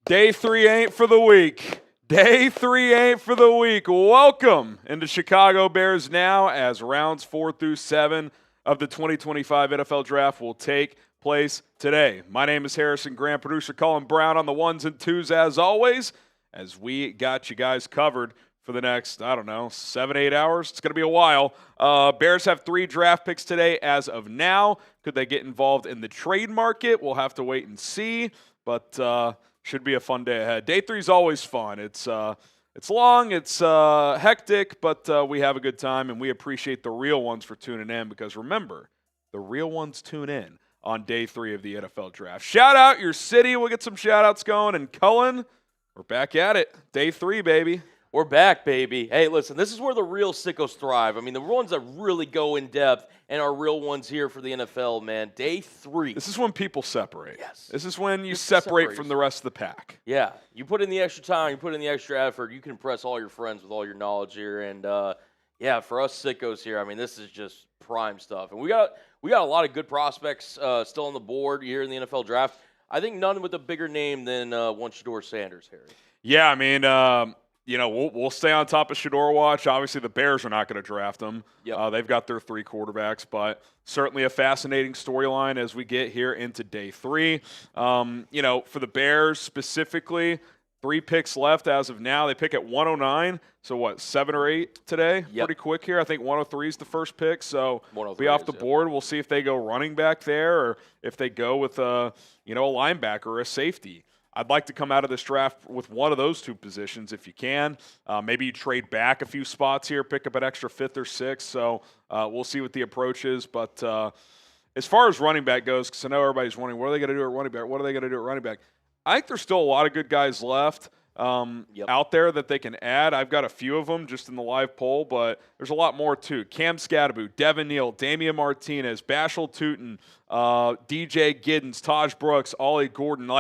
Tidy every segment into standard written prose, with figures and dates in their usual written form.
Day 3 ain't for the weak. Day 3 ain't for the weak. Welcome into Chicago Bears now as rounds 4 through 7 of the 2025 NFL Draft will take place today. My name is Harrison Grant, producer Colin Brown on the ones and twos as always, as we got you guys covered for the next, 7, 8 hours. It's going to be a while. Bears have 3 draft picks today as of now. Could they get involved in the trade market? We'll have to wait and see, but should be a fun day ahead. Day 3 is always fun. It's long, it's hectic, but we have a good time, and we appreciate the real ones for tuning in because remember, the real ones tune in on day 3 of the NFL Draft. Shout out your city. We'll get some shout-outs going. And Cullen, we're back at it. Day 3, baby. We're back, baby. Hey, listen, this is where the real sickos thrive. I mean, the ones that really go in depth and are real ones here for the NFL, man. Day 3. This is when people separate. Yes. This is when you separate from the rest of the pack. Yeah. You put in the extra time, you put in the extra effort, you can impress all your friends with all your knowledge here. And, yeah, for us sickos here, I mean, this is just prime stuff. And we got a lot of good prospects still on the board here in the NFL Draft. I think none with a bigger name than one Shador Sanders, Harry. Yeah, I mean, we'll stay on top of Shador watch. Obviously, the Bears are not going to draft him. Yep. They've got their 3 quarterbacks, but certainly a fascinating storyline as we get here into day 3. For the Bears specifically, 3 picks left as of now. They pick at 109. So, 7 or 8 today? Yep. Pretty quick here. I think 103 is the first pick, so be off the yep. board. We'll see if they go running back there or if they go with a linebacker or a safety. I'd like to come out of this draft with one of those 2 positions if you can. Maybe you trade back a few spots here, pick up an extra 5th or 6th. So we'll see what the approach is. But as far as running back goes, because I know everybody's wondering, what are they going to do at running back? What are they going to do at running back? I think there's still a lot of good guys left out there that they can add. I've got a few of them just in the live poll, but there's a lot more too. Cam Scadaboo, Devin Neal, Damian Martinez, Bashal Tootin, DJ Giddens, Taj Brooks, Ollie Gordon.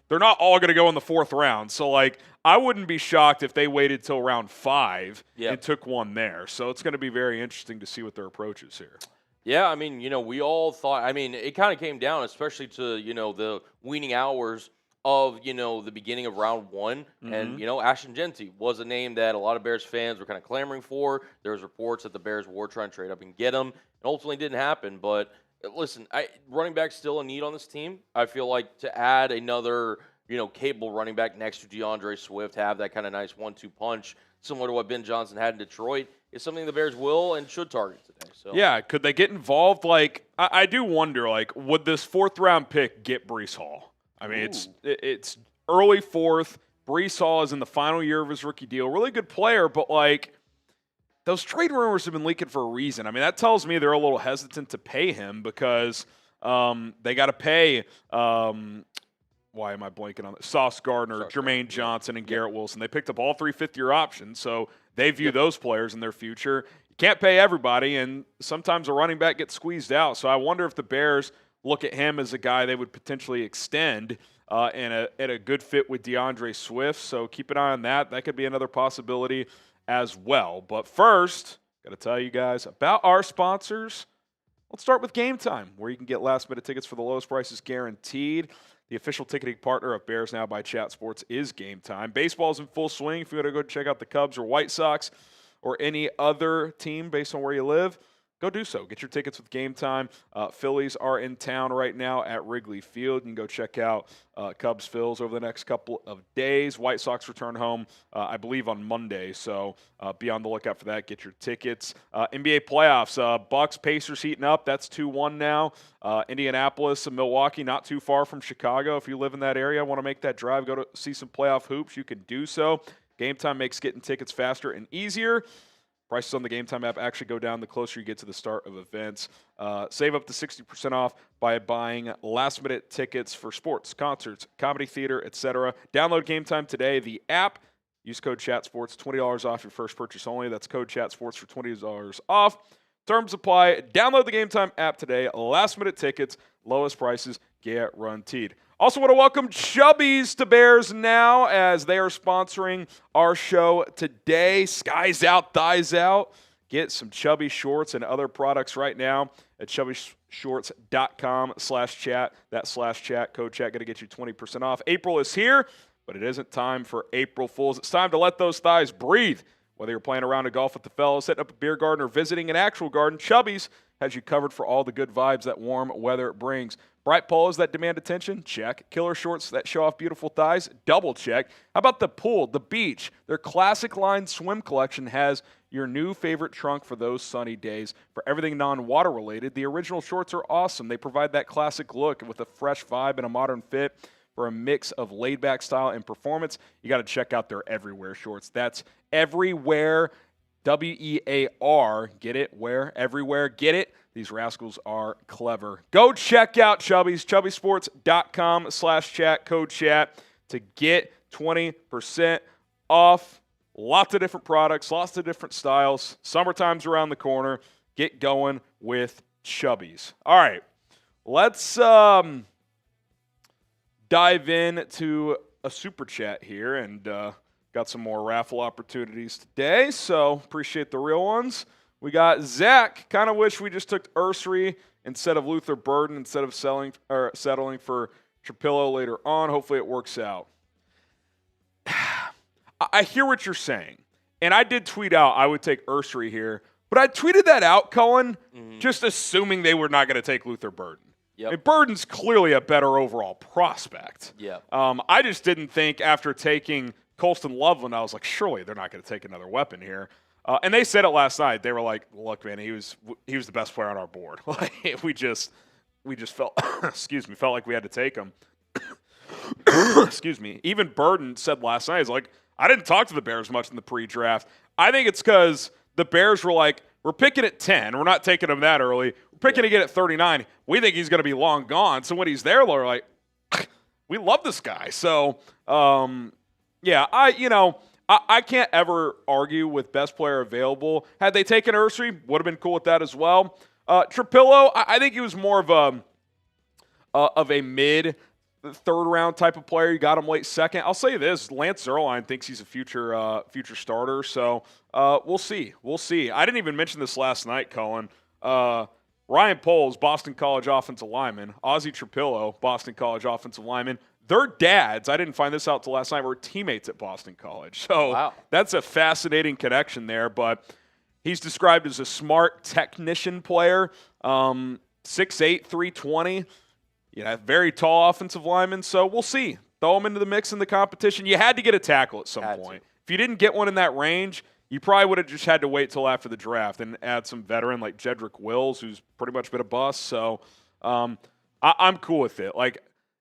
They're not all going to go in the 4th round. So, I wouldn't be shocked if they waited till round 5 and took one there. So, it's going to be very interesting to see what their approach is here. Yeah, I mean, we all thought, it kind of came down, especially to, the weaning hours of, the beginning of round 1. Mm-hmm. And, Ashton Genty was a name that a lot of Bears fans were kind of clamoring for. There was reports that the Bears were trying to trade up and get him. And ultimately didn't happen, but listen, running back's still a need on this team. I feel like to add another, capable running back next to DeAndre Swift, have that kind of nice 1-2 punch, similar to what Ben Johnson had in Detroit, is something the Bears will and should target today. So yeah, could they get involved? I do wonder, would this 4th round pick get Breece Hall? I mean, it's early 4th. Breece Hall is in the final year of his rookie deal. Really good player, but those trade rumors have been leaking for a reason. I mean, that tells me they're a little hesitant to pay him because they got to pay, why am I blanking on it? Sauce Gardner, Jermaine Johnson, and Garrett Wilson. They picked up all 3 fifth-year options, so they view those players in their future. You can't pay everybody, and sometimes a running back gets squeezed out. So I wonder if the Bears look at him as a guy they would potentially extend and a good fit with DeAndre Swift. So keep an eye on that. That could be another possibility as well. But first, got to tell you guys about our sponsors. Let's start with Game Time, where you can get last-minute tickets for the lowest prices guaranteed. The official ticketing partner of Bears Now by Chat Sports is Game Time. Baseball's in full swing. If you want to go check out the Cubs or White Sox or any other team based on where you live, go do so. Get your tickets with Game Time. Phillies are in town right now at Wrigley Field. You can go check out Cubs Phils over the next couple of days. White Sox return home, I believe, on Monday. So be on the lookout for that. Get your tickets. NBA playoffs. Bucks, Pacers heating up. That's 2-1 now. Indianapolis and Milwaukee, not too far from Chicago. If you live in that area, want to make that drive, go to see some playoff hoops, you can do so. Game Time makes getting tickets faster and easier. Prices on the Game Time app actually go down the closer you get to the start of events. Save up to 60% off by buying last-minute tickets for sports, concerts, comedy theater, etc. Download Game Time today. The app, use code CHATSPORTS, $20 off your first purchase only. That's code CHATSPORTS for $20 off. Terms apply. Download the Game Time app today. Last-minute tickets, lowest prices, guaranteed. Also want to welcome Chubbies to Bears Now as they are sponsoring our show today. Skies out, thighs out. Get some Chubby shorts and other products right now at chubbyshorts.com/chat. That /chat, code chat, going to get you 20% off. April is here. but it isn't time for April Fools. It's time to let those thighs breathe. Whether you're playing around a golf with the fellas, setting up a beer garden, or visiting an actual garden, Chubby's has you covered for all the good vibes that warm weather brings. Bright polos that demand attention? Check. Killer shorts that show off beautiful thighs? Double check. How about the pool, the beach? Their classic line swim collection has your new favorite trunk for those sunny days. For everything non-water related, the original shorts are awesome. They provide that classic look with a fresh vibe and a modern fit. For a mix of laid-back style and performance, you got to check out their Everywhere shorts. That's Everywhere, W-E-A-R. Get it? Where? Everywhere. Get it? These rascals are clever. Go check out Chubby's, chubbysports.com/chat, code chat to get 20% off. Lots of different products, lots of different styles. Summertime's around the corner. Get going with Chubby's. All right, let's dive into a super chat here, and got some more raffle opportunities today, so appreciate the real ones. We got Zach. Kind of wish we just took Ursary instead of Luther Burden instead of settling for Trapilo later on. Hopefully it works out. I hear what you're saying, and I did tweet out I would take Ursary here, but I tweeted that out, Cullen, just assuming they were not going to take Luther Burden. Yep. I mean, Burden's clearly a better overall prospect. Yeah. I just didn't think after taking Colston Loveland, I was like, surely they're not going to take another weapon here. And they said it last night. They were like, look, man, he was the best player on our board. Like, we just felt felt like we had to take him. Excuse me. Even Burden said last night, he's like, I didn't talk to the Bears much in the pre-draft. I think it's because the Bears were like, we're picking at 10. We're not taking him that early. We're picking again at 39. We think he's going to be long gone. So when he's there, we're like, we love this guy. So, I can't ever argue with best player available. Had they taken Ursary, would have been cool with that as well. Trapilo, I think he was more of a mid third round type of player. You got him late second. I'll say this: Lance Zierlein thinks he's a future starter. So we'll see. I didn't even mention this last night, Cullen. Ryan Poles, Boston College offensive lineman. Ozzy Trapilo, Boston College offensive lineman. Their dads, I didn't find this out till last night, were teammates at Boston College. So That's a fascinating connection there. But he's described as a smart technician player, 6'8", 320. Very tall offensive lineman. So we'll see. Throw him into the mix in the competition. You had to get a tackle at some point. If you didn't get one in that range, you probably would have just had to wait till after the draft and add some veteran like Jedrick Wills, who's pretty much been a bust. So I'm cool with it. Like,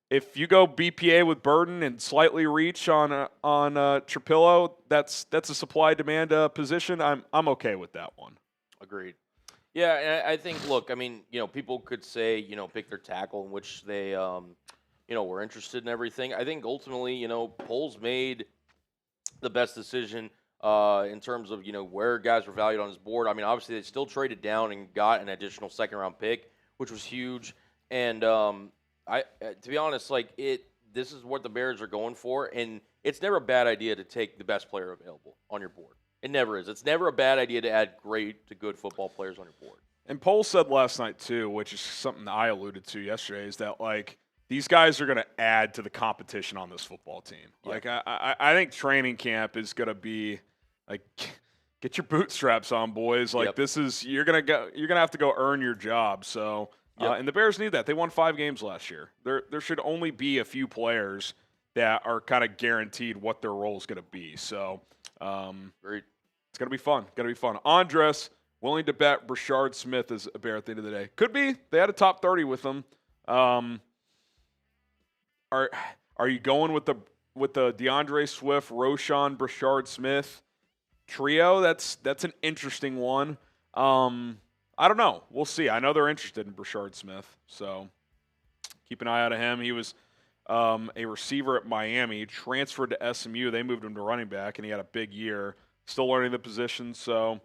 if you go BPA with Burden and slightly reach on Trapilo, that's a supply-demand position. I'm okay with that one. Agreed. Yeah, and I think, look, I mean, people could say, pick their tackle in which they, were interested in everything. I think ultimately, Poles made the best decision in terms of, where guys were valued on his board. I mean, obviously they still traded down and got an additional second-round pick, which was huge. And to be honest, this is what the Bears are going for, and it's never a bad idea to take the best player available on your board. It never is. It's never a bad idea to add great to good football players on your board. And Pohl said last night too, which is something I alluded to yesterday, is that these guys are going to add to the competition on this football team. Yeah. I think training camp is going to be get your bootstraps on, boys. This is you're gonna have to go earn your job. So. Yep. And the Bears need that. They won 5 games last year. There should only be a few players that are kind of guaranteed what their role is going to be. So it's going to be fun. Andres, willing to bet Brashard Smith is a Bear at the end of the day. Could be. They had a top 30 with them. Are you going with the DeAndre Swift, Roschon, Brashard Smith trio? That's an interesting one. I don't know. We'll see. I know they're interested in Brashard Smith, so keep an eye out of him. He was a receiver at Miami, transferred to SMU. They moved him to running back, and he had a big year. Still learning the position, so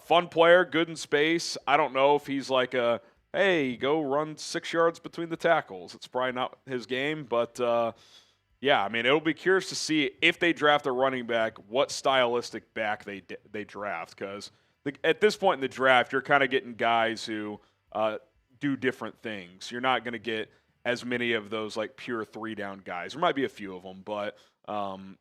fun player, good in space. I don't know if he's like hey, go run 6 yards between the tackles. It's probably not his game, but yeah, I mean, it'll be curious to see if they draft a running back, what stylistic back they draft, because at this point in the draft, you're kind of getting guys who do different things. You're not going to get as many of those like pure 3-down guys. There might be a few of them, but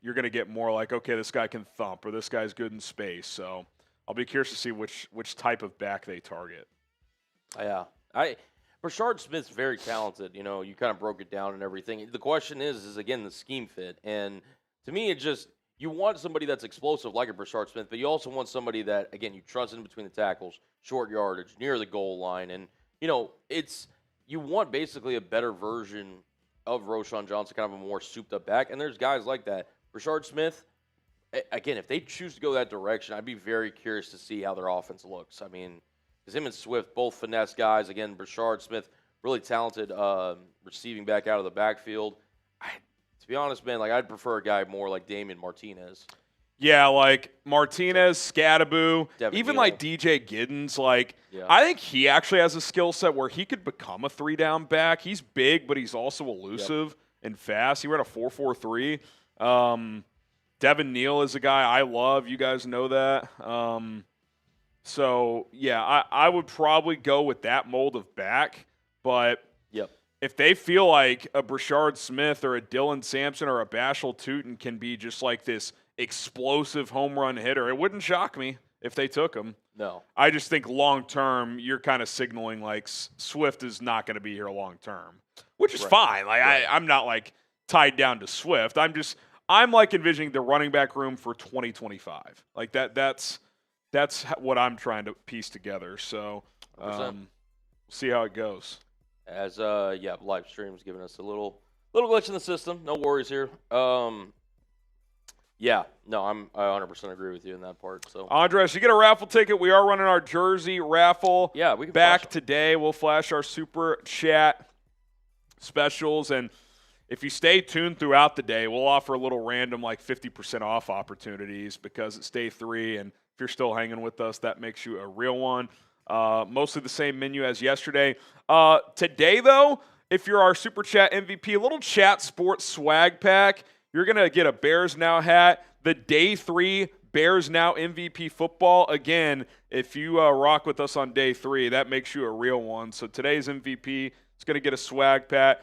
you're going to get more like, okay, this guy can thump or this guy's good in space. So I'll be curious to see which type of back they target. Yeah. Brashard Smith's very talented. You know, you kind of broke it down and everything. The question is again, the scheme fit. And to me, it just, you want somebody that's explosive like a Brashard Smith, but you also want somebody that, again, you trust in between the tackles, short yardage, near the goal line. And, you know, you want basically a better version of Roschon Johnson, kind of a more souped-up back. And there's guys like that. Brashard Smith, again, if they choose to go that direction, I'd be very curious to see how their offense looks. I mean, because him and Swift, both finesse guys. Again, Brashard Smith, really talented receiving back out of the backfield. To be honest, man, like I'd prefer a guy more like Damian Martinez. Yeah, like Martinez, Scadaboo, Devin even Neal. like DJ Giddens. Like, Yeah. I think he actually has a skill set where he could become a 3-down back. He's big, but he's also elusive and fast. He ran a 4.43. Devin Neal is a guy I love. You guys know that. So, yeah, I would probably go with that mold of back. But if they feel like a Brashard Smith or a Dylan Sampson or a Bashal Tootin can be just like this explosive home run hitter, it wouldn't shock me if they took him. No. I just think long term, you're kind of signaling like Swift is not going to be here long term, which is fine. Like I'm not like tied down to Swift. I'm like envisioning the running back room for 2025. Like that's what I'm trying to piece together. So we'll see how it goes. As live stream's giving us a little glitch in the system. No worries here. I 100% agree with you in that part. So Andres, you get a raffle ticket. We are running our jersey raffle. Yeah, we can back today. We'll flash our super chat specials, and if you stay tuned throughout the day, we'll offer a little random like 50% off opportunities because it's day 3, and if you're still hanging with us, that makes you a real one. Mostly the same menu as yesterday. Today, though, if you're our Super Chat MVP, a little Chat Sports swag pack, you're going to get a Bears Now hat, the Day 3 Bears Now MVP football. Again, if you rock with us on Day 3, that makes you a real one. So today's MVP is going to get a swag pack.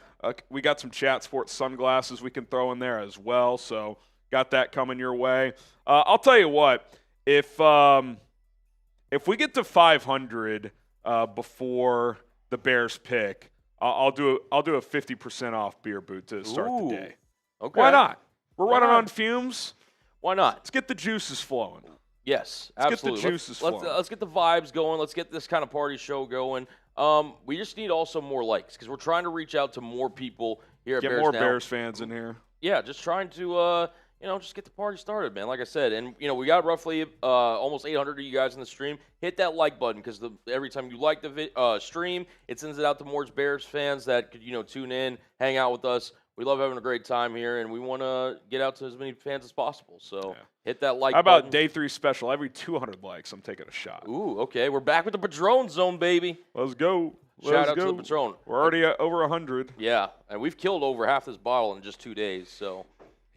We got some Chat Sports sunglasses we can throw in there as well. So got that coming your way. I'll tell you what, if we get to 500 before the Bears pick, I'll do a 50% off beer boot to start the day. Okay. Why not? We're running on fumes. Why not? Let's get the juices flowing. Yes, Get absolutely. the juices flowing. Let's get the vibes going. Let's get this kind of party show going. We just need also more likes because we're trying to reach out to more people here at Get Bears more Now. Bears fans in here. Yeah, just trying to just get the party started, man. Like I said, and we got roughly almost 800 of you guys in the stream. Hit that like button because every time you like the stream, it sends it out to more Bears fans that could tune in, hang out with us. We love having a great time here, and we want to get out to as many fans as possible. So hit that like button. How about Day 3 special? Every 200 likes, I'm taking a shot. Ooh, okay. We're back with the Padron Zone, baby. Let's go. Shout out to the Patron. We're already at over 100. Yeah, and we've killed over half this bottle in just 2 days. So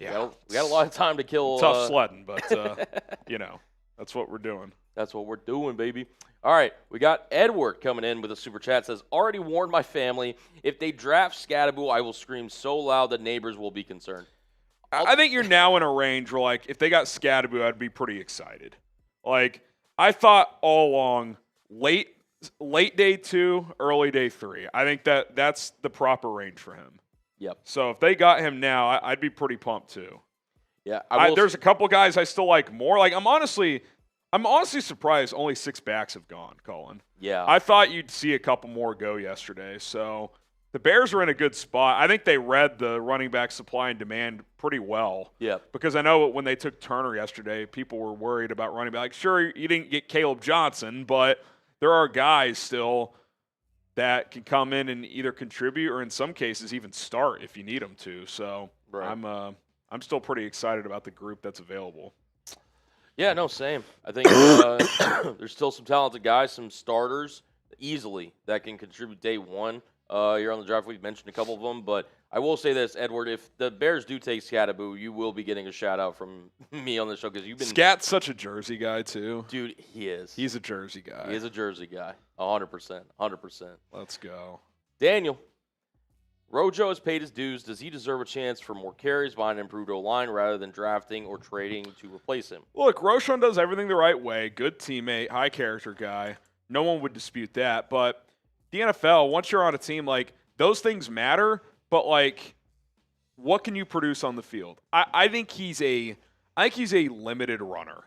yeah, we got a lot of time to kill. Tough sledding, but that's what we're doing. That's what we're doing, baby. All right, we got Edward coming in with a super chat. Says, already warned my family, if they draft Scadaboo, I will scream so loud that neighbors will be concerned. I think you're now in a range where, like, if they got Scadaboo, I'd be pretty excited. Like, I thought all along, late day 2, early day 3. I think that's the proper range for him. Yep. So if they got him now, I'd be pretty pumped too. Yeah. There's a couple guys I still like more. Like, I'm honestly surprised only 6 backs have gone, Colin. Yeah. I thought you'd see a couple more go yesterday. So the Bears are in a good spot. I think they read the running back supply and demand pretty well. Yeah. Because I know when they took Turner yesterday, people were worried about running back. Like, sure, you didn't get Caleb Johnson, but there are guys still that can come in and either contribute or in some cases even start if you need them to. So I'm still pretty excited about the group that's available. Yeah, no, same. I think there's still some talented guys, some starters easily that can contribute day 1. You're on the draft. We've mentioned a couple of them, but I will say this, Edward, if the Bears do take Scadaboo, you will be getting a shout-out from me on the show because you've been – Scat's such a Jersey guy, too. Dude, he is. He's a Jersey guy. He is a Jersey guy, 100%, 100%. Let's go. Daniel, Rojo has paid his dues. Does he deserve a chance for more carries behind an improved O-line rather than drafting or trading to replace him? Look, Roshan does everything the right way. Good teammate, high character guy. No one would dispute that. But the NFL, once you're on a team, like, those things matter. But, like, what can you produce on the field? I think he's a limited runner.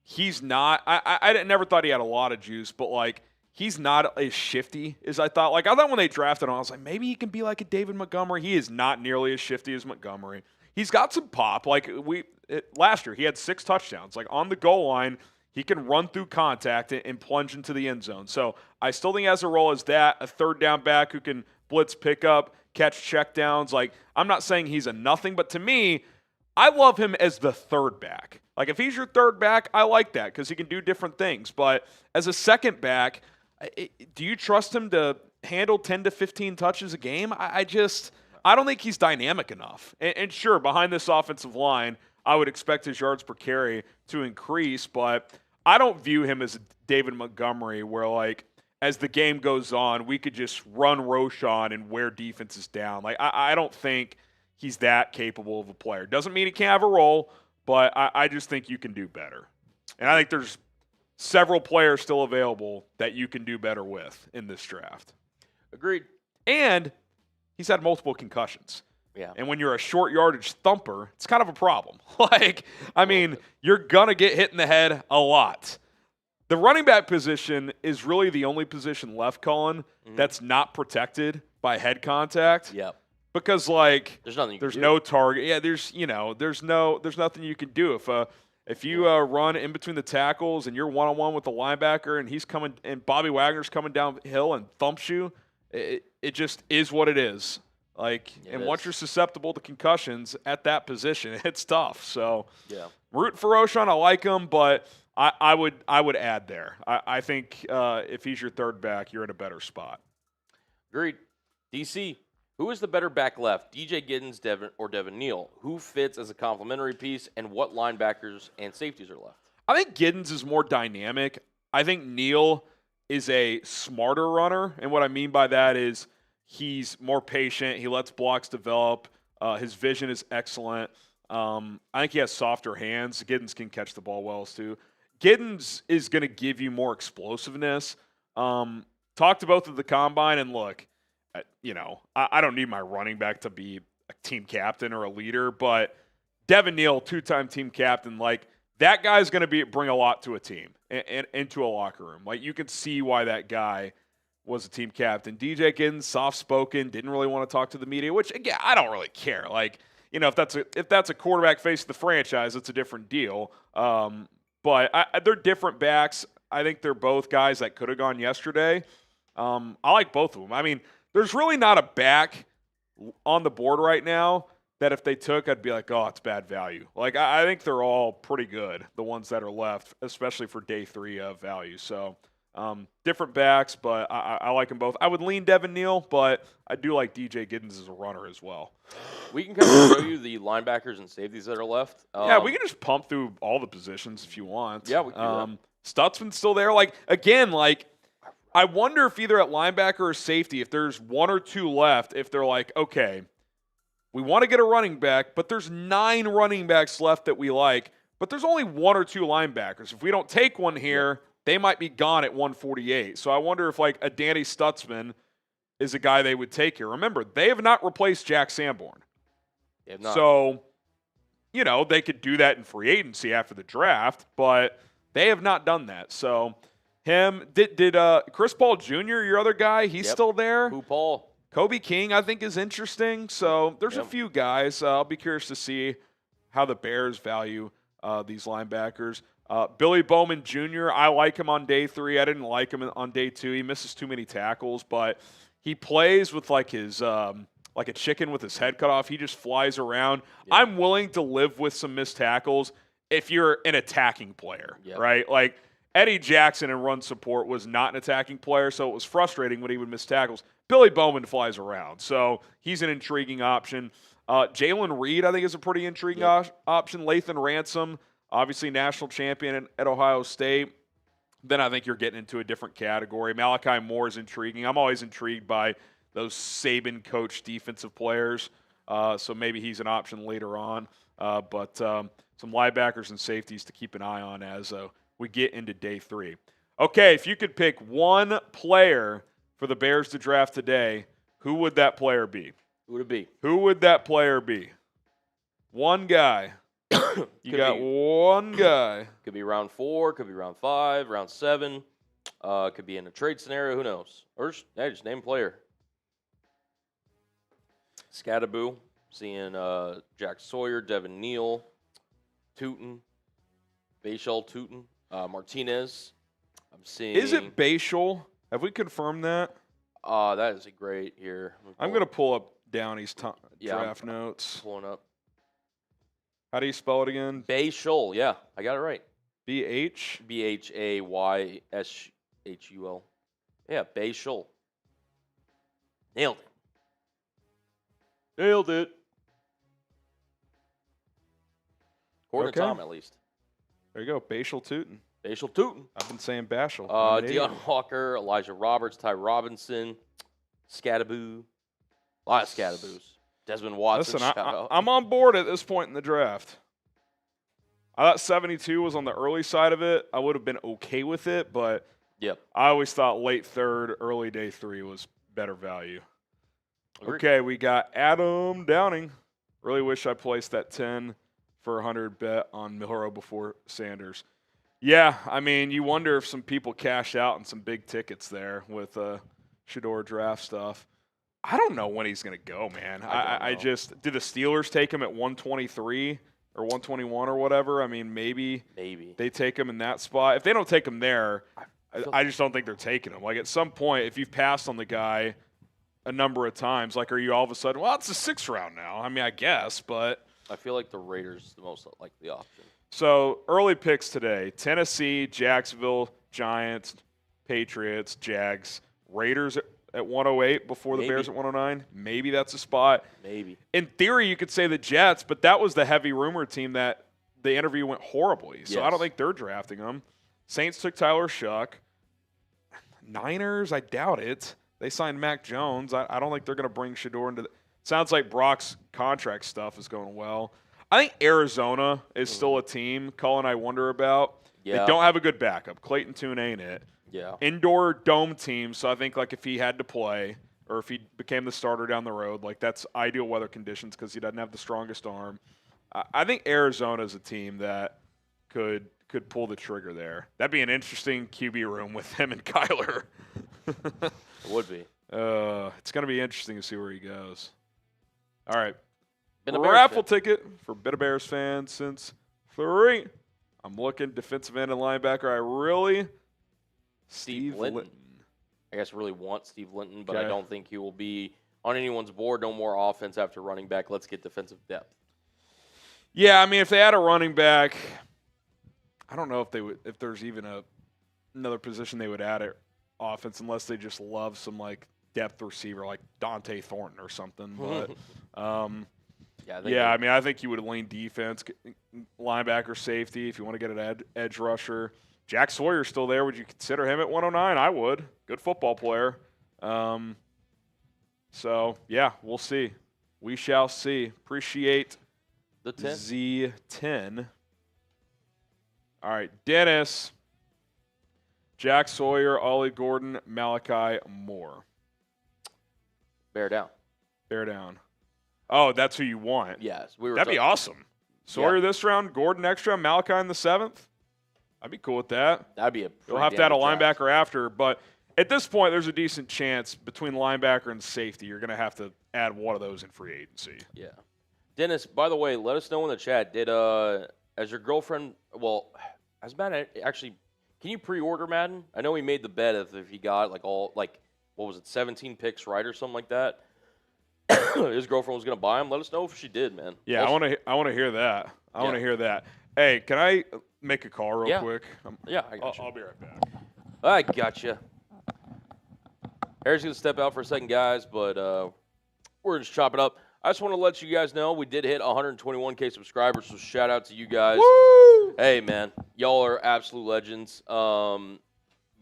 He's not. I never thought he had a lot of juice, but, like, he's not as shifty as I thought. Like, I thought when they drafted him, I was like, maybe he can be like a David Montgomery. He is not nearly as shifty as Montgomery. He's got some pop. Like, last year, he had 6 touchdowns. Like, on the goal line, he can run through contact and plunge into the end zone. So I still think he has a role as that, a third down back who can blitz pickup, catch checkdowns. Like, I'm not saying he's a nothing, but to me, I love him as the third back. Like, if he's your third back, I like that because he can do different things. But as a second back, do you trust him to handle 10 to 15 touches a game? I don't think he's dynamic enough. And sure, behind this offensive line, I would expect his yards per carry to increase, but I don't view him as David Montgomery where, like, as the game goes on, we could just run Roshan and wear defenses down. Like, I don't think he's that capable of a player. Doesn't mean he can't have a role, but I just think you can do better. And I think there's several players still available that you can do better with in this draft. Agreed. And he's had multiple concussions. Yeah. And when you're a short yardage thumper, it's kind of a problem. Like, I mean, you're going to get hit in the head a lot. The running back position is really the only position left, Colin, that's not protected by head contact. Yep. Because, like, there's nothing you there's can no do. target. Yeah, there's nothing you can do. If you run in between the tackles and you're one-on-one with the linebacker and he's coming and Bobby Wagner's coming downhill and thumps you, it just is what it is. Like, and once you're susceptible to concussions at that position, it's tough. So, yeah, root for Roshan. I like him, but I would add there. I think if he's your third back, you're in a better spot. Agreed. DC, who is the better back left, DJ Giddens, Devin Neal? Who fits as a complementary piece, and what linebackers and safeties are left? I think Giddens is more dynamic. I think Neal is a smarter runner, and what I mean by that is he's more patient. He lets blocks develop. His vision is excellent. I think he has softer hands. Giddens can catch the ball well, too. Giddens is going to give you more explosiveness. Talked to both of the combine, and look, I don't need my running back to be a team captain or a leader, but Devin Neal, 2-time team captain, like, that guy's going to bring a lot to a team and into a locker room. Like, you can see why that guy was a team captain. DJ Giddens, soft-spoken, didn't really want to talk to the media, which, again, I don't really care. Like, if that's a quarterback face of the franchise, it's a different deal. But they're different backs. I think they're both guys that could have gone yesterday. I like both of them. I mean, there's really not a back on the board right now that if they took, I'd be like, oh, it's bad value. Like, I think they're all pretty good, the ones that are left, especially for day 3 of value. So, different backs, but I like them both. I would lean Devin Neal, but I do like DJ Giddens as a runner as well. We can kind of show you the linebackers and safeties that are left. Yeah, we can just pump through all the positions if you want. Yeah, we can do that. Stutzman's still there. Like, again, like, I wonder if either at linebacker or safety, if there's 1 or 2 left, if they're like, okay, we want to get a running back, but there's 9 running backs left that we like, but there's only 1 or 2 linebackers. If we don't take one here, they might be gone at 148. So I wonder if, like, a Danny Stutzman is a guy they would take here. Remember, they have not replaced Jack Sanborn. They have not. So, they could do that in free agency after the draft, but they have not done that. So him, did Chris Paul Jr., your other guy, he's still there? Who, Paul? Kobe King, I think, is interesting. So there's a few guys. I'll be curious to see how the Bears value these linebackers. Billy Bowman Jr., I like him on day 3. I didn't like him on day 2. He misses too many tackles, but he plays with like his like a chicken with his head cut off. He just flies around. Yeah. I'm willing to live with some missed tackles if you're an attacking player, right? Like Eddie Jackson in run support was not an attacking player, so it was frustrating when he would miss tackles. Billy Bowman flies around, so he's an intriguing option. Jalen Reed, I think, is a pretty intriguing option. Lathan Ransom, obviously national champion at Ohio State. Then I think you're getting into a different category. Malachi Moore is intriguing. I'm always intrigued by those Saban-coached defensive players. So maybe he's an option later on. But some linebackers and safeties to keep an eye on as we get into day 3. Okay, if you could pick one player for the Bears to draft today, who would that player be? Who would it be? Who would that player be? One guy. You got one guy. Could be round 4, could be round 5, round 7. Could be in a trade scenario. Who knows? Or just name player. Scadaboo. Seeing Jack Sawyer, Devin Neal, Tootin, Bashal Tootin, Martinez. I'm seeing. Is it Bashal? Have we confirmed that? That is a great here. I'm going to pull up Downey's draft notes. Pulling up. How do you spell it again? Bashal. Yeah, I got it right. B-H? Bhayshul. Yeah, Bashal. Nailed it. Nailed it. According to Tom, at least. There you go. Bashal Tootin. Bashal Tootin. I've been saying Bashal. Deion Walker, Elijah Roberts, Ty Robinson, Scadaboo. A lot of Scadaboos. Desmond Watson. Listen, I'm on board at this point in the draft. I thought 72 was on the early side of it. I would have been okay with it, but I always thought late 3rd, early day 3 was better value. Agreed. Okay, we got Adam Downing. Really wish I placed that 10 for 100 bet on Milroe before Sanders. Yeah, I mean, you wonder if some people cash out in some big tickets there with Shador draft stuff. I don't know when he's going to go, man. I just – did the Steelers take him at 123 or 121 or whatever? I mean, maybe they take him in that spot. If they don't take him there, I just don't think they're taking him. Like, at some point, if you've passed on the guy a number of times, like, are you all of a sudden, well, it's the 6th round now? I mean, I guess, but – I feel like the Raiders the most likely option. So, early picks today. Tennessee, Jacksonville, Giants, Patriots, Jags, Raiders at 108 before the Bears at 109. Maybe that's a spot. Maybe. In theory, you could say the Jets, but that was the heavy rumor team that the interview went horribly. So, I don't think they're drafting them. Saints took Tyler Shuck. Niners, I doubt it. They signed Mac Jones. I don't think they're going to bring Shador into – sounds like Brock's contract stuff is going well. I think Arizona is still a team Colin I wonder about. Yeah. They don't have a good backup. Clayton Tune ain't it. Yeah. Indoor dome team, so I think like if he had to play or if he became the starter down the road, like that's ideal weather conditions because he doesn't have the strongest arm. I think Arizona is a team that could pull the trigger there. That'd be an interesting QB room with him and Kyler. It would be. It's going to be interesting to see where he goes. All right. Raffle ticket for Been a Bears fan since 3. I'm looking defensive end and linebacker. Steve Linton. I guess really want Steve Linton, but I don't think he will be on anyone's board. No more offense after running back. Let's get defensive depth. Yeah, I mean, if they had a running back, I don't know if there's even another position they would add at offense unless they just love some like depth receiver like Dante Thornton or something. But I mean, I think you would lean defense, linebacker, safety if you want to get an edge rusher. Jack Sawyer's still there. Would you consider him at 109? I would. Good football player. So, yeah, we'll see. We shall see. Appreciate the 10. Z10. All right, Dennis, Jack Sawyer, Ollie Gordon, Malachi Moore. Bear down. Oh, that's who you want. Yes. That'd be awesome. Sawyer this round, Gordon next round, Malachi in the 7th. I'd be cool with that. That'd be You'll have to add a linebacker after, but at this point, there's a decent chance between linebacker and safety, you're going to have to add one of those in free agency. Yeah. Dennis, by the way, let us know in the chat. Did as your girlfriend? Well, as Madden actually, can you pre-order Madden? I know he made the bet if he got what was it, 17 picks right or something like that. His girlfriend was going to buy him. Let us know if she did, man. Yeah, also, I want to hear that. I want to hear that. Hey, can I make a call real quick? I got you. I'll be right back. I got you. Harry's going to step out for a second, guys, but we're just chopping up. I just want to let you guys know we did hit 121K subscribers, so shout out to you guys. Woo! Hey, man, y'all are absolute legends.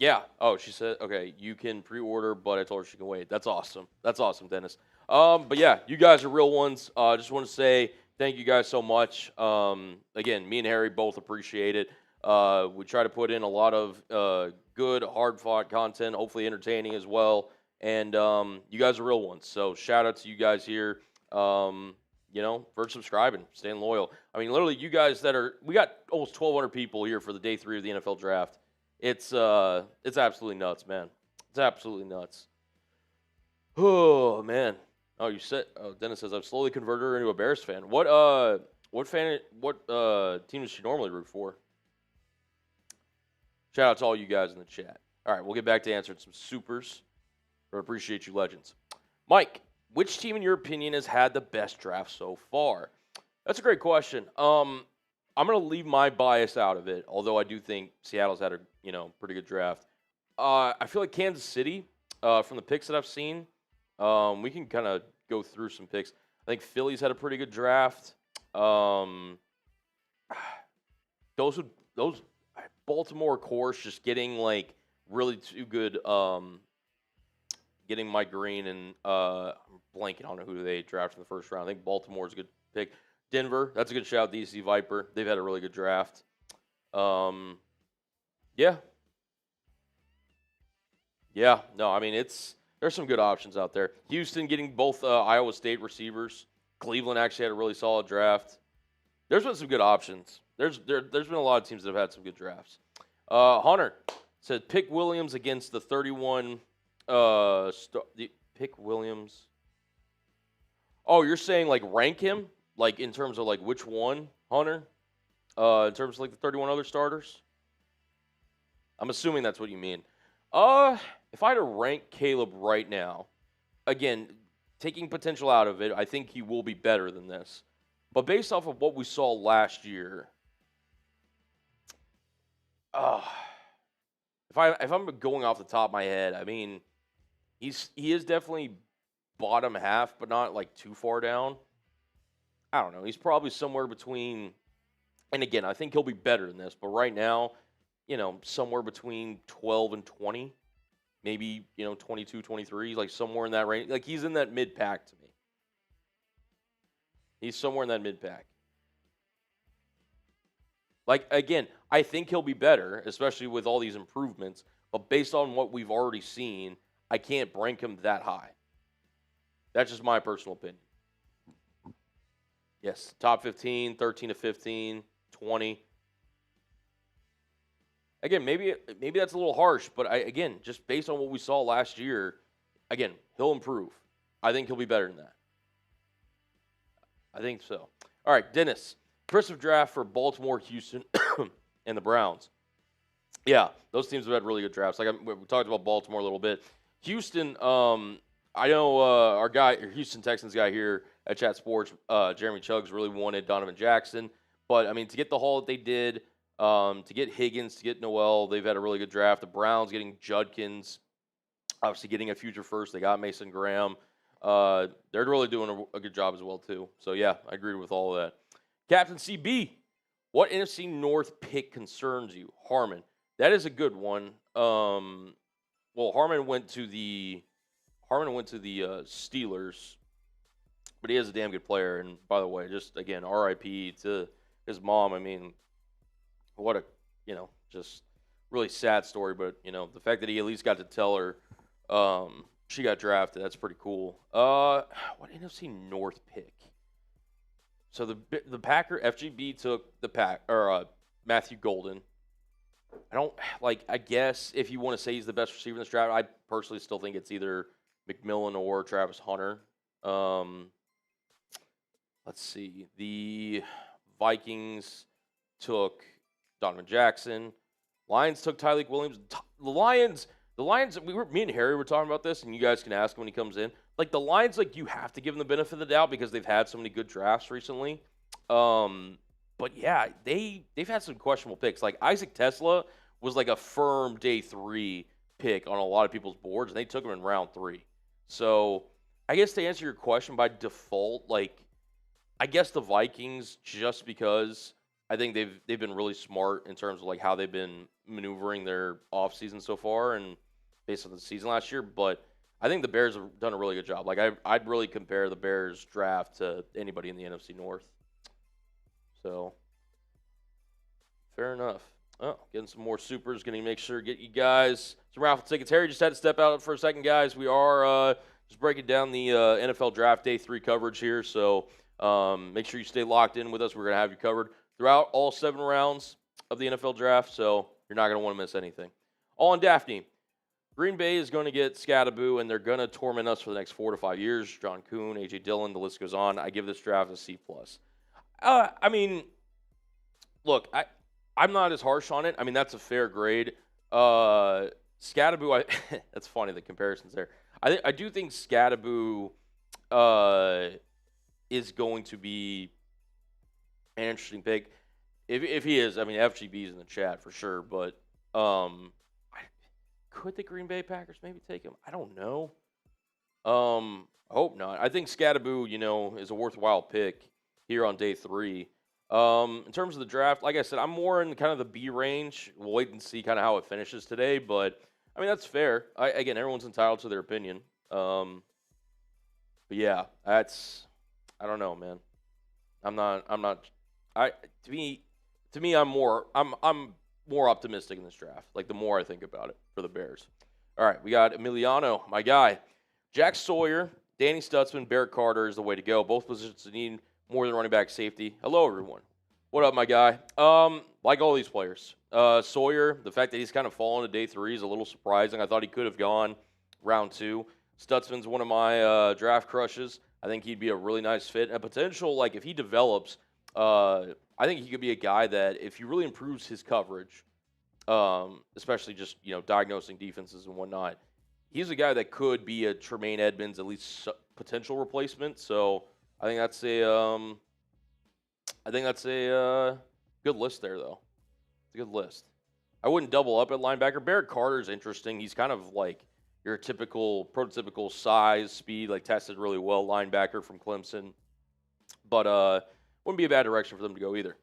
Yeah. Oh, she said, okay, you can pre-order, but I told her she can wait. That's awesome. That's awesome, Dennis. But yeah, you guys are real ones. Just want to say thank you guys so much. Again, me and Harry both appreciate it. We try to put in a lot of good, hard-fought content, hopefully entertaining as well. And you guys are real ones. So shout out to you guys here. For subscribing, staying loyal. I mean, literally, you guys we got almost 1,200 people here for the day 3 of the NFL draft. It's absolutely nuts, man. It's absolutely nuts. Oh man. Oh, Dennis says I've slowly converted her into a Bears fan. What team does she normally root for? Shout out to all you guys in the chat. All right, we'll get back to answering some supers. But appreciate you, legends. Mike, which team in your opinion has had the best draft so far? That's a great question. I'm going to leave my bias out of it, although I do think Seattle's had a pretty good draft. I feel like Kansas City, from the picks that I've seen, we can kind of go through some picks. I think Philly's had a pretty good draft. Those Baltimore, of course, just getting like really too good. Getting Mike Green and I'm blanking on who they drafted in the first round. I think Baltimore's a good pick. Denver, that's a good shout. DC Viper, they've had a really good draft. Yeah. No, I mean there's some good options out there. Houston getting both Iowa State receivers. Cleveland actually had a really solid draft. There's been some good options. There's been a lot of teams that have had some good drafts. Hunter said pick Williams against the 31. Pick Williams. Oh, you're saying like rank him, like in terms of like which one, Hunter? In terms of like the 31 other starters. I'm assuming that's what you mean. If I had to rank Caleb right now, again, taking potential out of it, I think he will be better than this. But based off of what we saw last year, if I'm going off the top of my head, I mean, he is definitely bottom half, but not like too far down. I don't know. He's probably somewhere between, and again, I think he'll be better than this, but right now, somewhere between 12 and 20, maybe, 22, 23, like somewhere in that range. Like he's in that mid-pack to me. He's somewhere in that mid-pack. Like, again, I think he'll be better, especially with all these improvements, but based on what we've already seen, I can't rank him that high. That's just my personal opinion. Yes, top 15, 13 to 15, 20. Again, maybe that's a little harsh, but again, just based on what we saw last year, again, he'll improve. I think he'll be better than that. I think so. All right, Dennis. Impressive draft for Baltimore, Houston, and the Browns. Yeah, those teams have had really good drafts. Like we talked about Baltimore a little bit. Houston, I know our Houston Texans guy here at Chat Sports, Jeremy Chuggs, really wanted Donovan Jackson. But, I mean, to get the haul that they did, to get Higgins, to get Noel, they've had a really good draft. The Browns getting Judkins, obviously getting a future first. They got Mason Graham. They're really doing a good job as well, too. So, yeah, I agree with all of that. Captain CB, what NFC North pick concerns you? Harmon. That is a good one. Well, Harmon went to the Steelers, but he is a damn good player. And by the way, just again, RIP to his mom. I mean, what a just really sad story. But the fact that he at least got to tell her she got drafted, that's pretty cool. What NFC North pick? So the Packer FGB took Matthew Golden. I guess if you want to say he's the best receiver in this draft, I personally still think it's either McMillan or Travis Hunter. Let's see. The Vikings took Donovan Jackson. Lions took Tyreek Williams. The Lions, me and Harry were talking about this, and you guys can ask him when he comes in. Like, the Lions, you have to give them the benefit of the doubt because they've had so many good drafts recently. But, yeah, they've had some questionable picks. Like, Isaac Tesla was like a firm day 3 pick on a lot of people's boards, and they took him in round 3. So, I guess to answer your question by default, I guess the Vikings, just because I think they've been really smart in terms of like how they've been maneuvering their offseason so far and based on the season last year. But I think the Bears have done a really good job. Like I'd really compare the Bears draft to anybody in the NFC North. So fair enough. Oh, getting some more supers. Going to make sure to get you guys some raffle tickets. Harry just had to step out for a second, guys. We are just breaking down the NFL Draft Day 3 coverage here. So make sure you stay locked in with us. We're going to have you covered throughout all 7 rounds of the NFL Draft. So you're not going to want to miss anything. All on Daphne. Green Bay is going to get Scadaboo, and they're going to torment us for the next 4 to 5 years. John Kuhn, A.J. Dillon, the list goes on. I give this draft a C+. I mean, look, I'm not as harsh on it. I mean, that's a fair grade. Scadaboo, that's funny, the comparisons there. I do think Scadaboo is going to be an interesting pick. If he is, I mean, FGB's in the chat for sure, but could the Green Bay Packers maybe take him? I don't know. I hope not. I think Scadaboo, is a worthwhile pick here on day 3. In terms of the draft, like I said, I'm more in kind of the B range. We'll wait and see kind of how it finishes today, but I mean that's fair. Again, everyone's entitled to their opinion. But yeah, I don't know, man. To me, I'm more optimistic in this draft. Like the more I think about it for the Bears. All right, we got Emiliano, my guy. Jack Sawyer, Danny Stutzman, Barrett Carter is the way to go. Both positions need more than running back safety. Hello, everyone. What up, my guy? Like all these players. Sawyer, the fact that he's kind of fallen to day 3 is a little surprising. I thought he could have gone round 2. Stutzman's one of my draft crushes. I think he'd be a really nice fit. A potential, like if he develops, I think he could be a guy that if he really improves his coverage, especially just, diagnosing defenses and whatnot, he's a guy that could be a Tremaine Edmonds, at least potential replacement. So I think that's a good list there, though. It's a good list. I wouldn't double up at linebacker. Barrett Carter is interesting. He's kind of like your prototypical size, speed, like tested really well linebacker from Clemson. But wouldn't be a bad direction for them to go either.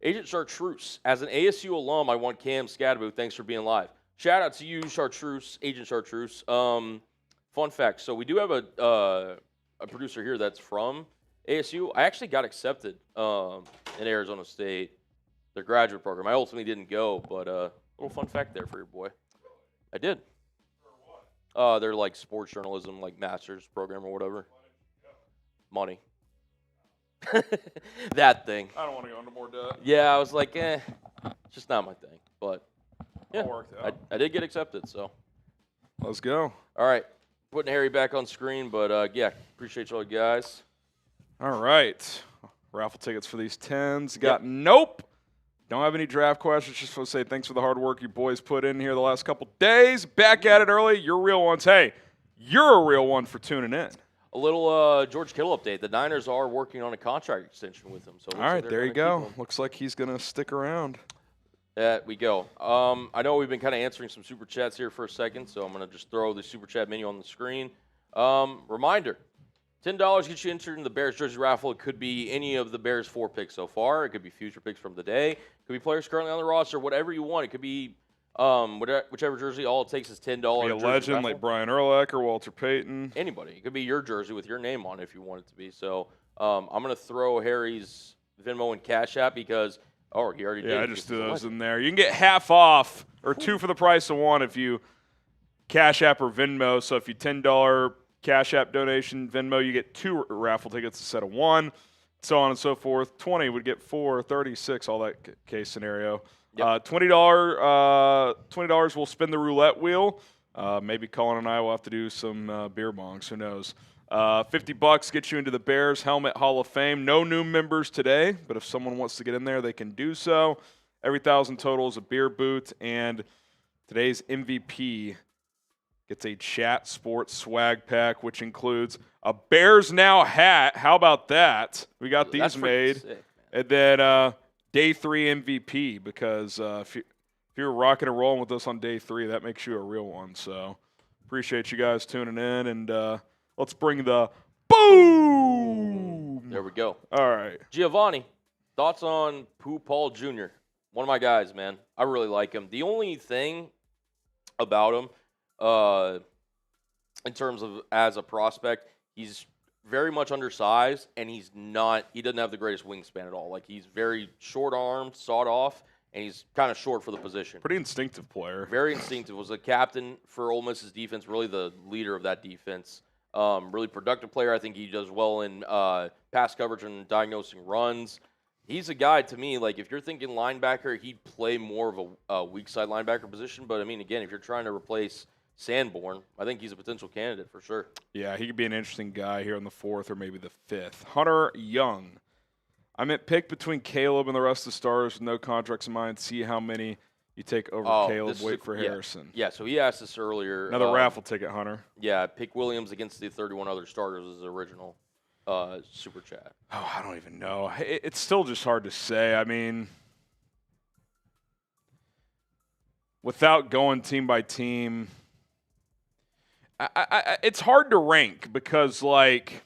Agent Chartreuse. As an ASU alum, I want Cam Scadaboo. Thanks for being live. Shout out to you, Chartreuse, Agent Chartreuse. Fun fact. So we do have a producer here that's from ASU. I actually got accepted in Arizona State, their graduate program. I ultimately didn't go, but a little fun fact there for your boy. I did. They're like sports journalism, like master's program or whatever. Money. That thing. I don't want to go into more debt. Yeah, I was like, it's just not my thing. But yeah, worked out. I did get accepted, so. Let's go. All right. Putting Harry back on screen, but yeah, appreciate you all guys. All right. Raffle tickets for these 10s. Got nope. Don't have any draft questions. Just want to say thanks for the hard work you boys put in here the last couple days. Back at it early. You're real ones. Hey, you're a real one for tuning in. A little George Kittle update. The Niners are working on a contract extension with him. So all right, there you go. Looks like he's going to stick around. There we go. I know we've been kind of answering some Super Chats here for a second, so I'm going to just throw the Super Chat menu on the screen. Reminder, $10 gets you entered in the Bears jersey raffle. It could be any of the Bears 4 picks so far. It could be future picks from the day. It could be players currently on the roster, whatever you want. It could be whichever jersey. All it takes is $10. Be a legend like Brian Urlacher, Walter Payton. Anybody. It could be your jersey with your name on it if you want it to be. So I'm going to throw Harry's Venmo and Cash App because he already did. Yeah, I just threw those in there. You can get half off or 2 for the price of 1 if you Cash App or Venmo. So if you $10 Cash App donation, Venmo, you get 2 raffle tickets instead of 1, so on and so forth. 20 would get 4, 36, all that case scenario. Yep. $20 will spin the roulette wheel. Maybe Colin and I will have to do some beer bongs. Who knows? $50 gets you into the Bears Helmet Hall of Fame. No new members today, but if someone wants to get in there, they can do so. Every 1,000 total is a beer boot, and today's MVP gets a Chat Sports swag pack, which includes a Bears Now hat. How about that? We got these made. Sick, and then Day 3 MVP, because if you're rocking and rolling with us on Day 3, that makes you a real one. So appreciate you guys tuning in, and let's bring the boom. There we go. All right. Giovanni, Thoughts on Pooh Paul Jr.? One of my guys, man. I really like him. The only thing about him, in terms of as a prospect, he's very much undersized, and he doesn't have the greatest wingspan at all. Like, he's very short-armed, sawed off, and he's kind of short for the position. Pretty instinctive player. Very instinctive. Was a captain for Ole Miss's defense, really the leader of that defense. Really productive player. I think he does well in pass coverage and diagnosing runs. He's a guy, to me, like, if you're thinking linebacker, he'd play more of a weak side linebacker position. But, I mean, again, if you're trying to replace Sanborn, I think he's a potential candidate for sure. Yeah, he could be an interesting guy here in the 4th or maybe the 5th. Hunter Young. I meant pick between Caleb and the rest of the starters with no contracts in mind. See how many you take over Caleb. Wait for Harrison. Yeah, so he asked this earlier. Another raffle ticket, Hunter. Yeah, pick Williams against the 31 other starters is the original super chat. Oh, I don't even know. It's still just hard to say. I mean, without going team by team, it's hard to rank because, like,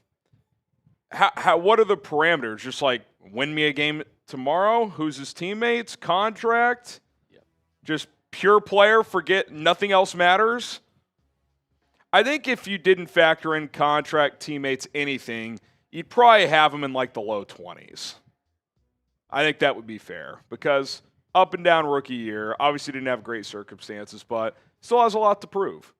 what are the parameters? Just like win me a game tomorrow? Who's his teammates? Contract? Yep. Just pure player, forget nothing else matters? I think if you didn't factor in contract, teammates, anything, you'd probably have him in like the low 20s. I think that would be fair because up and down rookie year, obviously didn't have great circumstances, but still has a lot to prove.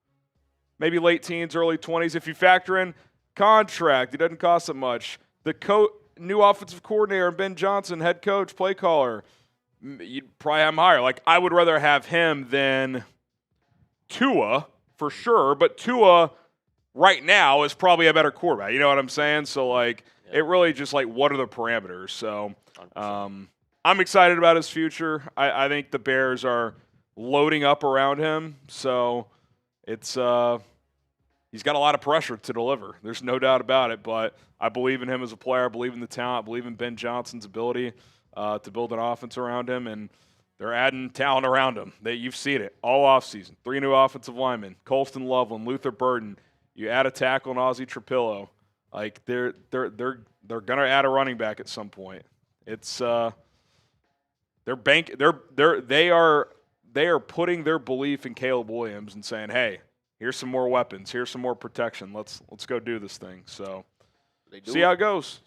Maybe late teens, early 20s. If you factor in contract, it doesn't cost that much. The new offensive coordinator, Ben Johnson, head coach, play caller, you'd probably have him higher. Like, I would rather have him than Tua for sure, but Tua right now is probably a better quarterback. You know what I'm saying? So, like, it really just, like, what are the parameters? So, I'm excited about his future. I think the Bears are loading up around him. So, it's he's got a lot of pressure to deliver. There's no doubt about it, but I believe in him as a player. I believe in the talent. I believe in Ben Johnson's ability to build an offense around him, and they're adding talent around him. You've seen it all offseason. 3 new offensive linemen, Colston Loveland, Luther Burden. You add a tackle in Ozzy Trapilo. Like, they're gonna add a running back at some point. It's they are putting their belief in Caleb Williams and saying, hey, here's some more weapons. Here's some more protection. Let's go do this thing. So see how it goes.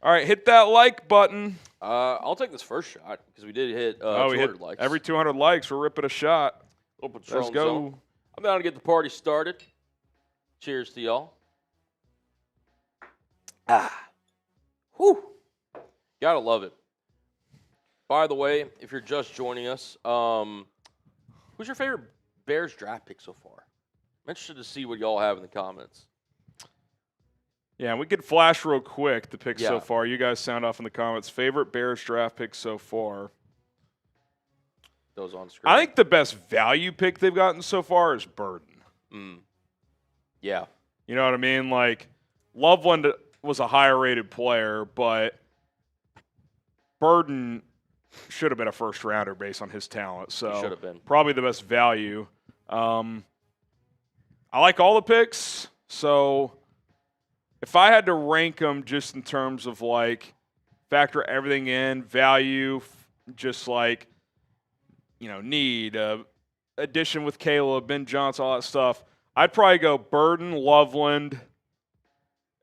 All right, hit that like button. I'll take this first shot because we did hit 200 likes. Every 200 likes, we're ripping a shot. Let's go. Zone. I'm down to get the party started. Cheers to y'all. Whew. Gotta love it. By the way, if you're just joining us, who's your favorite Bears draft pick so far? I'm interested to see what y'all have in the comments. Yeah, we could flash real quick the picks so far. You guys sound off in the comments. Favorite Bears draft pick so far? Those on screen. I think the best value pick they've gotten so far is Burden. Yeah. You know what I mean? Like, Loveland was a higher-rated player, but Burden should have been a first-rounder based on his talent. So he should have been. Probably the best value. I like all the picks, so if I had to rank them just in terms of, like, factor everything in, value, just like, you know, need, addition with Caleb, Ben Johnson, all that stuff, I'd probably go Burden, Loveland,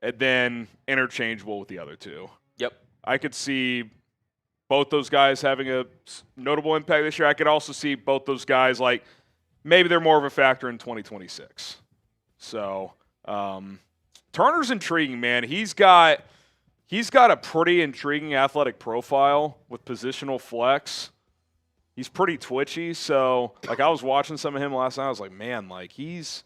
and then interchangeable with the other two. Yep. I could see both those guys having a notable impact this year. I could also see both those guys, like, maybe they're more of a factor in 2026. So, Turner's intriguing, man. He's got a pretty intriguing athletic profile with positional flex. He's pretty twitchy. So, like, I was watching some of him last night. I was like, man, like, he's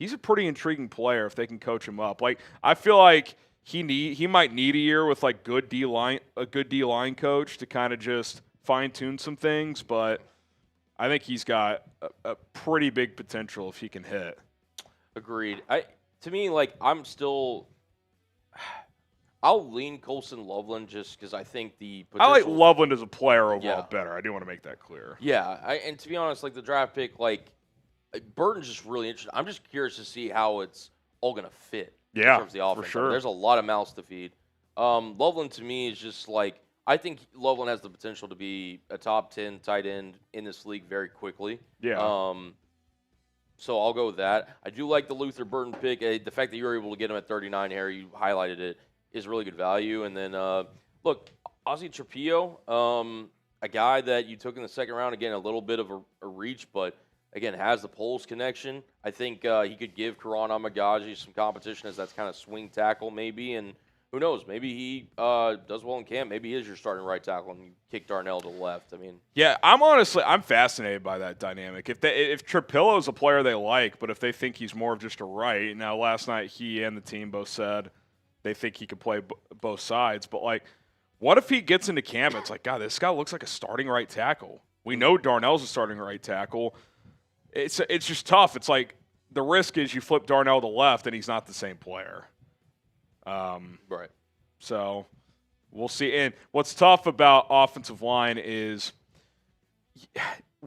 a pretty intriguing player if they can coach him up. Like, I feel like he might need a year with, like, a good D-line coach to kind of just fine-tune some things, but I think he's got a pretty big potential if he can hit. Agreed. To me, like, I'll lean Colston Loveland just because I think the potential. I like Loveland as a player overall better. I do want to make that clear. Yeah, and to be honest, like, the draft pick, like, Burton's just really interesting. I'm just curious to see how it's all going to fit in terms of the offense. for sure. There's a lot of mouths to feed. Loveland to me is just like, I think Loveland has the potential to be a top 10 tight end in this league very quickly. Yeah. So I'll go with that. I do like the Luther Burton pick. The fact that you were able to get him at 39, Harry, you highlighted it, is really good value. And then, look, Ozzy Trapilo, a guy that you took in the second round, again, a little bit of a reach, but, again, has the Poles connection. I think he could give Karan Amagaji some competition as that's kind of swing tackle maybe, and who knows? Maybe he does well in camp. Maybe he is your starting right tackle, and you kick Darnell to the left. I mean, yeah, I'm fascinated by that dynamic. If Trapilo is a player they like, but if they think he's more of just a right, now last night he and the team both said they think he could play both sides. But like, what if he gets into camp? It's like, God, this guy looks like a starting right tackle. We know Darnell's a starting right tackle. It's just tough. It's like the risk is you flip Darnell to left and he's not the same player. right. So we'll see. And what's tough about offensive line is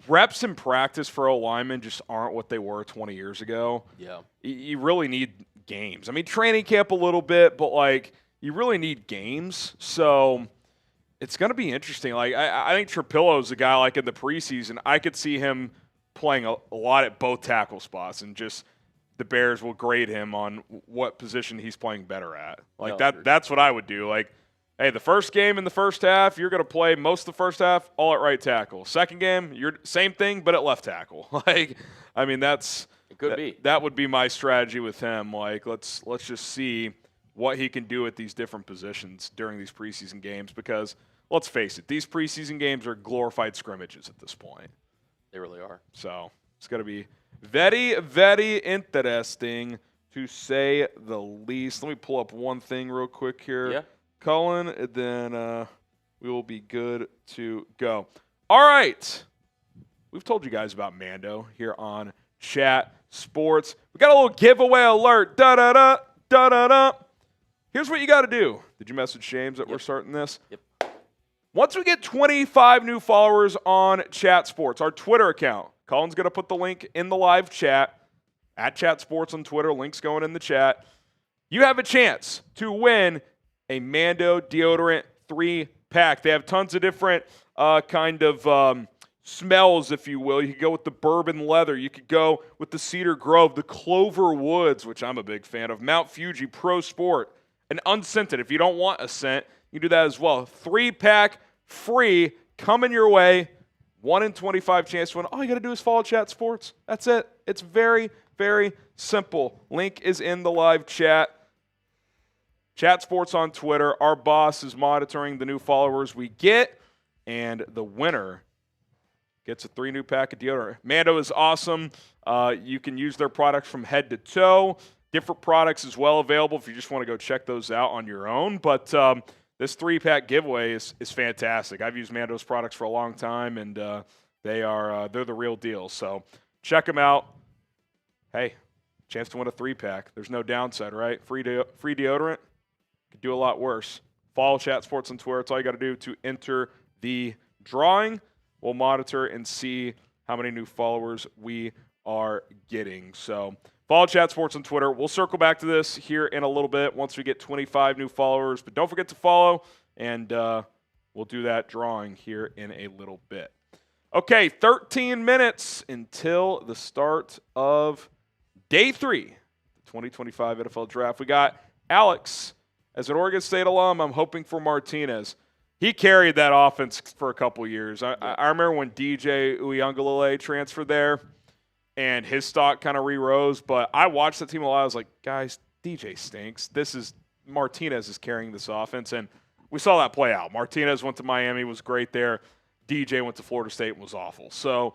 reps in practice for O-linemen just aren't what they were 20 years ago. Yeah. You really need games. I mean, training camp a little bit, but, like, you really need games. So it's going to be interesting. Like, I think Trapilo is a guy, like, in the preseason, I could see him playing a lot at both tackle spots and just – the Bears will grade him on what position he's playing better at. Like, that's what I would do. Like, hey, the first game in the first half, you're going to play most of the first half all at right tackle. Second game, you're same thing, but at left tackle. Like, I mean, it could be. That would be my strategy with him. Like, let's just see what he can do at these different positions during these preseason games because, let's face it, these preseason games are glorified scrimmages at this point. They really are. So it's going to be very, very interesting, to say the least. Let me pull up one thing real quick here, Colin, and then we will be good to go. All right. We've told you guys about Mando here on Chat Sports. We got a little giveaway alert. Da-da-da, da-da-da. Here's what you got to do. Did you message James that we're starting this? Yep. Once we get 25 new followers on Chat Sports, our Twitter account, Colin's going to put the link in the live chat, at Chat Sports on Twitter. Link's going in the chat. You have a chance to win a Mando deodorant 3-pack. They have tons of different smells, if you will. You could go with the bourbon leather. You could go with the Cedar Grove, the Clover Woods, which I'm a big fan of, Mount Fuji, Pro Sport, and unscented. If you don't want a scent, you can do that as well. 3-pack, free, coming your way. 1 in 25 chance to win. All you got to do is follow Chat Sports. That's it. It's very, very simple. Link is in the live chat. Chat Sports on Twitter. Our boss is monitoring the new followers we get, and the winner gets a 3 new pack of deodorant. Mando is awesome. You can use their products from head to toe. Different products as well available if you just want to go check those out on your own. But this 3-pack giveaway is fantastic. I've used Mando's products for a long time, and they're the real deal. So check them out. Hey, chance to win a 3-pack. There's no downside, right? Free deodorant. Could do a lot worse. Follow Chat Sports on Twitter. That's all you got to do to enter the drawing. We'll monitor and see how many new followers we are getting. So follow Chat Sports on Twitter. We'll circle back to this here in a little bit once we get 25 new followers. But don't forget to follow, and we'll do that drawing here in a little bit. Okay, 13 minutes until the start of Day 3, the 2025 NFL Draft. We got Alex. As an Oregon State alum, I'm hoping for Martinez. He carried that offense for a couple years. I remember when DJ Uiagalelei transferred there, and his stock kind of re-rose. But I watched the team a lot. I was like, guys, DJ stinks. Martinez is carrying this offense, and we saw that play out. Martinez went to Miami, was great there. DJ went to Florida State and was awful. So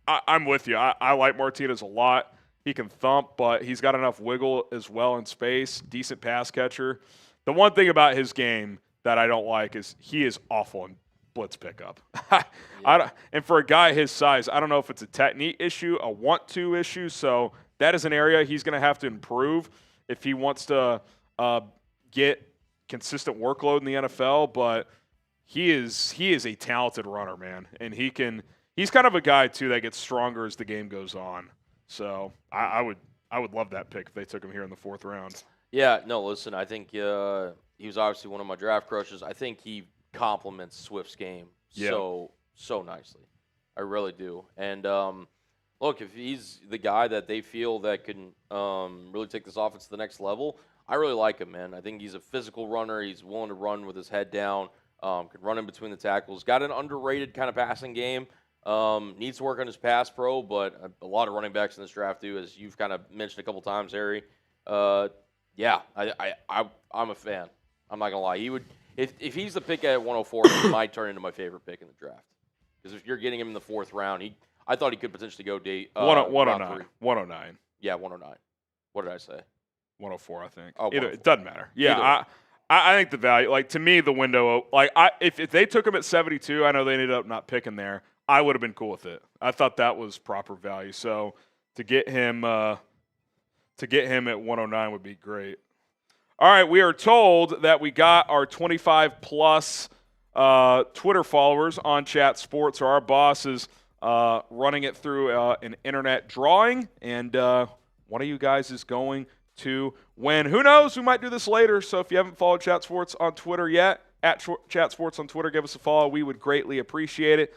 I'm with you. I like Martinez a lot. He can thump, but he's got enough wiggle as well in space. Decent pass catcher. The one thing about his game that I don't like is he is awful in blitz pickup. And for a guy his size, I don't know if it's a technique issue, a want-to issue. So that is an area he's going to have to improve if he wants to get consistent workload in the NFL. But he is a talented runner, man. And he's kind of a guy, too, that gets stronger as the game goes on. So I would love that pick if they took him here in the 4th round. Yeah, no, listen, I think he was obviously one of my draft crushes. I think he complements Swift's game so nicely. I really do. And look, if he's the guy that they feel that can really take this offense to the next level, I really like him, man. I think he's a physical runner. He's willing to run with his head down, can run in between the tackles. Got an underrated kind of passing game. Needs to work on his pass pro, but a lot of running backs in this draft do, as you've kind of mentioned a couple times, Harry. Yeah, I'm a fan. I'm not gonna lie. He would if he's the pick at 104, he might turn into my favorite pick in the draft. Because if you're getting him in the 4th round, I thought he could potentially go 109. 109. Yeah, 109. What did I say? 104, I think. Oh, it doesn't matter. Yeah, I think the value, like to me, the window, like if they took him at 72, I know they ended up not picking there. I would have been cool with it. I thought that was proper value. So to get him at 109 would be great. All right, we are told that we got our 25 plus Twitter followers on Chat Sports. So our boss is running it through an internet drawing, and one of you guys is going to win. Who knows? We might do this later. So if you haven't followed Chat Sports on Twitter yet, at Chat Sports on Twitter, give us a follow. We would greatly appreciate it.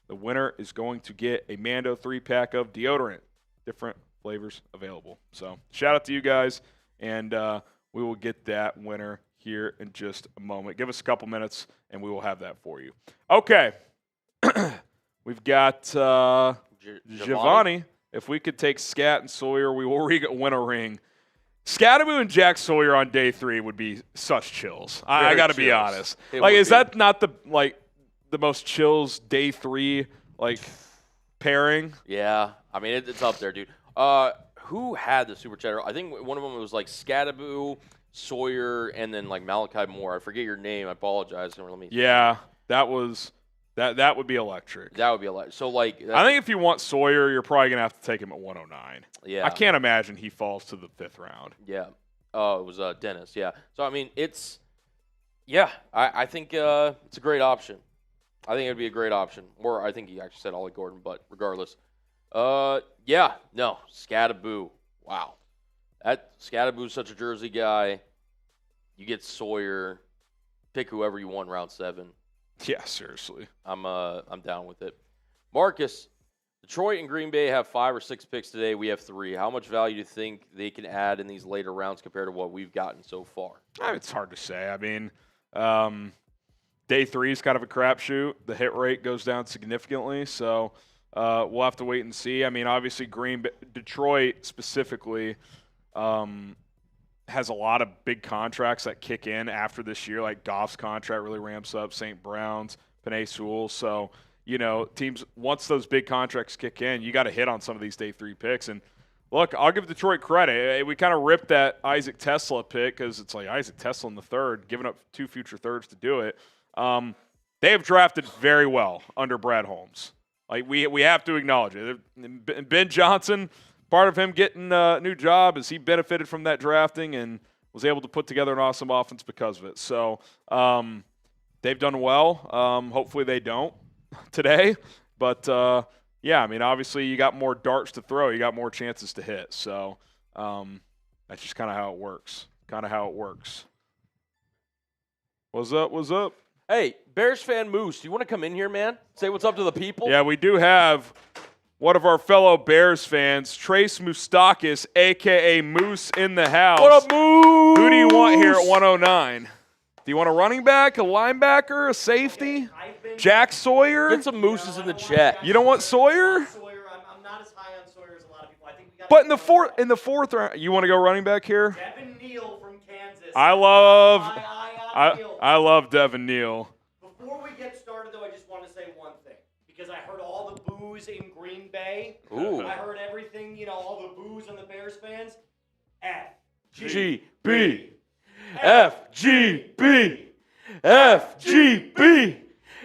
The winner is going to get a Mando 3-pack of deodorant. Different flavors available. So shout out to you guys, and we will get that winner here in just a moment. Give us a couple minutes, and we will have that for you. Okay. We've got Giovanni. If we could take Scat and Sawyer, we will win a ring. Scattaboo and Jack Sawyer on day 3 would be such chills. I got to be honest. Is that not the most chills day 3 pairing? Yeah, I mean it's up there, dude. Who had the super chatter? I think one of them was Scattaboo, Sawyer, and then Malachi Moore. I forget your name. I apologize. Yeah, that would be electric. That would be electric. So I think if you want Sawyer, you're probably gonna have to take him at 109. Yeah, I can't imagine he falls to the 5th round. Yeah. Oh, it was Dennis. Yeah. So I mean, it's I think it's a great option. I think it'd be a great option. Or I think he actually said Ollie Gordon, but regardless. Scattaboo. Wow. Scattaboo's such a Jersey guy. You get Sawyer. Pick whoever you want round 7. Yeah, seriously. I'm down with it. Marcus, Detroit and Green Bay have 5 or 6 picks today. We have 3. How much value do you think they can add in these later rounds compared to what we've gotten so far? It's hard to say. I mean, day 3 is kind of a crapshoot. The hit rate goes down significantly, so we'll have to wait and see. I mean, obviously, Detroit specifically has a lot of big contracts that kick in after this year. Like Goff's contract really ramps up, St. Brown's, Penei Sewell. So, teams, once those big contracts kick in, you got to hit on some of these day 3 picks. And look, I'll give Detroit credit. We kind of ripped that Isaac Tesla pick because it's Isaac Tesla in the 3rd, giving up 2 future 3rds to do it. They have drafted very well under Brad Holmes. We have to acknowledge it. Ben Johnson, part of him getting a new job is he benefited from that drafting and was able to put together an awesome offense because of it. So they've done well. Hopefully they don't today. But, I mean, obviously you got more darts to throw. You got more chances to hit. So that's just kind of how it works. What's up? Hey, Bears fan Moose, do you want to come in here, man? Say what's up to the people? Yeah, we do have one of our fellow Bears fans, Trace Moustakis, a.k.a. Moose, in the house. What up, Moose? Who do you want here at 109? Do you want a running back, a linebacker, a safety? Jack Sawyer? Get some Mooses in the chat. You don't want Sawyer? I'm not as high on Sawyer as a lot of people. I think we got. But in the 4th round, you want to go running back here? Devin Neal from Kansas. I love Devin Neal. Before we get started, though, I just want to say one thing. Because I heard all the boos in Green Bay. Ooh. I heard everything, all the boos on the Bears fans. FGB. FGB. FGB.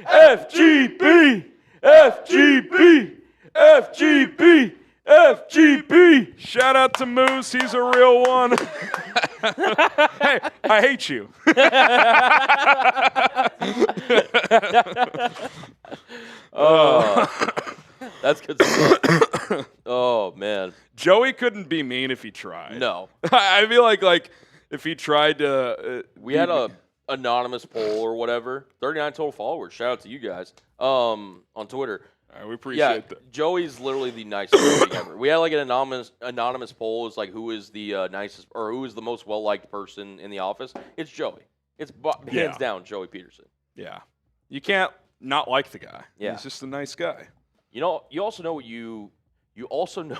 FGB. FGB. FGB. FGB. Shout out to Moose. He's a real one. Hey, I hate you. That's good stuff. Oh, man. Joey couldn't be mean if he tried. No. I feel like if he tried to. We had a anonymous poll or whatever. 39 total followers. Shout out to you guys on Twitter. All right, we appreciate that. Joey's literally the nicest thing ever. We had like an anonymous poll. It's like who is the nicest or who is the most well-liked person in the office? It's Joey. It's hands down Joey Peterson. Yeah. You can't not like the guy. Yeah. He's just a nice guy. You know, you also know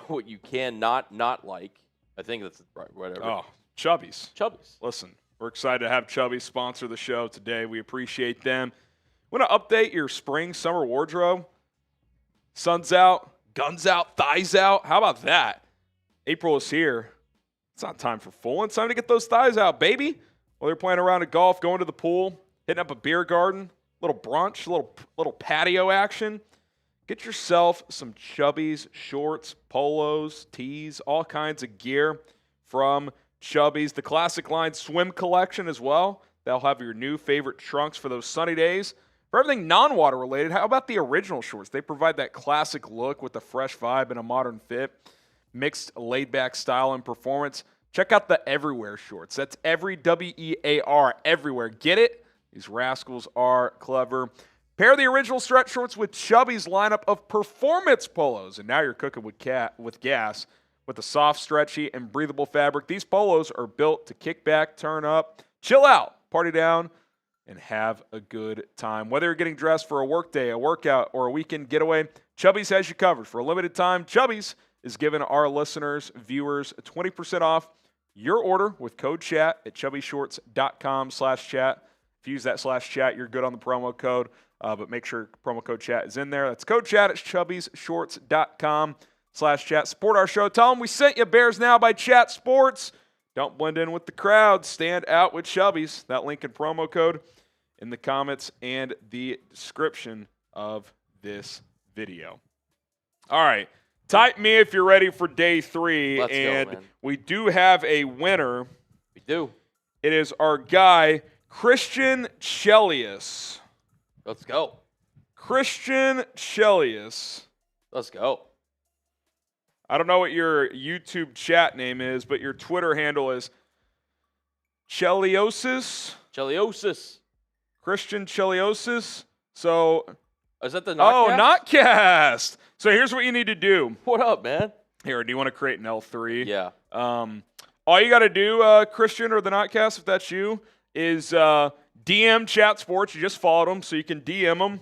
what you can not like. I think that's right, whatever. Oh, Chubbies. Chubbies. Listen, we're excited to have Chubbies sponsor the show today. We appreciate them. Want to update your spring, summer wardrobe? Sun's out, guns out, thighs out. How about that? April is here. It's not time for fooling. It's time to get those thighs out, baby. Whether you're playing around at golf, going to the pool, hitting up a beer garden, little brunch, little patio action, get yourself some Chubbies shorts, polos, tees, all kinds of gear from Chubbies. The Classic Line swim collection as well. They'll have your new favorite trunks for those sunny days. For everything non-water related, how about the original shorts? They provide that classic look with a fresh vibe and a modern fit, mixed laid-back style and performance. Check out the Everywhere shorts. That's every W-E-A-R, everywhere. Get it? These rascals are clever. Pair the original stretch shorts with Chubby's lineup of performance polos, and now you're cooking with gas. With a soft, stretchy, and breathable fabric, these polos are built to kick back, turn up, chill out, party down, and have a good time. Whether you're getting dressed for a work day, a workout, or a weekend getaway, Chubbies has you covered. For a limited time, Chubbies is giving our listeners, viewers, 20% off your order with code CHAT at chubbyshorts.com/chat. If you use that /chat, you're good on the promo code, but make sure promo code CHAT is in there. That's code CHAT at chubbyshorts.com/chat. Support our show. Tell them we sent you. Bears Now by Chat Sports. Don't blend in with the crowd. Stand out with Chubbies. That link and promo code in the comments and the description of this video. All right. Type me if you're ready for day 3. Let's and go, man. We do have a winner. We do. It is our guy, Christian Chelius. Let's go. Christian Chelius. Let's go. I don't know what your YouTube chat name is, but your Twitter handle is Cheliosis. Cheliosis. Christian Cheliosis. So, Is that the Notcast? Notcast. So here's what you need to do. What up, man? Here, do you want to create an L3? Yeah. All you got to do, Christian or the Notcast, if that's you, is DM Chat Sports. You just followed them, so you can DM them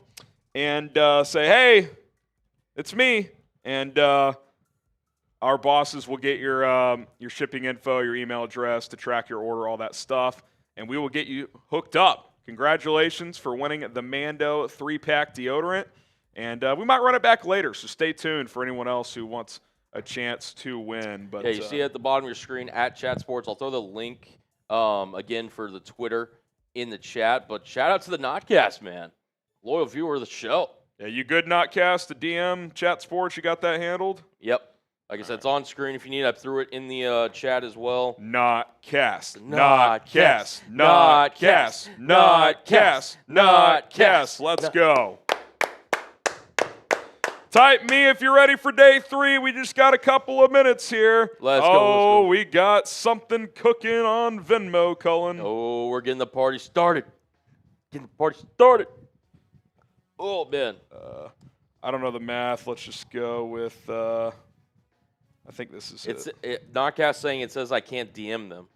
and say, hey, it's me. And our bosses will get your shipping info, your email address to track your order, all that stuff, and we will get you hooked up. Congratulations for winning the Mando 3-pack deodorant, and we might run it back later, so stay tuned for anyone else who wants a chance to win. But yeah, you see it at the bottom of your screen at Chat Sports. I'll throw the link again for the Twitter in the chat, but shout out to the Notcast, man. Loyal viewer of the show. Yeah, you good, Notcast, the DM Chat Sports? You got that handled? Yep. Like I said, it's on screen if you need. I threw it in the chat as well. Notcast. Notcast. Notcast. Notcast. Notcast. Let's go. Type me if you're ready for day 3. We just got a couple of minutes here. Let's go. Oh, we got something cooking on Venmo, Cullen. Oh, we're getting the party started. Getting the party started. Oh, man. I don't know the math. Let's just go with, I think this is it. Notcast saying it says I can't DM them.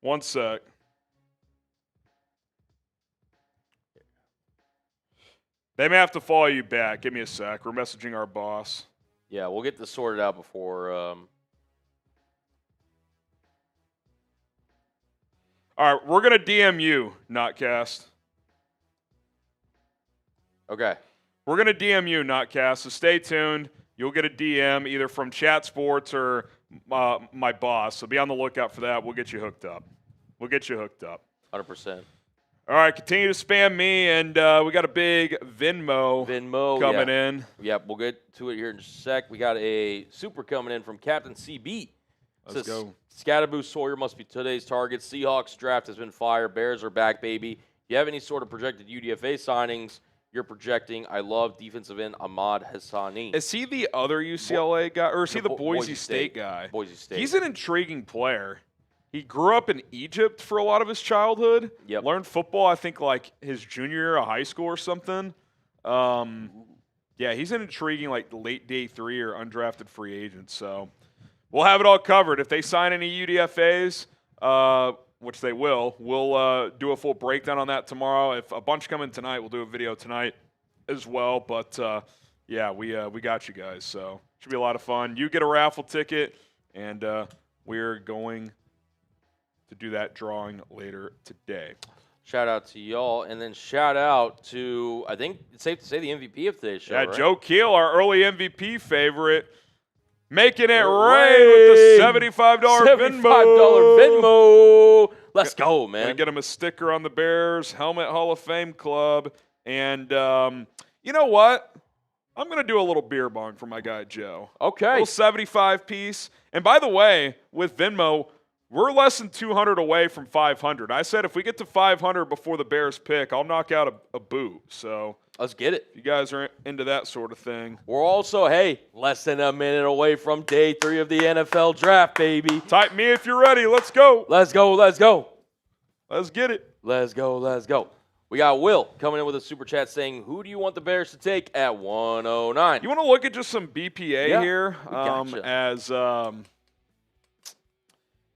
One sec. They may have to follow you back. Give me a sec. We're messaging our boss. Yeah, we'll get this sorted out before. All right, we're going to DM you, Notcast. Okay. We're going to DM you, Notcast, so stay tuned. You'll get a DM either from Chat Sports or my boss, so be on the lookout for that. We'll get you hooked up. 100%. All right, continue to spam me, and we got a big Venmo coming in. Yep, we'll get to it here in just a sec. We got a super coming in from Captain CB. Let's go. Scatterboo Sawyer must be today's target. Seahawks draft has been fired. Bears are back, baby. If you have any sort of projected UDFA signings, you're projecting. I love defensive end Ahmad Hassani. Is he the other UCLA guy, or is he the Boise State guy? Boise State. He's an intriguing player. He grew up in Egypt for a lot of his childhood. Yep. Learned football, I think, like his junior year of high school or something. Yeah, he's an intriguing, like, late day 3 or undrafted free agent. So we'll have it all covered. If they sign any UDFAs, which they will, we'll do a full breakdown on that tomorrow. If a bunch come in tonight, we'll do a video tonight as well. But, yeah, we got you guys. So should be a lot of fun. You get a raffle ticket, and we're going to do that drawing later today. Shout out to y'all, and then shout out to, I think it's safe to say, the MVP of today's show, Yeah, right? Joe Keel, our early MVP favorite, making it rain with the $75 Venmo. Venmo. Let's go, man. Gonna get him a sticker on the Bears Helmet Hall of Fame Club. And you know what? I'm going to do a little beer bong for my guy Joe. Okay. A little 75 piece. And by the way, with Venmo, we're less than 200 away from 500. I said if we get to 500 before the Bears pick, I'll knock out a boot. So let's get it. if you guys are into that sort of thing. We're also, hey, less than a minute away from day 3 of the NFL draft, baby. Type me if you're ready. Let's go. Let's go, let's go. Let's get it. Let's go, let's go. We got Will coming in with a super chat saying, who do you want the Bears to take at 109? You want to look at just some BPA here gotcha. as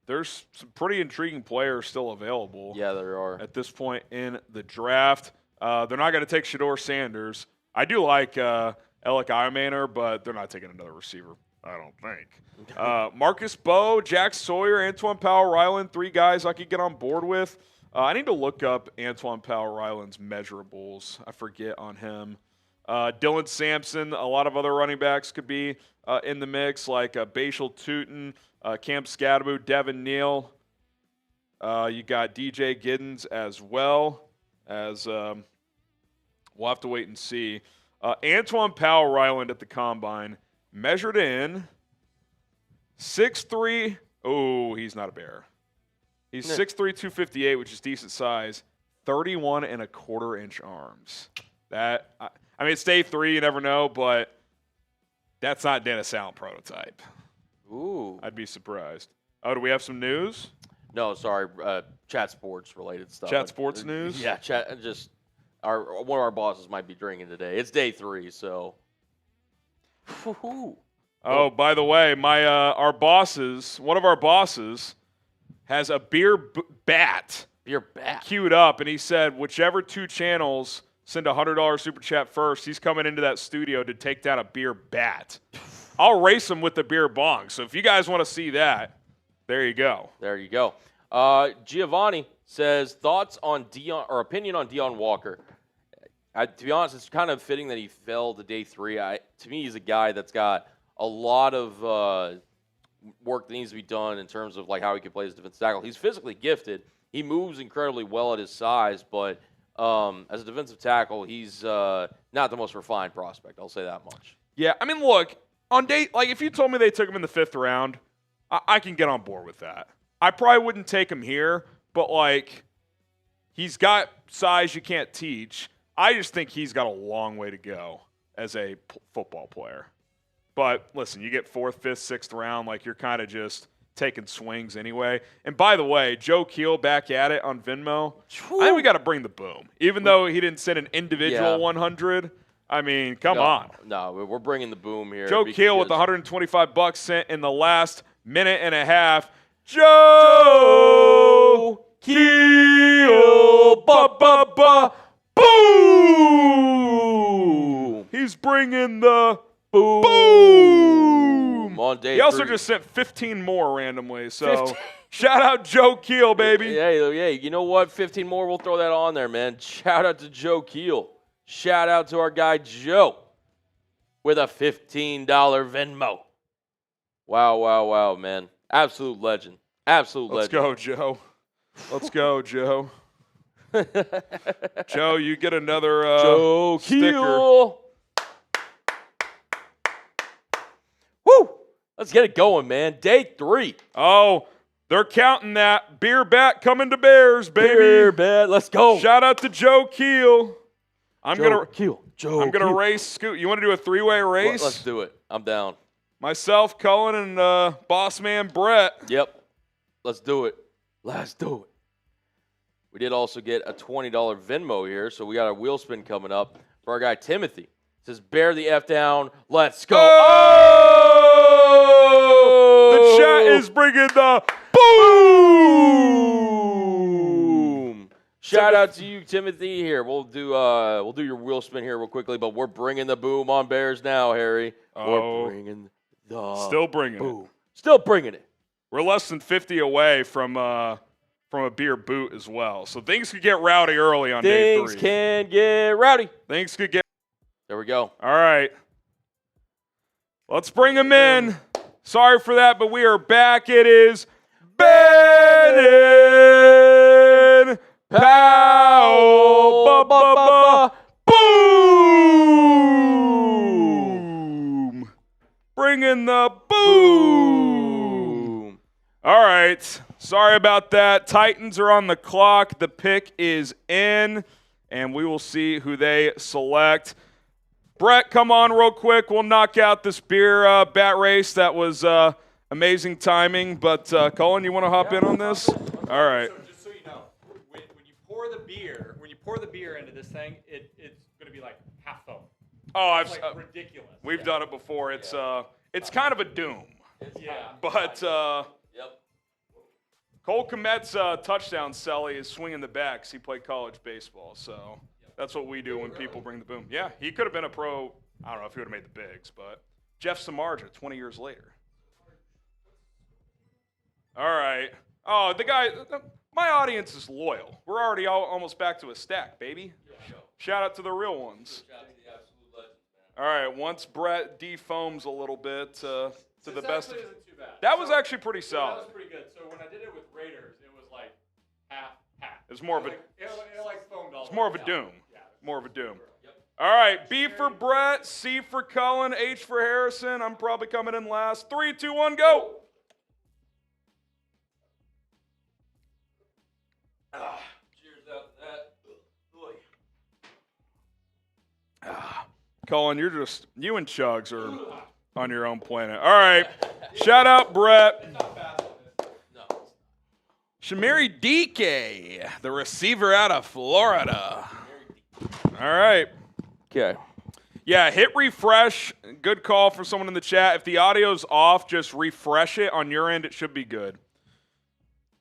there's some pretty intriguing players still available. Yeah, there are. At this point in the draft. They're not going to take Shador Sanders. I do like Alec Imaner, but they're not taking another receiver, I don't think. Marcus Bowe, Jack Sawyer, Antoine Powell-Ryland, 3 guys I could get on board with. I need to look up Antoine Powell-Ryland's measurables. I forget on him. Dylan Sampson, a lot of other running backs could be in the mix, like Bashal Tootin, Cam Scadaboo, Devin Neal. You got DJ Giddens as well, as we'll have to wait and see. Antoine Powell-Ryland at the Combine measured in 6'3". Oh, he's not a Bear. He's 6'3", 258, which is decent size. 31 1/4 inch arms. That I mean, it's day 3. You never know, but that's not Dennis Allen prototype. Ooh. I'd be surprised. Oh, do we have some news? No, sorry, chat sports related stuff. Chat sports news? Yeah, chat. Just one of our bosses might be drinking today. It's day 3, so. Oh, by the way, my one of our bosses has a beer bat queued up, and he said whichever 2 channels send a $100 super chat first, he's coming into that studio to take down a beer bat. I'll race him with the beer bong. So if you guys want to see that, there you go. There you go. Giovanni says thoughts on opinion on Deion Walker. To be honest, it's kind of fitting that he fell to day 3. To me, he's a guy that's got a lot of work that needs to be done in terms of like how he can play as a defensive tackle. He's physically gifted. He moves incredibly well at his size, but as a defensive tackle, he's not the most refined prospect. I'll say that much. Yeah, I mean, look, on day like if you told me they took him in the 5th round, I can get on board with that. I probably wouldn't take him here, but like he's got size you can't teach. I just think he's got a long way to go as a football player. But listen, you get 4th, 5th, 6th round, like you're kind of just taking swings anyway. And by the way, Joe Keel back at it on Venmo. I think we got to bring the boom. Even though he didn't send an individual 100, I mean, come on. No, we're bringing the boom here. Joe Keel with $125 sent in the last minute and a half. Joe Keel, boom! He's bringing the boom! On day he also 3. just sent 15 more randomly, so shout out Joe Keel, baby. Yeah, you know what? 15 more, we'll throw that on there, man. Shout out to Joe Keel. Shout out to our guy Joe with a $15 Venmo. Wow, man. Absolute legend. Absolute legend. Let's go, Joe. Let's go, Joe. Joe, you get another Joe sticker. Keel. Woo! Let's get it going, man. Day 3. Oh, they're counting that. Beer bat coming to Bears, baby. Beer bat. Let's go. Shout out to Joe Keel. I'm gonna Keel. race Scoot. You want to do a 3-way race? Let's do it. I'm down. Myself, Cullen, and boss man Brett. Yep. Let's do it. Let's do it. We did also get a $20 Venmo here, so we got a wheel spin coming up for our guy Timothy. It says, bear the F down. Let's go. Oh! The chat is bringing the boom. Shout out to you, Timothy. Here, we'll do your wheel spin here real quickly, but we're bringing the boom on Bears now, Harry. Oh. We're bringing the Still bringing boom. it. Still bringing it. We're less than 50 away from a beer boot as well. So things could get rowdy early on day 3. Things can get rowdy. Things could get. There we go. All right. Let's bring them in. Sorry for that, but we are back. It is Bannon Powell. Boom. Bringing the boom. All right. Sorry about that. Titans are on the clock. The pick is in, and we will see who they select. Brett, come on real quick. We'll knock out this beer bat race. That was amazing timing. But, Cullen, you want to hop in on this? All right. So just so you know, when you pour the beer into this thing, it's going to be like half foam. Oh, It's like ridiculous. we've done it before. It's kind of a doom. Yeah. But Yep. Cole Komet's touchdown celly is swinging the bat 'cause he played college baseball. So that's what we do when people bring the boom. Yeah, he could have been a pro. I don't know if he would have made the bigs, but Jeff Samardzija 20 years later. All right. Oh, the guy, my audience is loyal. We're already almost back to a stack, baby. Shout out to the real ones. All right, once Brett defoams a little bit to the best. Isn't too bad. That was actually pretty That solid. was pretty good. So when I did it with Raiders, it was like half. It's more of a It like foamed all. it's more of a the way doom. down. Yeah. More of a doom. All right, B for Brett, C for Cullen, H for Harrison. I'm probably coming in last. 3, 2, 1, go. Cheers out to that. Cullen, you and Chugs are on your own planet. All right, shout out Brett. No. Shemar DK, the receiver out of Florida. All right. Okay. Yeah, hit refresh. Good call for someone in the chat. If the audio's off, just refresh it on your end. It should be good.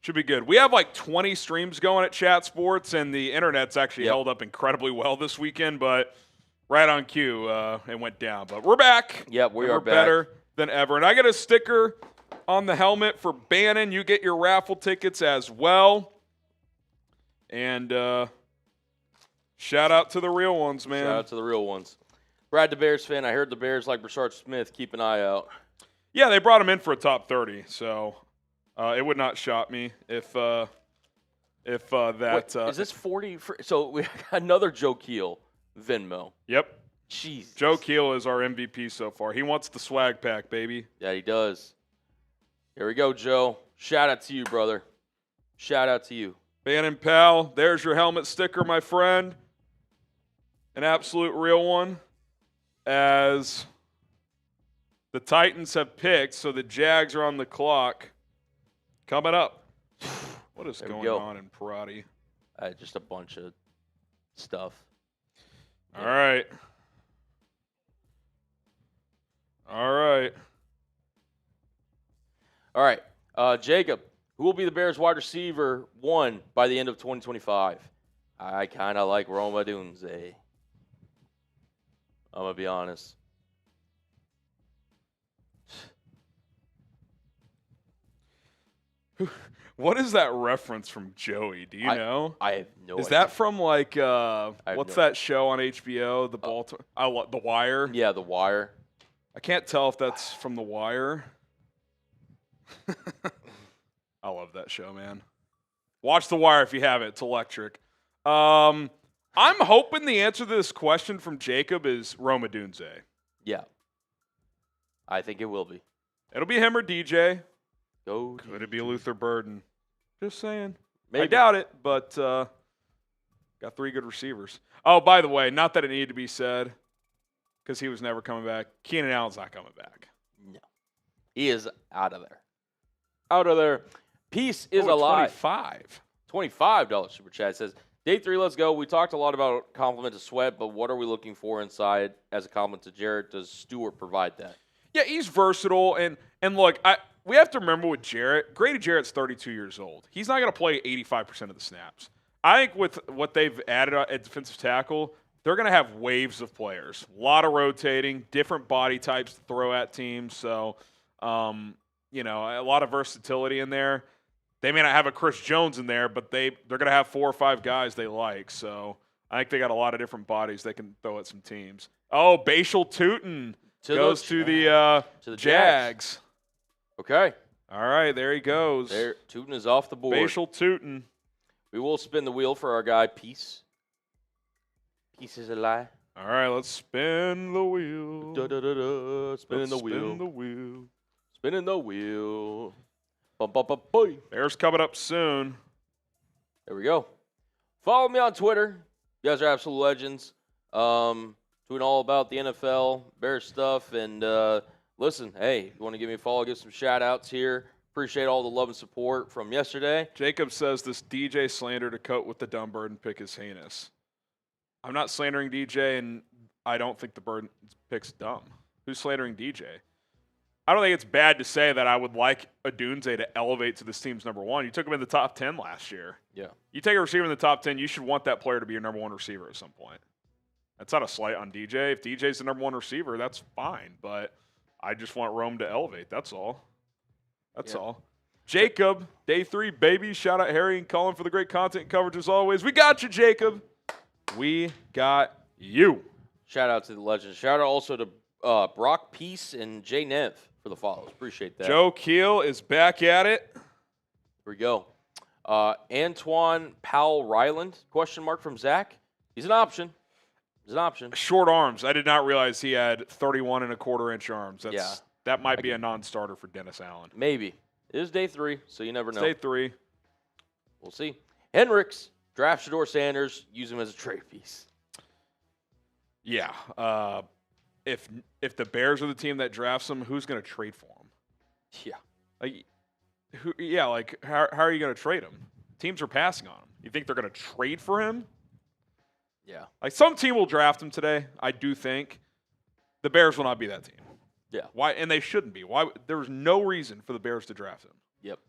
Should be good. We have like 20 streams going at Chat Sports, and the internet's actually held up incredibly well this weekend, but right on cue, it went down. But we're back. Yep, we're back. Better than ever. And I got a sticker on the helmet for Bannon. You get your raffle tickets as well. And shout out to the real ones, man. Shout out to the real ones. Brad, the Bears fan. I heard the Bears like Brashard Smith. Keep an eye out. Yeah, they brought him in for a top 30, so it would not shock me if that. Wait, is this 40? So we got another Joe Keel Venmo. Yep. Jeez. Joe Keel is our MVP so far. He wants the swag pack, baby. Yeah, he does. Here we go, Joe. Shout out to you, brother. Shout out to you. Bannon Powell, there's your helmet sticker, my friend. An absolute real one. As the Titans have picked, so the Jags are on the clock. Coming up. What is going on in Parati? Just a bunch of stuff. All right. All right. All right. Jacob, who will be the Bears wide receiver 1 by the end of 2025? I kind of like Roma Dunze. I'm going to be honest. What is that reference from Joey? Do you know? I have no idea. Is that from like what's no that show on HBO? The Baltimore, The Wire. Yeah, The Wire. I can't tell if that's from The Wire. I love that show, man. Watch The Wire if you haven't. It's electric. I'm hoping the answer to this question from Jacob is Roma Dunze. Yeah. I think it will be. It'll be him or DJ. Go. Could it be Luther Burden? Just saying. Maybe. I doubt it, but got 3 good receivers. Oh, by the way, not that it needed to be said, because he was never coming back. Keenan Allen's not coming back. No. He is out of there. Out of there. Peace is alive. 25. $25 super chat says, Day 3, let's go. We talked a lot about compliment to Sweat, but what are we looking for inside as a compliment to Jarrett? Does Stewart provide that? Yeah, he's versatile. And look, we have to remember with Jarrett, Grady Jarrett's 32 years old. He's not going to play 85% of the snaps. I think with what they've added at defensive tackle, they're going to have waves of players. A lot of rotating, different body types to throw at teams. So, a lot of versatility in there. They may not have a Chris Jones in there, but they're going to have 4 or 5 guys they like. So I think they got a lot of different bodies they can throw at some teams. Oh, Bashal Tootin goes to the Jags. Okay. All right, there he goes. There, Tootin is off the board. Bashal Tootin. We will spin the wheel for our guy, Peace. Peace is a lie. All right, let's spin the wheel. Spinning the wheel. Spin the wheel. Spinning the wheel. Bears coming up soon. There we go. Follow me on Twitter. You guys are absolute legends. Tweeting all about the NFL, Bears stuff. And listen, hey, if you want to give me a follow, give some shout-outs here. Appreciate all the love and support from yesterday. Jacob says this DJ slander to coat with the dumb Burden pick is heinous. I'm not slandering DJ, and I don't think the Burden pick's dumb. Who's slandering DJ? I don't think it's bad to say that I would like Odunze to elevate to this team's number 1. You took him in the top 10 last year. Yeah. You take a receiver in the top 10, you should want that player to be your number 1 receiver at some point. That's not a slight on DJ. If DJ's the number 1 receiver, that's fine. But I just want Rome to elevate. That's all. That's all. Jacob, Day 3, baby. Shout out Harry and Colin for the great content coverage as always. We got you, Jacob. We got you. Shout out to the legends. Shout out also to Brock Peace and Jay Nev for the follows. Appreciate that. Joe Keel is back at it. Here we go. Antoine Powell Ryland, question mark from Zach. He's an option. Short arms. I did not realize he had 31 1/4 inch arms. That might be a non-starter for Dennis Allen. Maybe. It is Day 3, so you never know. Day 3. We'll see. Hendricks, draft Shador Sanders, use him as a trade piece. Yeah. If the Bears are the team that drafts him, who's going to trade for him? Yeah. How are you going to trade him? Teams are passing on him. You think they're going to trade for him? Yeah. Like some team will draft him today, I do think. The Bears will not be that team. Yeah. Why? And they shouldn't be. Why? There was no reason for the Bears to draft him. Yep.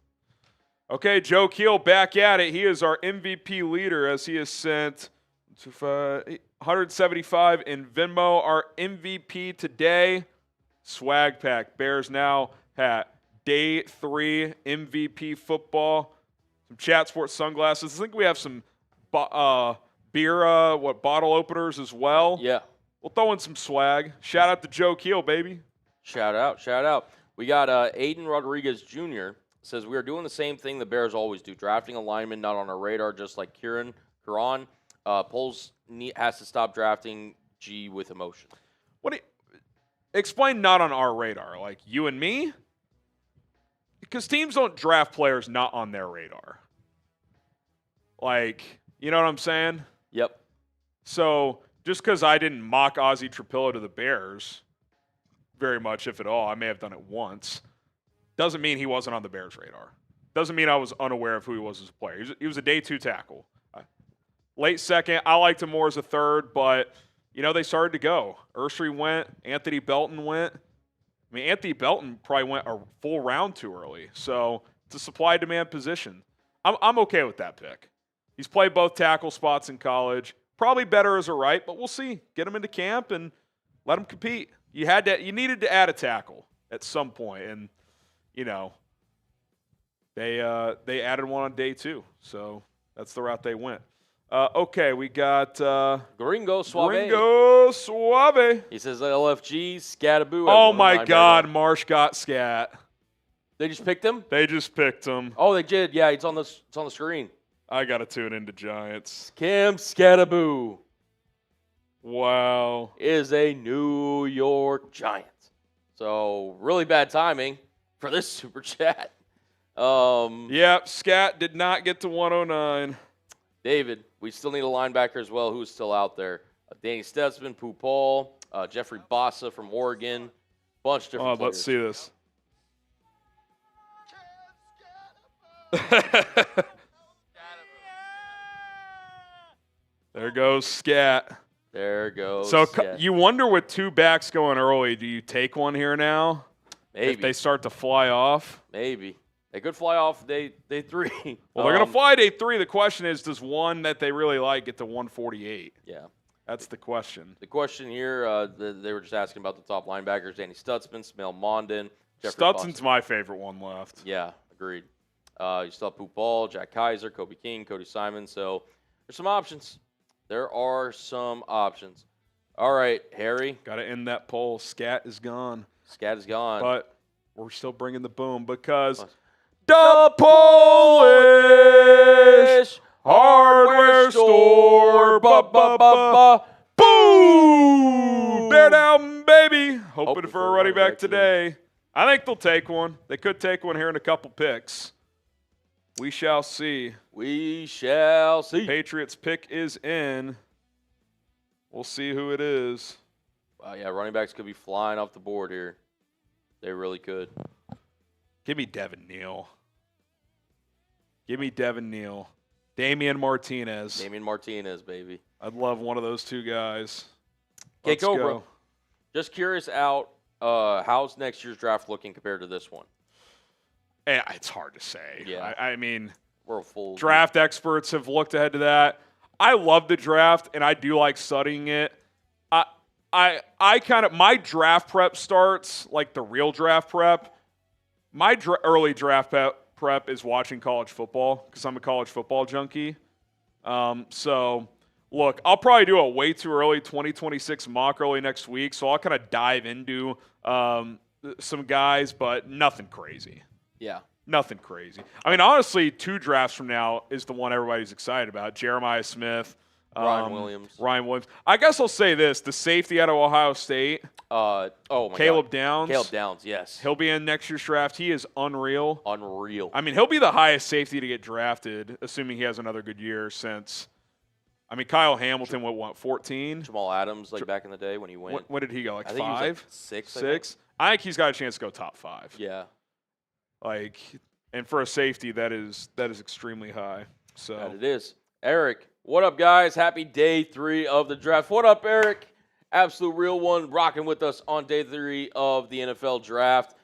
Okay, Joe Keel back at it. He is our MVP leader as he has sent 175 in Venmo. Our MVP today, swag pack. Bears now hat. Day 3 MVP football. Some Chat Sports sunglasses. I think we have some beer, bottle openers as well. Yeah. We'll throw in some swag. Shout out to Joe Keel, baby. Shout out. We got Aiden Rodriguez Jr. says, we are doing the same thing the Bears always do, drafting a lineman not on our radar, just like Kieran. Poles has to stop drafting G with emotion. Explain not on our radar, like you and me? Because teams don't draft players not on their radar. Like, you know what I'm saying? Yep. So just because I didn't mock Ozzy Trapilo to the Bears very much, if at all, I may have done it once, doesn't mean he wasn't on the Bears' radar. Doesn't mean I was unaware of who he was as a player. He was a day 2 tackle. Late second, I liked him more as a third, but, they started to go. Ursery went. Anthony Belton went. I mean, Anthony Belton probably went a full round too early. So it's a supply-demand position. I'm okay with that pick. He's played both tackle spots in college. Probably better as a right, but we'll see. Get him into camp and let him compete. You needed to add a tackle at some point, and they added one on day 2, so that's the route they went. Okay, we got Gringo Suave. Gringo Suave. He says LFG Scataboo. Oh my God, Marsh got scat. They just picked him. They just picked him. Oh, they did. Yeah, it's on the screen. I gotta tune into Giants. Cam Scataboo. Wow. Is a New York Giant. So really bad timing for this super chat. Yep, Scat did not get to 109. David, we still need a linebacker as well. Who's still out there? Danny Stutzman, Pooh Paul, Jeffrey Bossa from Oregon. Bunch of different players. Let's see this. There goes Scat. There goes. So Scat. you wonder with 2 backs going early, do you take one here now? Maybe. If they start to fly off? Maybe. They could fly off day 3. Well, they're going to fly day 3. The question is, does one that they really like get to 148? Yeah. That's the question. The question here, they were just asking about the top linebackers: Danny Stutzman, Smell Mondin, Jeffrey Stutson's Boston. my favorite one left. Yeah, agreed. You still have Pooh Paul, Jack Kaiser, Kobe King, Cody Simon. So there's some options. There are some options. All right, Harry. Got to end that poll. Scat is gone. Scat is gone. But we're still bringing the boom because the Polish Hardware Store. Boom! Bear down, baby. Hoping for a running back today. I think they'll take one. They could take one here in a couple picks. We shall see. We shall see. Patriots pick is in. We'll see who it is. Yeah, running backs could be flying off the board here. They really could. Give me Devin Neal. Give me Devin Neal. Damian Martinez. Damian Martinez, baby. I'd love one of those 2 guys. Okay, Let's Cobra. go. Just curious how's next year's draft looking compared to this one? It's hard to say. Yeah. I mean, We're a full draft experts have looked ahead to that. I love the draft, and I do like studying it. I kind of, my draft prep starts like the real draft prep. My early draft prep is watching college football because I'm a college football junkie. So, look, I'll probably do a way too early 2026 mock early next week, so I'll kind of dive into some guys, but nothing crazy. Yeah. Nothing crazy. I mean, honestly, 2 drafts from now is the one everybody's excited about. Jeremiah Smith. Ryan Williams. I guess I'll say this. The safety out of Ohio State. My Caleb God. Downs. Caleb Downs, yes. He'll be in next year's draft. He is unreal. Unreal. I mean, he'll be the highest safety to get drafted, assuming he has another good year since. I mean, Kyle Hamilton went, what, 14? Jamal Adams, like back in the day when he went. When did he go? Like I think 5? he was like 6. 6? I think he's got a chance to go top 5. Yeah. Like, and for a safety, that is extremely high. So That it is. Eric, what up, guys? Happy day 3 of the draft. What up, Eric? Absolute real one, rocking with us on day 3 of the NFL draft.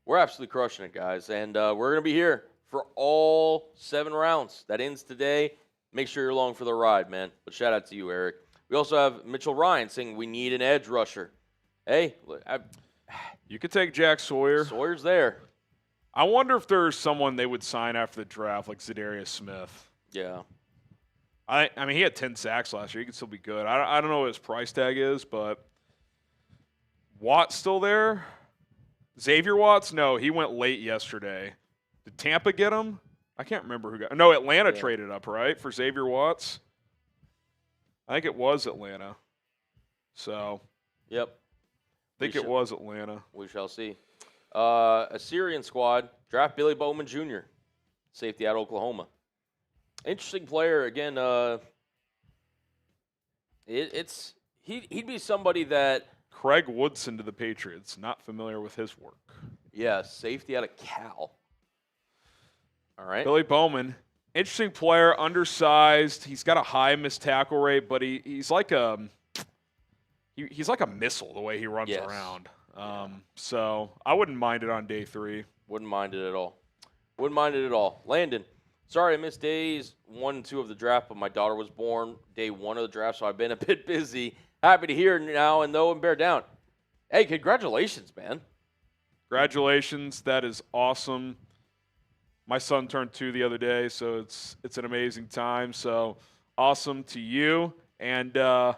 We're absolutely crushing it, guys. And we're going to be here for all 7 rounds. That ends today. Make sure you're along for the ride, man. But shout out to you, Eric. We also have Mitchell Ryan saying we need an edge rusher. Hey, you could take Jack Sawyer. Sawyer's there. I wonder if there's someone they would sign after the draft, like Zadarius Smith. Yeah. I mean, he had 10 sacks last year. He could still be good. I don't know what his price tag is, but Watt's still there? Xavier Watts? No, he went late yesterday. Did Tampa get him? I can't remember who got. No, Atlanta traded up, right, for Xavier Watts? I think it was Atlanta. So, Yep. I think it was Atlanta. We shall see. Assyrian squad, draft Billy Bowman Jr., safety out of Oklahoma. Interesting player. Again, he'd be somebody that. Craig Woodson to the Patriots. Not familiar with his work. Yeah, safety out of Cal. All right. Billy Bowman, interesting player, undersized. He's got a high missed tackle rate, but he's like a missile the way he runs around. So I wouldn't mind it on day 3. Wouldn't mind it at all. Wouldn't mind it at all. Landon, sorry I missed days 1 and 2 of the draft, but my daughter was born day 1 of the draft, so I've been a bit busy. Happy to hear now and though and bear down. Hey, congratulations, man. Congratulations. That is awesome. My son turned 2 the other day, so it's an amazing time. So awesome to you. And yeah,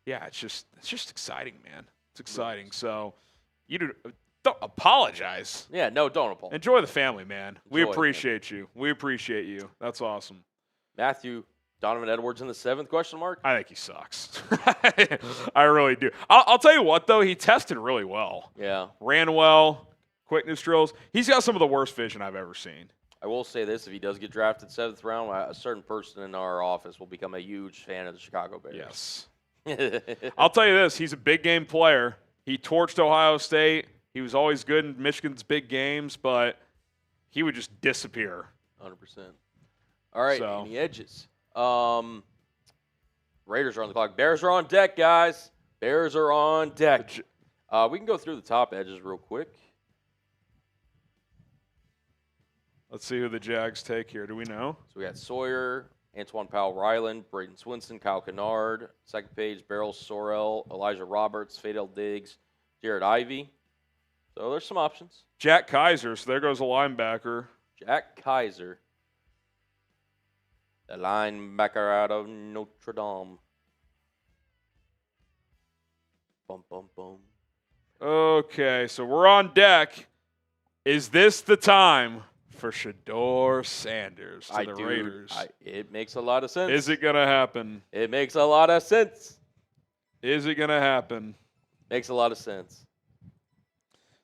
it's just exciting, man. It's exciting. So you don't apologize. Yeah, no, don't apologize. Enjoy the family, man. We Enjoy it, appreciate you. We appreciate you. That's awesome. Matthew, Donovan Edwards in the 7th, question mark? I think he sucks. I really do. I'll tell you what, though. He tested really well. Yeah. Ran well. Quickness drills. He's got some of the worst vision I've ever seen. I will say this: if he does get drafted 7th round, a certain person in our office will become a huge fan of the Chicago Bears. Yes. I'll tell you this: he's a big game player. He torched Ohio State. He was always good in Michigan's big games, but he would just disappear. 100%. All right, So. any edges? Raiders are on the clock. Bears are on deck, guys. Bears are on deck. We can go through the top edges real quick. Let's see who the Jags take here. Do we know? So we got Sawyer, Antoine Powell-Ryland, Braden Swinson, Kyle Kennard. Second page, Beryl Sorrell, Elijah Roberts, Fadel Diggs, Jared Ivey. So there's some options. Jack Kaiser, so there goes a linebacker. Jack Kaiser, the linebacker out of Notre Dame. Bum, bum, bum. Okay, so we're on deck. Is this the time for Shador Sanders to the Raiders? It makes a lot of sense. Is it going to happen? It makes a lot of sense. Is it going to happen? Makes a lot of sense.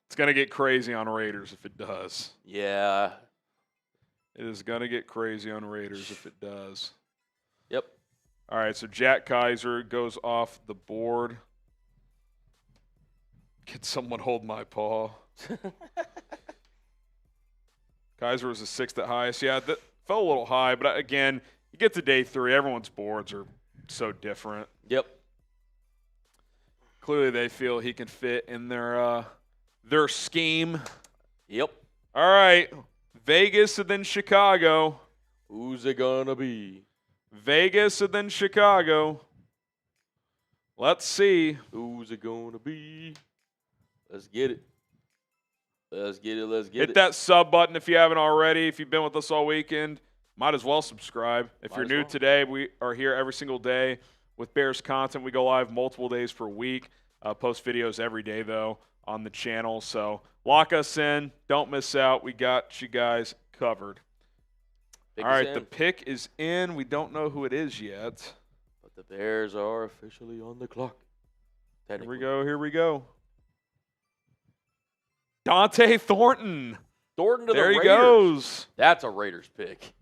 It's going to get crazy on Raiders if it does. Yeah. It is going to get crazy on Raiders if it does. Yep. All right, so Jack Kaiser goes off the board. Can someone hold my paw? Kaiser was the 6th at highest. Yeah, that fell a little high, but again, you get to day 3, everyone's boards are so different. Yep. Clearly, they feel he can fit in their scheme. Yep. All right, Vegas and then Chicago. Who's it gonna be? Vegas and then Chicago. Let's see. Who's it gonna be? Let's get it. Let's get it. Let's get it. Hit that sub button if you haven't already. If you've been with us all weekend, might as well subscribe. If you're new today, we are here every single day with Bears content. We go live multiple days per week. Post videos every day, though, on the channel. So lock us in. Don't miss out. We got you guys covered. All right, the pick is in. We don't know who it is yet. But the Bears are officially on the clock. Here we go. Here we go. Dante Thornton. Thornton to the There Raiders. he goes. That's a Raiders pick.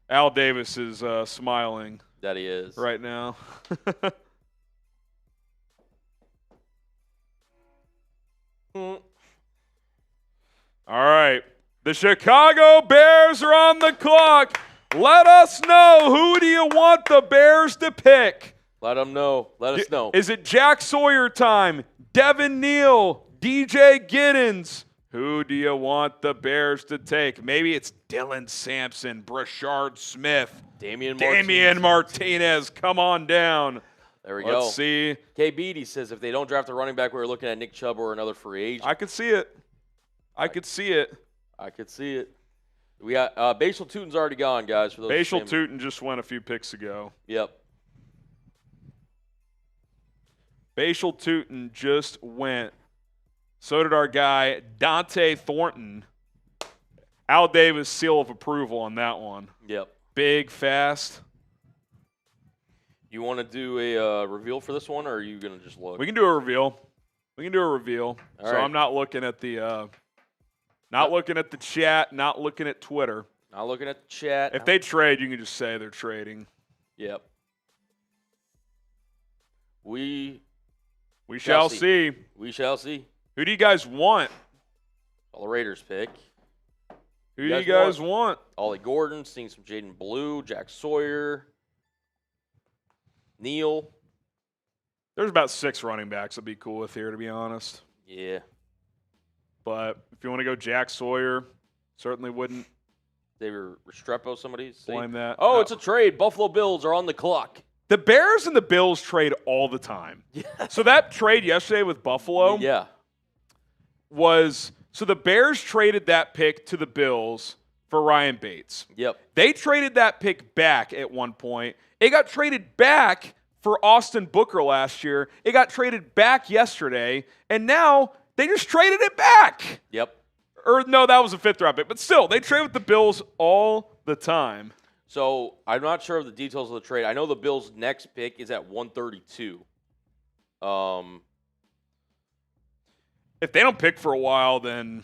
Al Davis is smiling That he is. right now. All right. The Chicago Bears are on the clock. Let us know, who do you want the Bears to pick? Let them know. Let us know. Is it Jack Sawyer time? Devin Neal? DJ Giddens? Who do you want the Bears to take? Maybe it's Dylan Sampson, Brashard Smith, Damian Martinez. Come on down. There we go. Let's see. K. Beatty says if they don't draft a running back, we were looking at Nick Chubb or another free agent. I could see it. I could see it. I could see it. We got Bashal Tutin's already gone, guys. For those Bashal Tutin just went a few picks ago. Yep. Bashal Tutin just went. So did our guy Dante Thornton. Al Davis seal of approval on that one. Yep. Big, fast. You want to do a reveal for this one, or are you going to just look? We can do a reveal. All So right. I'm not looking at the looking at the chat, not looking at Twitter. Not looking at the chat. If they trade, you can just say they're trading. Yep. We shall see. We shall see. Who do you guys want? All the Raiders pick. Who do you guys want? Ollie Gordon, seeing some Jaden Blue, Jack Sawyer, Neal. There's about 6 running backs I'd be cool with here, to be honest. Yeah. But if you want to go Jack Sawyer, certainly wouldn't David Restrepo, somebody. blame that. Oh, No. it's a trade. Buffalo Bills are on the clock. The Bears and the Bills trade all the time. Yeah. So that trade yesterday with Buffalo Yeah. was – so the Bears traded that pick to the Bills for Ryan Bates. Yep. They traded that pick back at one point. It got traded back for Austin Booker last year. It got traded back yesterday. And now they just traded it back. Yep. Or no, that was a 5th round pick. But still, they trade with the Bills all the time. So I'm not sure of the details of the trade. I know the Bills' next pick is at 132. If they don't pick for a while, then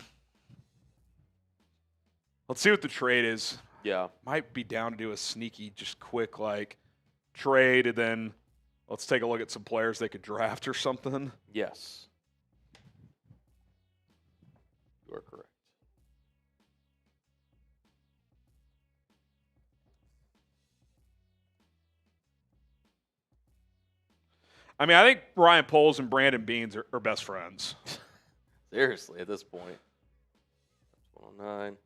Let's see what the trade is. Yeah. Might be down to do a sneaky, just quick, like, trade, and then let's take a look at some players they could draft or something. Yes. You are correct. I mean, I think Ryan Poles and Brandon Beans are best friends. Seriously, at this point. 109.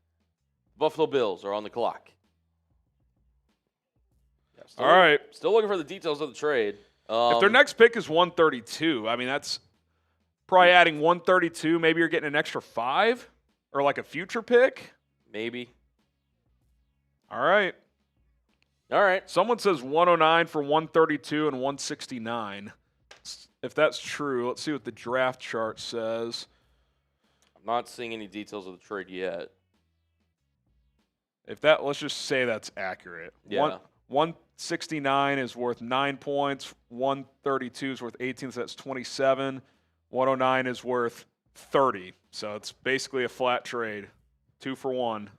Buffalo Bills are on the clock. Yeah, All right. Still looking for the details of the trade. If their next pick is 132, I mean, that's probably adding 132. Maybe you're getting an extra 5 or like a future pick. Maybe. All right. All right. Someone says 109 for 132 and 169. If that's true, let's see what the draft chart says. I'm not seeing any details of the trade yet. If that, let's just say that's accurate. Yeah. 169 is worth 9 points. 132 is worth 18, so that's 27. 109 is worth 30. So it's basically a flat trade. 2 for 1.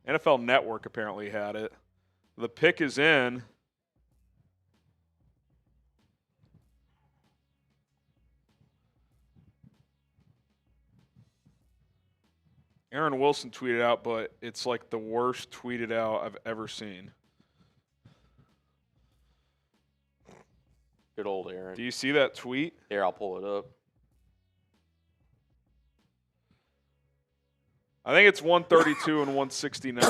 NFL Network apparently had it. The pick is in. Aaron Wilson tweeted out, but it's like the worst tweeted out I've ever seen. Good old Aaron. Do you see that tweet? Here, I'll pull it up. I think it's 132 and 169.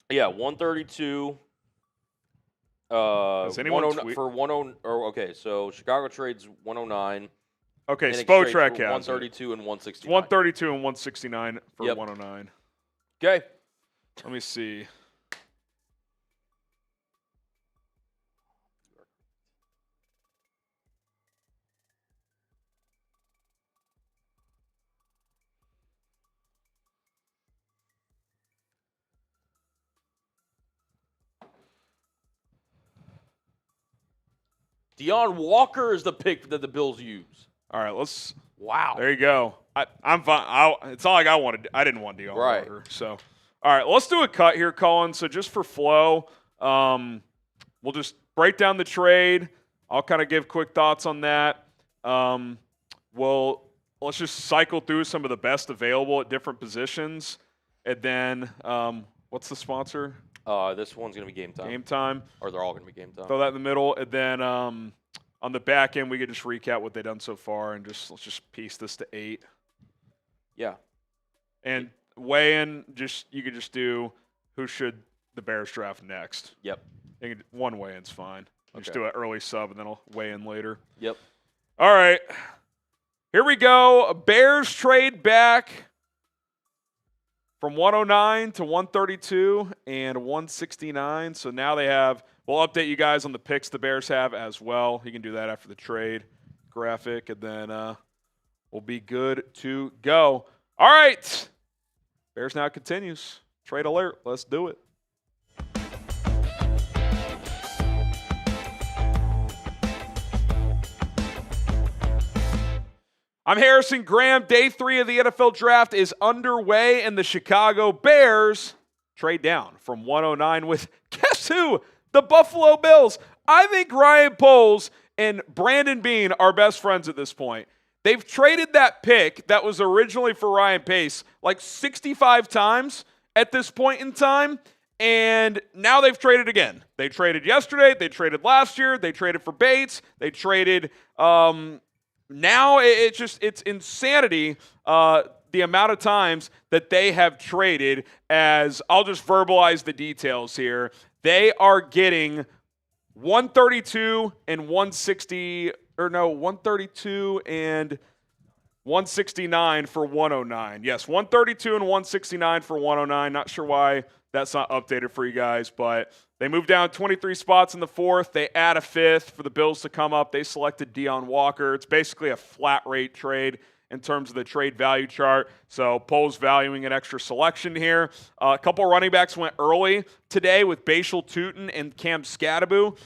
Yeah, 132. Does anyone tweet? For 10? Or okay, so Chicago trades 109. Okay, Phoenix Spo trades Track for has 132 and 169. 132 and 169 for Yep. 109. Okay. Let me see. Deion Walker is the pick that the Bills use. All right, let's. Wow. There you go. I'm fine. It's not like I wanted. I didn't want Deion Right. Walker. So, all right, let's do a cut here, Colin. So just for flow, we'll just break down the trade. I'll kind of give quick thoughts on that. Let's just cycle through some of the best available at different positions, and then what's the sponsor? This one's gonna be Game Time. Game Time. Or they're all gonna be Game Time. Throw that in the middle, and then on the back end, we could just recap what they've done so far, and let's just piece this to 8. Yeah. And weigh in, you could just do who should the Bears draft next. Yep. One weigh in's fine. Just Okay. do an early sub, and then I'll weigh in later. Yep. All right. Here we go. Bears trade back from 109 to 132 and 169. So now they have. We'll update you guys on the picks the Bears have as well. You can do that after the trade graphic, and then we'll be good to go. All right. Bears now continues. Trade alert. Let's do it. I'm Harrison Graham. Day 3 of the NFL Draft is underway, and the Chicago Bears trade down from 109 with, guess who? The Buffalo Bills. I think Ryan Poles and Brandon Beane are best friends at this point. They've traded that pick that was originally for Ryan Pace like 65 times at this point in time, and now they've traded again. They traded yesterday. They traded last year. They traded for Bates. They traded now it's insanity the amount of times that they have traded. As I'll just verbalize the details here. They are getting 132 and 132 and 169 for 109. Yes, 132 and 169 for 109. Not sure why that's not updated for you guys, but they moved down 23 spots in the 4th. They add a 5th for the Bills to come up. They selected Deion Walker. It's basically a flat rate trade. in terms of the trade value chart. So Poles valuing an extra selection here. A couple running backs went early today with Bashal Tootin and Cam Scadaboo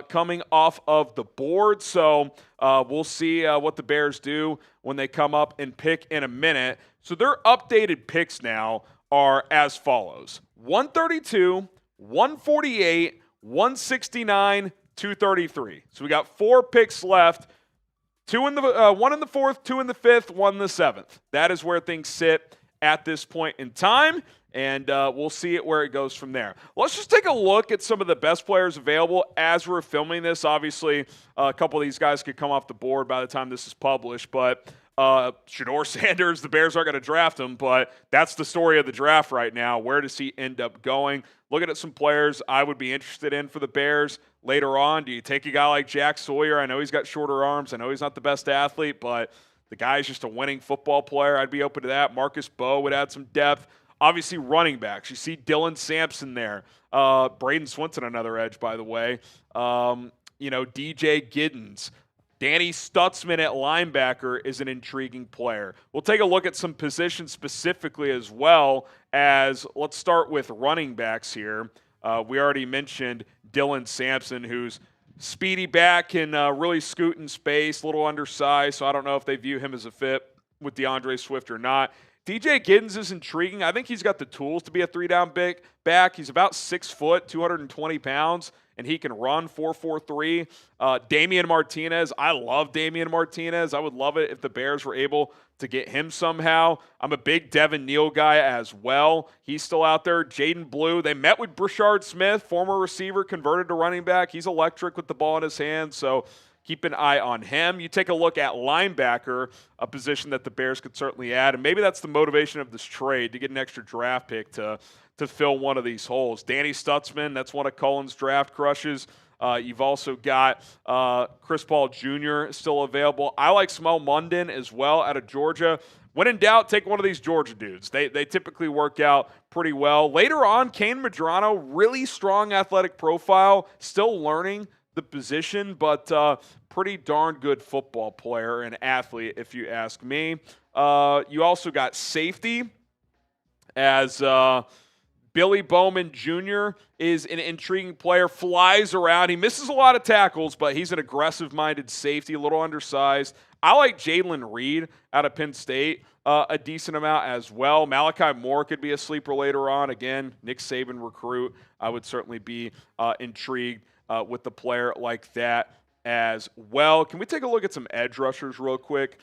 coming off of the board. So we'll see what the Bears do when they come up and pick in a minute. So their updated picks now are as follows: 132, 148, 169, 233. So we got 4 picks left. 1 in the 4th, 2 in the 5th, 1 in the 7th. That is where things sit at this point in time, and we'll see it where it goes from there. Let's just take a look at some of the best players available as we're filming this. Obviously, a couple of these guys could come off the board by the time this is published, but Shador Sanders, the Bears aren't going to draft him, but that's the story of the draft right now. Where does he end up going? Looking at some players I would be interested in for the Bears later on. Do you take a guy like Jack Sawyer? I know he's got shorter arms. I know he's not the best athlete, but the guy's just a winning football player. I'd be open to that. Marcus Bowe would add some depth. Obviously, running backs. You see Dylan Sampson there. Braden Swinton, another edge, by the way. DJ Giddens. Danny Stutzman at linebacker is an intriguing player. We'll take a look at some positions specifically as well as, let's start with running backs here. We already mentioned Dylan Sampson, who's speedy back and really scoot in space, a little undersized, so I don't know if they view him as a fit with DeAndre Swift or not. DJ Giddens is intriguing. I think he's got the tools to be a 3-down back. He's about 6 foot, 220 pounds, and he can run 4.43. Damian Martinez, I love Damian Martinez. I would love it if the Bears were able to get him somehow. I'm a big Devin Neal guy as well. He's still out there. Jaden Blue, they met with Brashard Smith, former receiver, converted to running back. He's electric with the ball in his hand, so keep an eye on him. You take a look at linebacker, a position that the Bears could certainly add, and maybe that's the motivation of this trade, to get an extra draft pick to fill one of these holes. Danny Stutzman, that's one of Cullen's draft crushes. You've also got Chris Paul Jr. still available. I like Smell Munden as well out of Georgia. When in doubt, take one of these Georgia dudes. They typically work out pretty well. Later on, Kane Medrano, really strong athletic profile, still learning the position, but pretty darn good football player and athlete, if you ask me. You also got safety as Billy Bowman Jr. is an intriguing player, flies around. He misses a lot of tackles, but he's an aggressive-minded safety, a little undersized. I like Jalen Reed out of Penn State a decent amount as well. Malachi Moore could be a sleeper later on. Again, Nick Saban recruit. I would certainly be intrigued with the player like that as well. Can we take a look at some edge rushers real quick,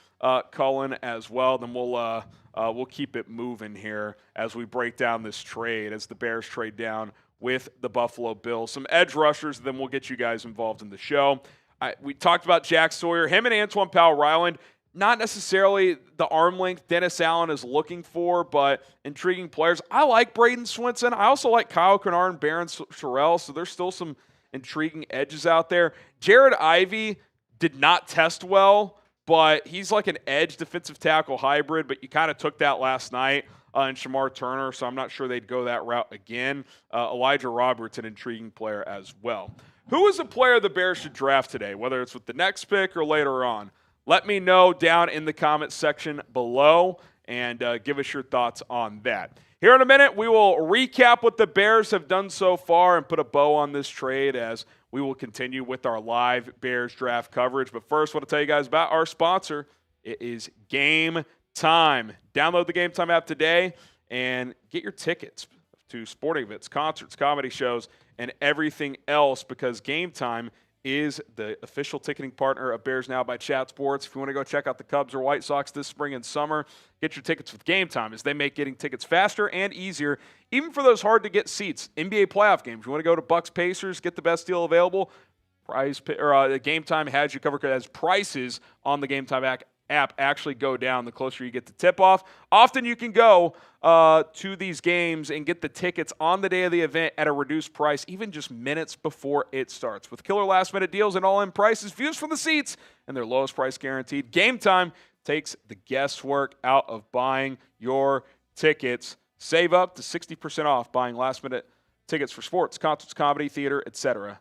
Cullen, as well? Then we'll keep it moving here as we break down this trade, as the Bears trade down with the Buffalo Bills. Some edge rushers, then we'll get you guys involved in the show. We talked about Jack Sawyer. Him and Antoine Powell-Ryland, not necessarily the arm length Dennis Allen is looking for, but intriguing players. I like Braden Swinton. I also like Kyle Kennard and Barron Sherrill, so there's still some intriguing edges out there. Jared Ivey did not test well, but he's like an edge defensive tackle hybrid, but you kind of took that last night in Shemar Turner, so I'm not sure they'd go that route again. Elijah Roberts, an intriguing player as well. Who is a player the Bears should draft today, whether it's with the next pick or later on? Let me know down in the comments section below and give us your thoughts on that. Here in a minute, we will recap what the Bears have done so far and put a bow on this trade as we will continue with our live Bears draft coverage. But first, I want to tell you guys about our sponsor. It is Game Time. Download the Game Time app today and get your tickets to sporting events, concerts, comedy shows, and everything else, because Game Time is the official ticketing partner of Bears Now by Chat Sports. If you want to go check out the Cubs or White Sox this spring and summer, get your tickets with Game Time, as they make getting tickets faster and easier, even for those hard-to-get seats. NBA playoff games, you want to go to Bucks Pacers, get the best deal available. Game Time has you covered, as prices on the Game Time app actually go down the closer you get to tip-off. Often you can go to these games and get the tickets on the day of the event at a reduced price, even just minutes before it starts. With killer last-minute deals and all-in prices, views from the seats, and their lowest price guaranteed, Game Time takes the guesswork out of buying your tickets. Save up to 60% off buying last-minute tickets for sports, concerts, comedy, theater, etc.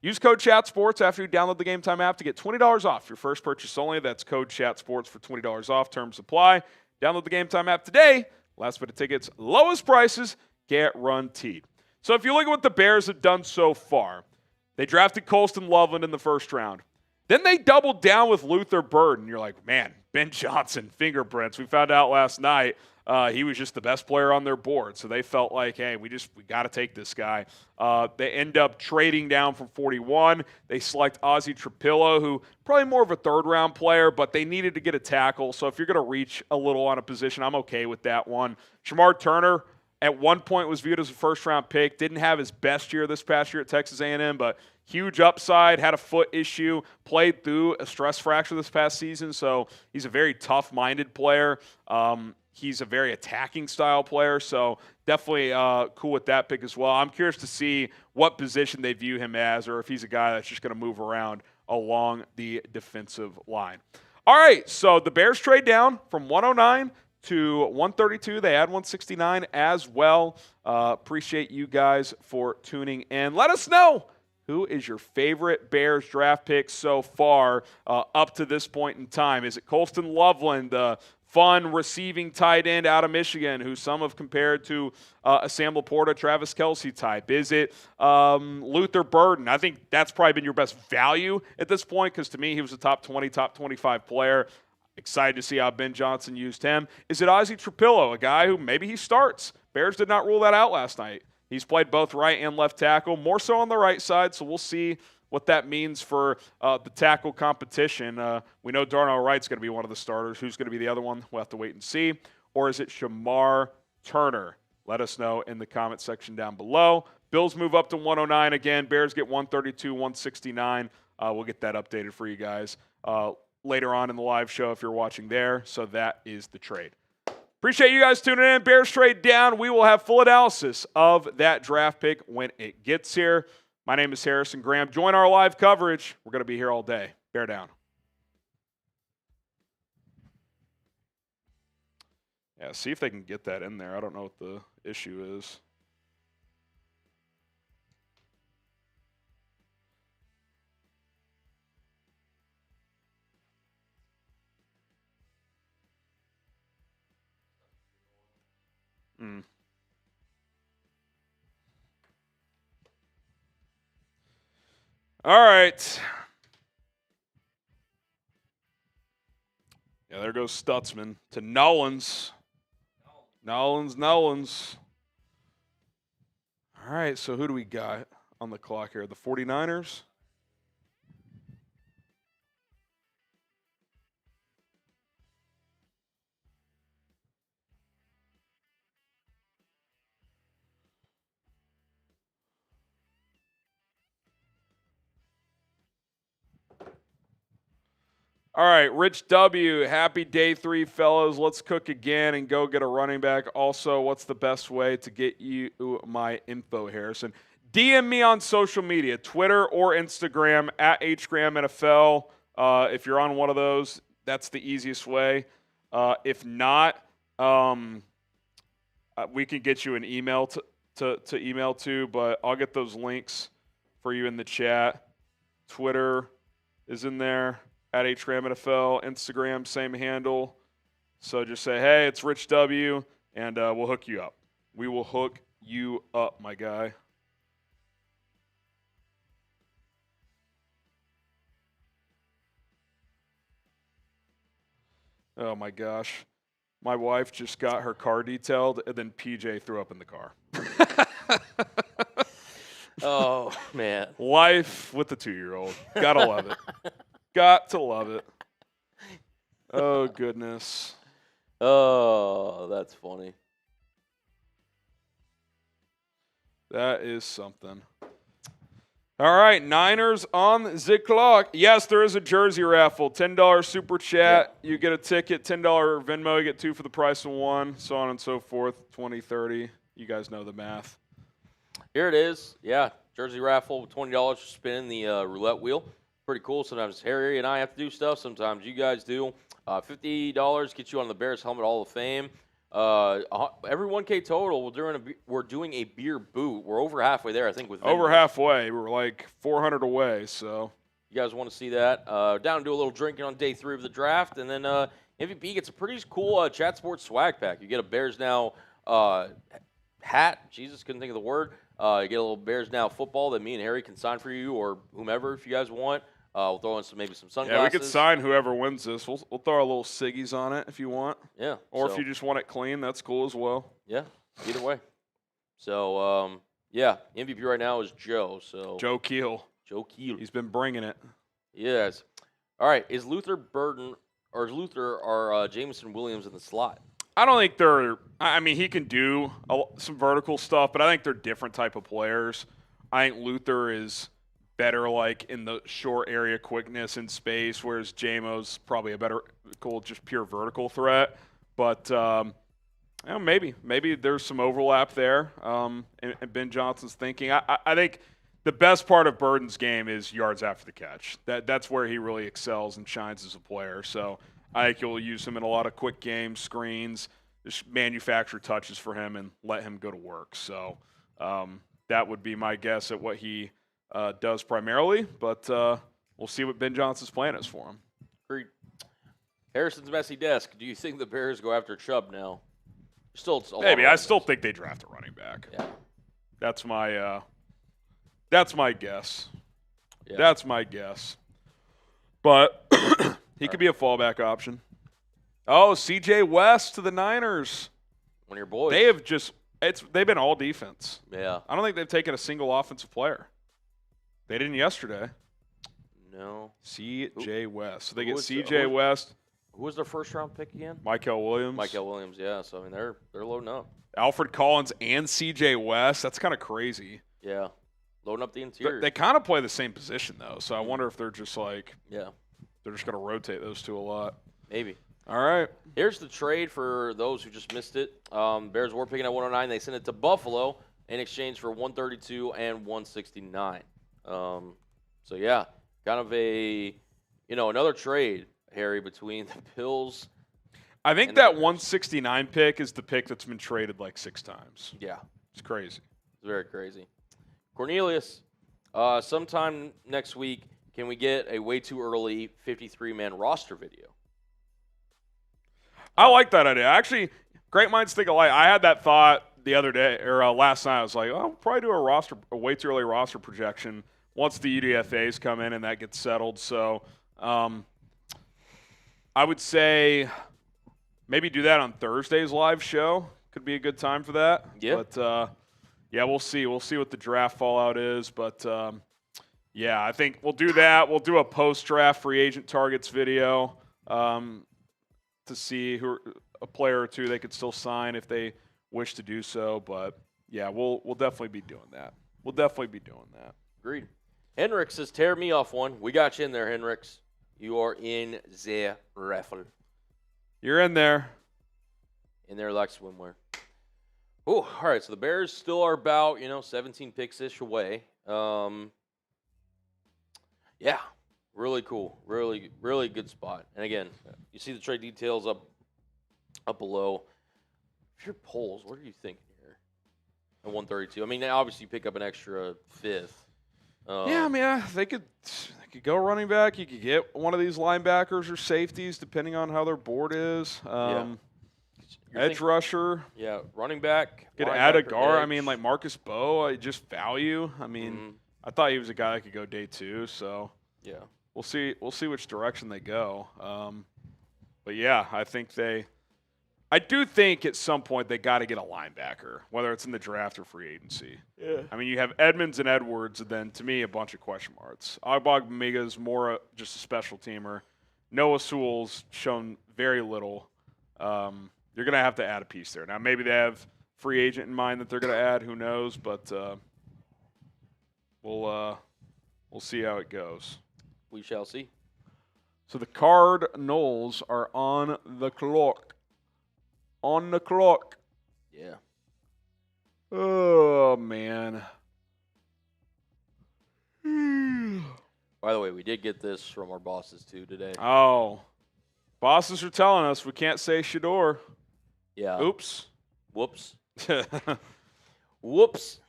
Use code ChatSports after you download the Game Time app to get $20 off your first purchase only. That's code ChatSports for $20 off. Terms apply. Download the Game Time app today. Last minute tickets, lowest prices, guaranteed. So if you look at what the Bears have done so far, they drafted Colston Loveland in the first round. Then they doubled down with Luther Burden. You're like, man, Ben Johnson, fingerprints. We found out last night he was just the best player on their board. So they felt like, hey, we got to take this guy. They end up trading down from 41. They select Ozzy Trapilo, who probably more of a third-round player, but they needed to get a tackle. So if you're going to reach a little on a position, I'm okay with that one. Shemar Turner, at one point, was viewed as a first-round pick. Didn't have his best year this past year at Texas A&M, but huge upside, had a foot issue, played through a stress fracture this past season, so he's a very tough-minded player. He's a very attacking style player, so definitely cool with that pick as well. I'm curious to see what position they view him as, or if he's a guy that's just going to move around along the defensive line. All right, so the Bears trade down from 109 to 132. They add 169 as well. Appreciate you guys for tuning in. Let us know, who is your favorite Bears draft pick so far up to this point in time? Is it Colston Loveland, the fun receiving tight end out of Michigan, who some have compared to a Sam Laporta, Travis Kelce type? Is it Luther Burden? I think that's probably been your best value at this point, because to me he was a top 20, top 25 player. Excited to see how Ben Johnson used him. Is it Ozzy Trapilo, a guy who maybe he starts? Bears did not rule that out last night. He's played both right and left tackle, more so on the right side, so we'll see what that means for the tackle competition. We know Darnell Wright's going to be one of the starters. Who's going to be the other one? We'll have to wait and see. Or is it Shemar Turner? Let us know in the comment section down below. Bills move up to 109 again. Bears get 132, 169. We'll get that updated for you guys later on in the live show if you're watching there. So that is the trade. Appreciate you guys tuning in. Bears trade down. We will have full analysis of that draft pick when it gets here. My name is Harrison Graham. Join our live coverage. We're going to be here all day. Bear down. Yeah, see if they can get that in there. I don't know what the issue is. All right. Yeah, there goes Stutzman to Nolans. Nolans. All right, so who do we got on the clock here? The 49ers? All right, Rich W., happy day 3, fellas. Let's cook again and go get a running back. Also, what's the best way to get you my info, Harrison? DM me on social media, Twitter or Instagram, at HGramNFL. If you're on one of those, that's the easiest way. If not, we can get you an email to email to, but I'll get those links for you in the chat. Twitter is in there. At HGramNFL, Instagram, same handle. So just say, hey, it's Rich W., and we'll hook you up. We will hook you up, my guy. Oh, my gosh. My wife just got her car detailed, and then PJ threw up in the car. Oh, man. Life with the 2-year-old. Gotta love it. Got to love it. Oh, goodness. Oh, that's funny. That is something. All right, Niners on the clock. Yes, there is a jersey raffle. $10 super chat. Yeah. You get a ticket. $10 Venmo. You get 2 for the price of 1. So on and so forth. 20, 30. You guys know the math. Here it is. Yeah, jersey raffle. $20 for spinning the roulette wheel. Pretty cool. Sometimes Harry and I have to do stuff. Sometimes you guys do. $50 gets you on the Bears Helmet Hall of Fame. Every 1K total, we're doing a beer boot. We're over halfway there, I think. With Over vendors. halfway. We're like 400 away, so. You guys want to see that? Down and do a little drinking on day 3 of the draft, and then MVP gets a pretty cool Chat Sports swag pack. You get a Bears Now hat. Jesus, couldn't think of the word. You get a little Bears Now football that me and Harry can sign for you or whomever if you guys want. We'll throw in maybe some sunglasses. Yeah, we could sign whoever wins this. We'll throw our little ciggies on it if you want. Yeah. Or if you just want it clean, that's cool as well. Yeah, either way. So, yeah, MVP right now is Joe. So Joe Keel. Joe Keel. He's been bringing it. Yes. All right. Is Luther Burton or is Luther or Jameson Williams in the slot? I don't think they're – I mean, he can do some vertical stuff, but I think they're different type of players. I think Luther is better like in the short area quickness in space, whereas Jamo's probably a better just pure vertical threat. But maybe there's some overlap there in Ben Johnson's thinking. I think the best part of Burden's game is yards after the catch. That's where he really excels and shines as a player. So I think you'll use him in a lot of quick games, screens, just manufacture touches for him and let him go to work. So that would be my guess at what he does primarily. But we'll see what Ben Johnson's plan is for him. Agreed. Harrison's messy desk. Do you think the Bears go after Chubb now? Maybe. I still think they draft a running back. Yeah. That's my guess. Yeah. That's my guess. But he could be a fallback option. Oh, CJ West to the Niners. One of your boys. They've been all defense. Yeah. I don't think they've taken a single offensive player. They didn't yesterday. No. CJ West. So they get CJ West. Who was their first round pick again? Michael Williams. Yeah. So I mean they're loading up. Alfred Collins and CJ West. That's kind of crazy. Yeah. Loading up the interior. They kind of play the same position though. So I wonder if they're just like they're just going to rotate those two a lot. Maybe. All right. Here's the trade for those who just missed it. Bears were picking at 109. They sent it to Buffalo in exchange for 132 and 169. So yeah, kind of another trade, Harry, between the Bills. I think that 169 pick is the pick that's been traded like 6 times. Yeah. It's crazy. It's very crazy. Cornelius, sometime next week, can we get a way too early 53-man roster video? I like that idea. Actually, great minds think alike. I had that thought the other day or last night. I was like, I'll probably do a way too early roster projection once the UDFAs come in and that gets settled. So I would say maybe do that on Thursday's live show. Could be a good time for that. Yeah. But, yeah, we'll see. We'll see what the draft fallout is. But, yeah, I think we'll do that. We'll do a post-draft free agent targets video to see a player or two they could still sign if they wish to do so. But, yeah, we'll definitely be doing that. We'll definitely be doing that. Agreed. Henrik says, tear me off one. We got you in there, Henriks. You are in the raffle. You're in there. In there like swimwear. Oh, all right. So the Bears still are about, 17 picks-ish away. Yeah, really cool. Really, really good spot. And again, you see the trade details up below. If you're polls, what are you thinking here? At 132. I mean, obviously you pick up an extra 5th. Yeah, I mean, they could go running back. You could get one of these linebackers or safeties, depending on how their board is. Edge rusher. Yeah, running back. Could add a guard. I mean, like Marcus Bowe, just value. I mean, I thought he was a guy that could go day 2. So yeah, we'll see. We'll see which direction they go. But yeah, I do think at some point they got to get a linebacker, whether it's in the draft or free agency. Yeah. I mean, you have Edmonds and Edwards, and then to me, a bunch of question marks. Ogbongbemiga is more just a special teamer. Noah Sewell's shown very little. You're going to have to add a piece there. Now, maybe they have free agent in mind that they're going to add. Who knows? But we'll see how it goes. We shall see. So the Cardinals are on the clock. On the clock. Yeah. Oh, man. By the way, we did get this from our bosses, too, today. Oh. Bosses are telling us we can't say Shador. Yeah. Oops. Whoops. Whoops.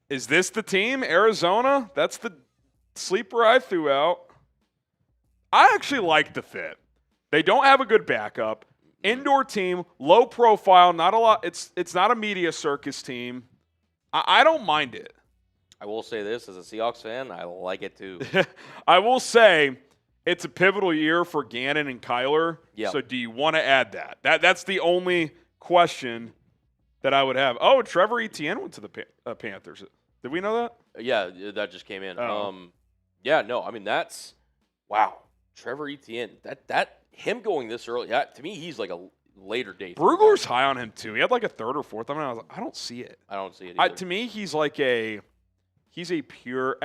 Is this the team, Arizona? That's the sleeper I threw out. I actually like the fit. They don't have a good backup. Indoor team, low profile, not a lot. It's not a media circus team. I don't mind it. I will say this, as a Seahawks fan, I like it too. I will say it's a pivotal year for Gannon and Kyler. Yep. So do you want to add that? That's the only question that I would have. Oh, Trevor Etienne went to the Panthers. Did we know that? Yeah, that just came in. Oh. Yeah, no, I mean that's wow. Trevor Etienne, that him going this early, to me he's like a later date. Brugler's high on him too. He had like a third or fourth. I mean, I don't see it. I don't see it either. To me, he's a pure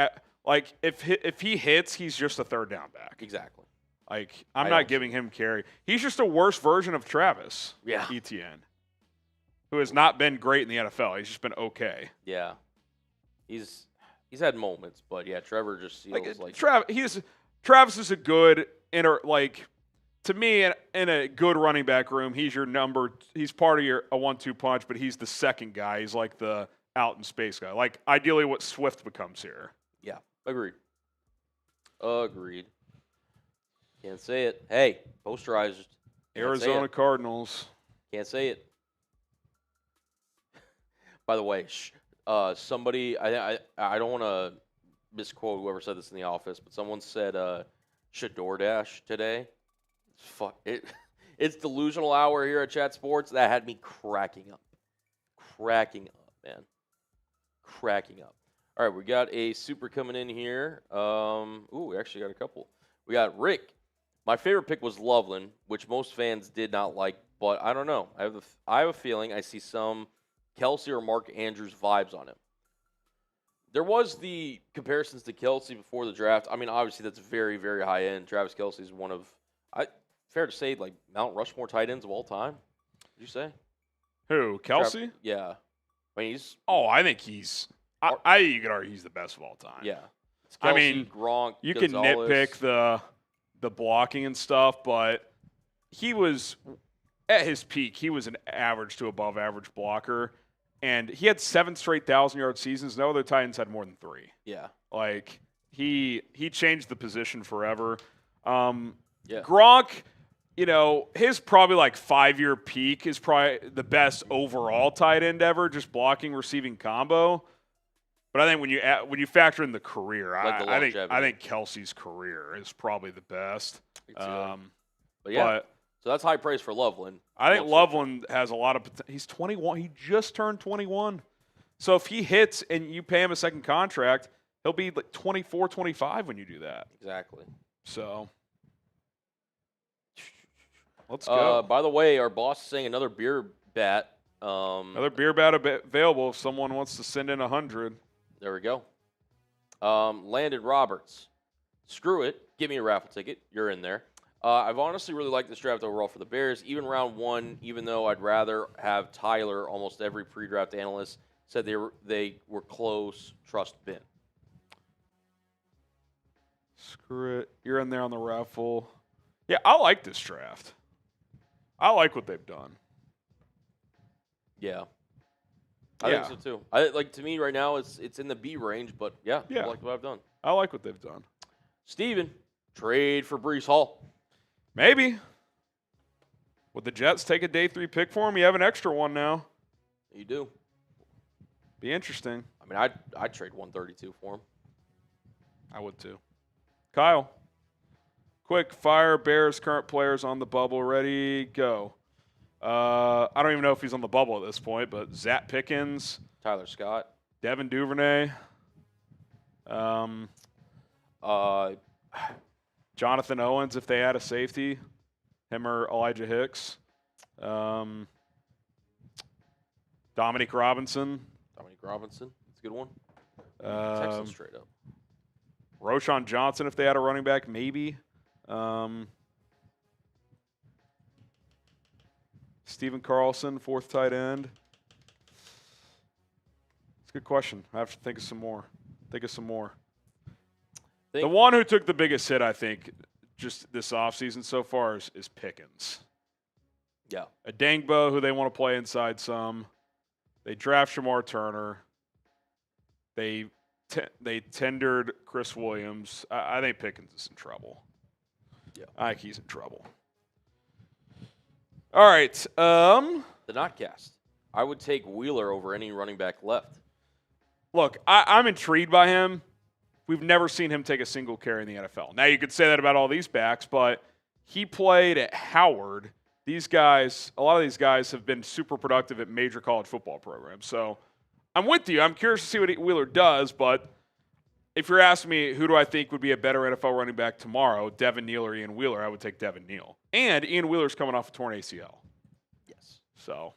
like if he hits, he's just a third down back. Exactly. Like I'm not giving him carry. He's just a worse version of Travis. Yeah. Etienne, who has not been great in the NFL. He's just been okay. Yeah. He's had moments, but yeah, Trevor just feels like Travis is a good to me in a good running back room. He's he's part of a 1-2 punch, but he's the second guy. He's like the out in space guy. Like ideally what Swift becomes here. Yeah, agreed. Can't say it. Hey, posterized. Arizona Cardinals. Can't say it. By the way, somebody, I don't want to misquote whoever said this in the office, but someone said Shador Dash today. It's delusional hour here at Chat Sports. That had me cracking up, man. Cracking up. All right, we got a super coming in here. We actually got a couple. We got Rick. My favorite pick was Loveland, which most fans did not like, but I don't know. I have a feeling I see some Kelsey or Mark Andrews vibes on him. There was the comparisons to Kelsey before the draft. I mean, obviously that's very, very high end. Travis Kelsey is one of, fair to say, like Mount Rushmore tight ends of all time. Would you say? Who? Kelsey? Yeah. I mean, he's. Oh, I think he's. You could argue he's the best of all time. Yeah. It's I Kelsey, mean, Gronk, you Gonzalez. can nitpick the blocking and stuff, but he was at his peak. He was an average to above average blocker, and he had 7 straight 1,000-yard seasons. No other tight ends had more than 3. Yeah. Like he changed the position forever. Yeah. Gronk, his probably like 5-year peak is probably the best overall tight end ever, just blocking, receiving combo. But I think when you factor in the career, I think Kelsey's career is probably the best. But yeah, so that's high praise for Loveland. I think Loveland has a lot of potential. He's 21. He just turned 21. So if he hits and you pay him a second contract, he'll be like 24, 25 when you do that. Exactly. So let's go. By the way, our boss is saying another beer bat. Another beer bat available if someone wants to send in 100. There we go. Landon Roberts. Screw it. Give me a raffle ticket. You're in there. I've honestly really liked this draft overall for the Bears. Even round 1, even though I'd rather have Tyler, almost every pre-draft analyst said they were close. Trust Ben. Screw it. You're in there on the raffle. Yeah, I like this draft. I like what they've done. Yeah. I think so too. To me right now it's in the B range, but yeah. I like what I've done. I like what they've done. Steven, trade for Breece Hall. Maybe. Would the Jets take a day 3 pick for him? You have an extra one now. You do. Be interesting. I mean, I'd trade 132 for him. I would too. Kyle. Quick fire Bears current players on the bubble. Ready, go. I don't even know if he's on the bubble at this point, but Zach Pickens, Tyler Scott, Devin Duvernay, Jonathan Owens if they had a safety, him or Elijah Hicks, Dominique Robinson. That's a good one. Texans straight up. Roschon Johnson if they had a running back, maybe. Steven Carlson, 4th tight end. It's a good question. I have to think of some more. The one who took the biggest hit, I think, just this offseason so far is Pickens. Yeah. A Dangbo, who they want to play inside some. They draft Shemar Turner. They tendered Chris Williams. I think Pickens is in trouble. Yeah. I think he's in trouble. All right. The Notcast. I would take Wheeler over any running back left. Look, I'm intrigued by him. We've never seen him take a single carry in the NFL. Now, you could say that about all these backs, but he played at Howard. These guys, a lot of these guys have been super productive at major college football programs. So I'm with you. I'm curious to see what Wheeler does, but if you're asking me who do I think would be a better NFL running back tomorrow, Devin Neal or Ian Wheeler, I would take Devin Neal. And Ian Wheeler's coming off a torn ACL. Yes. So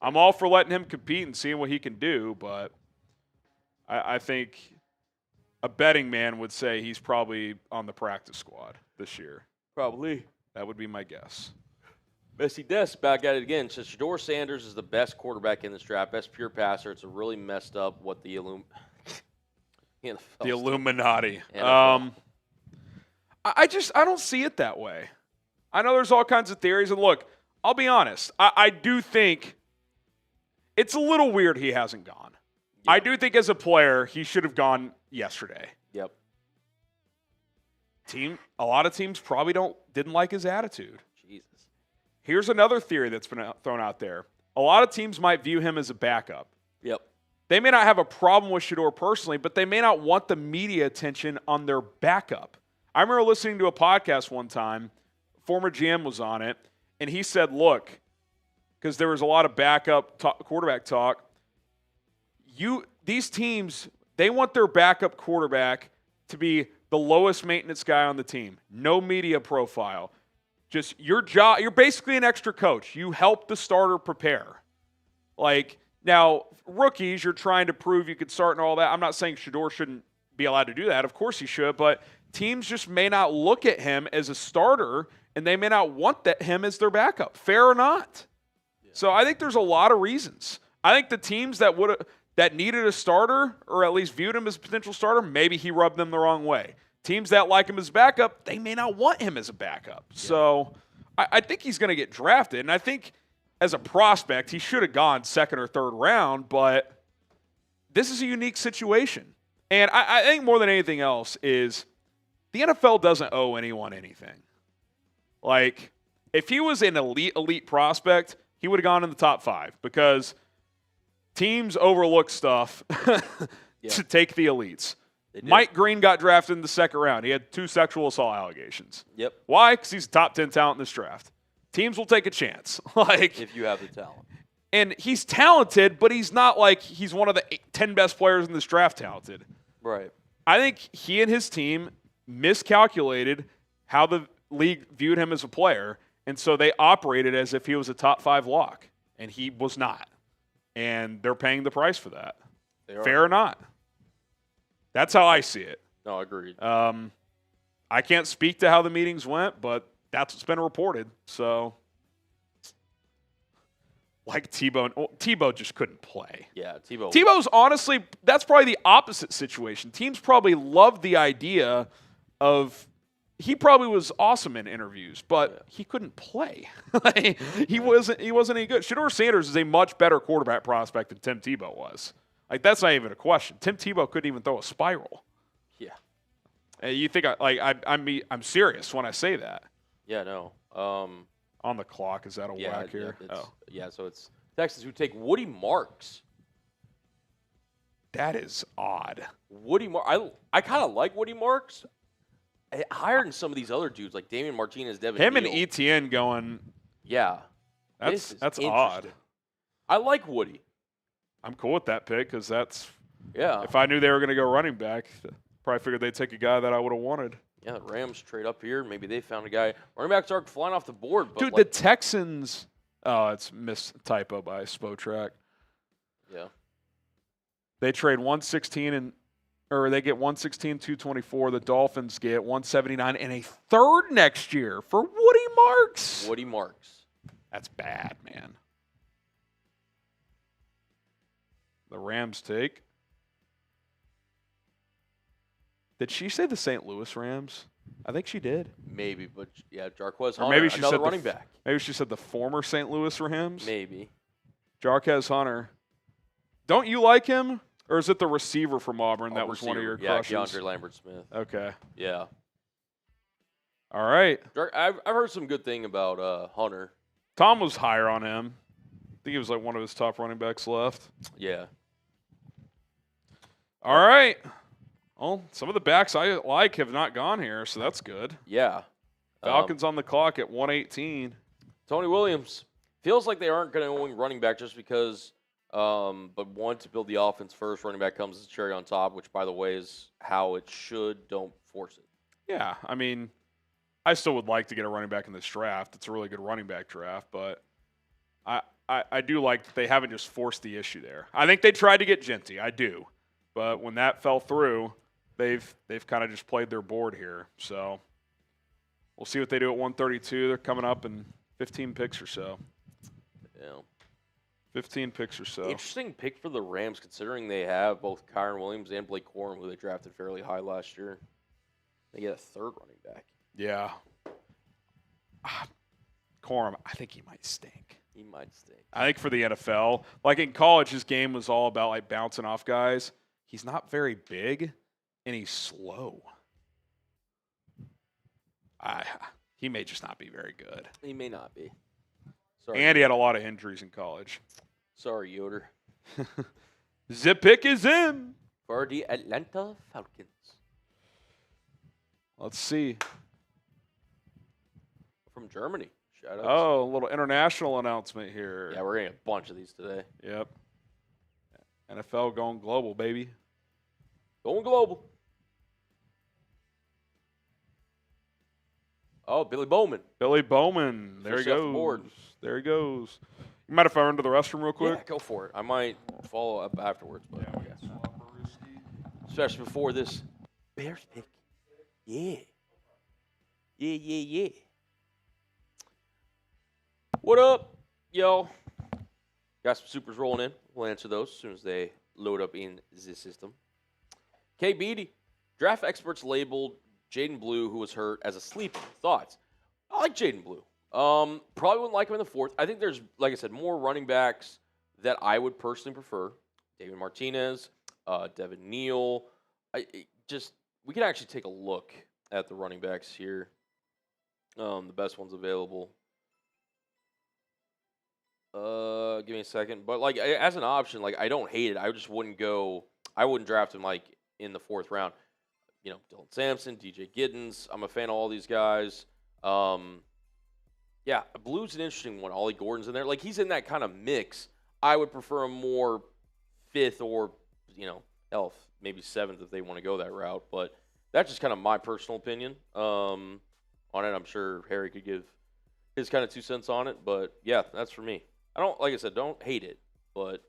I'm all for letting him compete and seeing what he can do, but I think a betting man would say he's probably on the practice squad this year. Probably. That would be my guess. Messi Des back at it again. Says Shador Sanders is the best quarterback in this draft, best pure passer. It's a really messed up what the Illuminati. NFL. I don't see it that way. I know there's all kinds of theories, and look, I'll be honest. I do think it's a little weird he hasn't gone. Yep. I do think as a player he should have gone yesterday. Yep. A lot of teams probably didn't like his attitude. Jesus. Here's another theory that's been thrown out there. A lot of teams might view him as a backup. Yep. They may not have a problem with Shador personally, but they may not want the media attention on their backup. I remember listening to a podcast one time, former GM was on it, and he said, look, because there was a lot of backup quarterback talk, these teams, they want their backup quarterback to be the lowest maintenance guy on the team. No media profile. Just your job, you're basically an extra coach. You help the starter prepare. Like, now, rookies, you're trying to prove you could start and all that. I'm not saying Shador shouldn't be allowed to do that. Of course he should, but teams just may not look at him as a starter, and they may not want him as their backup. Fair or not? Yeah. So I think there's a lot of reasons. I think the teams that needed a starter, or at least viewed him as a potential starter, maybe he rubbed them the wrong way. Teams that like him as backup, they may not want him as a backup. Yeah. So I think he's going to get drafted, and I think as a prospect, he should have gone second or third round, but this is a unique situation. And I think more than anything else is the NFL doesn't owe anyone anything. Like, if he was an elite prospect, he would have gone in the top 5 because teams overlook stuff to take the elites. Mike Green got drafted in the second round. He had 2 sexual assault allegations. Yep. Why? Because he's a top 10 talent in this draft. Teams will take a chance. Like, if you have the talent. And he's talented, but he's not like he's one of the 10 best players in this draft talented. Right. I think he and his team miscalculated how the league viewed him as a player, and so they operated as if he was a top 5 lock, and he was not. And they're paying the price for that. Fair or not? That's how I see it. No, agreed. I can't speak to how the meetings went, but that's what's been reported. So, like Tebow just couldn't play. Yeah, Tebow. Tebow's honestly, that's probably the opposite situation. Teams probably loved the idea of, he probably was awesome in interviews, but he couldn't play. he wasn't any good. Shador Sanders is a much better quarterback prospect than Tim Tebow was. Like, that's not even a question. Tim Tebow couldn't even throw a spiral. Yeah. And you think I'm serious when I say that. Yeah, no. On the clock, is that a whack here? Yeah, so it's Texans who take Woody Marks. That is odd. I kind of like Woody Marks. Higher than some of these other dudes like Damian Martinez, Devin Him Neal. and ETN going. Yeah. That's odd. I like Woody. I'm cool with that pick because that's. Yeah. If I knew they were going to go running back, probably figured they'd take a guy that I would have wanted. Yeah, the Rams trade up here. Maybe they found a guy. Running backs are flying off the board. But dude, the Texans. Oh, it's typo by Spotrac. Yeah. They trade 116 or they get 116, 224. The Dolphins get 179 and a third next year for Woody Marks. Woody Marks. That's bad, man. The Rams take. Did she say the St. Louis Rams? I think she did. Maybe, but yeah, Jarquez Or Hunter, maybe she another said running back. Maybe she said the former St. Louis Rams. Maybe. Maybe she said the former St. Louis Rams. Maybe. Jarquez Hunter. Don't you like him? Or is it the receiver from Auburn that was one of your crushes? Yeah, DeAndre Lambert-Smith. Okay. Yeah. All right. I've heard some good thing about Hunter. Tom was higher on him. I think he was like one of his top running backs left. Yeah. All right. Well, some of the backs I like have not gone here, so that's good. Yeah. Falcons on the clock at 118. Tony Williams. Feels like they aren't going to win running back just because, but one, to build the offense first, running back comes as a cherry on top, which, by the way, is how it should. Don't force it. Yeah, I mean, I still would like to get a running back in this draft. It's a really good running back draft, but I do like that they haven't just forced the issue there. I think they tried to get Genty. I do. But when that fell through, they've kind of just played their board here. So we'll see what they do at 132. They're coming up in 15 picks or so. Yeah. 15 picks or so. Interesting pick for the Rams, considering they have both Kyron Williams and Blake Corum, who they drafted fairly high last year. They get a third running back. Yeah. Corum, I think he might stink. He might stink. I think for the NFL, like in college, his game was all about like bouncing off guys. He's not very big, and he's slow. He may just not be very good. He may not be. Sorry. And he had a lot of injuries in college. Sorry, Yoder. Zip pick is in. For the Atlanta Falcons. Let's see. From Germany. Shout out. Oh, a little international announcement here. Yeah, we're getting a bunch of these today. Yep. NFL going global, baby. Going global. Oh, Billy Bowman. Billy Bowman. There he Officially off the goes. board. There he goes. You mind if I run to the restroom real quick? Yeah, go for it. I might follow up afterwards, but especially before this Bears pick. Yeah. Yeah. What up, yo? Got some supers rolling in. We'll answer those as soon as they load up in the system. K. Beatty. Draft experts labeled Jaden Blue, who was hurt, as a sleeper. Thoughts? I like Jaden Blue. Probably wouldn't like him in the fourth. I think there's, like I said, more running backs that I would personally prefer. David Martinez, Devin Neal. We can actually take a look at the running backs here. The best ones available. Give me a second. But like as an option, like I don't hate it. I just wouldn't draft him like in the fourth round. You know, Dylan Sampson, DJ Giddens. I'm a fan of all these guys. Yeah, Blue's an interesting one. Ollie Gordon's in there. Like, he's in that kind of mix. I would prefer him more fifth or, maybe seventh if they want to go that route. But that's just kind of my personal opinion on it. I'm sure Harry could give his kind of 2 cents on it. But, yeah, that's for me. I don't, like I said, don't hate it. But,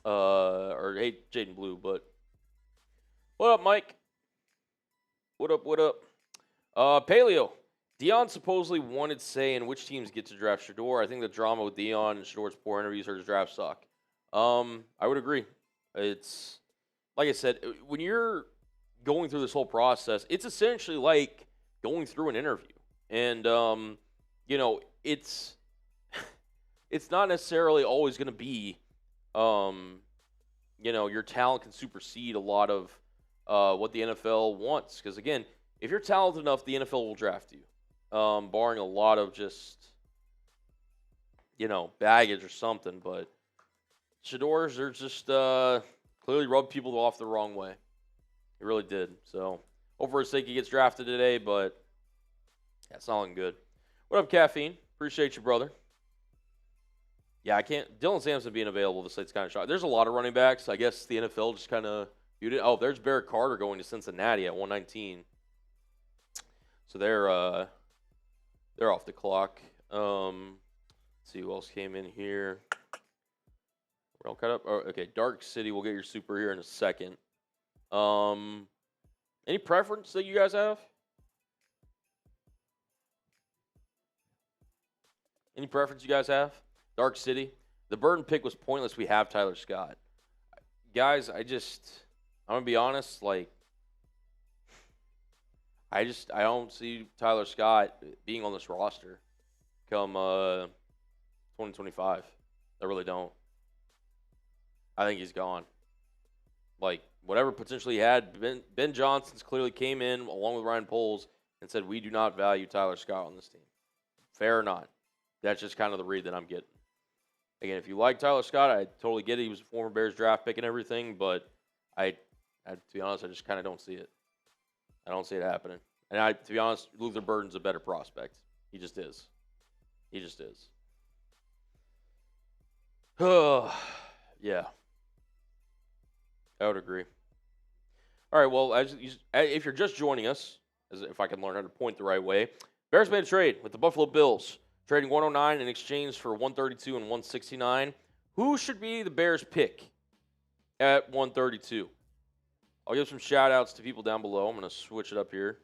or hate Jaden Blue. But, what up, Mike? What up? Paleo. Deion supposedly wanted say in which teams get to draft Shador. I think the drama with Deion and Shador's poor interviews hurt his draft stock. I would agree. It's, like I said, when you're going through this whole process, it's essentially like going through an interview. And, it's not necessarily always going to be, your talent can supersede a lot of what the NFL wants. Because, again, if you're talented enough, the NFL will draft you. Barring a lot of just, baggage or something. But Shador's are just clearly rubbed people off the wrong way. He really did. So, hope for his sake he gets drafted today, but yeah, it's not looking good. What up, Caffeine? Appreciate you, brother. Yeah, I can't. Dylan Sampson being available, the site's kind of shot. There's a lot of running backs. I guess the NFL just kind of viewed it. Oh, there's Barrett Carter going to Cincinnati at 119. So they're off the clock. Let's see who else came in here. We're all cut up. Oh, okay, Dark City. We'll get your super here in a second. Any preference that you guys have? Any preference you guys have? Dark City. The Burton pick was pointless. We have Tyler Scott. Guys, I'm going to be honest, like, I don't see Tyler Scott being on this roster come 2025. I really don't. I think he's gone. Like, whatever potentially he had, Ben Johnson's clearly came in along with Ryan Poles and said, we do not value Tyler Scott on this team. Fair or not. That's just kind of the read that I'm getting. Again, if you like Tyler Scott, I totally get it. He was a former Bears draft pick and everything, but to be honest, I just kind of don't see it. I don't see it happening. And to be honest, Luther Burden's a better prospect. He just is. He just is. Yeah. I would agree. All right, well, if you're just joining us, as if I can learn how to point the right way, Bears made a trade with the Buffalo Bills, trading 109 in exchange for 132 and 169. Who should be the Bears' pick at 132? I'll give some shout-outs to people down below. I'm going to switch it up here.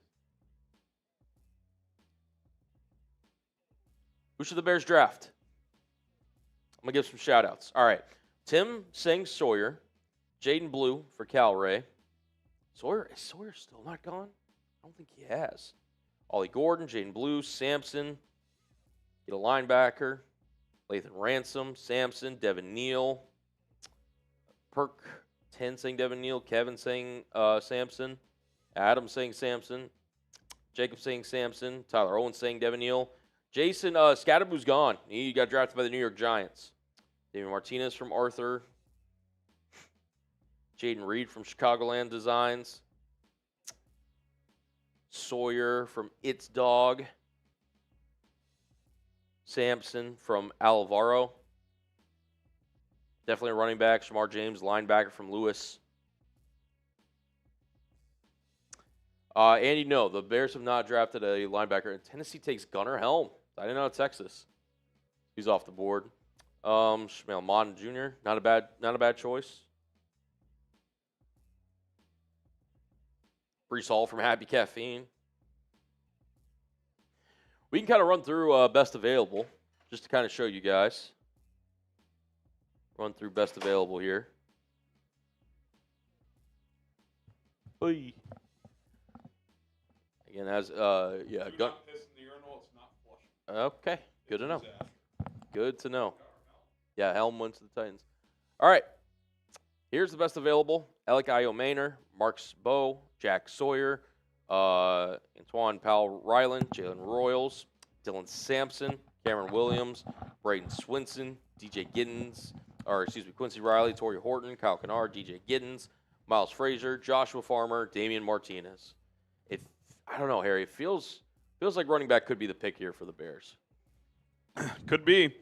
Who should the Bears draft? I'm going to give some shout-outs. All right. Tim Singh Sawyer, Jaden Blue for Cal Ray. Is Sawyer still not gone? I don't think he has. Ollie Gordon, Jaden Blue, Sampson. Get a linebacker. Lathan Ransom, Sampson, Devin Neal. Perk 10 saying Devin Neal, Kevin saying Sampson, Adam saying Sampson, Jacob saying Sampson, Tyler Owen saying Devin Neal. Jason Scadaboo's gone. He got drafted by the New York Giants. David Martinez from Arthur. Jaden Reed from Chicagoland Designs. Sawyer from It's Dog. Sampson from Alvaro. Definitely a running back. Shemar James, linebacker from Lewis. And the Bears have not drafted a linebacker. And Tennessee takes Gunnar Helm. I didn't know Texas. He's off the board. Shmuel Mon Jr. Not a bad choice. Brees Hall from Happy Caffeine. We can kind of run through best available just to kind of show you guys. Run through best available here. Oy. Again, as Not piss in the urinal, it's not flushing. Okay, good to know. Good to know. Yeah, Helm went to the Titans. All right, here's the best available: Alec Iomaner, Mark Sbo, Jack Sawyer, Antoine Powell Ryland, Jalen Royals, Dylan Sampson, Cameron Williams, Braden Swinson, Quincy Riley, Torrey Horton, Kyle Kennard, DJ Giddens, Miles Frazier, Joshua Farmer, Damian Martinez. I don't know, Harry. It feels like running back could be the pick here for the Bears. Could be.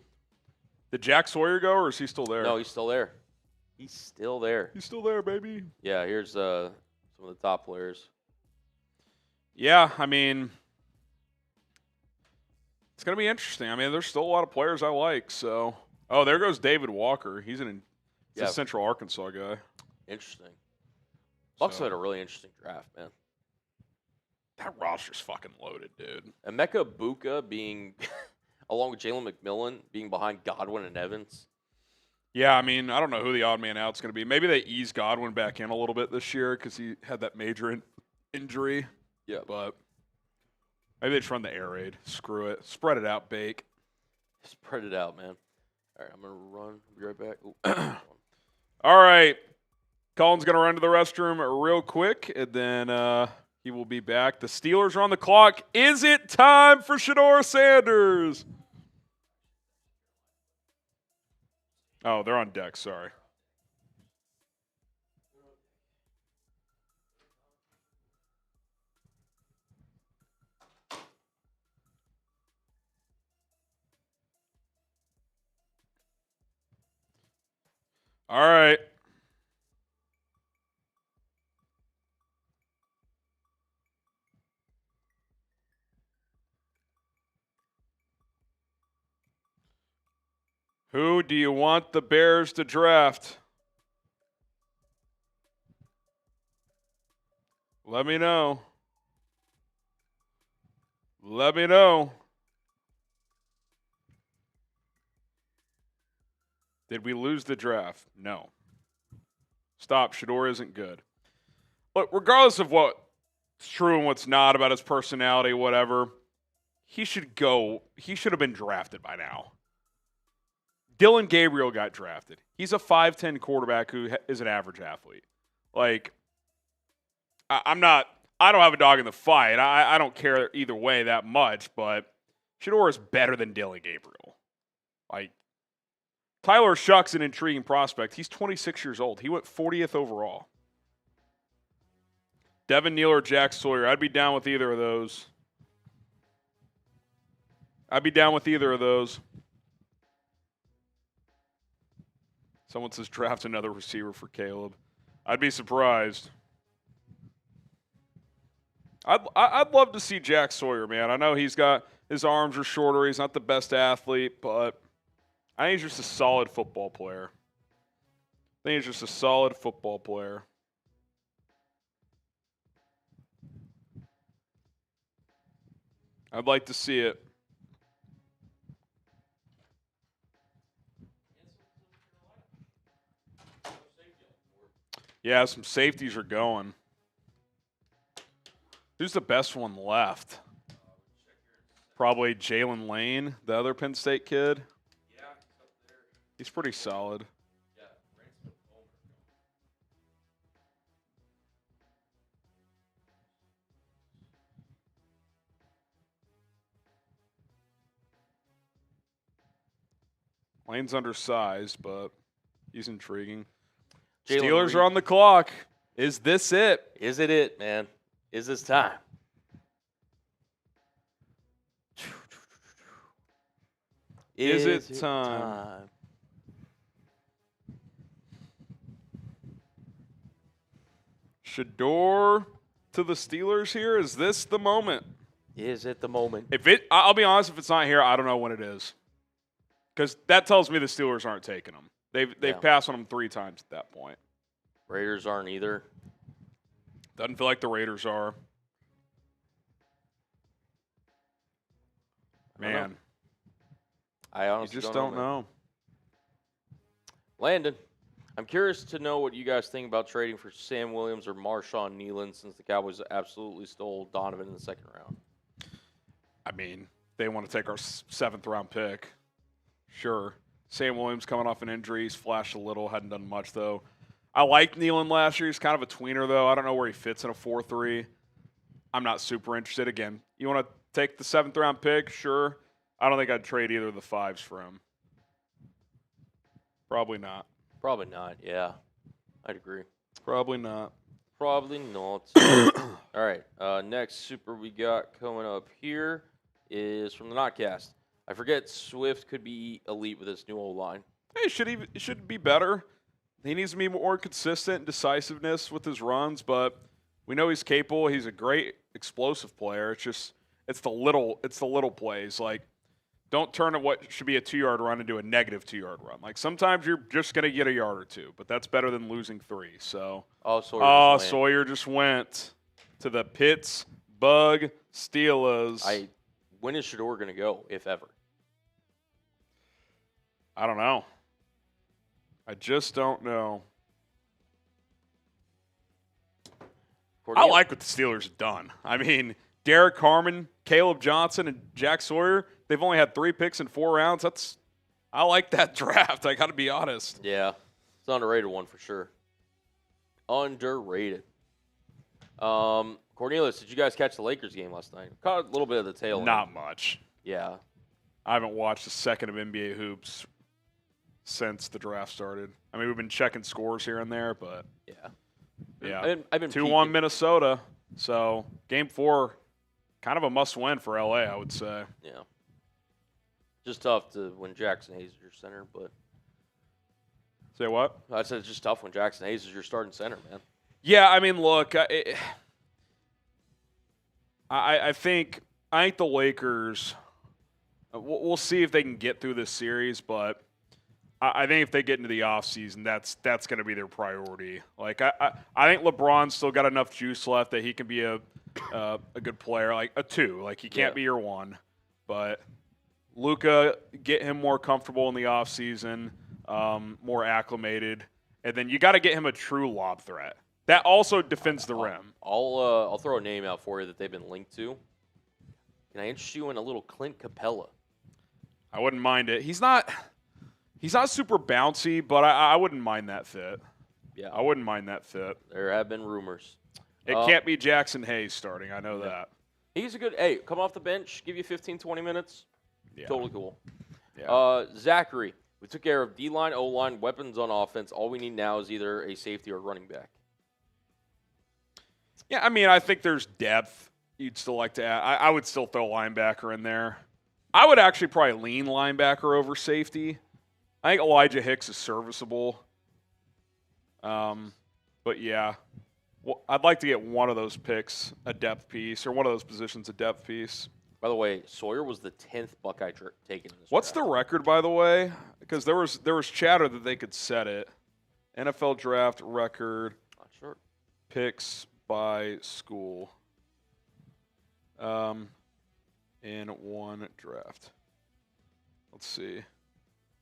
Did Jack Sawyer go, or is he still there? No, he's still there. He's still there. He's still there, baby. Yeah, here's some of the top players. Yeah, I mean, it's going to be interesting. I mean, there's still a lot of players I like. So, there goes David Walker. He's a Central Arkansas guy. Interesting. Bucks had a really interesting draft, man. That roster's fucking loaded, dude. Emeka Buka being, along with Jalen McMillan, being behind Godwin and Evans. Yeah, I mean, I don't know who the odd man out's going to be. Maybe they ease Godwin back in a little bit this year because he had that major injury. Yeah. But maybe they just run the air raid. Screw it. Spread it out, bake. Spread it out, man. All right, I'm going to run. Be right back. All right. Colin's going to run to the restroom real quick, and then he will be back. The Steelers are on the clock. Is it time for Shador Sanders? Oh, they're on deck. Sorry. All right. Who do you want the Bears to draft? Let me know. Let me know. Did we lose the draft? No. Stop. Shador isn't good. Look, regardless of what true and what's not about his personality, whatever. He should have been drafted by now. Dylan Gabriel got drafted. He's a 5'10" quarterback who is an average athlete. Like, I don't have a dog in the fight. I don't care either way that much, but Shador is better than Dylan Gabriel. Like, Tyler Shuck's an intriguing prospect. He's 26 years old. He went 40th overall. Devin Neal or Jack Sawyer. I'd be down with either of those. Someone says draft another receiver for Caleb. I'd be surprised. I'd love to see Jack Sawyer, man. I know his arms are shorter. He's not the best athlete, but I think he's just a solid football player. I'd like to see it. Yeah, some safeties are going. Who's the best one left? Probably Jalen Lane, the other Penn State kid. Yeah, he's up there. He's pretty solid. Yeah, Lane's undersized, but he's intriguing. Jalen Steelers Reed. are on the clock. Is this it? Is it, man? Is this time? Is it time? Shador to the Steelers here? Is this the moment? Is it the moment? I'll be honest, if it's not here, I don't know when it is. Because that tells me the Steelers aren't taking them. They've passed on them 3 times at that point. Raiders aren't either. Doesn't feel like the Raiders are. Man. I honestly You just don't know. Landon, I'm curious to know what you guys think about trading for Sam Williams or Marshawn Nealon since the Cowboys absolutely stole Donovan in the 2nd round. I mean, they want to take our 7th round pick. Sure. Sam Williams coming off an injury. He's flashed a little. Hadn't done much, though. I liked Nealon last year. He's kind of a tweener, though. I don't know where he fits in a 4-3. I'm not super interested. Again, you want to take the 7th round pick? Sure. I don't think I'd trade either of the 5s for him. Probably not. Probably not, yeah. I'd agree. Probably not. Probably not. All right, next super we got coming up here is from the Notcast. I forget Swift could be elite with this new O-line. Hey, it should be better. He needs to be more consistent in decisiveness with his runs, but we know he's capable. He's a great explosive player. It's the little plays. Like, don't turn what should be a 2-yard run into a negative 2-yard run. Like, sometimes you're just gonna get a yard or 2, but that's better than losing 3. So Sawyer just went to the Pittsburgh Steelers. When is Shador gonna go, if ever? I don't know. I just don't know. I like what the Steelers have done. I mean, Derek Harmon, Caleb Johnson, and Jack Sawyer, they've only had 3 picks in 4 rounds. I like that draft. I got to be honest. Yeah, it's an underrated one for sure. Underrated. Cornelius, did you guys catch the Lakers game last night? Caught a little bit of the tail end. Not much. Yeah. I haven't watched a second of NBA hoops since the draft started. I mean, we've been checking scores here and there, but yeah. I've been 2-1 Minnesota. So game 4, kind of a must-win for LA, I would say. Yeah. Just tough when Jackson Hayes is your center, but. Say what? I said it's just tough when Jackson Hayes is your starting center, man. Yeah, I mean, look, I think the Lakers. We'll see if they can get through this series, but I think if they get into the offseason, that's going to be their priority. Like I think LeBron's still got enough juice left that he can be a good player, like a 2. Like he can't be your 1, but Luka, get him more comfortable in the offseason, more acclimated, and then you got to get him a true lob threat. That also defends the rim. I'll throw a name out for you that they've been linked to. Can I interest you in a little Clint Capella? I wouldn't mind it. He's not super bouncy, but I wouldn't mind that fit. Yeah, I wouldn't mind that fit. there have been rumors. It can't be Jackson Hayes starting. I know that. He's a good. Hey, come off the bench, give you 15, 20 minutes. Yeah. Totally cool. Yeah. Zachary, we took care of D-line, O-line, weapons on offense. All we need now is either a safety or running back. Yeah, I mean, I think there's depth you'd still like to add. I would still throw linebacker in there. I would actually probably lean linebacker over safety. I think Elijah Hicks is serviceable. But yeah, I'd like to get one of those picks a depth piece, or one of those positions a depth piece. By the way, Sawyer was the 10th Buckeye taken in this What's draft. the record, by the way? Because there was chatter that they could set it. NFL draft record. Not sure. Picks by school. In one draft. Let's see.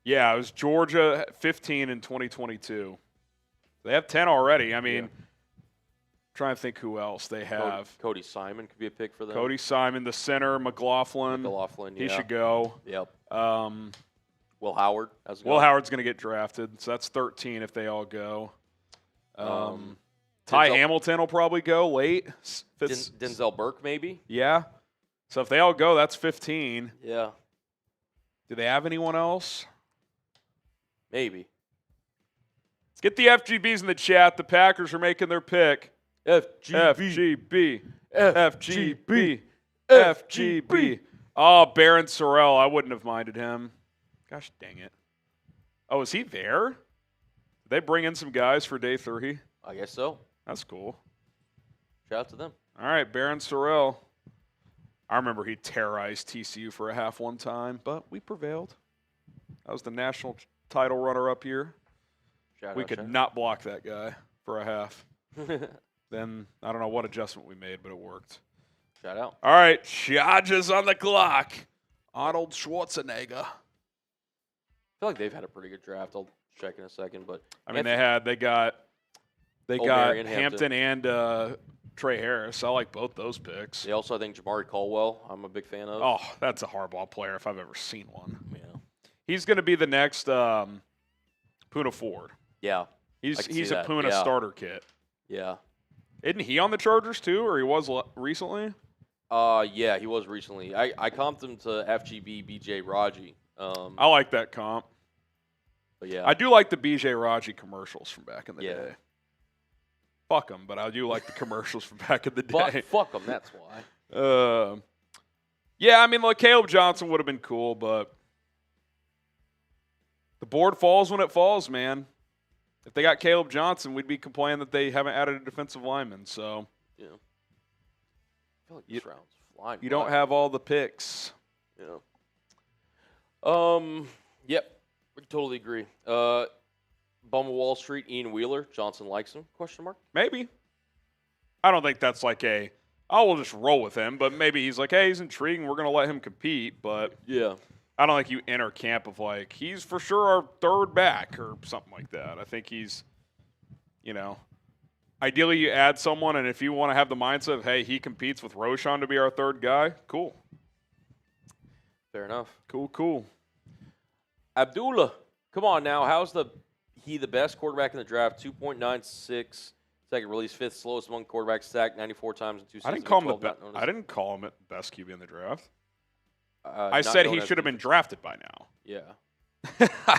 Yeah, it was Georgia 15 in 2022. They have 10 already. I mean, trying to think who else they have. Cody Simon could be a pick for them. Cody Simon, the center, McLaughlin. He should go. Yep. Um, Will Howard. Will Howard's going to get drafted, so that's 13 if they all go. Ty Hamilton will probably go late. Denzel Burke, maybe? Yeah. So if they all go, that's 15. Yeah. Do they have anyone else? Maybe. Get the FGBs in the chat. The Packers are making their pick. FGB. FGB. Oh, Baron Sorrell. I wouldn't have minded him. Gosh dang it. Oh, is he there? Did they bring in some guys for day 3? I guess so. That's cool. Shout out to them. All right, Baron Sorrell. I remember he terrorized TCU for a half one time, but we prevailed. That was the national title runner-up year. We could not block that guy for a half. Then, I don't know what adjustment we made, but it worked. Shout out. All right, Chargers on the clock. Arnold Schwarzenegger. I feel like they've had a pretty good draft. I'll check in a second, but I mean, they got Marion Hampton and Trey Harris. I like both those picks. they also, I think, Jamari Caldwell, I'm a big fan of. Oh, that's a hardball player if I've ever seen one. Yeah. He's going to be the next Puna Ford. Yeah. He's a Puna starter kit. Yeah. Isn't he on the Chargers too, or he was recently? Yeah, he was recently. I comped him to FGB BJ Raji. I like that comp. But yeah. I do like the BJ Raji commercials from back in the day. Fuck them, but I do like the commercials from back in the day. Fuck them, that's why. Yeah, I mean, like Caleb Johnson would have been cool, but the board falls when it falls, man. If they got Caleb Johnson, we'd be complaining that they haven't added a defensive lineman. So, yeah. I feel like this round's flying. You don't have all the picks. Yeah. Yep. We totally agree. Bum of Wall Street, Ian Wheeler. Johnson likes him? Question mark. Maybe. I don't think that's like we'll just roll with him. But maybe he's like, hey, he's intriguing. We're going to let him compete. But yeah. I don't think you enter camp of like, he's for sure our third back or something like that. I think he's, ideally you add someone, and if you want to have the mindset of, hey, he competes with Roshan to be our third guy, cool. Fair enough. Cool. Abdullah, come on now. How's he the best quarterback in the draft? 2.96 second release, 5th slowest among quarterbacks, sacked 94 times in 2 seasons. I didn't call him the best QB in the draft. I said he should have been drafted by now. Yeah.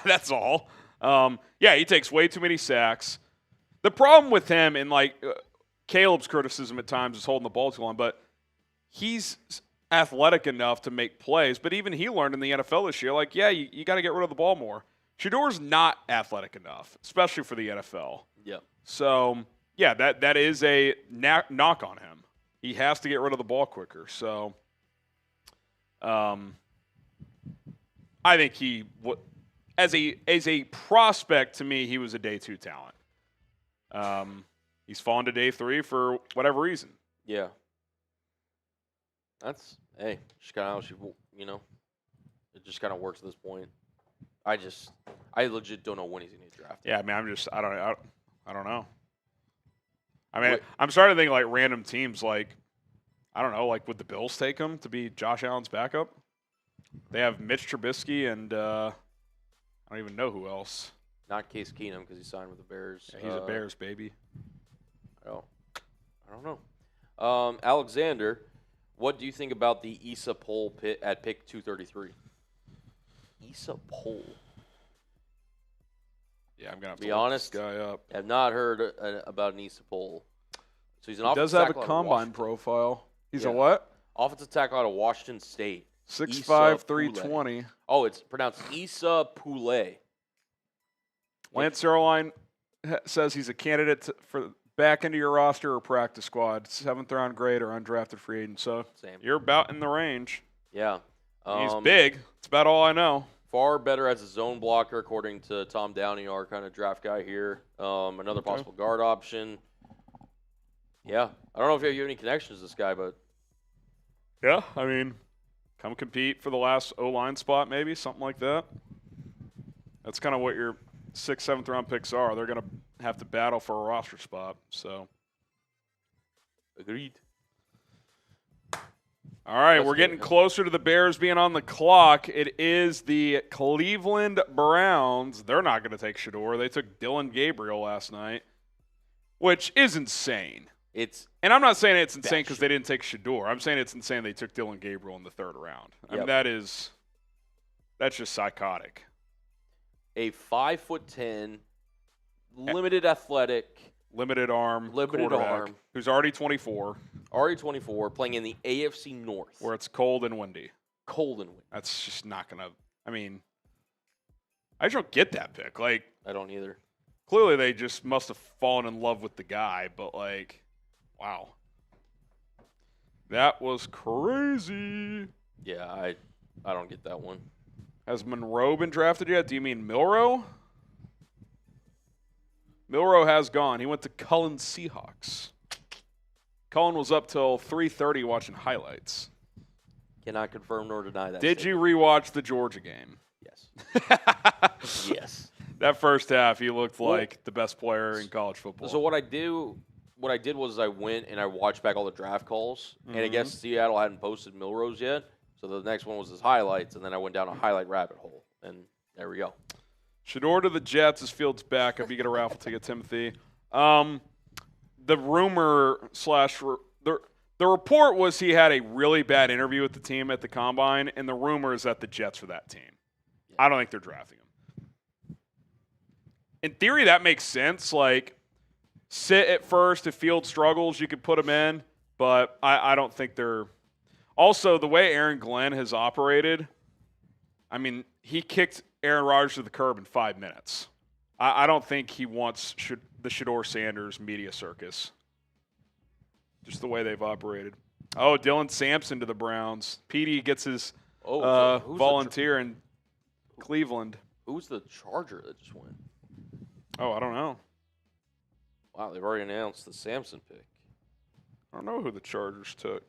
That's all. Yeah, he takes way too many sacks. The problem with him, and Caleb's criticism at times, is holding the ball too long, but he's athletic enough to make plays. But even he learned in the NFL this year, you got to get rid of the ball more. Shador's not athletic enough, especially for the NFL. Yeah. So, yeah, that is a knock on him. He has to get rid of the ball quicker. So, I think he as a prospect to me, he was a day 2 talent. He's fallen to day 3 for whatever reason. Yeah. That's just kind of how it just kind of works at this point. I legit don't know when he's gonna get drafted. Yeah, I mean, I don't know. I mean, I'm starting to think like random teams, like I don't know, like would the Bills take him to be Josh Allen's backup? They have Mitch Trubisky and I don't even know who else. Not Case Keenum because he signed with the Bears. Yeah, he's a Bears baby. I don't know. Alexander, what do you think about the Issa poll at pick 233? Issa poll. Yeah, I'm gonna have to be look honest. This guy up. I have not heard about an Issa poll. So he's an He offensive does have a tackle out of combine Washington. profile. He's Yeah. a what? Offensive tackle out of Washington State. 6'5", Issa 320. Oh, it's pronounced Issa Poulet. Lance Zierlein says he's a candidate for back into your roster or practice squad. 7th round grade or undrafted free agent. So Same. you're about in the range. Yeah. He's big. That's about all I know. Far better as a zone blocker, according to Tom Downey, our kind of draft guy here. Another possible guard option. Yeah. I don't know if you have any connections to this guy, but Yeah, I mean, come compete for the last O-line spot maybe, something like that. That's kind of what your 6th, 7th round picks are. They're going to have to battle for a roster spot. So, agreed. all right, Let's we're get getting it. closer to the Bears being on the clock. It is the Cleveland Browns. They're not going to take Shador. They took Dylan Gabriel last night, which is insane. And I'm not saying it's insane because they didn't take Shador. I'm saying it's insane they took Dylan Gabriel in the 3rd round. I mean, that's just psychotic. A 5'10", limited athletic, Limited arm, quarterback who's already 24, already 24, playing in the AFC North, where it's cold and windy. Cold and windy. That's just not going to – I mean, I just don't get that pick. Like, I don't either. Clearly they just must have fallen in love with the guy, but, like, wow. That was crazy. Yeah, I don't get that one. Has Monroe been drafted yet? Do you mean Milroe? Milroe has gone. He went to Cullen Seahawks. Cullen was up till 3:30 watching highlights. Cannot confirm nor deny that. Did you rewatch the Georgia game? Yes. Yes. That first half, he looked like the best player in college football. So what I did was I went and I watched back all the draft calls, and I guess Seattle hadn't posted Milrose yet, so the next one was his highlights, and then I went down a highlight rabbit hole, and there we go. Shador to the Jets is Fields' backup. You get a raffle ticket, Timothy. The rumor the report was he had a really bad interview with the team at the Combine, and the rumor is that the Jets are that team. Yeah. I don't think they're drafting him. In theory, that makes sense. Like, sit at first. If Fields struggles, you could put him in, but I don't think they're – also, the way Aaron Glenn has operated, I mean, he kicked Aaron Rodgers to the curb in 5 minutes. I don't think he wants the Shador Sanders media circus. Just the way they've operated. Oh, Dylan Sampson to the Browns. Petey gets his volunteer in Cleveland. Who's the Charger that just went? Oh, I don't know. Wow, they've already announced the Sampson pick. I don't know who the Chargers took.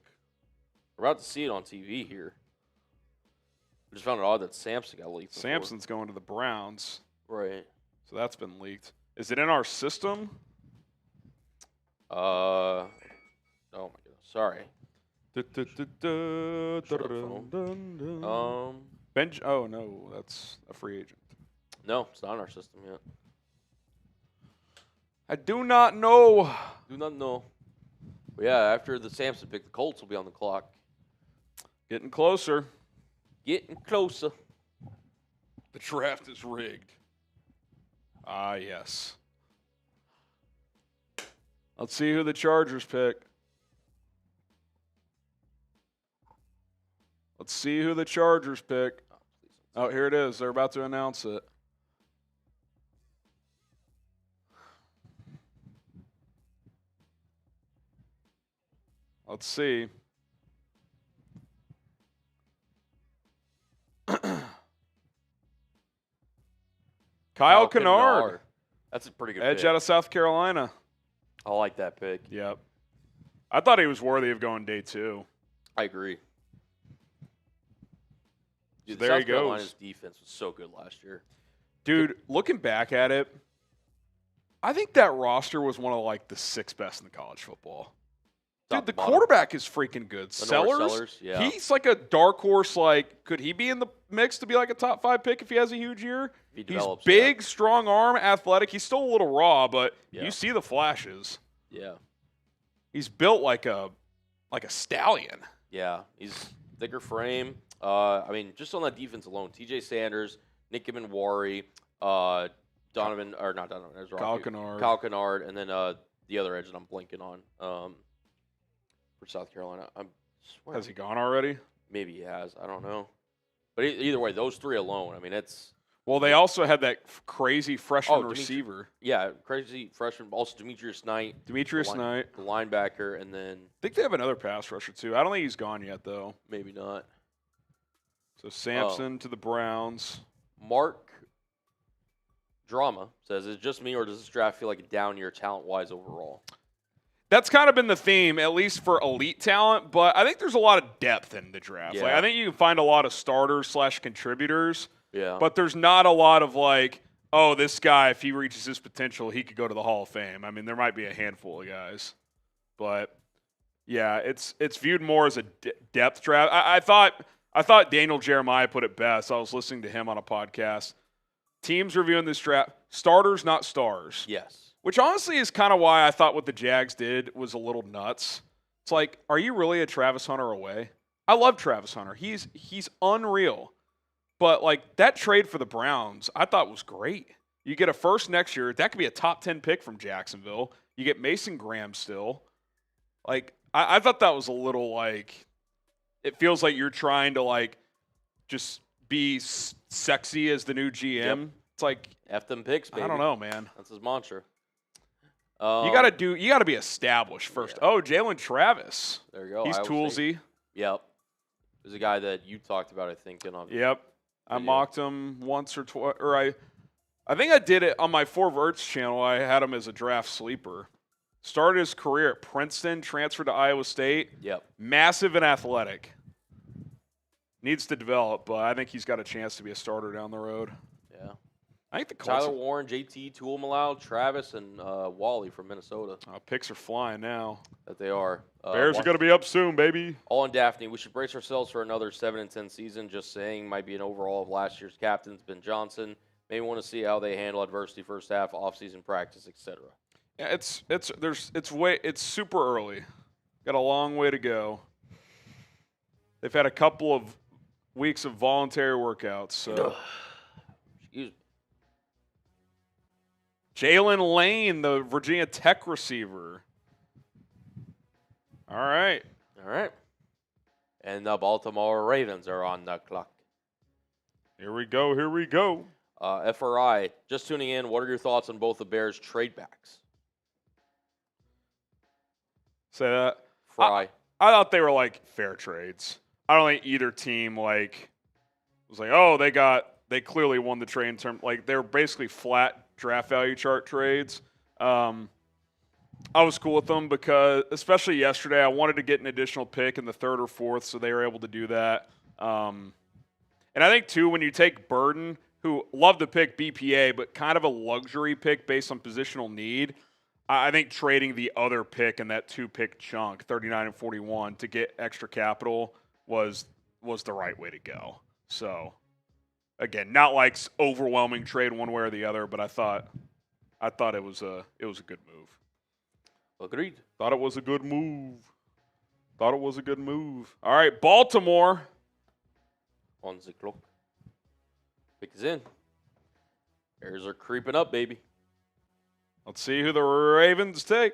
We're about to see it on TV here. I just found it odd that Sampson got leaked. Sampson's going to the Browns. Right. So that's been leaked. Is it in our system? Oh my goodness. Sorry. Oh no, that's a free agent. No, it's not in our system yet. I do not know. Do not know. But yeah, after the Sampson pick, the Colts will be on the clock. Getting closer. Getting closer. The draft is rigged. Ah, yes. Let's see who the Chargers pick. Let's see who the Chargers pick. Oh, here it is. They're about to announce it. Let's see. Kyle Kennard. That's a pretty good Edge pick. out of South Carolina. I like that pick. Yep. I thought he was worthy of going day 2. I agree. Dude, So there he South Carolina's goes. defense was so good last year. Dude, looking back at it, I think that roster was one of like the 6 best in the college football. Top Dude, the to bottom. quarterback is freaking good. Sellers? Sellers, Yeah. he's like a dark horse. Like, could he be in the mix to be like a top 5 pick if he has a huge year? He He's develops, big, strong arm, athletic. He's still a little raw, but Yeah. you see the flashes. Yeah. He's built like a stallion. Yeah. He's thicker frame. I mean, just on that defense alone, TJ Sanders, Nick Wari, Donovan, or not Donovan, there's Kyle Kennard. Kyle Kennard, and then the other edge that I'm blinking on for South Carolina. I'm swearing. Has he gone already? Maybe he has. I don't know. But either way, those 3 alone, I mean, it's Well, they also had that crazy freshman Demetri- receiver, yeah, crazy freshman. Also, Demetrius Knight, Demetrius the Knight. the linebacker, and then I think they have another pass rusher too. I don't think he's gone yet though. maybe not. So Sampson to the Browns. Mark Drama says, "Is it just me, or does this draft feel like a down year talent-wise overall?" That's kind of been the theme, at least for elite talent, but I think there's a lot of depth in the draft. Like, Yeah. I think you can find a lot of starters/contributors, Yeah. but there's not a lot of like, oh, this guy, if he reaches his potential, he could go to the Hall of Fame. I mean, there might be a handful of guys, but yeah, it's viewed more as a depth draft. I thought Daniel Jeremiah put it best. I was listening to him on a podcast. Teams reviewing this draft, starters, not stars. Yes. Which honestly is kind of why I thought what the Jags did was a little nuts. It's like, are you really a Travis Hunter away? I love Travis Hunter. He's unreal. But like that trade for the Browns, I thought was great. You get a first next year. That could be a top 10 pick from Jacksonville. You get Mason Graham still. Like, I thought that was a little like, it feels like you're trying to like just be sexy as the new GM. Yep. It's like, F them picks, baby. I don't know, man. That's his mantra. You gotta be established first. Yeah. Oh, Jalen Travis. There you go. He's Iowa toolsy. State. Yep. There's a guy that you talked about, I think, in on. Yep. I Video. mocked him once or twice, or I think I did it on my 4 Verts channel. I had him as a draft sleeper. Started his career at Princeton, transferred to Iowa State. Yep. Massive and athletic. Needs to develop, but I think he's got a chance to be a starter down the road. Yeah. I think the Tyler Colts Warren, JT Tuimalau, Travis, and Wally from Minnesota. picks are flying now. That they are. Bears are going to be up soon, baby. All on Daphne. We should brace ourselves for another 7-10 season. Just saying, might be an overall of last year's captains, Ben Johnson. Maybe want to see how they handle adversity first half, off-season practice, etc. Yeah, it's super early. Got a long way to go. They've had a couple of weeks of voluntary workouts. So Excuse me. Jalen Lane, the Virginia Tech receiver. All right. All right. And the Baltimore Ravens are on the clock. Here we go. FRI, just tuning in. What are your thoughts on both the Bears' trade backs? Say that. Fry. I thought they were like fair trades. I don't think either team like was like, oh, they clearly won the trade in term. Like they were basically flat draft value chart trades. I was cool with them because, especially yesterday, I wanted to get an additional pick in the 3rd or 4th, so they were able to do that. And I think too, when you take Burden, who loved to pick BPA, but kind of a luxury pick based on positional need, I think trading the other pick in that 2-pick chunk, 39 and 41, to get extra capital was the right way to go. So, again, not like overwhelming trade one way or the other, but I thought it was a good move. Agreed. Thought it was a good move. All right, Baltimore. On the clock. Pick is in. Bears are creeping up, baby. Let's see who the Ravens take.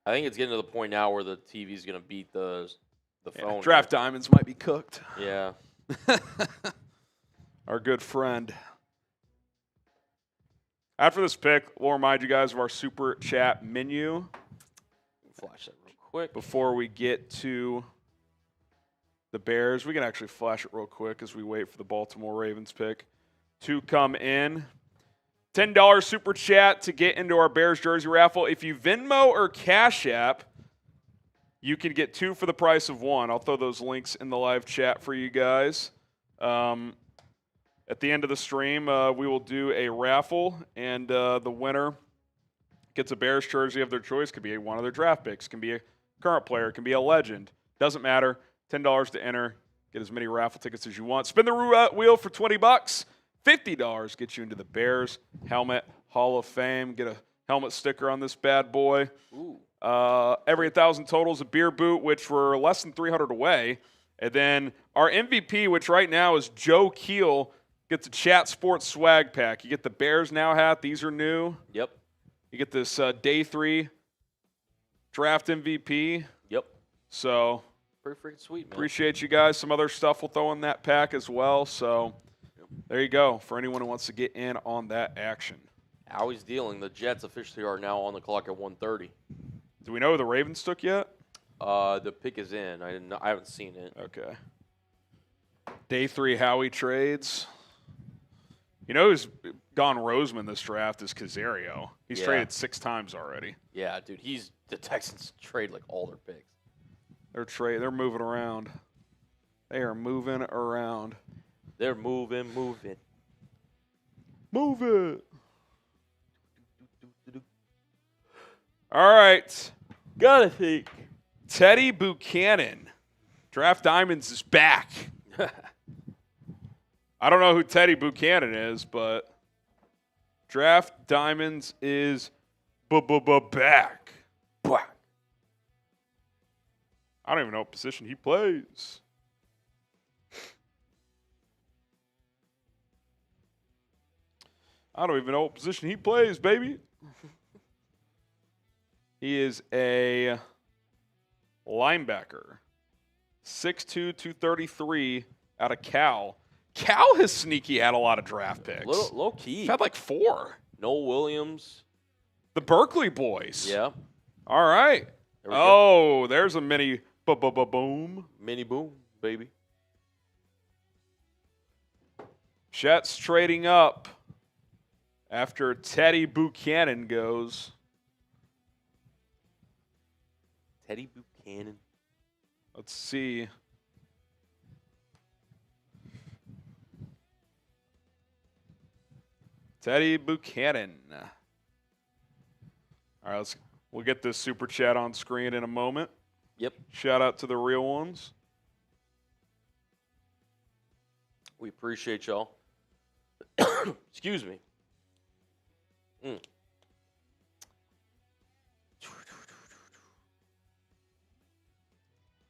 I think it's getting to the point now where the TV's going to beat the phone. Draft diamonds might be cooked. Yeah. Our good friend. After this pick, we'll remind you guys of our super chat menu Flash that real quick. before we get to the Bears. We can actually flash it real quick as we wait for the Baltimore Ravens pick to come in. $10 super chat to get into our Bears jersey raffle. If you Venmo or Cash App, you can get 2 for the price of 1. I'll throw those links in the live chat for you guys. at the end of the stream, we will do a raffle, and the winner gets a Bears jersey of their choice. Could be one of their draft picks. Can be a current player. Can be a legend. Doesn't matter. $10 to enter. Get as many raffle tickets as you want. Spin the roulette wheel for $20. $50 gets you into the Bears Helmet Hall of Fame. Get a helmet sticker on this bad boy. Ooh. Every 1,000 total is a beer boot, which we're less than 300 away. And then our MVP, which right now is Joe Keel, gets a Chat Sports swag pack. You get the Bears Now hat. These are new. Yep. You get this Day 3 draft MVP. Yep. So pretty freaking sweet, man. Appreciate you guys. Some other stuff we'll throw in that pack as well. So there you go for anyone who wants to get in on that action. Howie's dealing. The Jets officially are now on the clock at 1:30. Do we know who the Ravens took yet? The pick is in. I haven't seen it. Okay. Day 3 Howie trades. You know who's gone Roseman this draft is Caserio. He's traded 6 times already. Yeah, dude. The Texans trade like all their picks. They're moving around. They are moving around. They're moving. Move it. All right. Gotta think. Teddy Buchanan. Draft Diamonds is back. I don't know who Teddy Buchanan is, but Draft Diamonds is back. I don't even know what position he plays. I don't even know what position he plays, baby. He is a linebacker. 6'2", 233 out of Cal. Cal has sneaky had a lot of draft picks. Low key. He's had like 4. Noel Williams. The Berkeley boys. Yeah. All right. There there's a mini boom. Mini boom, baby. Jets trading up after Teddy Buchanan goes. Teddy Buchanan. Let's see. Teddy Buchanan. All right, we'll get this super chat on screen in a moment. Yep. Shout out to the real ones. We appreciate y'all. Excuse me.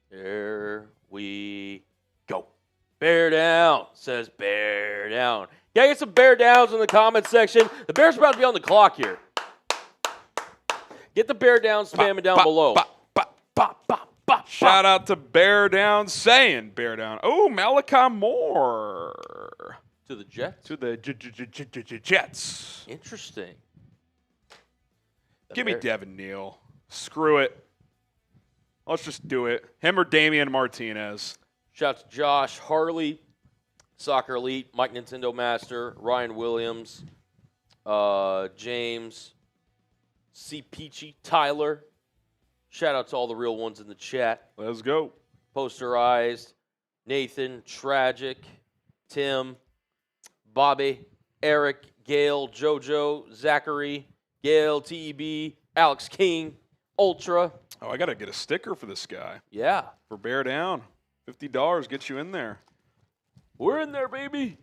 There we go. Bear down, says bear down. Yeah, get some bear downs in the comment section. The Bears are about to be on the clock here. Get the bear down spamming down below. Shout out to Bear Down saying Bear Down. Oh, Malachi Moore. To the Jets? To the Jets. Interesting. Give me Devin Neal. Screw it. Let's just do it. Him or Damian Martinez. Shout out to Josh Harley, Soccer Elite, Mike Nintendo Master, Ryan Williams, James, C. Peachy, Tyler. Shout out to all the real ones in the chat. Let's go. Posterized, Nathan, Tragic, Tim, Bobby, Eric, Gail, JoJo, Zachary, Gail, TEB, Alex King, Ultra. Oh, I got to get a sticker for this guy. Yeah. For Bear Down. $50 gets you in there. We're in there, baby.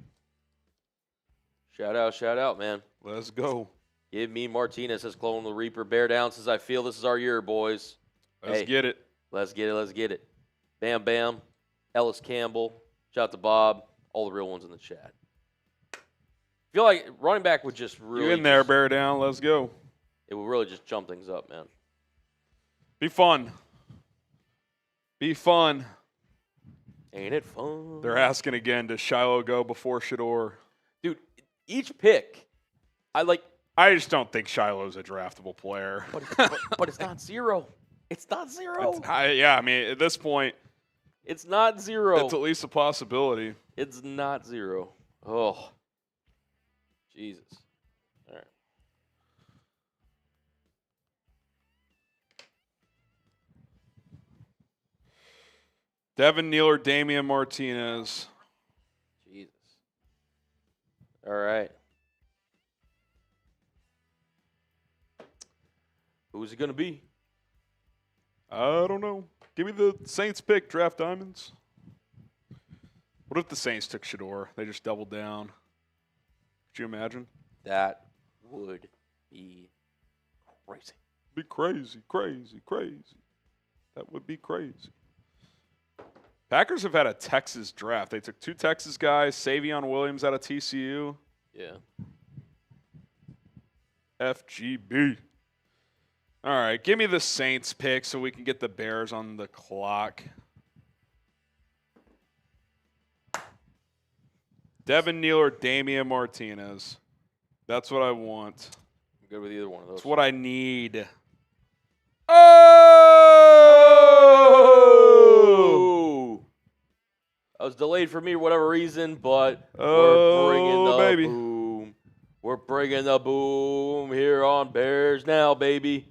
Shout out, man. Let's go. Give me Martinez, says Clone the Reaper. Bear down, says I feel this is our year, boys. Let's get it. Let's get it. Bam, bam. Ellis Campbell. Shout out to Bob. All the real ones in the chat. Feel like running back would just really. You in there, Bear Down. Let's go. It would really just jump things up, man. Be fun. Be fun. Ain't it fun? They're asking again, does Shiloh go before Shador? Dude, each pick, I just don't think Shiloh's a draftable player. But it's not zero. It's not zero. I mean, at this point, it's not zero. it's at least a possibility. It's not zero. Oh, Jesus. All right. Devin Neal or Damian Martinez. Jesus. All right. Who's it going to be? I don't know. Give me the Saints pick, draft diamonds. What if the Saints took Shador? They just doubled down. Could you imagine? That would be crazy. Be crazy, crazy, crazy. That would be crazy. Packers have had a Texas draft. They took 2 Texas guys, Savion Williams out of TCU. Yeah. FGB. All right, give me the Saints pick so we can get the Bears on the clock. Devin Neal or Damian Martinez. That's what I want. I'm good with either one of those. That's what I need. Oh! That was delayed for me for whatever reason, but Oh, we're bringing the baby. boom. We're bringing the boom here on Bears Now, baby.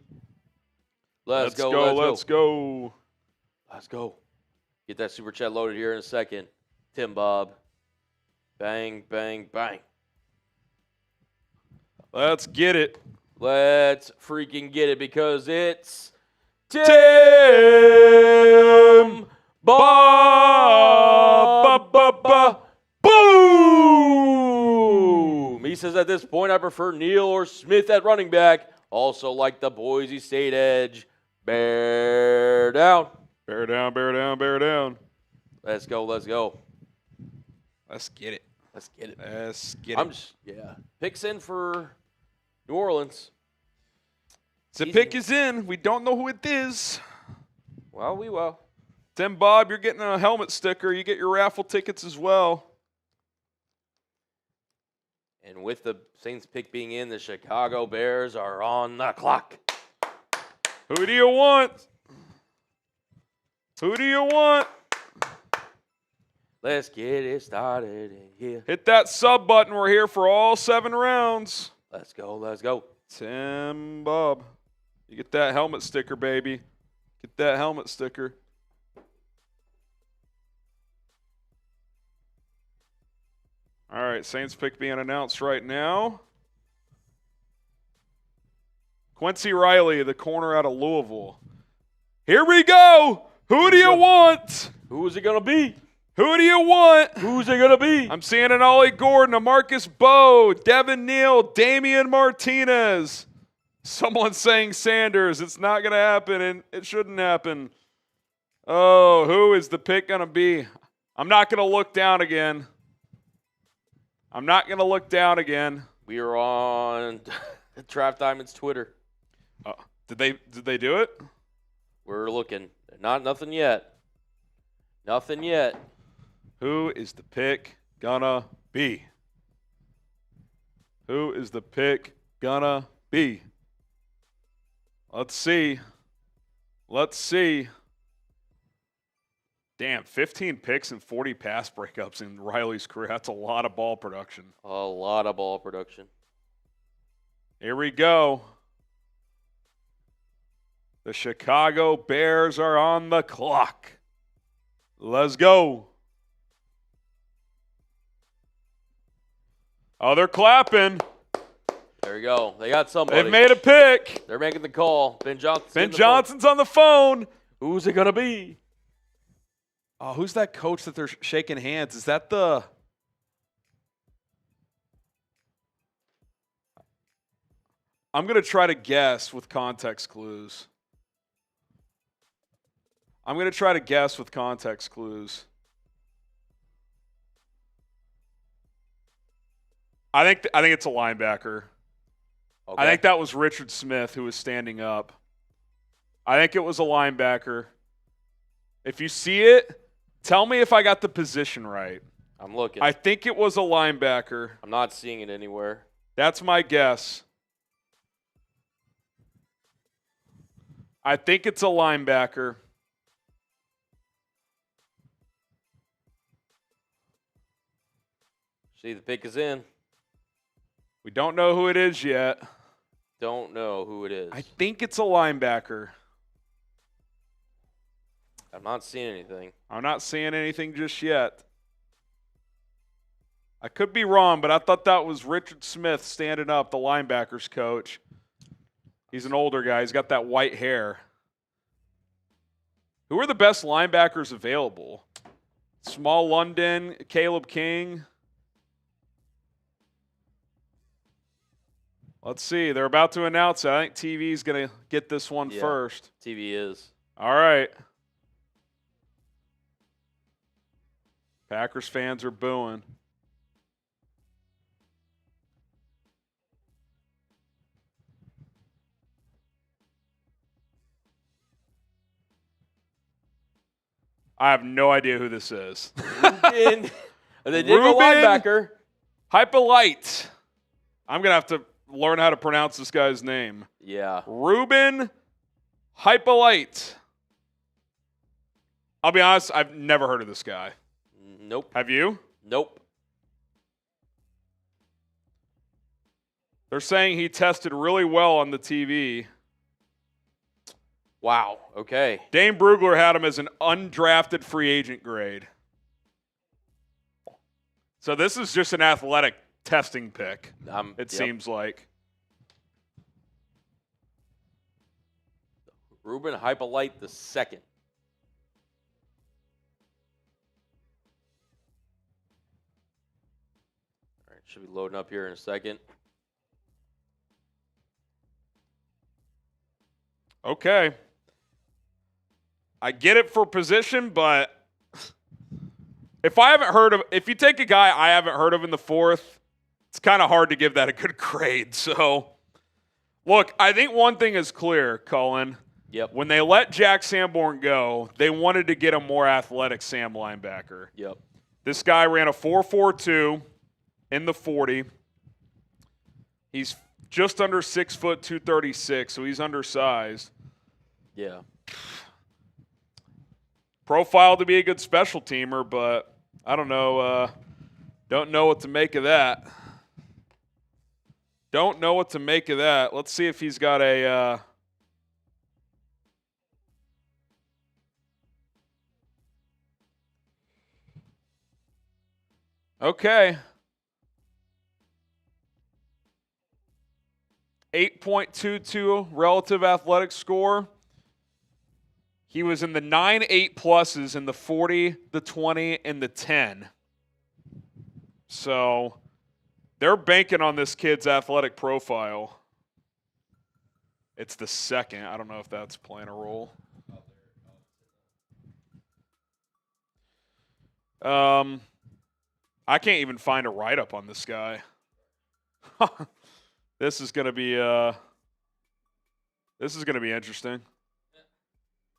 Let's go. Let's go. Let's go. Get that super chat loaded here in a second. Tim Bob. Bang, bang, bang. Let's get it. Let's freaking get it because it's Tim Bob. Boom! He says at this point I prefer Neal or Smith at running back. Also like the Boise State edge. Bear down. Bear down, bear down, bear down. Let's go. Let's get it. Let's get it. Let's get I'm it. just, yeah. Picks in for New Orleans. The Easy. pick is in. We don't know who it is. Well, we will. Tim Bob, you're getting a helmet sticker. You get your raffle tickets as well. And with the Saints pick being in, the Chicago Bears are on the clock. Who do you want? Who do you want? Let's get it started in here. Hit that sub button. We're here for all 7 rounds. Let's go. Let's go. Tim Bob. You get that helmet sticker, baby. Get that helmet sticker. All right, Saints pick being announced right now. Quincy Riley, the corner out of Louisville. Here we go. Who do you want? Who is it going to be? Who do you want? Who's it going to be? I'm seeing an Ollie Gordon, a Marcus Bowe, Devin Neal, Damian Martinez. Someone's saying Sanders. It's not going to happen, and it shouldn't happen. Oh, who is the pick going to be? I'm not going to look down again. I'm not going to look down again. We are on Draft Diamonds Twitter. Did they do it? We're looking. Nothing yet. Nothing yet. Who is the pick gonna be? Who is the pick gonna be? Let's see. Let's see. Damn, 15 picks and 40 pass breakups in Riley's career. That's a lot of ball production. A lot of ball production. Here we go. The Chicago Bears are on the clock. Let's go. Oh, they're clapping. There you go. They got somebody. They've made a pick. They're making the call. Ben Johnson's Ben Johnson's on the phone. Who's it going to be? Oh, who's that coach that they're shaking hands? Is that the... I'm going to try to guess with context clues. I think it's a linebacker. Okay. I think that was Richard Smith who was standing up. I think it was a linebacker. If you see it, tell me if I got the position right. I'm looking. I think it was a linebacker. I'm not seeing it anywhere. That's my guess. I think it's a linebacker. See, the pick is in. We don't know who it is yet. Don't know who it is. I think it's a linebacker. I'm not seeing anything. I'm not seeing anything just yet. I could be wrong, but I thought that was Richard Smith standing up, the linebackers coach. He's an older guy. He's got that white hair. Who are the best linebackers available? Small London, Caleb King. Let's see. They're about to announce it. I think TV's going to get this one first. TV is. All right. Packers fans are booing. I have no idea who this is. They did go linebacker. Hypolite. I'm going to have to learn how to pronounce this guy's name. Yeah. Ruben Hypolite. I'll be honest, I've never heard of this guy. Nope. Have you? Nope. They're saying he tested really well on the TV. Wow. Okay. Dane Brugler had him as an undrafted free agent grade. So this is just an athletic testing pick, it seems like. Ruben Hypolite the second. All right, should be loading up here in a second. Okay. I get it for position, but if you take a guy I haven't heard of in the fourth, it's kind of hard to give that a good grade. So, look, I think one thing is clear, Cullen. Yep. When they let Jack Sanborn go, they wanted to get a more athletic Sam linebacker. Yep. This guy ran a 4.42 in the 40. He's just under 6 foot, 236, so he's undersized. Yeah. Profile to be a good special teamer, but I don't know. Don't know what to make of that. Don't know what to make of that. Let's see if he's got a. Okay. 8.22 relative athletic score. He was in the 9 8+ in the 40, the 20, and the 10. So they're banking on this kid's athletic profile. It's the second. I don't know if that's playing a role. I can't even find a write-up on this guy. This is going to be interesting.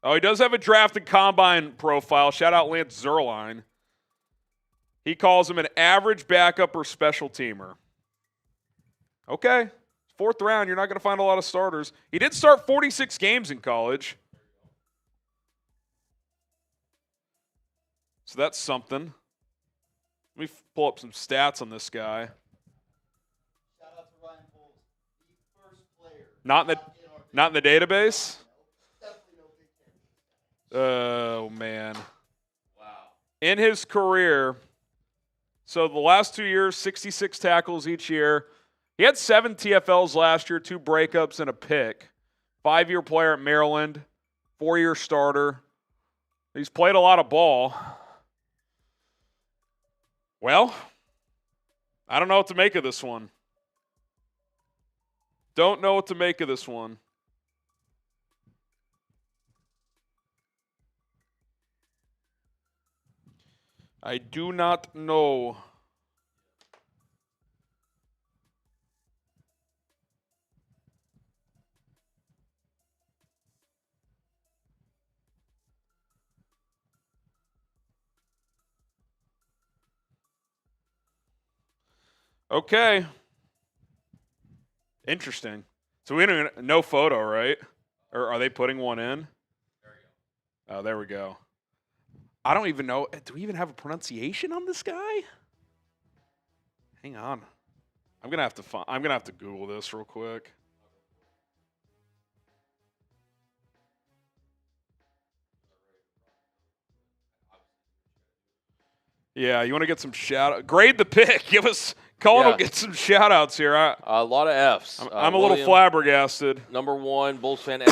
Oh, he does have a drafted combine profile. Shout out Lance Zerline. He calls him an average backup or special teamer. Okay. Fourth round, you're not going to find a lot of starters. He did start 46 games in college. So that's something. Let me pull up some stats on this guy. Shout out to Ryan Poles, the first player. Not in the database? Definitely no Big Ten. Oh, man. Wow. In his career, so the last 2 years, 66 tackles each year. He had 7 TFLs last year, 2 breakups, and a pick. 5-year player at Maryland, 4-year starter. He's played a lot of ball. Well, I don't know what to make of this one. Don't know what to make of this one. I do not know. Okay. Interesting. So we don't even, no photo, right? Or are they putting one in? There you go. Oh, there we go. I don't even know. Do we even have a pronunciation on this guy? Hang on. I'm gonna have to Google this real quick. Yeah, you want to get some shout-out. Grade the pick. Give us – Colin will get some shout-outs here. A lot of Fs. I'm a little flabbergasted. Number 1, Bulls fan F,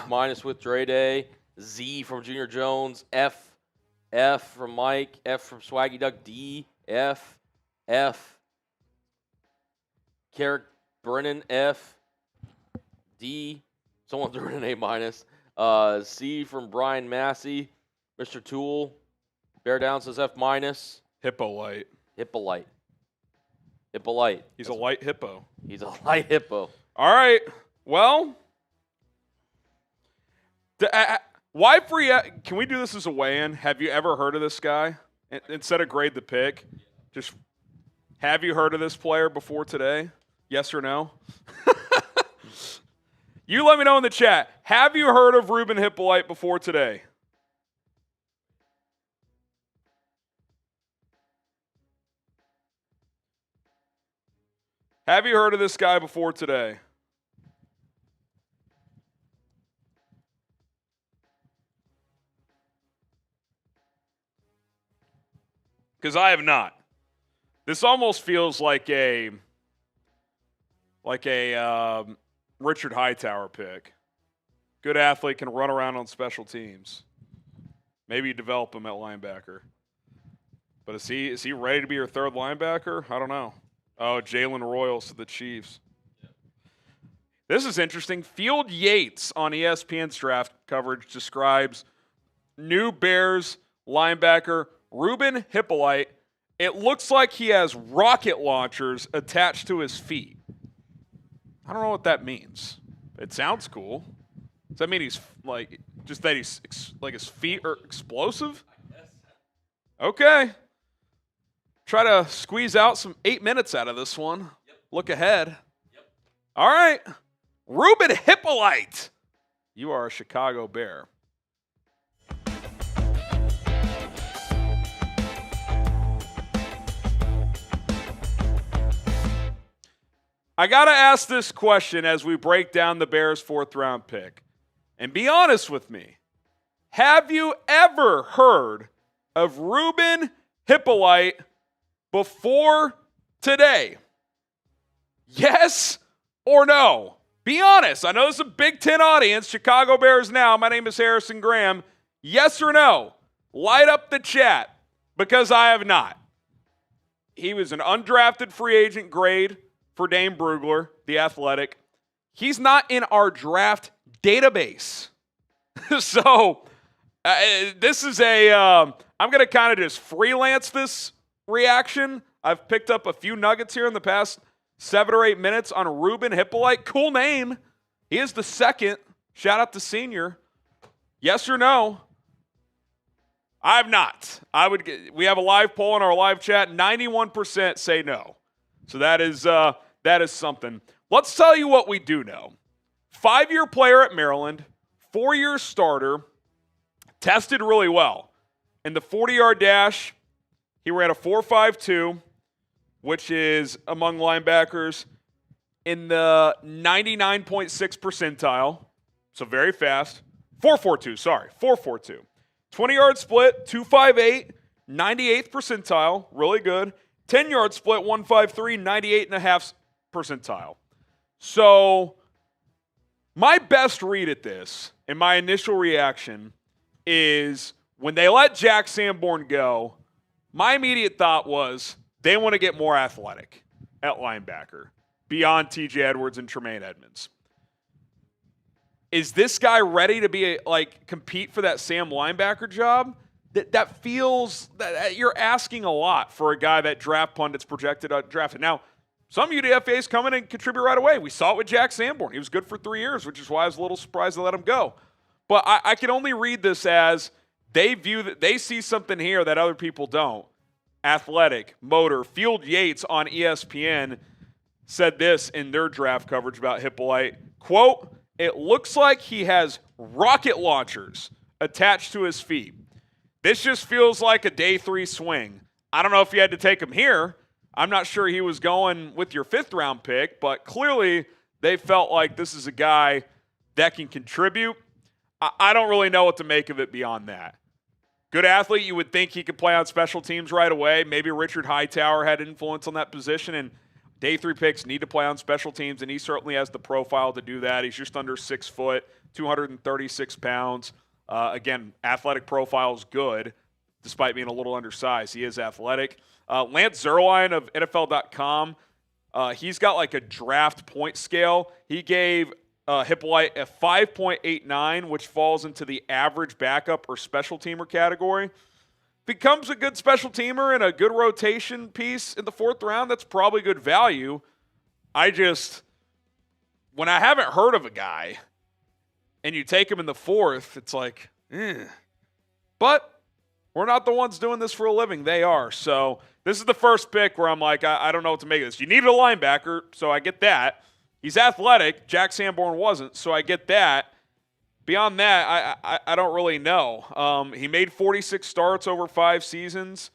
F- with Dre Day. Z from Junior Jones. F from Mike. F from Swaggy Duck. D, F. Carrick Brennan, F. D. Someone threw in an A-. C from Brian Massey. Mr. Toole. Bear Down says F-. Hippolyte. He's a light hippo. He's a light hippo. All right. Well, why free? Can we do this as a weigh-in? Have you ever heard of this guy? Instead of grade the pick, just have you heard of this player before today? Yes or no? You let me know in the chat. Have you heard of Ruben Hippolyte before today? Have you heard of this guy before today? Because I have not. This almost feels like a Richard Hightower pick. Good athlete, can run around on special teams. Maybe you develop him at linebacker. But is he ready to be your third linebacker? I don't know. Oh, Jalen Royals to the Chiefs. This is interesting. Field Yates on ESPN's draft coverage describes new Bears linebacker Ruben Hippolyte. It looks like he has rocket launchers attached to his feet. I don't know what that means. It sounds cool. Does that mean he's like just that he's like his feet are explosive? Okay. Try to squeeze out some 8 minutes out of this one. Yep. Look ahead. Yep. All right. Ruben Hippolyte. You are a Chicago Bear. I got to ask this question as we break down the Bears' 4th round pick. And be honest with me. Have you ever heard of Ruben Hippolyte before today? Yes or no? Be honest. I know this is a Big Ten audience. Chicago Bears Now. My name is Harrison Graham. Yes or no? Light up the chat, because I have not. He was an undrafted free agent grade for Dane Brugler, the Athletic. He's not in our draft database. So this is I'm going to kind of just freelance this reaction. I've picked up a few nuggets here in the past 7 or 8 minutes on Ruben Hippolyte. Cool name. He is the second. Shout out to Senior. Yes or no? I have not. We have a live poll in our live chat. 91% say no. So that is something. Let's tell you what we do know. 5-year player at Maryland, 4-year starter, tested really well. In the 40-yard dash, he ran a 4.52, which is among linebackers in the 99.6 percentile, so very fast. 4.42. 20-yard split, 2.58, 98th percentile, really good. 10-yard split, 1.53, 98.5 percentile. So my best read at this, and my initial reaction, is when they let Jack Sanborn go, my immediate thought was they want to get more athletic at linebacker beyond TJ Edwards and Tremaine Edmonds. Is this guy ready to compete for that Sam linebacker job? That feels that you're asking a lot for a guy that draft pundits projected drafted. Now, some UDFAs come in and contribute right away. We saw it with Jack Sanborn. He was good for 3 years, which is why I was a little surprised to let him go. But I can only read this as they view that they see something here that other people don't. Athletic, motor. Field Yates on ESPN said this in their draft coverage about Hippolyte. Quote, "It looks like he has rocket launchers attached to his feet. This just feels like a day 3 swing. I don't know if you had to take him here. I'm not sure he was going with your 5th round pick, but clearly they felt like this is a guy that can contribute. I don't really know what to make of it beyond that. Good athlete. You would think he could play on special teams right away. Maybe Richard Hightower had influence on that position, and day 3 picks need to play on special teams, and he certainly has the profile to do that. He's just under 6 foot, 236 pounds. Again, athletic profile is good, despite being a little undersized. He is athletic. Lance Zierlein of NFL.com, he's got like a draft point scale. He gave Hippolyte a 5.89, which falls into the average backup or special teamer category. Becomes a good special teamer and a good rotation piece in the 4th round, that's probably good value. When I haven't heard of a guy and you take him in the 4th, it's like, But we're not the ones doing this for a living. They are. So this is the first pick where I'm like, I don't know what to make of this. You needed a linebacker, so I get that. He's athletic. Jack Sanborn wasn't, so I get that. Beyond that, I don't really know. He made 46 starts over 5 seasons.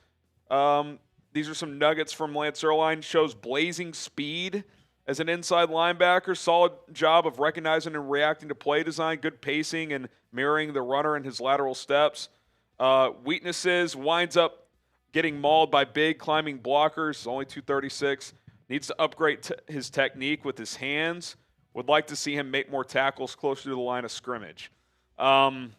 These are some nuggets from Lance Zierlein. Shows blazing speed as an inside linebacker. Solid job of recognizing and reacting to play design. Good pacing and mirroring the runner in his lateral steps. Weaknesses, winds up getting mauled by big climbing blockers. Only 236. Needs to upgrade his technique with his hands. Would like to see him make more tackles closer to the line of scrimmage. I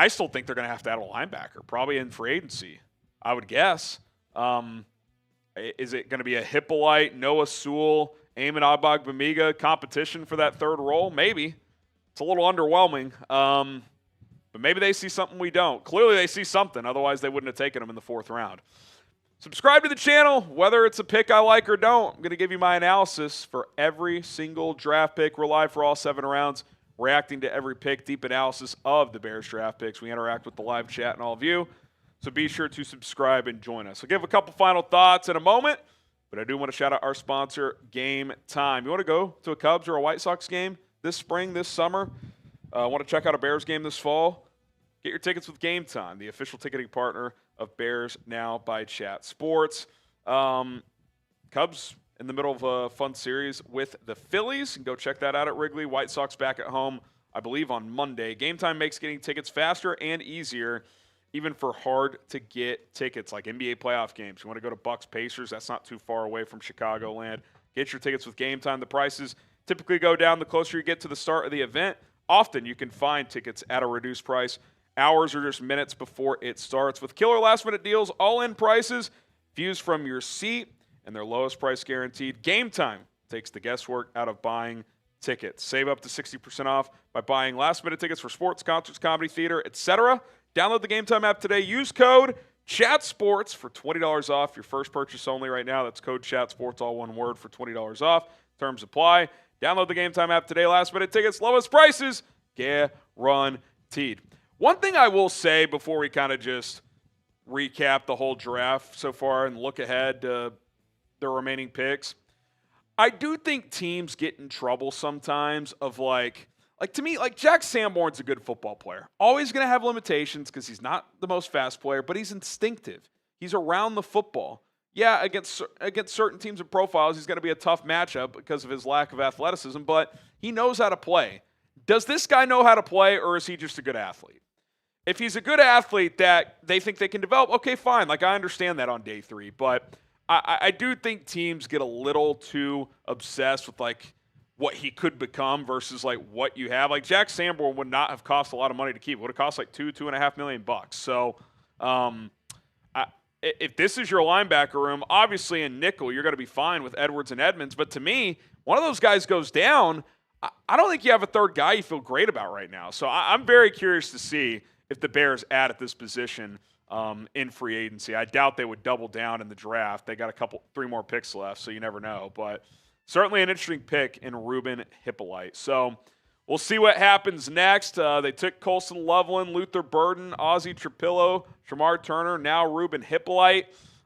still think they're going to have to add a linebacker, probably in free agency, I would guess. Is it going to be a Hippolyte, Noah Sewell, Eamon Ogbongbemiga competition for that 3rd role? Maybe. It's a little underwhelming. But maybe they see something we don't. Clearly they see something. Otherwise, they wouldn't have taken him in the 4th round. Subscribe to the channel, whether it's a pick I like or don't. I'm going to give you my analysis for every single draft pick. We're live for all 7 rounds, reacting to every pick, deep analysis of the Bears draft picks. We interact with the live chat and all of you, so be sure to subscribe and join us. I'll give a couple final thoughts in a moment, but I do want to shout out our sponsor, Game Time. You want to go to a Cubs or a White Sox game this spring, this summer? Want to check out a Bears game this fall? Get your tickets with Game Time, the official ticketing partner of Bears Now by Chat Sports. Cubs in the middle of a fun series with the Phillies. Go check that out at Wrigley. White Sox back at home, I believe, on Monday. Game Time makes getting tickets faster and easier, even for hard-to-get tickets like NBA playoff games. You want to go to Bucks Pacers? That's not too far away from Chicagoland. Get your tickets with Game Time. The prices typically go down the closer you get to the start of the event. Often you can find tickets at a reduced price. Hours or just minutes before it starts. With killer last-minute deals, all-in prices, views from your seat, and their lowest price guaranteed. Game Time takes the guesswork out of buying tickets. Save up to 60% off by buying last-minute tickets for sports, concerts, comedy, theater, etc. Download the Game Time app today. Use code CHATSPORTS for $20 off your first purchase only right now. That's code CHATSPORTS, all one word, for $20 off. Terms apply. Download the Game Time app today. Last-minute tickets, lowest prices, guaranteed. One thing I will say before we kind of just recap the whole draft so far and look ahead to the remaining picks, I do think teams get in trouble sometimes of like to me, like Jack Sanborn's a good football player. Always going to have limitations because he's not the most fast player, but he's instinctive. He's around the football. Yeah, against certain teams and profiles, he's going to be a tough matchup because of his lack of athleticism, but he knows how to play. Does this guy know how to play, or is he just a good athlete? If he's a good athlete that they think they can develop, okay, fine. Like, I understand that on day 3. But I do think teams get a little too obsessed with, like, what he could become versus, like, what you have. Like, Jack Sanborn would not have cost a lot of money to keep. It would have cost, like, $2.5 million. So, if this is your linebacker room, obviously in nickel, you're going to be fine with Edwards and Edmonds. But to me, one of those guys goes down, I don't think you have a third guy you feel great about right now. So I'm very curious to see if the Bears add at this position in free agency. I doubt they would double down in the draft. They got 3 more picks left, so you never know. But certainly an interesting pick in Ruben Hippolyte. So we'll see what happens next. They took Colston Loveland, Luther Burden, Ozzy Trapilo, Shemar Turner, now Ruben Hippolyte.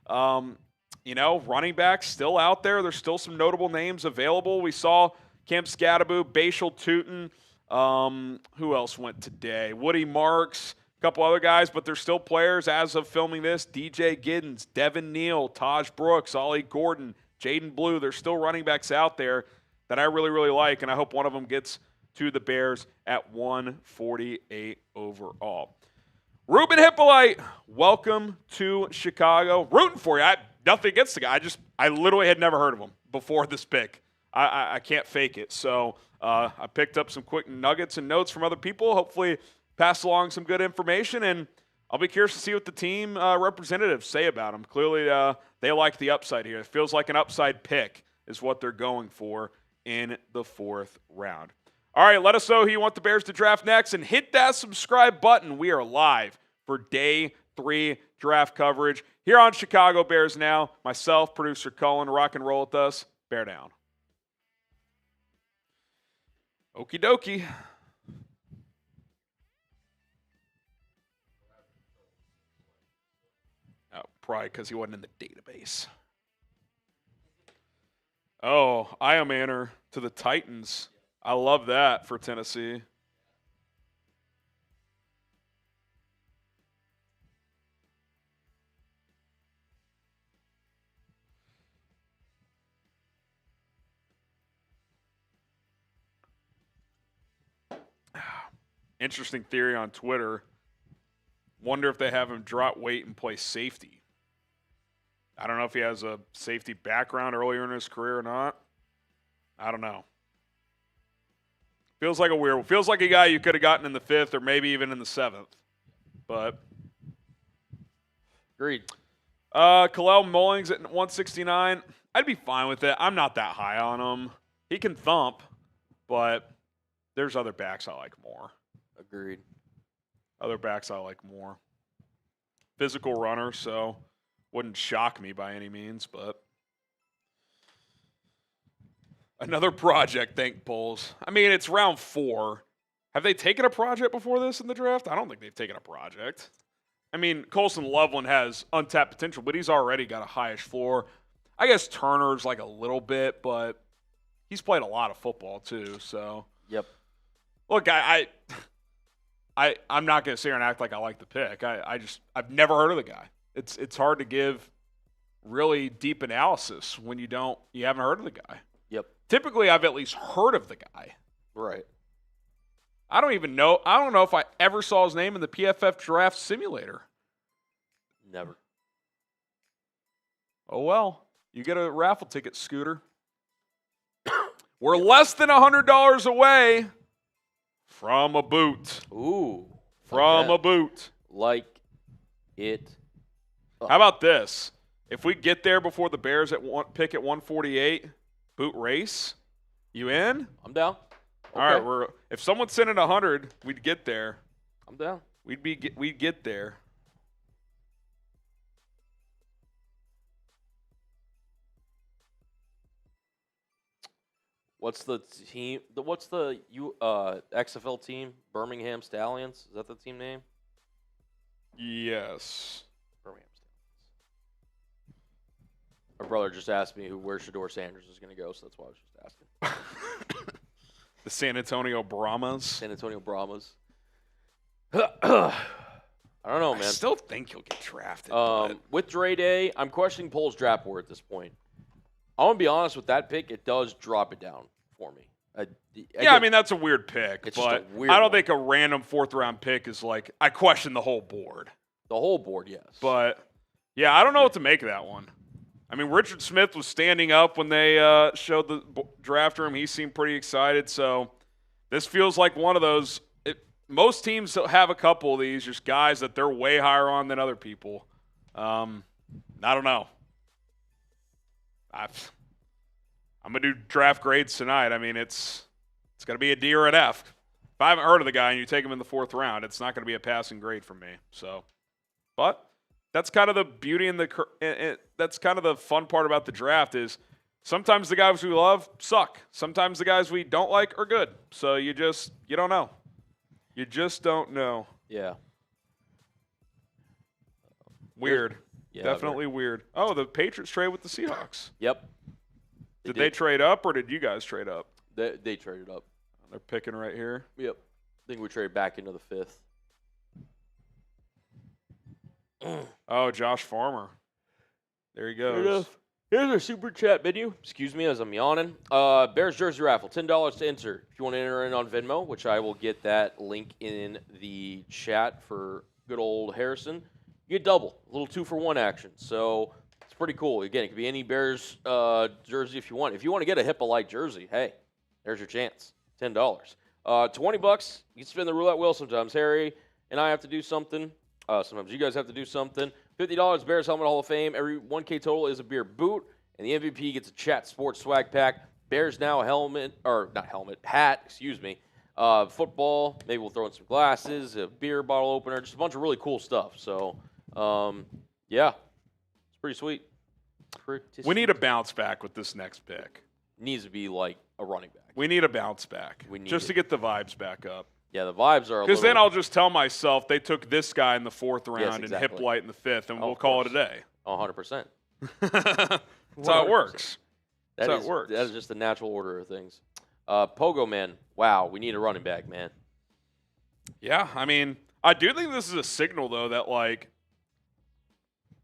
Running backs still out there. There's still some notable names available. We saw Cam Scadaboo, Bashal Tootin. Who else went today? Woody Marks, a couple other guys, but there's still players as of filming this. DJ Giddens, Devin Neal, Taj Brooks, Ollie Gordon, Jaden Blue. There's still running backs out there that I really, really like, and I hope one of them gets to the Bears at 148 overall. Ruben Hippolyte, welcome to Chicago. Rooting for you. Nothing against the guy. I literally had never heard of him before this pick. I can't fake it. So I picked up some quick nuggets and notes from other people. Hopefully pass along some good information, and I'll be curious to see what the team representatives say about him. Clearly they like the upside here. It feels like an upside pick is what they're going for in the 4th round. All right, let us know who you want the Bears to draft next, and hit that subscribe button. We are live for Day 3 draft coverage here on Chicago Bears Now. Myself, producer Cullen, rock and roll with us. Bear down. Okie dokie. Oh, probably because he wasn't in the database. Oh, Iomanner to the Titans. I love that for Tennessee. Interesting theory on Twitter. Wonder if they have him drop weight and play safety. I don't know if he has a safety background earlier in his career or not. I don't know. Feels like a guy you could have gotten in the 5th or maybe even in the 7th. But Agreed. Kalel Mullings at 169. I'd be fine with it. I'm not that high on him. He can thump, but there's other backs I like more. Agreed. Other backs I like more. Physical runner, so wouldn't shock me by any means, but another project, thank polls. I mean, it's round 4. Have they taken a project before this in the draft? I don't think they've taken a project. I mean, Colston Loveland has untapped potential, but he's already got a highish floor. I guess Turner's like a little bit, but he's played a lot of football too, so. Yep. Look, I'm not going to sit here and act like I like the pick. I've never heard of the guy. It's hard to give really deep analysis when you haven't heard of the guy. Yep. Typically, I've at least heard of the guy. Right. I don't know if I ever saw his name in the PFF draft simulator. Never. Oh, well. You get a raffle ticket, Scooter. We're less than $100 away from a boot. Ooh. From a boot. Like it. How about this? If we get there before the Bears pick at 148, boot race, you in? I'm down. All right, if someone sent in 100, we'd get there. I'm down. We'd get there. What's the team? What's the XFL team? Birmingham Stallions. Is that the team name? Yes. Birmingham Stallions. My brother just asked me where Shador Sanders is going to go, so that's why I was just asking. The San Antonio Brahmas. San Antonio Brahmas. I don't know, man. I still think he'll get drafted. With Dre Day, I'm questioning Pole's draft board at this point. I want to be honest with that pick. It does drop it down for me. I mean, that's a weird pick. It's but just a weird I don't one. think a random 4th-round pick is like, I question the whole board. The whole board, yes. But, yeah, I don't know what to make of that one. I mean, Richard Smith was standing up when they showed the draft room. He seemed pretty excited. So this feels like one of those. Most teams have a couple of these, just guys that they're way higher on than other people. I don't know. I'm going to do draft grades tonight. I mean, it's going to be a D or an F. If I haven't heard of the guy and you take him in the 4th round, it's not going to be a passing grade for me. So, but that's kind of the beauty and that's kind of the fun part about the draft is sometimes the guys we love suck. Sometimes the guys we don't like are good. So you don't know. You just don't know. Yeah. Weird. Yeah, Definitely weird. Oh, the Patriots trade with the Seahawks. Yep. Did they trade up or did you guys trade up? They traded up. They're picking right here. Yep. I think we traded back into the 5th. Oh, Josh Farmer. There he goes. Here's our super chat menu. Excuse me as I'm yawning. Bears jersey raffle, $10 to enter. If you want to enter in on Venmo, which I will get that link in the chat for good old Harrison, you get double, a little 2-for-1 action. So it's pretty cool. Again, it could be any Bears jersey if you want. If you want to get a Hippo-like jersey, hey, there's your chance. $10. $20. You can spin the roulette wheel. Sometimes Harry and I have to do something. Sometimes you guys have to do something. $50 Bears Helmet Hall of Fame. Every 1K total is a beer boot. And the MVP gets a Chat Sports swag pack. Bears Now hat, excuse me. Football. Maybe we'll throw in some glasses, a beer bottle opener, just a bunch of really cool stuff. So, yeah, it's pretty sweet. We need a bounce back with this next pick. Needs to be like a running back. We need a bounce back just to get the vibes back up. Yeah, the vibes are a little... Because then I'll just tell myself they took this guy in the 4th round Yes, and exactly. Hip Light in the 5th, and we'll call it a day. 100%. That's how it works. That's how it works. That is just the natural order of things. Pogo Man, wow, we need a running back, man. Yeah, I mean, I do think this is a signal, though, that, like,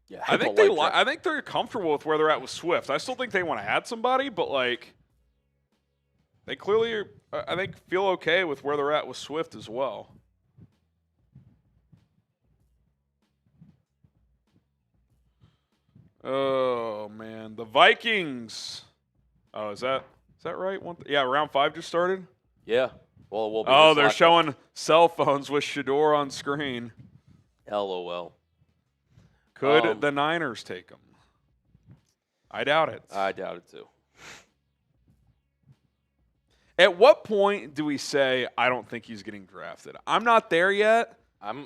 Yeah, I think they're comfortable with where they're at with Swift. I still think they want to add somebody, but, like, they clearly are, I think, feel okay with where they're at with Swift as well. Oh, man. The Vikings. Oh, is that right? Yeah, round 5 just started? Yeah. Well, we'll be they're showing cell phones with Shador on screen. LOL. Could the Niners take him? I doubt it. I doubt it, too. At what point do we say, I don't think he's getting drafted? I'm not there yet.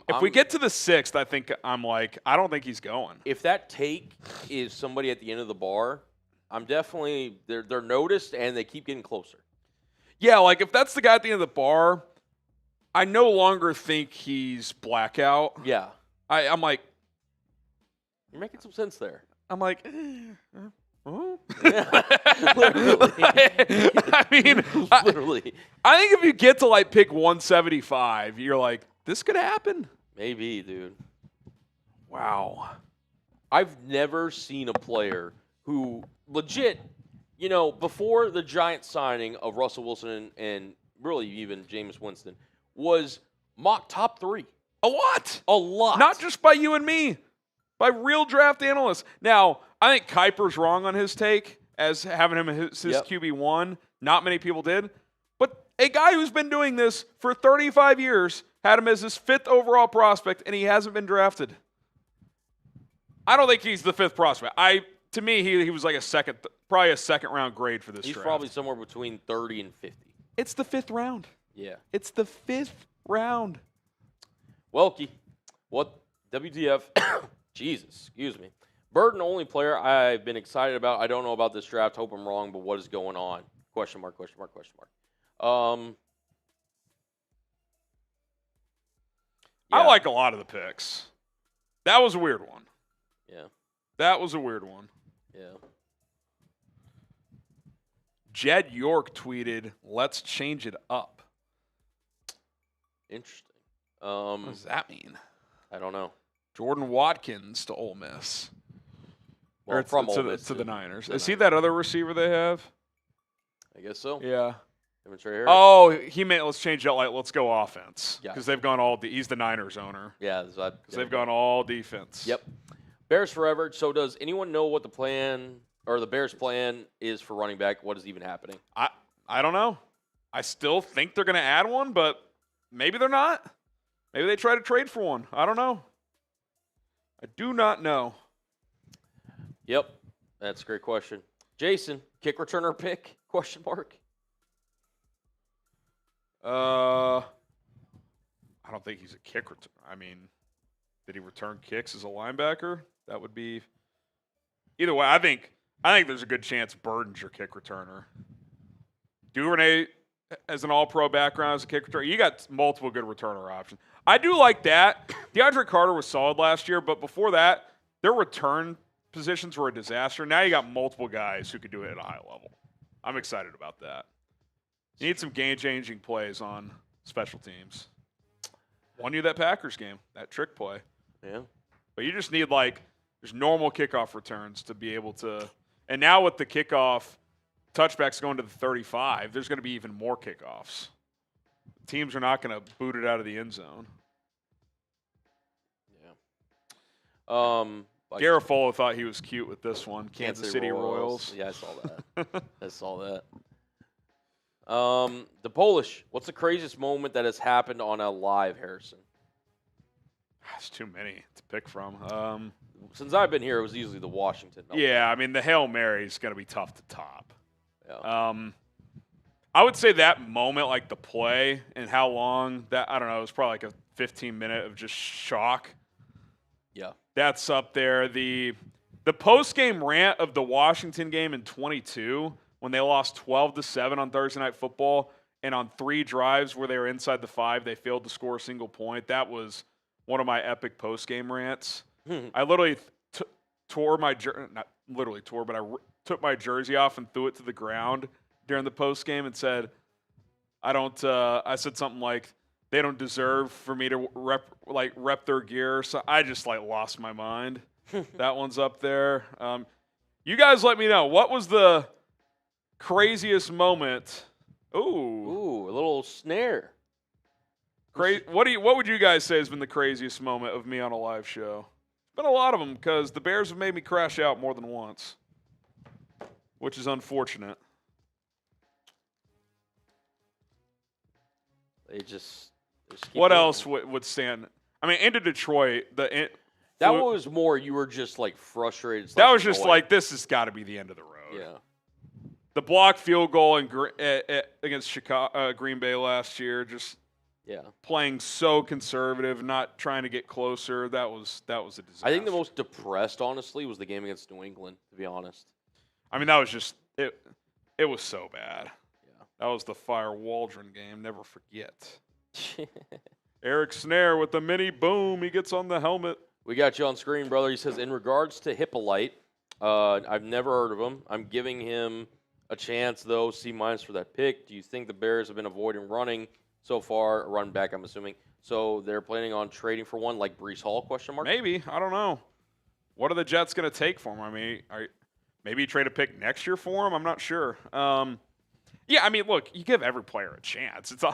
If we get to the 6th, I think I'm like, I don't think he's going. If that take is somebody at the end of the bar, I'm definitely they're noticed and they keep getting closer. Yeah, like if that's the guy at the end of the bar, I no longer think he's blackout. Yeah. I'm like, you're making some sense there. I'm like, Literally. I mean, literally. I think if you get to like pick 175, you're like, this could happen. Maybe, dude. Wow. I've never seen a player who legit, before the giant signing of Russell Wilson and really even Jameis Winston, was mock top 3. A lot. A lot. Not just by you and me, by real draft analysts. Now, I think Kuiper's wrong on his take as having him as his QB1. Not many people did. But a guy who's been doing this for 35 years had him as his 5th overall prospect, and he hasn't been drafted. I don't think he's the 5th prospect. To me, he was like probably a second-round grade for this He's draft. probably somewhere between 30 and 50. It's the 5th round. Yeah. It's the 5th round. Welky, what WTF? Jesus, excuse me. Burton only player I've been excited about. I don't know about this draft. Hope I'm wrong, but what is going on? Question mark, question mark, question mark. I like a lot of the picks. That was a weird one. Yeah. That was a weird one. Yeah. Jed York tweeted, "Let's change it up." Interesting. What does that mean? I don't know. Jordan Watkins to Ole Miss. Well, or from Ole Miss to the Niners. the Is he that other receiver they have? I guess so. Yeah. Right here. Oh, he meant let's change it. Like, let's go offense. Yeah. Because they've gone all. He's the Niners owner. Yeah. Because they've gone all defense. Yep. Bears forever. So does anyone know what the plan or the Bears' plan is for running back? What is even happening? I don't know. I still think they're going to add one, but maybe they're not. Maybe they try to trade for one. I don't know. I do not know. Yep. That's a great question. Jason, kick returner pick? Question mark. I don't think he's a kick return. I mean, did he return kicks as a linebacker? That would be. Either way, I think there's a good chance Burden's your kick returner. Duvernay as an all-pro background as a kick returner. You got multiple good returner options. I do like that. DeAndre Carter was solid last year, but before that, their return positions were a disaster. Now you got multiple guys who could do it at a high level. I'm excited about that. You need some game-changing plays on special teams. Won you that Packers game, that trick play. Yeah. But you just need, there's normal kickoff returns to be able to And now with the kickoff, touchbacks going to the 35, there's going to be even more kickoffs. Teams are not going to boot it out of the end zone. Garofalo thought he was cute with this one. Kansas City Royals. Yeah, I saw that. I saw that. The Polish. What's the craziest moment that has happened on a live, Harrison? There's too many to pick from. Since I've been here, it was usually the Washington. Yeah, I mean, the Hail Mary is going to be tough to top. Yeah. I would say that moment, like the play and how long that, I don't know, it was probably like a 15-minute of just shock. Yeah. That's up there. The post-game rant of the Washington game in 22, when they lost 12-7 on Thursday Night Football, and on 3 drives where they were inside the 5, they failed to score a single point. That was one of my epic post-game rants. I literally tore my not literally tore, but I took my jersey off and threw it to the ground during the post-game and said, I said something like, they don't deserve for me to rep their gear. So I just lost my mind. That one's up there. You guys let me know, what was the craziest moment? Ooh, a little snare. What would you guys say has been the craziest moment of me on a live show? Been a lot of them because the Bears have made me crash out more than once, which is unfortunate. What else would stand? I mean, into Detroit, that was more you were just frustrated. That was just this has got to be the end of the road. Yeah. The blocked field goal against Green Bay last year, just playing so conservative, not trying to get closer. That was a disaster. I think the most depressed, honestly, was the game against New England. To be honest, I mean that was just it. It was so bad. Yeah, that was the Fire Waldron game. Never forget. Eric Snare with the mini boom. He gets on the helmet. We got you on screen, brother. He says, in regards to Hippolyte, I've never heard of him. I'm giving him a chance, though. C- for that pick. Do you think the Bears have been avoiding running so far? Run back, I'm assuming. So they're planning on trading for one like Breece Hall, question mark? Maybe. I don't know. What are the Jets going to take for him? I mean, maybe trade a pick next year for him? I'm not sure. Yeah, I mean, look, you give every player a chance. It's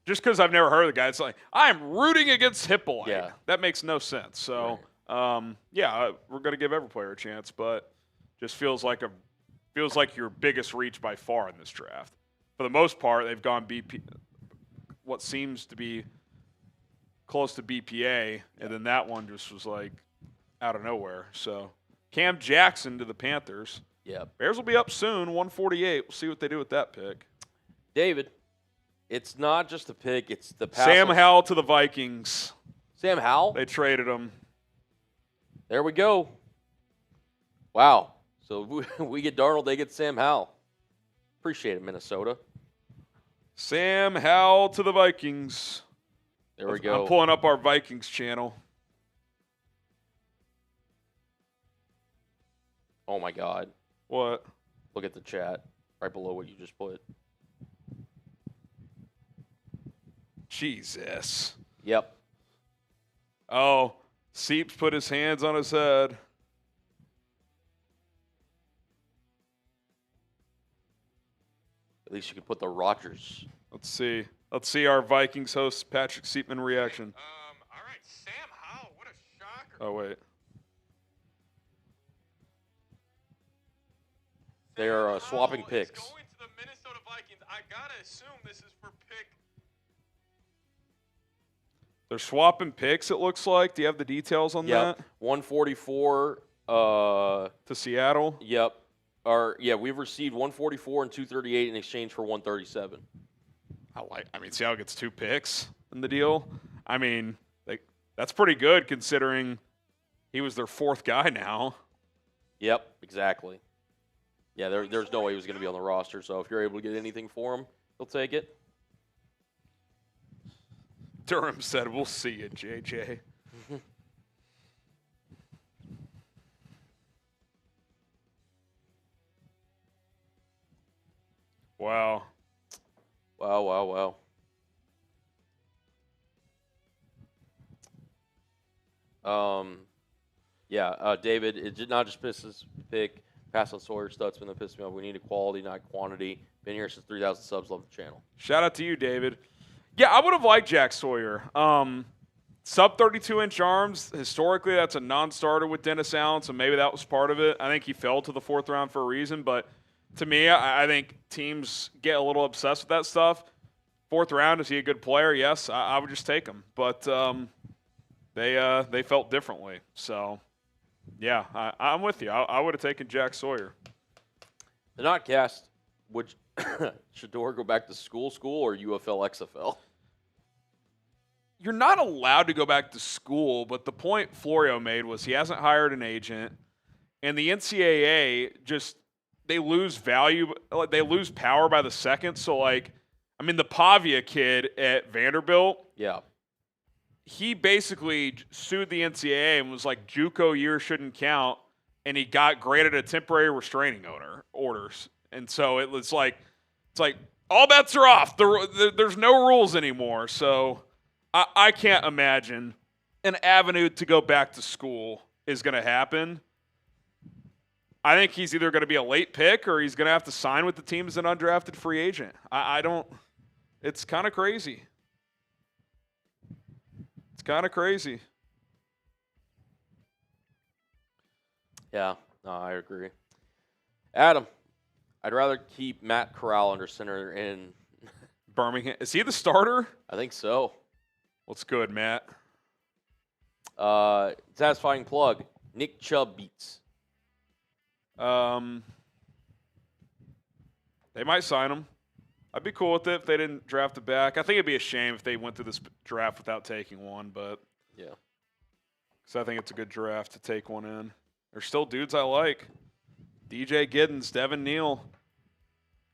just because I've never heard of the guy, it's like, I'm rooting against Hippolyte. Yeah. That makes no sense. So, right. We're going to give every player a chance, but just feels like your biggest reach by far in this draft. For the most part, they've gone what seems to be close to BPA, and then that one just was out of nowhere. So, Cam Jackson to the Panthers. Yeah. Bears will be up soon, 148. We'll see what they do with that pick. David. It's not just the pick, it's the pass. Sam Howell to the Vikings. Sam Howell? They traded him. There we go. Wow. So we get Darnold, they get Sam Howell. Appreciate it, Minnesota. Sam Howell to the Vikings. There we go. I'm pulling up our Vikings channel. Oh, my God. What? Look at the chat right below what you just put. Jesus. Yep. Oh, Seeps put his hands on his head. At least you could put the Rodgers. Let's see our Vikings host Patrick Seepman reaction. All right, Sam Howell, what a shocker. Oh, wait. They are swapping Howell picks. Is going to the Minnesota Vikings. I gotta assume this is for pick. They're swapping picks, it looks like. Do you have the details on that? 144. To Seattle? Yep. We've received 144 and 238 in exchange for 137. Seattle gets 2 picks in the deal. I mean, that's pretty good considering he was their 4th guy now. Yep, exactly. Yeah, there's no way he was going to be on the roster, so if you're able to get anything for him, he'll take it. Durham said, we'll see you, JJ. Wow. Wow. David, it did not just miss his pick. Pass on Sawyer Stutzman that pissed me off. We need quality, not quantity. Been here since 3,000 subs. Love the channel. Shout out to you, David. Yeah, I would have liked Jack Sawyer. Sub 32-inch arms, historically, that's a non-starter with Dennis Allen, so maybe that was part of it. I think he fell to the 4th round for a reason, but to me, I think teams get a little obsessed with that stuff. 4th round, is he a good player? Yes, I would just take him. But they felt differently. So, yeah, I'm with you. I would have taken Jack Sawyer. The Notcast, would Shador go back to school or UFL XFL? You're not allowed to go back to school, but the point Florio made was he hasn't hired an agent, and the NCAA just they lose value, they lose power by the second. So, like, I mean, the Pavia kid at Vanderbilt, Yeah. he basically sued the NCAA and was like, JUCO year shouldn't count, and he got granted a temporary restraining orders. And so it's like all bets are off. There's no rules anymore. So I can't imagine an avenue to go back to school is going to happen. I think he's either going to be a late pick or he's going to have to sign with the team as an undrafted free agent. I don't – it's kind of crazy. It's kind of crazy. Yeah, no, I agree. Adam, I'd rather keep Matt Corral under center in Birmingham. Is he the starter? I think so. What's good, Matt? Satisfying plug. Nick Chubb beats. They might sign him. I'd be cool with it if they didn't draft it back. I think it'd be a shame if they went through this draft without taking one, but yeah, because I think it's a good draft to take one in. There's still dudes I like. DJ Giddens, Devin Neal,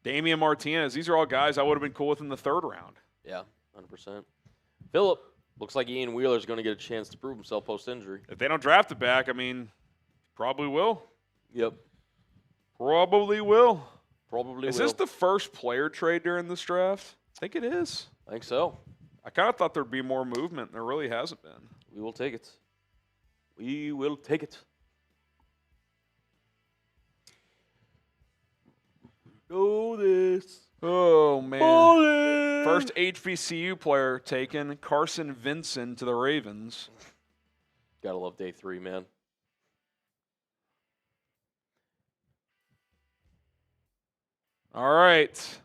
Damian Martinez. These are all guys I would have been cool with in the 3rd round. Yeah, 100%. Phillip, looks like Ian Wheeler's going to get a chance to prove himself post-injury. If they don't draft it back, I mean, probably will. Yep. Probably will. Probably Is will. this the first player trade during this draft? I think it is. I think so. I kind of thought there'd be more movement. There really hasn't been. We will take it. We will take it. Know this. Oh, man. Holy. First HBCU player taken, Carson Vincent to the Ravens. Gotta love day 3, man. All right.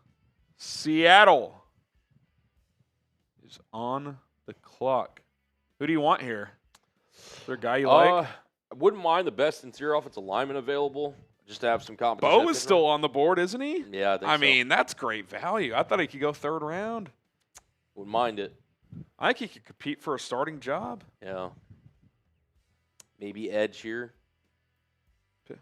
Seattle is on the clock. Who do you want here? Is there a guy you like? I wouldn't mind the best interior offensive lineman available, just to have some competition. Bo is still on the board, isn't he? Yeah, I think so. I mean, that's great value. I thought he could go 3rd round. Wouldn't mind it. I think he could compete for a starting job. Yeah. Maybe edge here.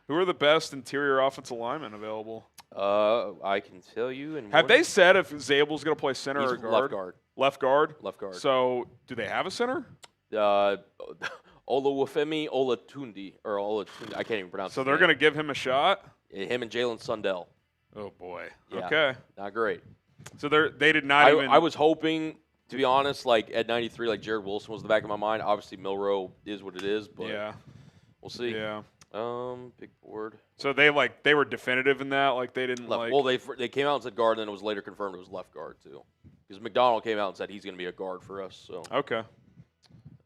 Who are the best interior offensive linemen available? I can tell you. Have they said if Zabel's going to play center He's or guard? left guard. Left guard? Left guard. So, do they have a center? Olawufemi Olatundi, or Olatundi. I can't even pronounce So his they're name. going to give him a shot? Him and Jalen Sundell. Oh, boy. Yeah. Okay. Not great. So they did not even – I was hoping, to be honest, like at 93, like Jared Wilson was the back of my mind. Obviously, Milroe is what it is, but yeah. we'll see. Yeah. Big board. So they were definitive in that? Like they didn't Left. like – Well, they came out and said guard, and then it was later confirmed it was left guard, too. Because McDonald came out and said he's going to be a guard for us. So. Okay.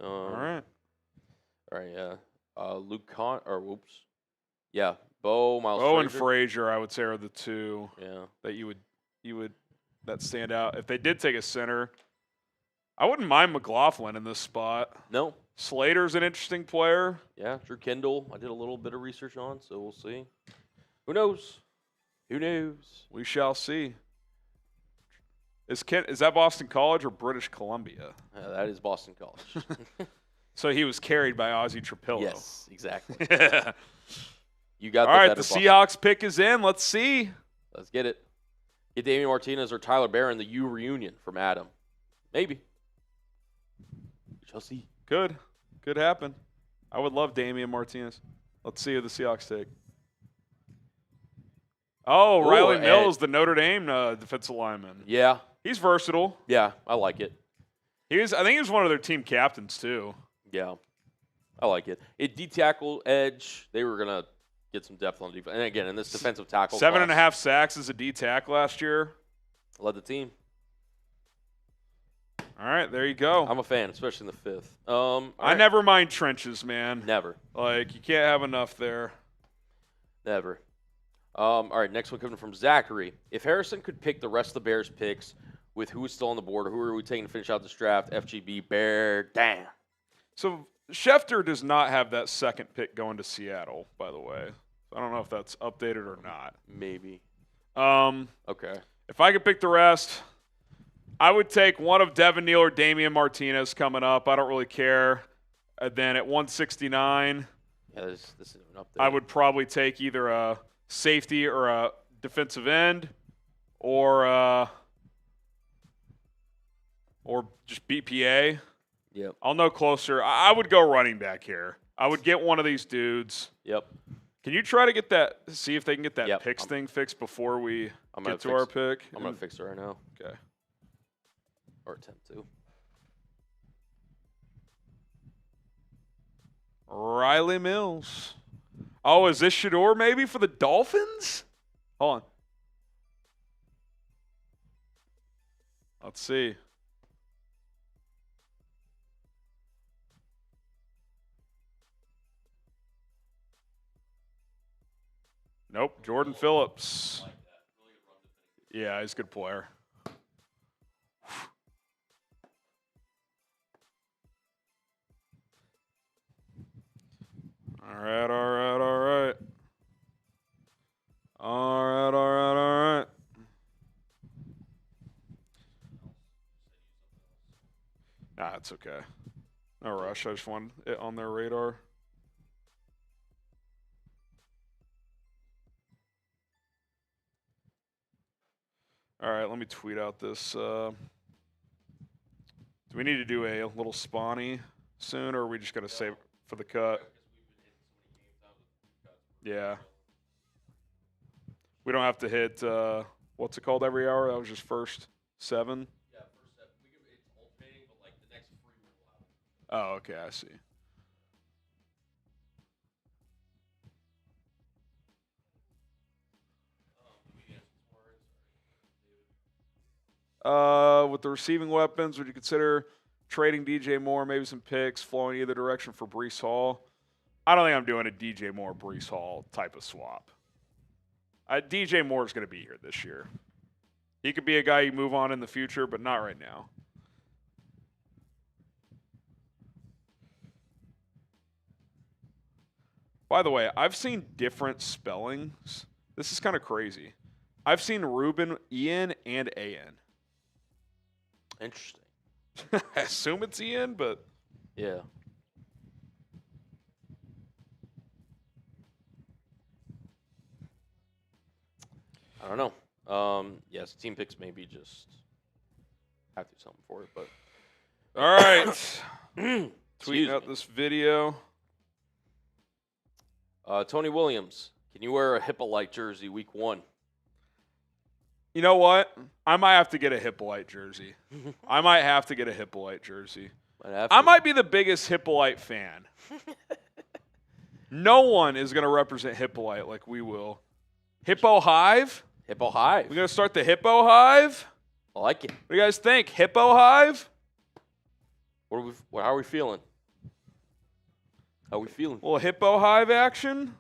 All right. All right, yeah. Luke Con – or whoops. Yeah, Bo, Miles Bo and Frazier. Frazier, I would say, are the two Yeah. that you would that stand out. If they did take a center, I wouldn't mind McLaughlin in this spot. No. Slater's an interesting player. Yeah, Drew Kendall. I did a little bit of research on, so we'll see. Who knows? Who knows? We shall see. Is that Boston College or British Columbia? That is Boston College. So he was carried by Ozzy Trapilo. Yes, exactly. All You got right, better the Boston. Seahawks pick is in. Let's see. Let's get it. Get Damian Martinez or Tyler Barron, the U reunion from Adam. Maybe. We shall see. Could happen. I would love Damian Martinez. Let's see who the Seahawks take. Oh, Ooh, Riley Mills, the Notre Dame defensive lineman. Yeah. He's versatile. Yeah, I like it. I think he was one of their team captains too. Yeah. I like it. D tackle, edge, they were going to get some depth on defense. And again, in this defensive tackle 7.5 sacks as a D tack last year. led the team. All right, there you go. I'm a fan, especially in the 5th. I never mind trenches, man. Never. Like, you can't have enough there. Never. All right, next one coming from Zachary. If Harrison could pick the rest of the Bears picks with who's still on the board, who are we taking to finish out this draft? FGB, Bear, damn. So Schefter does not have that second pick going to Seattle, by the way. I don't know if that's updated or not. Maybe. Okay. If I could pick the rest, I would take one of Devin Neal or Damian Martinez coming up. I don't really care. And then at 169, Yeah, this isn't even up there. I would probably take either a safety or a defensive end or just BPA. Yep. I'll know closer. I would go running back here. I would get one of these dudes. Yep. Can you try to get that, see if they can get that Yep. picks thing fixed before we I'm gonna get to our pick? I'm going to fix it right now. Okay. Or attempt to. Riley Mills. Oh, is this Shador maybe for the Dolphins? Hold on. Let's see. Nope, Jordan Phillips. Yeah, he's a good player. All right. Nah, it's okay. No rush. I just wanted it on their radar. All right, let me tweet out this. Do we need to do a little spawny soon, or are we just going to save it for the cut? Yeah. We don't have to hit, what's it called every hour? That was just first 7? Yeah, first step. It's alternating, but like the next 3 will have. Oh, okay, I see. With the receiving weapons, would you consider trading DJ Moore, maybe some picks, flowing either direction for Breece Hall? I don't think I'm doing a DJ Moore, Breece Hall type of swap. DJ Moore is going to be here this year. He could be a guy you move on in the future, but not right now. By the way, I've seen different spellings. This is kind of crazy. I've seen Ruben, Ian, and AN. Interesting. I assume it's Ian, but Yeah. I don't know. Yes, team picks maybe just have to do something for it, but all right. Excuse Tweeting out me. this video. Tony Williams, can you wear a Hippolyte jersey week 1? You know what? I might have to get a Hippolyte jersey. I might have to get a Hippolyte jersey. I might be the biggest Hippolyte fan. No one is going to represent Hippolyte like we will. Hippo Hive? Hippo Hive. We're going to start the Hippo Hive? I like it. What do you guys think? Hippo Hive? How are we feeling? How are we feeling? A little Hippo Hive action?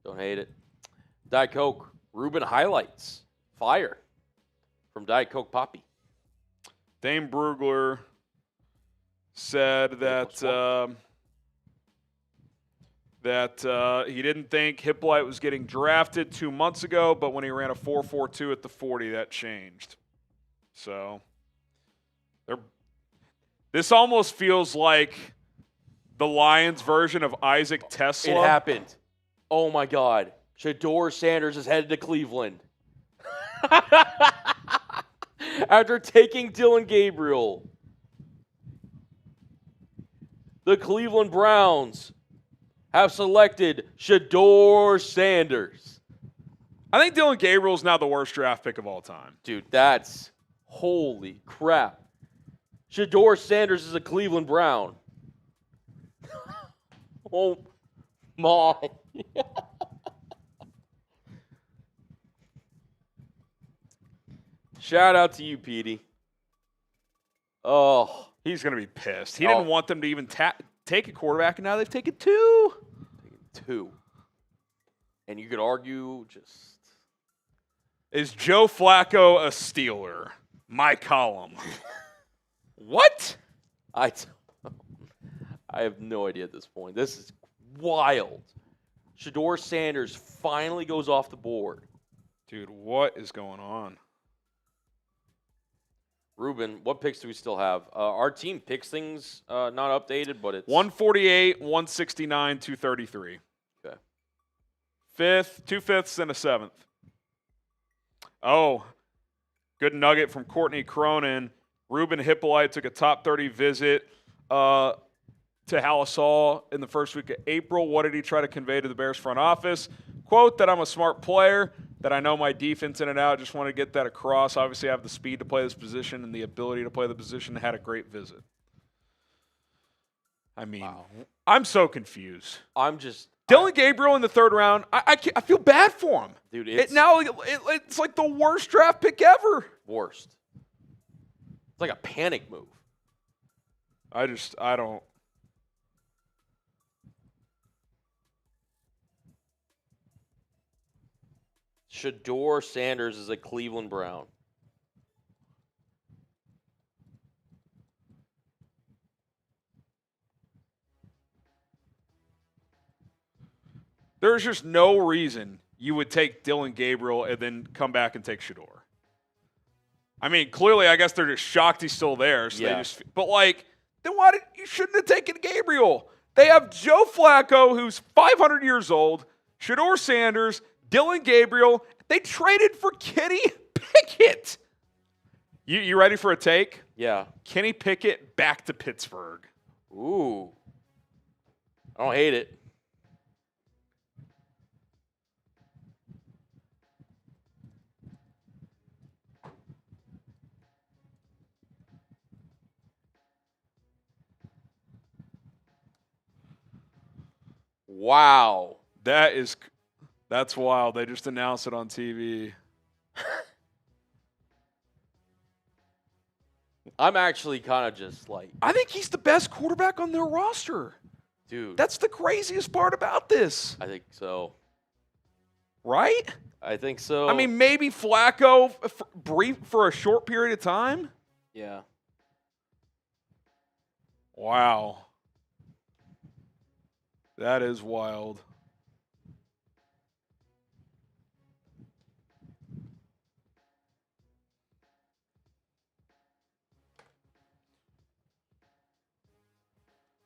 Don't hate it. Diet Coke. Ruben highlights. Fire. From Diet Coke Poppy. Dane Brugler said that he didn't think Hippolyte was getting drafted 2 months ago, but when he ran a 4.42 at the 40, that changed. So this almost feels like the Lions version of Isaac Tesla. It happened. Oh, my God. Shador Sanders is headed to Cleveland. After taking Dylan Gabriel. The Cleveland Browns have selected Shador Sanders. I think Dylan Gabriel is now the worst draft pick of all time. Dude, that's holy crap. Shador Sanders is a Cleveland Brown. Oh my. Shout out to you, Petey. Oh, He's going to be pissed. He didn't want them to even take a quarterback, and now they've taken 2. 2. And you could argue just. Is Joe Flacco a Steeler? My column. What? I have no idea at this point. This is wild. Shador Sanders finally goes off the board. Dude, what is going on? Ruben, what picks do we still have? Our team picks things not updated, but it's 148, 169, 233. Okay. 2 fifths and a 7th. Oh, good nugget from Courtney Cronin. Ruben Hippolyte took a top 30 visit to Hallisall in the first week of April. What did he try to convey to the Bears front office? Quote, that I'm a smart player, that I know my defense in and out. Just want to get that across. Obviously, I have the speed to play this position and the ability to play the position. Had a great visit. I mean, wow. I'm so confused. Dylan Gabriel in the 3rd round, I feel bad for him. Dude, it's like the worst draft pick ever. Worst. It's like a panic move. I don't. Shador Sanders is a Cleveland Brown. There's just no reason you would take Dylan Gabriel and then come back and take Shador. I mean, clearly, I guess they're just shocked he's still there. So yeah. But then you shouldn't have taken Gabriel. They have Joe Flacco, who's 500 years old, Shador Sanders, Dylan Gabriel. They traded for Kenny Pickett. You ready for a take? Yeah. Kenny Pickett back to Pittsburgh. Ooh. I don't hate it. Wow. That's wild. They just announced it on TV. I'm actually kind of just like... I think he's the best quarterback on their roster. Dude. That's the craziest part about this. I think so. Right? I think so. I mean, maybe Flacco for a short period of time. Yeah. Wow. That is wild.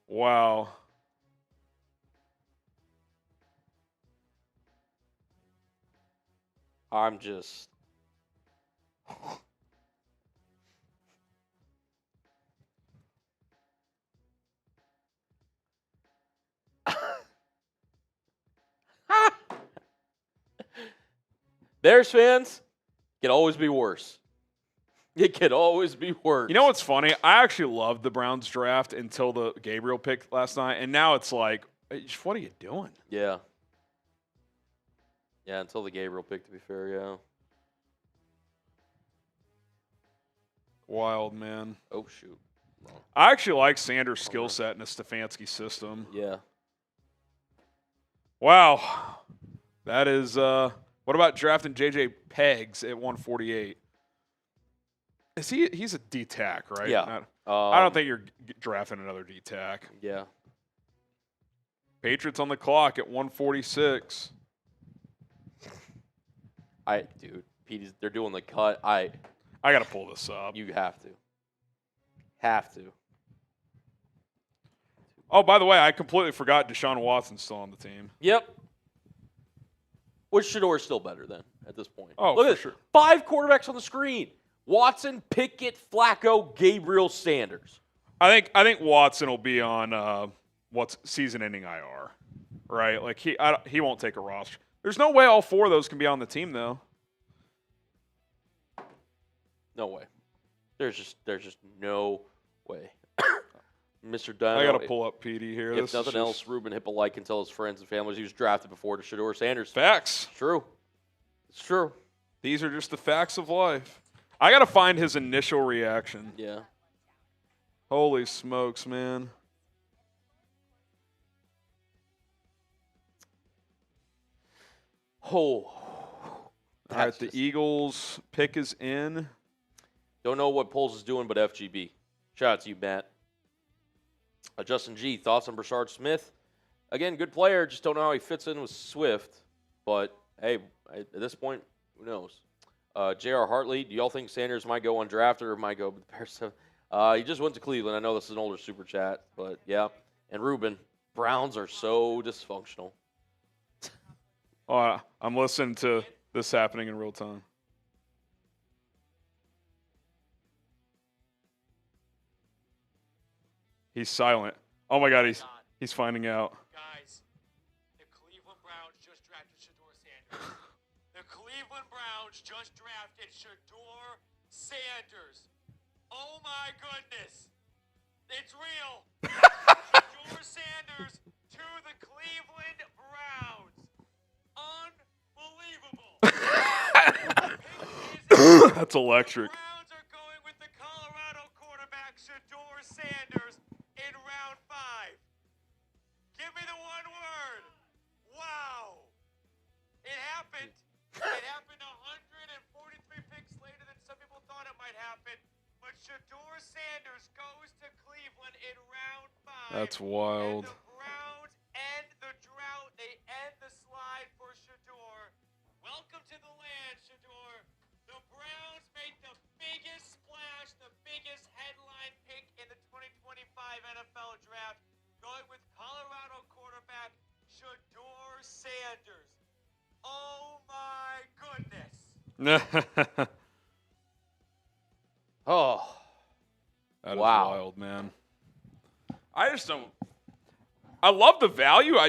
Wow. I'm just... Bears fans, it can always be worse. It can always be worse. You know what's funny? I actually loved the Browns draft until the Gabriel pick last night, and now it's like, what are you doing? Yeah. Yeah, until the Gabriel pick, to be fair, yeah. Wild, man. Oh, shoot. Wrong. I actually like Sanders' skill set in a Stefanski system. Yeah. Wow. That is, what about drafting J.J. Pegs at 148? He's a D-tack, right? Yeah. I don't think you're drafting another D-tack. Yeah. Patriots on the clock at 146. Dude, they're doing the cut. I got to pull this up. You have to. Have to. Oh, by the way, I completely forgot Deshaun Watson's still on the team. Yep. Which Shador is still better than at this point. Oh, look for at sure. 5 quarterbacks on the screen. Watson, Pickett, Flacco, Gabriel, Sanders. I think Watson will be on what's season-ending IR, right? Like he won't take a roster. There's no way all 4 of those can be on the team though. No way. There's just no way. Mr. Downey. I got to pull up PD here. If nothing else, Ruben Hippolyte can tell his friends and families he was drafted before to Shador Sanders. Facts. It's true. It's true. These are just the facts of life. I got to find his initial reaction. Yeah. Holy smokes, man. Oh. All right, the Eagles pick is in. Don't know what Poles is doing, but FGB. Shout out to you, Matt. Justin G, thoughts on Brashard Smith? Again, good player. Just don't know how he fits in with Swift. But, hey, at this point, who knows? J.R. Hartley, do y'all think Sanders might go undrafted or might go with the Bears? He just went to Cleveland. I know this is an older super chat, but, yeah. And Ruben, Browns are so dysfunctional. Oh, I'm listening to this happening in real time. He's silent. Oh my God, he's finding out. Guys, the Cleveland Browns just drafted Shador Sanders. The Cleveland Browns just drafted Shador Sanders. Oh my goodness. It's real. Shador Sanders to the Cleveland Browns. Unbelievable. That's electric. The Browns are going with the Colorado quarterback Shador Sanders in round 5. Give me the one word. Wow. It happened. It happened 143 picks later than some people thought it might happen. But Shador Sanders goes to Cleveland in round 5. That's wild. And the Browns end the drought. They end the slide for Shador. Welcome to the land, Shador. The Browns made the biggest splash, the biggest headline pick in the 2025 NFL Draft, going with Colorado quarterback Shador Sanders. Oh my goodness. Oh. That is Wow. wild, man. I just don't. I love the value. I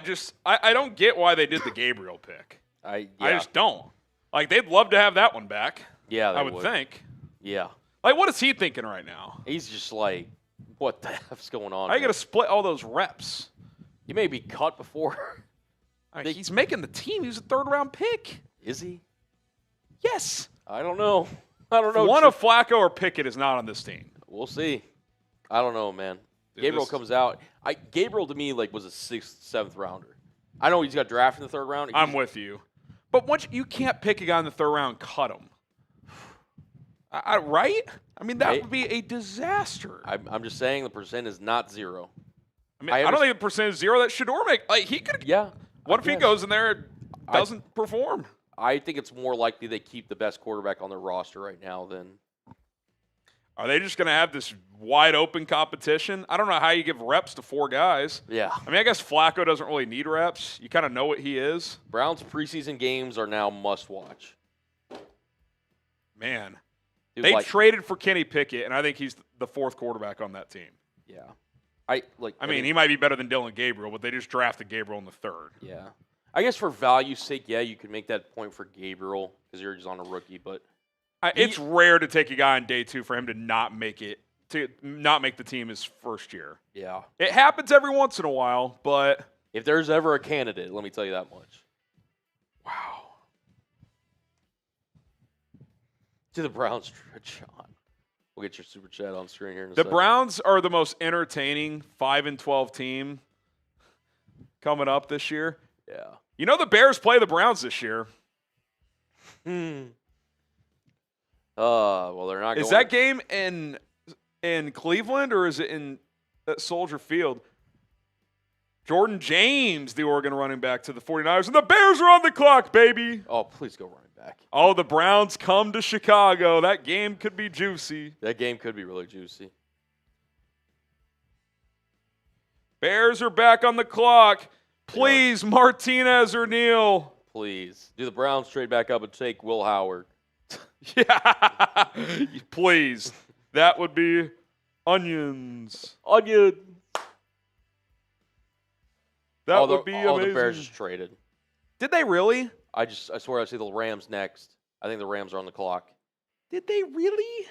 don't get why they did the Gabriel pick. I just don't. Like, they'd love to have that one back. Yeah, I would think. Yeah. Like, what is he thinking right now? He's just like, what the F's going on? How you man? going to split all those reps? He may be cut before. I mean, he's making the team. He was a third-round pick. Is he? Yes. I don't know. I don't know. One of Flacco or Pickett is not on this team. We'll see. I don't know, man. Dude, Gabriel comes out. Gabriel, to me, like, was a 6th, 7th rounder. I know he's got drafted in the 3rd round. I'm with you. But once you can't pick a guy in the 3rd round, cut him. Right? I mean, that would be a disaster. I'm just saying the percent is not 0. I mean, I don't think the percent is 0 that Shador make. Like, he could. Yeah. What if he goes in there and doesn't perform? I think it's more likely they keep the best quarterback on their roster right now than. Are they just going to have this wide open competition? I don't know how you give reps to 4 guys. Yeah. I mean, I guess Flacco doesn't really need reps. You kind of know what he is. Browns preseason games are now must watch. Man. Dude, They traded for Kenny Pickett, and I think he's the 4th quarterback on that team. Yeah. I mean, he might be better than Dylan Gabriel, but they just drafted Gabriel in the 3rd. Yeah. I guess for value's sake, yeah, you could make that point for Gabriel because you're just on a rookie, but it's rare to take a guy on day 2 for him to not make the team his first year. yeah. It happens every once in a while, but If there's ever a candidate, let me tell you that much. wow. To the Browns, John. We'll get your super chat on screen here in a The second. Browns are the most entertaining 5-12 team coming up this year. Yeah. You know the Bears play the Browns this year. Well, they're not. Is going that game in Cleveland or is it in Soldier Field? Jordan James, the Oregon running back to the 49ers, and the Bears are on the clock, baby. Oh, please go running back. Oh, the Browns come to Chicago. That game could be juicy. That game could be really juicy. Bears are back on the clock. Please, Martinez or Neal. Please. Do the Browns trade back up and take Will Howard? Yeah. Please. That would be onions. Onion. That would be all amazing. the Bears just traded. Did they really? I swear I see the Rams next. I think the Rams are on the clock. Did they really?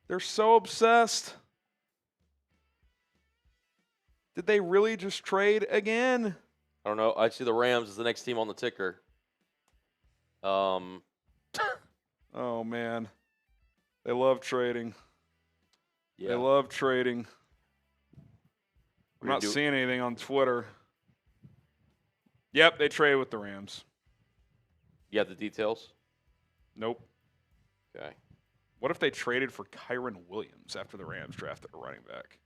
They're so obsessed. Did they really just trade again? I don't know. I see the Rams as the next team on the ticker. Oh, man. They love trading. Yeah. They love trading. I'm We're not gonna do- seeing anything on Twitter. Yep, they trade with the Rams. You have the details? Nope. Okay. What if they traded for Kyron Williams after the Rams drafted a running back?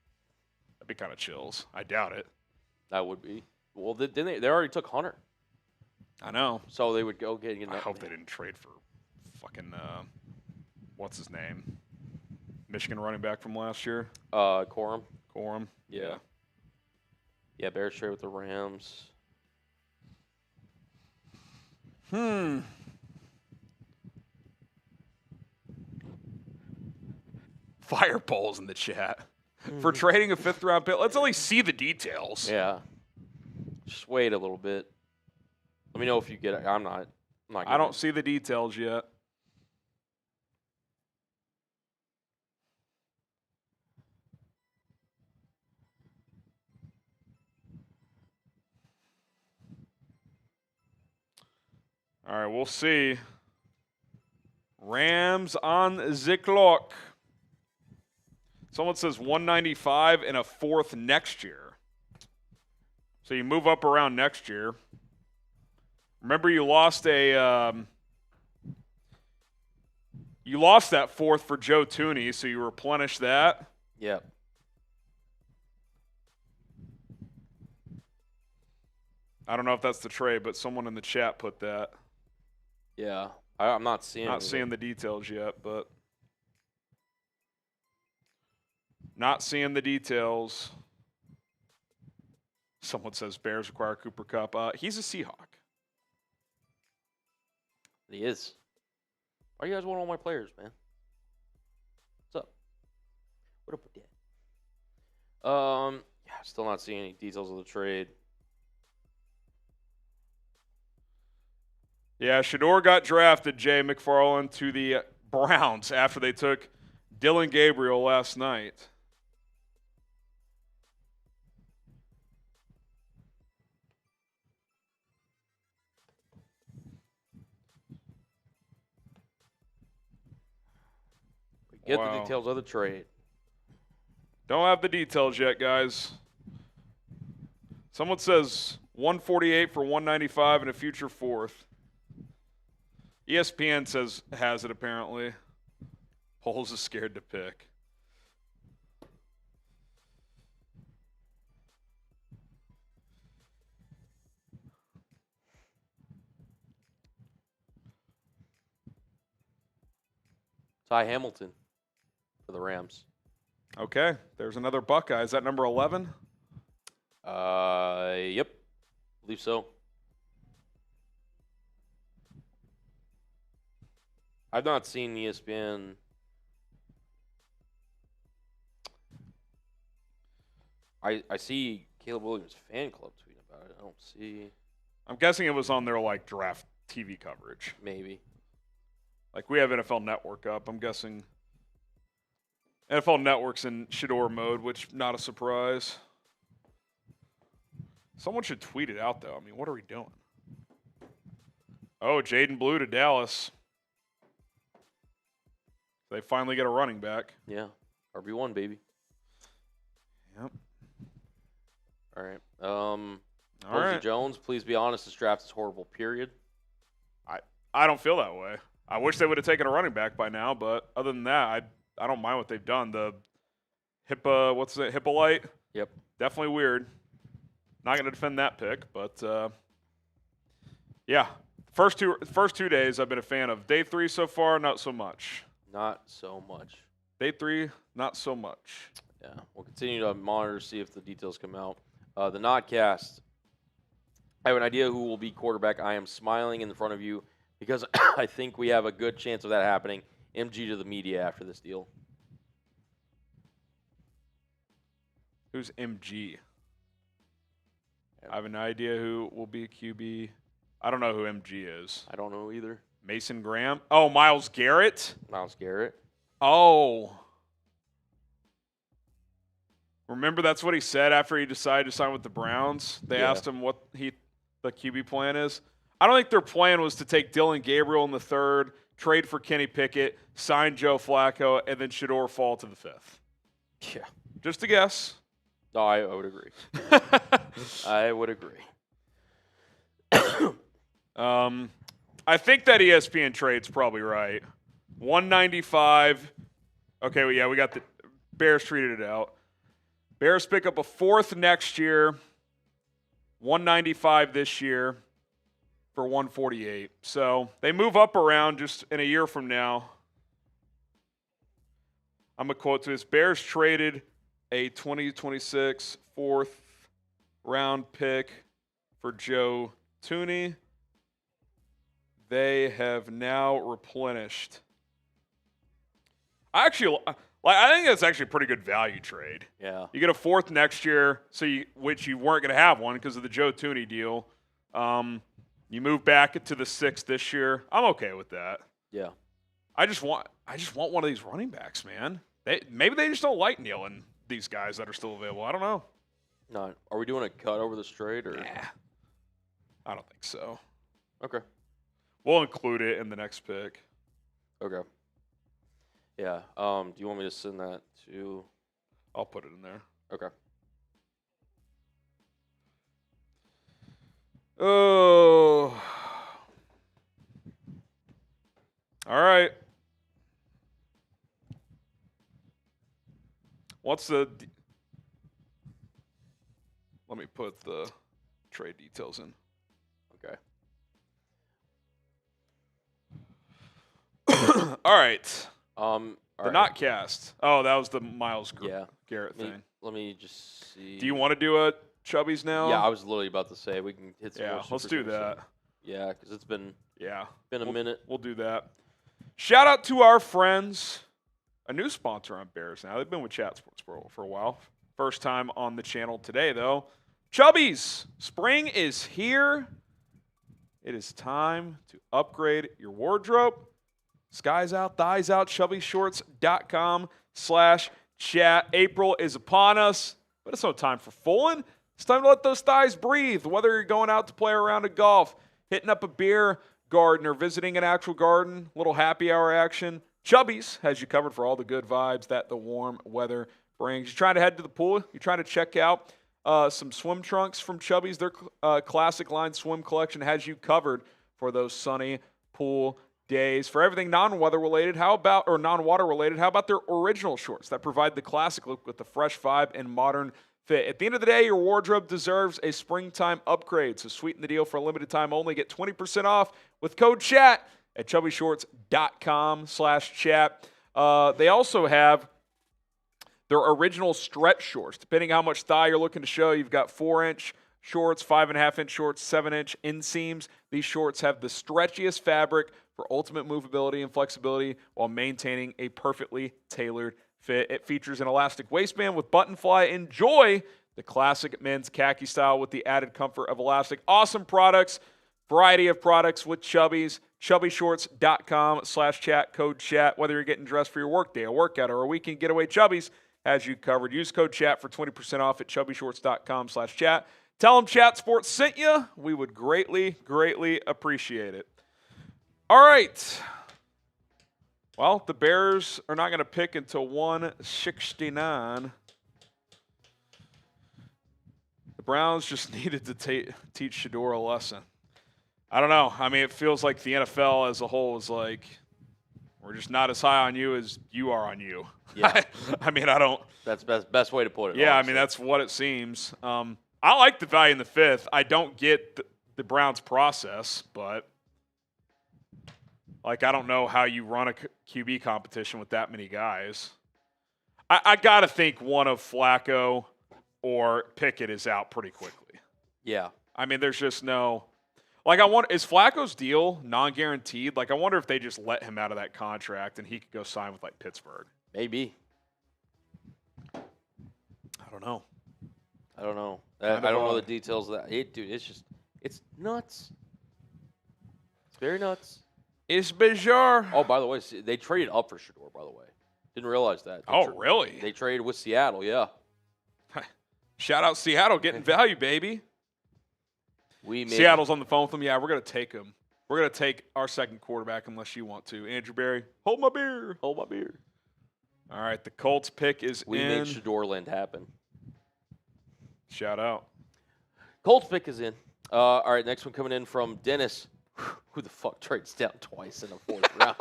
That'd be kind of chills. I doubt it. That would be. Well, didn't they? They already took Hunter. I know. So they would go get. I hope they didn't trade for fucking what's his name? Michigan running back from last year. Corum. Corum. Yeah. Yeah, Bears trade with the Rams. Fire polls in the chat for trading a 5th round pick. Let's at least see the details. Yeah. Just wait a little bit. Let me know if you get it. I'm not. I don't see the details yet. All right, we'll see. Rams on the clock. Someone says 195 and a 4th next year. So you move up around next year. Remember, you lost that 4th for Joe Tooney, so you replenish that. Yeah. I don't know if that's the trade, but someone in the chat put that. Yeah. I'm not seeing. Not seeing the details yet, but not seeing the details. Someone says Bears acquire Cooper Kupp. He's a Seahawk. He is. Why you guys want all my players, man? What's up? What up with that? Yeah, still not seeing any details of the trade. Yeah, Shador got drafted, Jay McFarland, to the Browns after they took Dylan Gabriel last night. Get the details of the trade. Don't have the details yet, guys. Someone says 148 for 195 and a future 4th. ESPN says has it apparently. Poles is scared to pick. Ty Hamilton for the Rams. Okay, there's another Buckeye. Is that number 11? Yep. Believe so. I've not seen ESPN. I see Caleb Williams fan club tweeting about it. I don't see. I'm guessing it was on their like draft TV coverage. Maybe. Like we have NFL Network up. I'm guessing NFL Network's in Shador mode, which not a surprise. Someone should tweet it out though. I mean, what are we doing? Oh, Jaden Blue to Dallas. They finally get a running back. Yeah. RB1, baby. Yep. All right. All Hoge right. Jones, please be honest. This draft is horrible, period. I don't feel that way. I wish they would have taken a running back by now, but other than that, I don't mind what they've done. The Hippolyte? Yep. Definitely weird. Not going to defend that pick, but yeah. First two days I've been a fan of. Day 3 so far, not so much. Not so much. Day 3, not so much. Yeah. We'll continue to monitor to see if the details come out. The Nodcast. I have an idea who will be quarterback. I am smiling in front of you because I think we have a good chance of that happening. MG to the media after this deal. Who's MG? I have an idea who will be QB. I don't know who MG is. I don't know either. Mason Graham? Oh, Myles Garrett? Myles Garrett. Oh. Remember that's what he said after he decided to sign with the Browns? They asked him what the QB plan is. I don't think their plan was to take Dylan Gabriel in the 3rd, trade for Kenny Pickett, sign Joe Flacco, and then Shador fall to the 5th? Yeah. Just a guess. No, I would agree. I would agree. I think that ESPN trade's probably right. 195. Okay, well, yeah, we got the Bears treated it out. Bears pick up a 4th next year. 195 this year for 148. So they move up around just in a year from now. I'm going to quote to this. Bears traded a 2026 4th round pick for Joe Downey. They have now replenished. I think that's actually a pretty good value trade. Yeah. You get a 4th next year, which you weren't going to have one because of the Joe Downey deal. You move back to the 6th this year. I'm okay with that. Yeah. I just want one of these running backs, man. Maybe they just don't like kneeling these guys that are still available. I don't know. No. Are we doing a cut over this trade or? Yeah. I don't think so. Okay. We'll include it in the next pick. Okay. Yeah. Do you want me to send that to? I'll put it in there. Okay. Oh. All right. Let me put the trade details in. Okay. All right. All the right. not cast. Oh, that was the Miles Garrett Let me, thing. let me just see. Do you want to do a Chubbies now? Yeah, I was literally about to say we can hit some more let's super do chats that. in. Yeah, because it's been Yeah. a minute. We'll do that. Shout out to our friends. A new sponsor on Bears now. They've been with Chat Sports for a while. First time on the channel today, though. Chubbies, spring is here. It is time to upgrade your wardrobe. Skies out, thighs out, chubbyshorts.com/chat. April is upon us, but it's no time for fooling. It's time to let those thighs breathe. Whether you're going out to play a round of golf, hitting up a beer garden, or visiting an actual garden, little happy hour action, Chubbies has you covered for all the good vibes that the warm weather brings. You're trying to head to the pool. You're trying to check out some swim trunks from Chubbies. Their classic line swim collection has you covered for those sunny pool days. For everything non-water related, how about their original shorts that provide the classic look with the fresh vibe and modern fit? At the end of the day, your wardrobe deserves a springtime upgrade. So sweeten the deal for a limited time only. Get 20% off with code CHAT at chubbyshorts.com/chat. They also have their original stretch shorts. Depending how much thigh you're looking to show, you've got 4-inch shorts, 5.5-inch shorts, 7-inch inseams. These shorts have the stretchiest fabric for ultimate movability and flexibility while maintaining a perfectly tailored fit. It features an elastic waistband with button fly. Enjoy the classic men's khaki style with the added comfort of elastic. Awesome products. Variety of products with Chubbies. chubbyshorts.com/chat, code chat. Whether you're getting dressed for your workday, a workout, or a weekend getaway, Chubbies has you covered. Use code chat for 20% off at chubbyshorts.com/chat. Tell them Chat Sports sent you. We would greatly, greatly appreciate it. All right. Well, the Bears are not going to pick until 169. The Browns just needed to teach Shador a lesson. I don't know. I mean, it feels like the NFL as a whole is like, we're just not as high on you as you are on you. Yeah. I mean, I don't. That's best way to put it. Yeah, honestly. I mean, that's what it seems. I like the value in the 5th. I don't get the Browns' process, but I don't know how you run a QB competition with that many guys. I got to think one of Flacco or Pickett is out pretty quickly. Yeah. I mean, there's just no. Is Flacco's deal non-guaranteed? I wonder if they just let him out of that contract and he could go sign with Pittsburgh. Maybe. I don't know. I don't know. I don't know the details of that. Dude, it's nuts. It's very nuts. It's bizarre. Oh, by the way, they traded up for Shador, by the way. Didn't realize that. Really? They traded with Seattle, yeah. Shout out Seattle getting value, baby. Seattle's Seattle's on the phone with them. Yeah, we're going to take him. We're going to take our second quarterback unless you want to. Andrew Berry, hold my beer. Hold my beer. All right, the Colts pick is We in. make Shadorland happen. Shout out. Colts pick is in. All right, next one coming in from Dennis. Who the fuck trades down twice in the fourth round?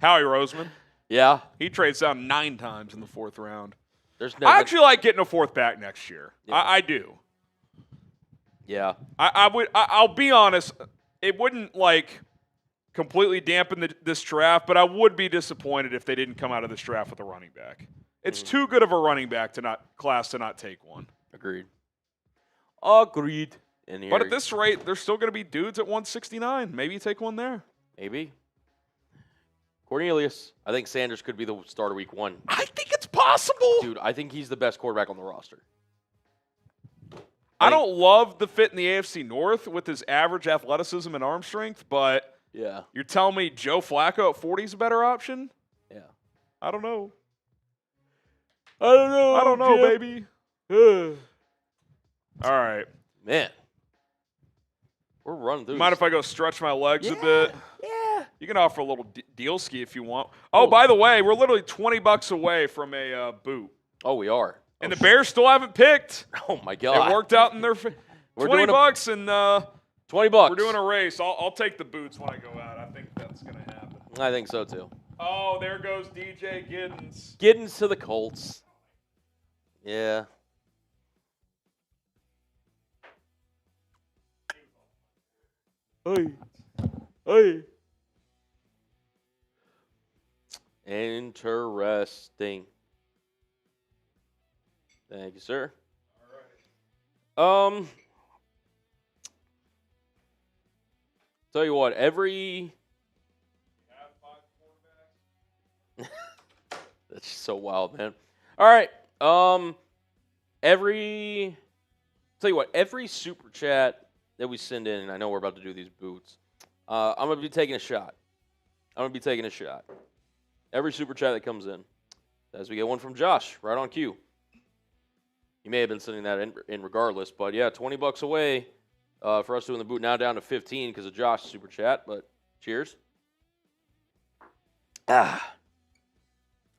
Howie Roseman. Yeah. He trades down 9 times in the fourth round. There's no. I actually like getting a fourth back next year. Yeah. I do. Yeah. I'll be honest. It wouldn't like completely dampen this draft, but I would be disappointed if they didn't come out of this draft with a running back. It's too good of a running back to not take one. Agreed. In here, But at this rate, there's still going to be dudes at 169. Maybe you take one there. maybe. Cornelius. I think Sanders could be the starter week 1. I think it's possible. Dude, I think he's the best quarterback on the roster. I don't love the fit in the AFC North with his average athleticism and arm strength, but Yeah. you're telling me Joe Flacco at 40 is a better option? Yeah. I don't know. I don't know. Baby. All right. Man. We're running through. Mind if I go stretch my legs a Yeah, bit? Yeah. You can offer a little deal ski if you want. Oh, by the way, we're literally $20 away from a boot. Oh, we are. And the Bears still haven't picked. Oh my God. It worked out in their We're $20 doing and $20. we're doing a race. I'll take the boots when I go out. I think that's going to happen. I think so too. Oh, there goes DJ Giddens. Getting to the Colts. Yeah. Hey. Interesting. Thank you, sir. All right. Tell you what, every that's just so wild, man. All right. Every super chat that we send in, and I know we're about to do these boots. I'm gonna be taking a shot. Every super chat that comes in, as we get one from Josh, right on cue. You may have been sending that in regardless, but yeah, $20 away for us doing the boot. Now down to 15 because of Josh's super chat. But cheers. I'm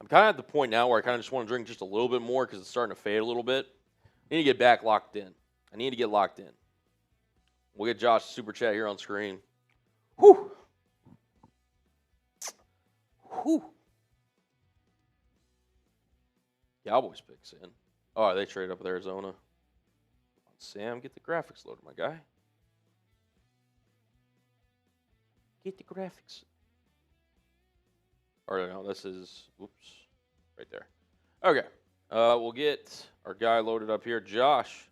kind of at the point now where I kind of just want to drink just a little bit more because it's starting to fade a little bit. I need to get back locked in. We'll get Josh's super chat here on screen. Whew. Cowboys picks in. Oh, they traded up with Arizona. Sam, get the graphics loaded, my guy. Get the graphics. Or no, this is, whoops, right there. Okay, we'll get our guy loaded up here. Josh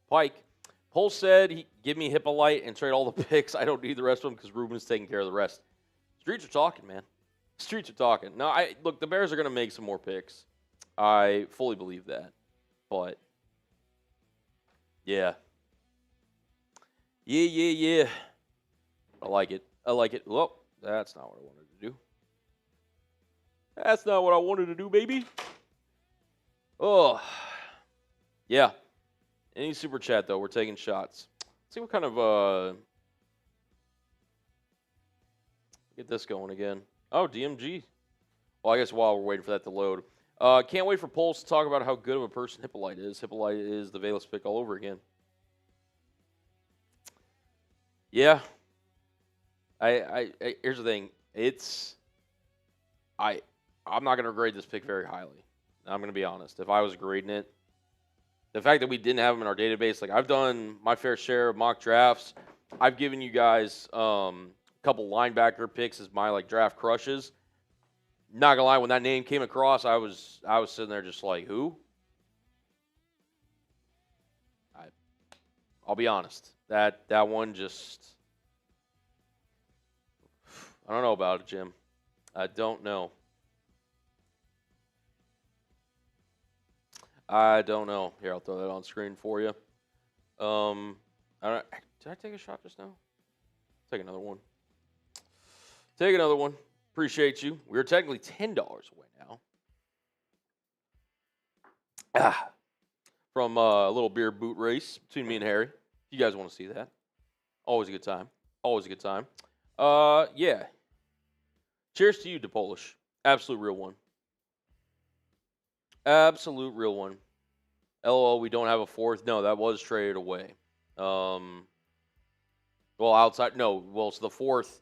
Pike. Pole said, give me Hippolyte and trade all the picks. I don't need the rest of them because Ruben's taking care of the rest. Streets are talking, man. Streets are talking. No, look, the Bears are going to make some more picks. I fully believe that. But, yeah. Yeah. I like it. Well, that's not what I wanted to do. That's not what I wanted to do, baby. Oh. Yeah. Any super chat, though, we're taking shots. Let's see what kind of, get this going again. Oh, DMG. Well, I guess while we're waiting for that to load. Can't wait for Pulse to talk about how good of a person Hippolyte is. Hippolyte is the Valus pick all over again. Yeah. Here's the thing. I'm not going to grade this pick very highly. I'm going to be honest. If I was grading it, the fact that we didn't have him in our database, like I've done my fair share of mock drafts. I've given you guys a couple linebacker picks as my like draft crushes. Not gonna lie, when that name came across, I was sitting there just like, who? I'll be honest. That one just, I don't know about it, Jim. I don't know. Here, I'll throw that on screen for you. Did I take a shot just now? Take another one. Appreciate you. We're technically $10 away now. From a little beer boot race between me and Harry. If you guys want to see that. Always a good time. Yeah. Cheers to you, DePolish. Absolute real one. Absolute real one. LOL, we don't have a fourth. No, that was traded away. Well, outside. No, well, so the fourth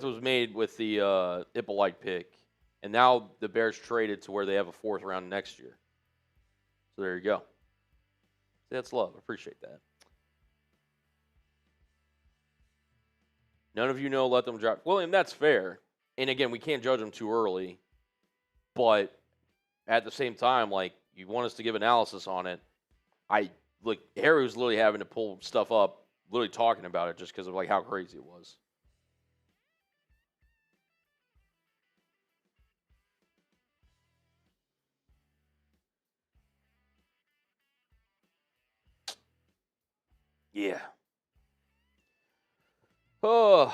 was made with the Hippolyte pick, and now the Bears traded to where they have a fourth round next year. So there you go. That's love. Appreciate that. None of you know. Let them drop. William, that's fair. And again, we can't judge them too early. But at the same time, like, you want us to give analysis on it. Harry was literally having to pull stuff up, literally talking about it just because of like how crazy it was. Yeah. Oh.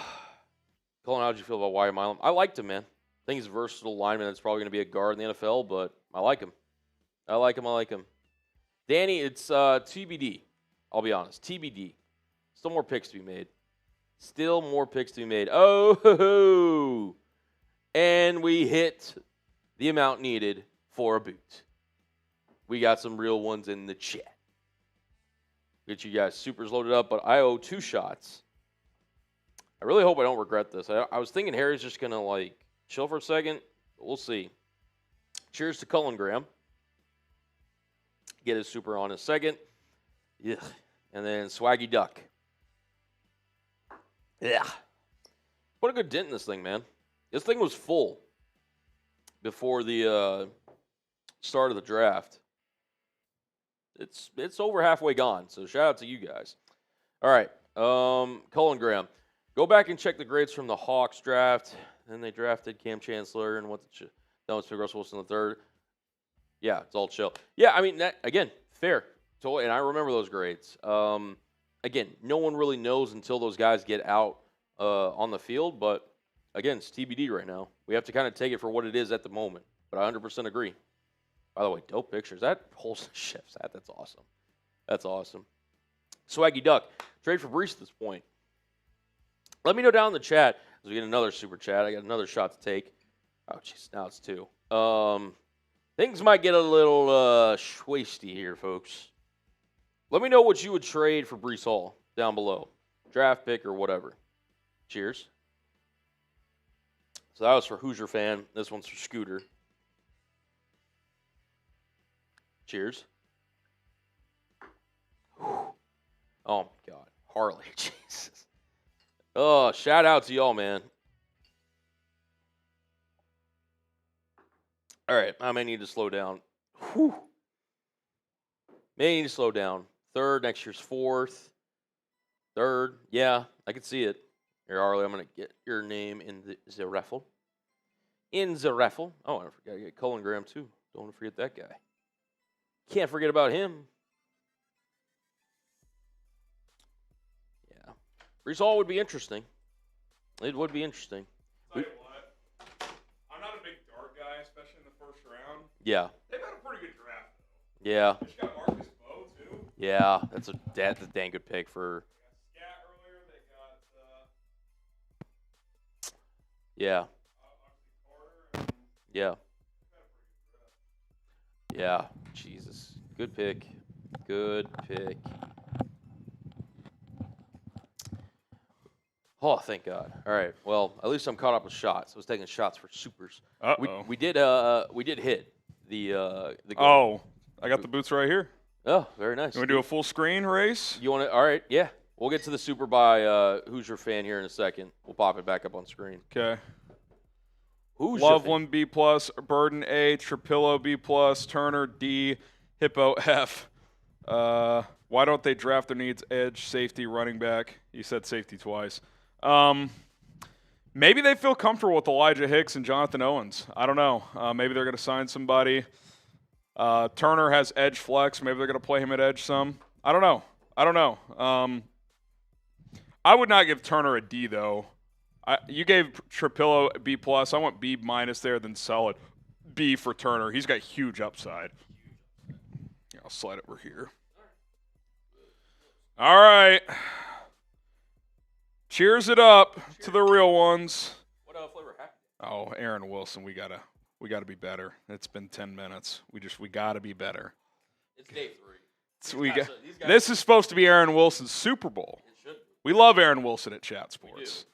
Colin, how'd you feel about Wyatt Milam? I liked him, man. I think he's a versatile lineman that's probably going to be a guard in the NFL, but I like him. I like him. Danny, it's TBD. I'll be honest. TBD. Still more picks to be made. Oh, and we hit the amount needed for a boot. We got some real ones in the chat. Get you guys supers loaded up, but I owe 2 shots. I really hope I don't regret this. I was thinking Harry's just going to, like, chill for a second. But we'll see. Cheers to Cullen Graham. Get his super on in a second. Yeah. And then Swaggy Duck. Yeah. What a good dent in this thing, man. This thing was full before the start of the draft. It's over halfway gone, so shout out to you guys. All right. Cullen Graham. Go back and check the grades from the Hawks draft. Then they drafted Cam Chancellor and that was Russell Wilson III. Yeah, it's all chill. Yeah, I mean, that, again, fair. Totally, and I remember those grades. Again, no one really knows until those guys get out on the field. But, again, it's TBD right now. We have to kind of take it for what it is at the moment. But I 100% agree. By the way, dope pictures. That whole shifts. That's awesome. That's awesome. Swaggy Duck. Trade for Brees at this point. Let me know down in the chat as we get another super chat. I got another shot to take. Oh, jeez. Now it's 2. Things might get a little schwasty here, folks. Let me know what you would trade for Brees Hall down below. Draft pick or whatever. Cheers. So that was for Hoosier Fan. This one's for Scooter. Cheers. Whew. Oh, my God. Harley. Jesus. Oh, shout out to y'all, man. All right, I may need to slow down. Whew. May need to slow down. 3rd, next year's 4th. 3rd, yeah, I can see it. Here, Harley, I'm going to get your name in the raffle. In the raffle. Oh, I forgot to get Cullen Graham, too. Don't want to forget that guy. Can't forget about him. Yeah. Brees Hall would be interesting. It would be interesting. Tell you what, I'm not a big dart guy, especially in the first round. Yeah. They've had a pretty good draft, though. Yeah. They just got Marcus Bowe, too. Yeah, that's a dang good pick for. They got Scat earlier. They got Yeah. obviously Carter. And Yeah. they've had a pretty good draft. Yeah. Jesus. Good pick. Good pick. Oh, thank God. All right. Well, at least I'm caught up with shots. I was taking shots for supers. Uh-oh. We did hit the goal. Oh, I got the boots right here. Oh, very nice. You want to do a full screen race? You want to? All right. Yeah. We'll get to the super by Hoosier Fan here in a second. We'll pop it back up on screen. Okay. Hoosier Loveland B+, Burden A, Trapilo B+, Turner D, Hippo F. Why don't they draft their needs edge, safety, running back? You said safety twice. Maybe they feel comfortable with Elijah Hicks and Jonathan Owens. I don't know. Maybe they're going to sign somebody. Turner has edge flex. Maybe they're going to play him at edge some. I don't know. I would not give Turner a D, though. You gave Trapilo a B+. I want B- there, then solid B for Turner. He's got huge upside. Yeah, I'll slide over here. All right. Cheers it up to the real ones. What flavor happy? Oh, Aaron Wilson, we gotta be better. It's been 10 minutes. We gotta be better. It's day 3. These guys This is supposed to be Aaron Wilson's Super Bowl. It should be. We love Aaron Wilson at Chat We do. Sports.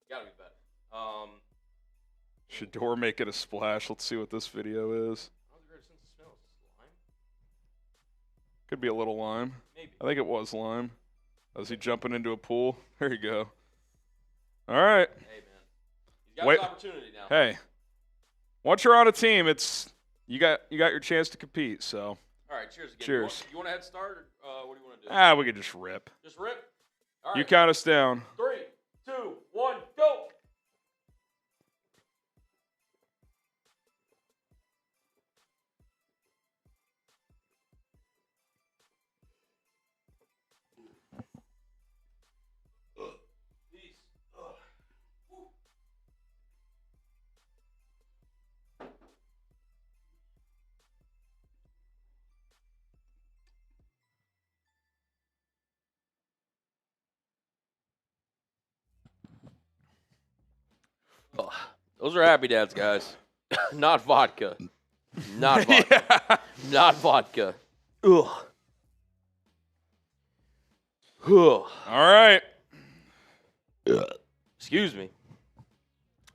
Gotta be better. Shador make it a splash. Let's see what this video is. Could be a little lime. Maybe. I think it was lime. Was he jumping into a pool? There you go. All right. Hey, man. He's got his opportunity now. Hey, once you're on a team, you got your chance to compete. So. All right, cheers again. Cheers. You want to head start, or what do you want to do? We could just rip. Just rip? All right. You count us down. 3, 2, 1, go! Those are Happy Dads, guys. Not vodka. Not vodka. Yeah. Not vodka. Ugh. Ugh. All right. Excuse me.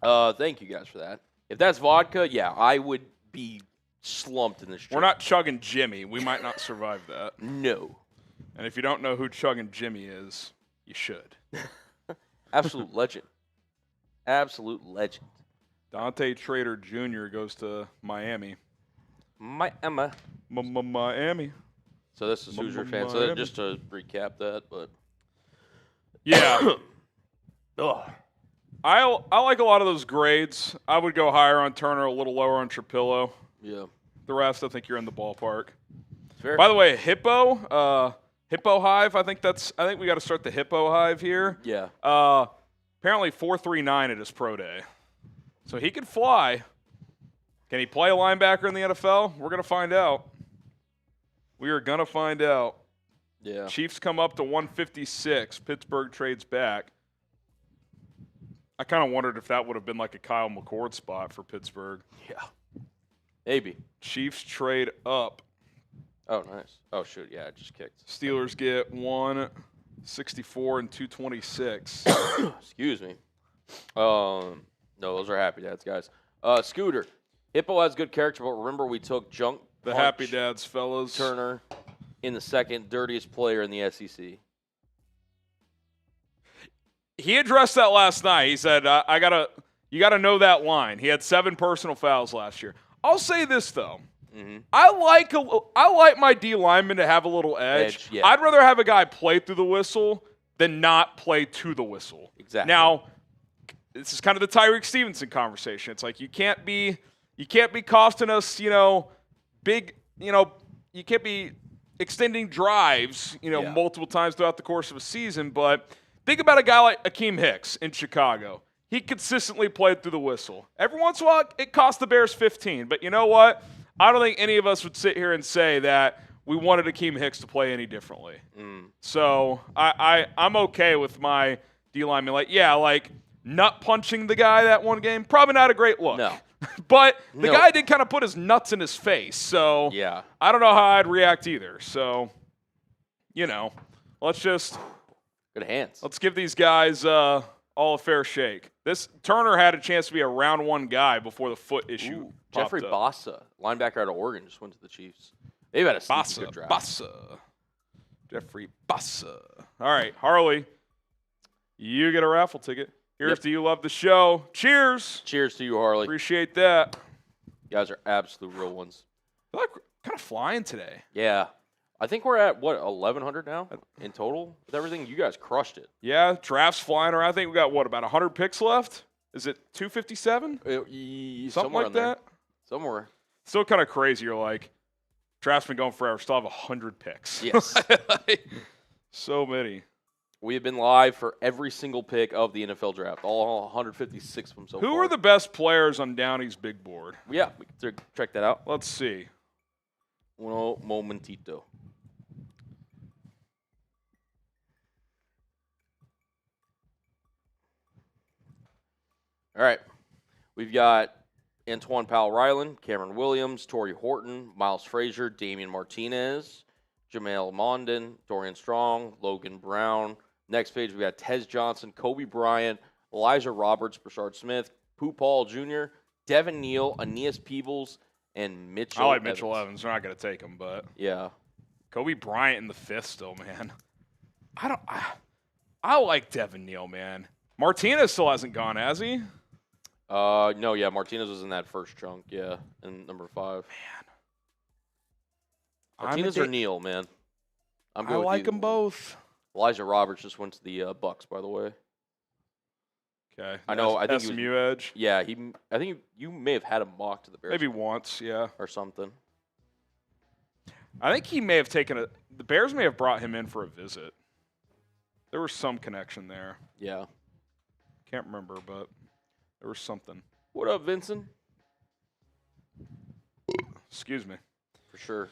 Thank you guys for that. If that's vodka, yeah, I would be slumped in this drink. We're not chugging Jimmy. We might not survive that. No. And if you don't know who chugging Jimmy is, you should. Absolute legend. Absolute legend. Dante Trader Jr. goes to Miami. My Emma. Miami. So this is Hoosier fans. So Miami. just to recap that, but Yeah. ugh. I like a lot of those grades. I would go higher on Turner, a little lower on Trapilo. Yeah. The rest, I think you're in the ballpark. Fair. By the way, Hippo Hive. I think we got to start the Hippo Hive here. Yeah. Apparently 4.39 at his pro day, so he could fly. Can he play a linebacker in the NFL? We're gonna find out. We are gonna find out. Yeah. Chiefs come up to 156. Pittsburgh trades back. I kind of wondered if that would have been like a Kyle McCord spot for Pittsburgh. Yeah. Maybe. Chiefs trade up. Oh, nice. Oh, shoot. Yeah, it just kicked. Steelers get 164 and 226. Excuse me. No, those are Happy Dads, guys. Scooter. Hippo has good character, but remember we took Junk The Punch Happy Dads, fellas. Turner in the second dirtiest player in the SEC. He addressed that last night. He said, you gotta know that line. He had 7 personal fouls last year. I'll say this though. Mm-hmm. I like my D lineman to have a little edge. Yeah. I'd rather have a guy play through the whistle than not play to the whistle. Exactly. Now, this is kind of the Tyreek Stevenson conversation. It's like you can't be costing us, big, you can't be extending drives, Yeah. multiple times throughout the course of a season. But think about a guy like Akeem Hicks in Chicago. He consistently played through the whistle. Every once in a while, it cost the Bears 15. But you know what? I don't think any of us would sit here and say that we wanted Akeem Hicks to play any differently. So I'm okay with my D lineman. Like nut punching the guy that one game, probably not a great look. No. But the No. guy did kind of put his nuts in his face. So Yeah. I don't know how I'd react either. So, let's Good hands. give these guys all a fair shake. This Turner had a chance to be a round 1 guy before the foot issue. Ooh, Jeffrey popped up. Bossa, linebacker out of Oregon, just went to the Chiefs. They've had a sneaky good draft. Bossa. Jeffrey Bossa. All right, Harley, you get a raffle ticket. Here's Yep. to you love the show. Cheers. Cheers to you, Harley. Appreciate that. You guys are absolute real ones. I feel like we're kind of flying today. Yeah. I think we're at, 1,100 now in total with everything? You guys crushed it. Yeah, draft's flying around. I think we got, about 100 picks left? Is it 257? Something Somewhere like in there. that? Somewhere. Still kind of crazy. You're like, draft's been going forever. Still have 100 picks. Yes. So many. We have been live for every single pick of the NFL draft, all 156 of them so far. Who are the best players on Downey's big board? Yeah, we can check that out. Let's see. Uno momentito. All right. We've got Antoine Powell-Ryland, Cameron Williams, Torrey Horton, Miles Frazier, Damian Martinez, Jamel Mondin, Dorian Strong, Logan Brown. Next page, we got Tez Johnson, Kobe Bryant, Elijah Roberts, Brashard Smith, Pooh Paul Jr., Devin Neal, Aeneas Peebles, and Mitchell I like Evans. Mitchell Evans. They're not going to take him, but Yeah. Kobe Bryant in the 5th still, man. I like Devin Neal, man. Martinez still hasn't gone, has he? No, yeah, Martinez was in that first chunk, yeah, in number 5. Man. Martinez or Neal, man? I'm good I with like either them one. both. Elijah Roberts just went to the Bucks, by the way. Okay. I know, I think he was- SMU edge. Yeah, I think you may have had him mocked to the Bears. Maybe once, yeah. or something. I think he may have taken the Bears may have brought him in for a visit. There was some connection there. Yeah. Can't remember, but there was something. What up, Vincent? Excuse me. For sure.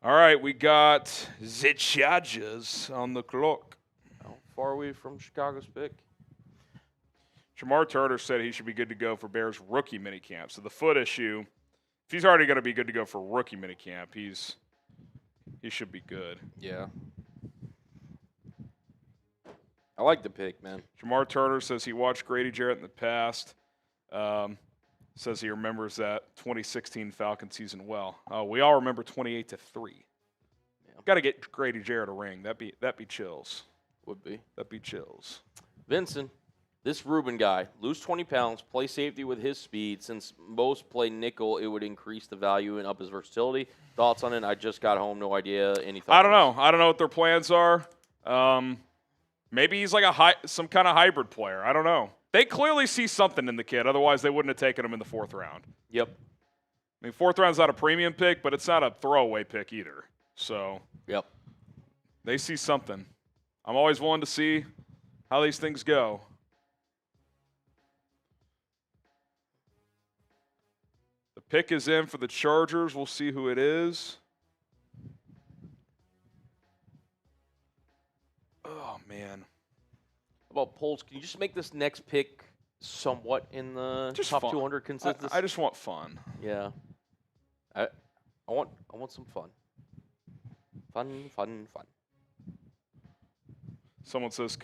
All right, we got the Chargers on the clock. How far are we from Chicago's pick? Shemar Turner said he should be good to go for Bears rookie minicamp. So the foot issue, if he's already going to be good to go for rookie minicamp, he should be good. Yeah. I like the pick, man. Shemar Turner says he watched Grady Jarrett in the past. Says he remembers that 2016 Falcon season well. We all remember 28-3. Yeah. Got to get Grady Jarrett a ring. That'd be chills. Would be. That'd be chills. Vincent, this Rubin guy, lose 20 pounds, play safety with his speed. Since most play nickel, it would increase the value and up his versatility. Thoughts on it? I just got home. No idea. Any thoughts? I don't know. I don't know what their plans are. Maybe he's like some kind of hybrid player. I don't know. They clearly see something in the kid. Otherwise, they wouldn't have taken him in the 4th round. Yep. I mean, 4th round's not a premium pick, but it's not a throwaway pick either. So Yep. they see something. I'm always willing to see how these things go. The pick is in for the Chargers. We'll see who it is. Oh, man. How about polls? Can you just make this next pick somewhat in the Just top fun. 200 consensus? I just want fun. Yeah. I want some fun. Fun. Someone says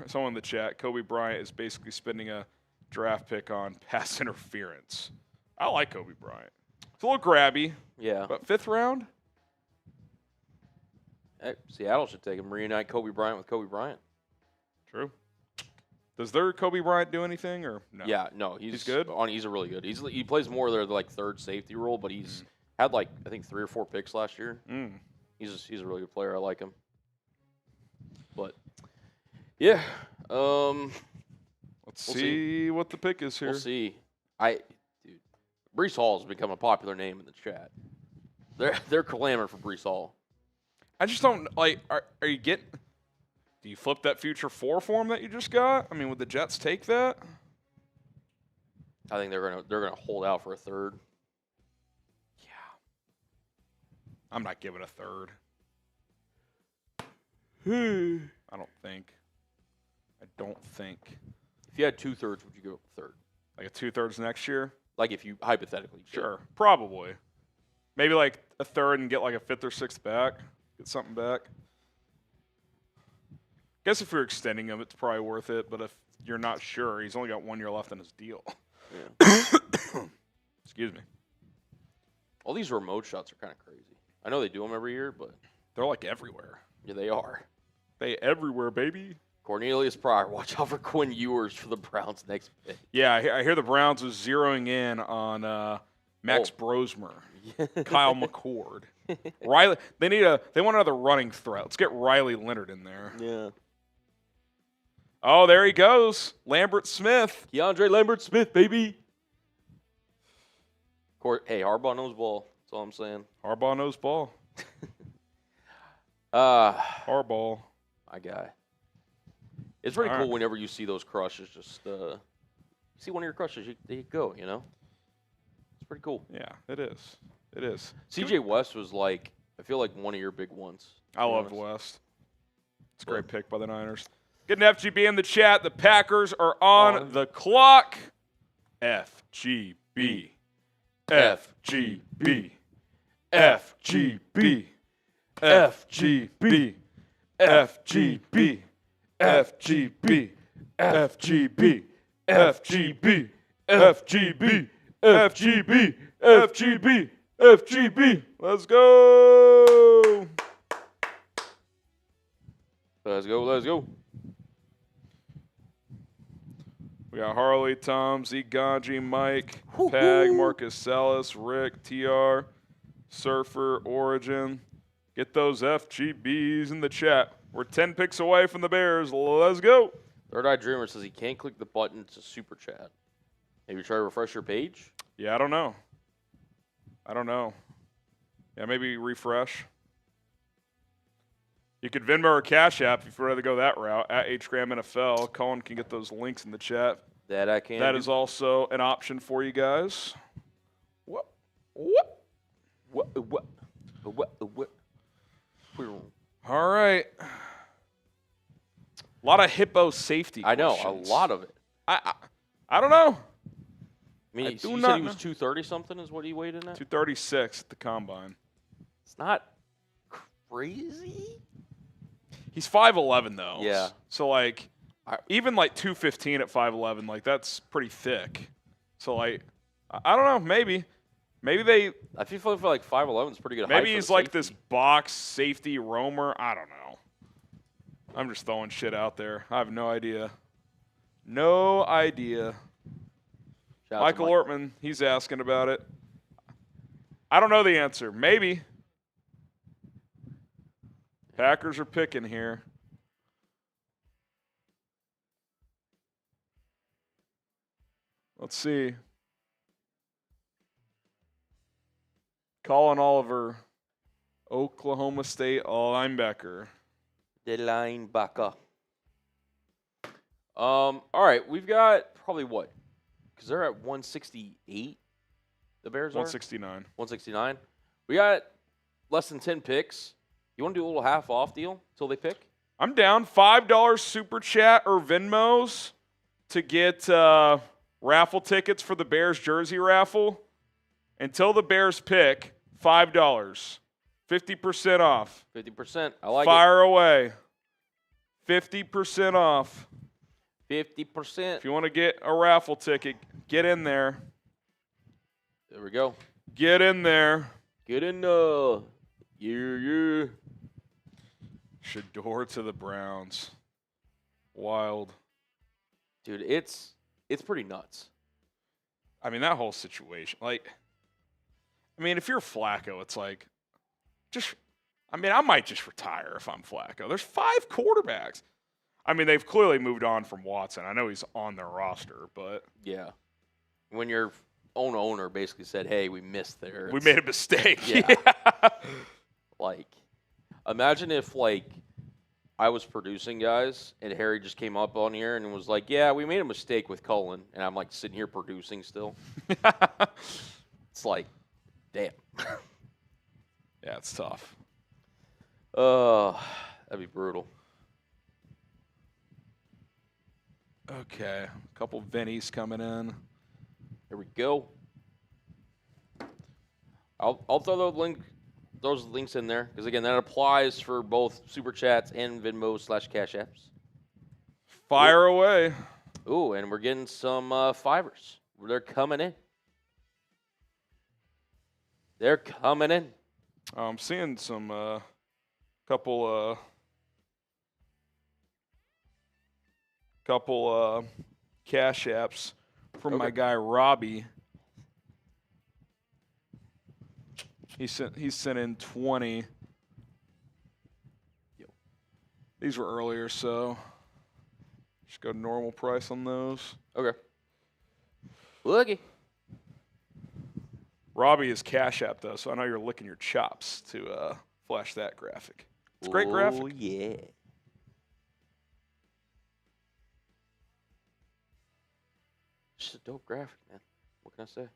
someone in the chat, Kobe Bryant is basically spending a draft pick on pass interference. I like Kobe Bryant. It's a little grabby, Yeah. but 5th round? Hey, Seattle should take him. Reunite Kobe Bryant with Kobe Bryant. True. Does their Kobe Bryant do anything or no? Yeah, no, he's good? He's a really good. He plays more their like 3rd safety role, but he's had like I think 3 or 4 picks last year. He's a really good player. I like him. But yeah, Let's see what the pick is here. we'll see. Dude, Breece Hall has become a popular name in the chat. They're clamoring for Breece Hall. I just don't like. Are you getting? Do you flip that future 4 form that you just got? I mean, would the Jets take that? I think they're gonna hold out for a 3rd. Yeah. I'm not giving a 3rd. I don't think. If you had 2/3, would you go 3rd? Like a 2/3 next year? Like if you hypothetically did. Sure. Probably. Maybe like a 3rd and get like a 5th or 6th back. Get something back. Guess if you're extending him, it's probably worth it. But if you're not sure, he's only got 1 year left on his deal. Yeah. Excuse me. All these remote shots are kind of crazy. I know they do them every year, but They're like everywhere. yeah, they are. They everywhere, baby. Cornelius Pryor, watch out for Quinn Ewers for the Browns next pick. Yeah, I hear the Browns is zeroing in on Max Brosmer, Kyle McCord, Riley. They want another running threat. Let's get Riley Leonard in there. Yeah. Oh, there he goes, Lambert Smith. Keandre Lambert-Smith, baby. Hey, Harbaugh knows ball. That's all I'm saying. Harbaugh knows ball. Harbaugh. Harbaugh. My guy. It's pretty All cool right. whenever you see those crushes. Just see one of your crushes, there you go. You know, it's pretty cool. Yeah, it is. It is. CJ West was like, I feel like one of your big ones. I loved West. It's a great pick by the Niners. Getting FGB in the chat. The Packers are on the clock. FGB. FGB. FGB. FGB. FGB. FGB. FGB. FGB. FGB. FGB. FGB. FGB. Let's go. Let's go. Let's go. We got Harley, Tom, Zeke, Ganji, Mike, Pag, Marcus Salas, Rick, TR, Surfer, Origin. Get those FGBs in the chat. We're 10 picks away from the Bears. Let's go. Third Eye Dreamer says he can't click the button to super chat. Maybe try to refresh your page? Yeah, I don't know. Yeah, maybe refresh. You could Venmo or Cash App if you'd rather go that route, at HGramNFL. Colin can get those links in the chat. That I can. That is also an option for you guys. What? All right. A lot of hippo safety I know, questions. a lot of it. I don't know. I mean, I you do said not he was know. 230 something is what he weighed in at? 236 at the combine. It's not crazy. He's 5'11", though. Yeah. So, like, even, like, 215 at 5'11", like, that's pretty thick. So, like, I don't know. Maybe they – I feel like 5'11 is pretty good height maybe for he's the like safety. this box safety roamer. I don't know. I'm just throwing shit out there. I have no idea. No idea. Shout out to Michael Mike. Ortman, he's asking about it. I don't know the answer. Maybe. Packers are picking here. Let's see. Colin Oliver, Oklahoma State linebacker. The linebacker. All right, we've got probably what? Because they're at 168. The Bears are 169. 169. We got less than 10 picks. You want to do a little half off deal until they pick? I'm down. $5 super chat or Venmos to get raffle tickets for the Bears jersey raffle. Until the Bears pick, $5. 50% off. 50%. I like Fire away. 50% off. it. 50%. If you want to get a raffle ticket, get in there. There we go. Get in there. Get in the yeah. Shador to the Browns. Wild. Dude, it's pretty nuts. I mean, that whole situation. Like, I mean, if you're Flacco, it's like, I might just retire if I'm Flacco. There's 5 quarterbacks. I mean, they've clearly moved on from Watson. I know he's on their roster, but Yeah. When your own owner basically said, hey, we missed there. we made a mistake. Yeah. Like, imagine if, like, I was producing guys and Harry just came up on here and was like, yeah, we made a mistake with Cullen. And I'm, like, sitting here producing still. It's like, damn. Yeah, it's tough. That'd be brutal. Okay, a couple Vinnies coming in. Here we go. I'll throw those links in there because again that applies for both super chats and Venmo/Cash Apps. Fire away. Ooh, and we're getting some fivers. They're coming in. They're coming in. I'm seeing some couple Cash Apps from my guy Robbie. He sent in 20. These were earlier, so just go normal price on those. Okay. Looky. Robbie is Cash App though, so I know you're licking your chops to flash that graphic. It's a great graphic. Oh yeah. Just a dope graphic, man. What can I say?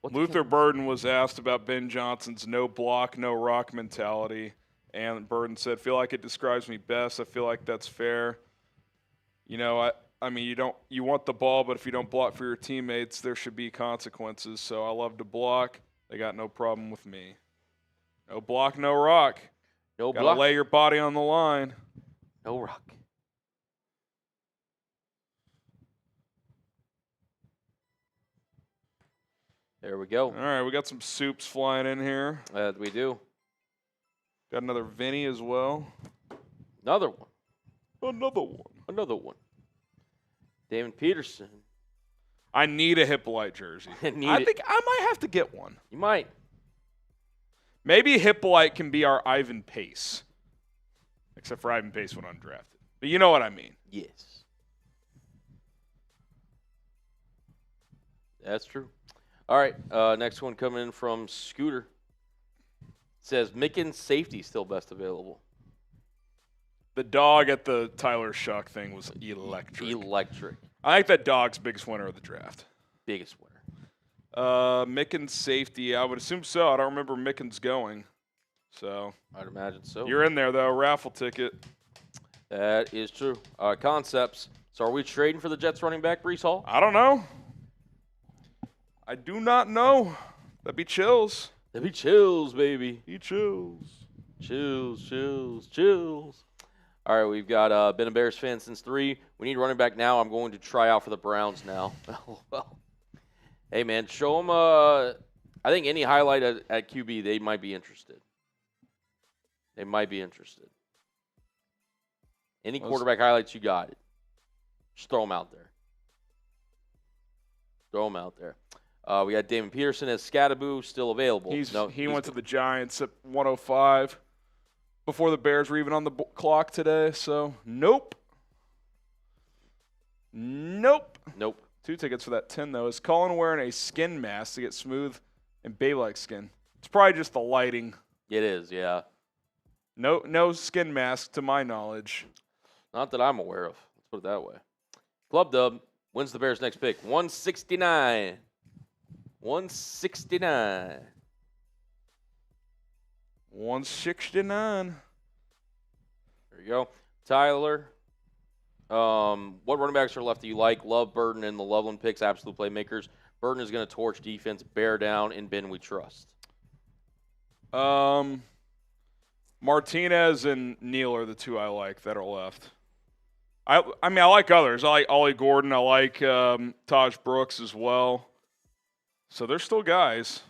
Luther Burden was asked about Ben Johnson's no block, no rock mentality, and Burden said, feel like it describes me best. I feel like that's fair. You know, I mean, you want the ball, but if you don't block for your teammates, there should be consequences. So I love to block. They got no problem with me. No block, no rock. No Gotta block. lay your body on the line. No rock. There we go. All right, we got some soups flying in here. We do. Got another Vinny as well. Another one. Another one. Another one. Damon Peterson. I need a Hippolyte jersey. I think I might have to get one. You might. Maybe Hippolyte can be our Ivan Pace. Except for Ivan Pace went undrafted. But you know what I mean. Yes. That's true. All right, next one coming in from Scooter. Says Mickens safety still best available. The dog at the Tyler Shuck thing was electric. Electric. I think that dog's biggest winner of the draft. Biggest winner. Mickens safety, I would assume so. I don't remember Mickens going. So I'd imagine so. you're in there, though. Raffle ticket. That is true. Concepts. So are we trading for the Jets running back, Breece Hall? I don't know. I do not know. That'd be chills. That'd be chills, baby. Be chills. Chills, chills, chills. All right, we've got been a Bears fan since 3. We need running back now. I'm going to try out for the Browns now. Well, hey, man, show them. I think any highlight at QB, they might be interested. They might be interested. Any quarterback highlights you got, just throw them out there. Throw them out there. We got Damon Peterson as Scattaboo still available. He went to the Giants at 105 before the Bears were even on the clock today. So, nope. Nope. 2 tickets for that 10, though. Is Colin wearing a skin mask to get smooth and baby-like skin? It's probably just the lighting. It is, yeah. No skin mask to my knowledge. Not that I'm aware of. Let's put it that way. Club Dub wins the Bears' next pick. 169. 169. 169. There you go. Tyler, what running backs are left that you like? Love Burden and the Loveland picks, absolute playmakers. Burden is going to torch defense, bear down, and Ben we trust. Martinez and Neal are the 2 I like that are left. I mean, I like others. I like Ollie Gordon. I like Taj Brooks as well. So there's still guys.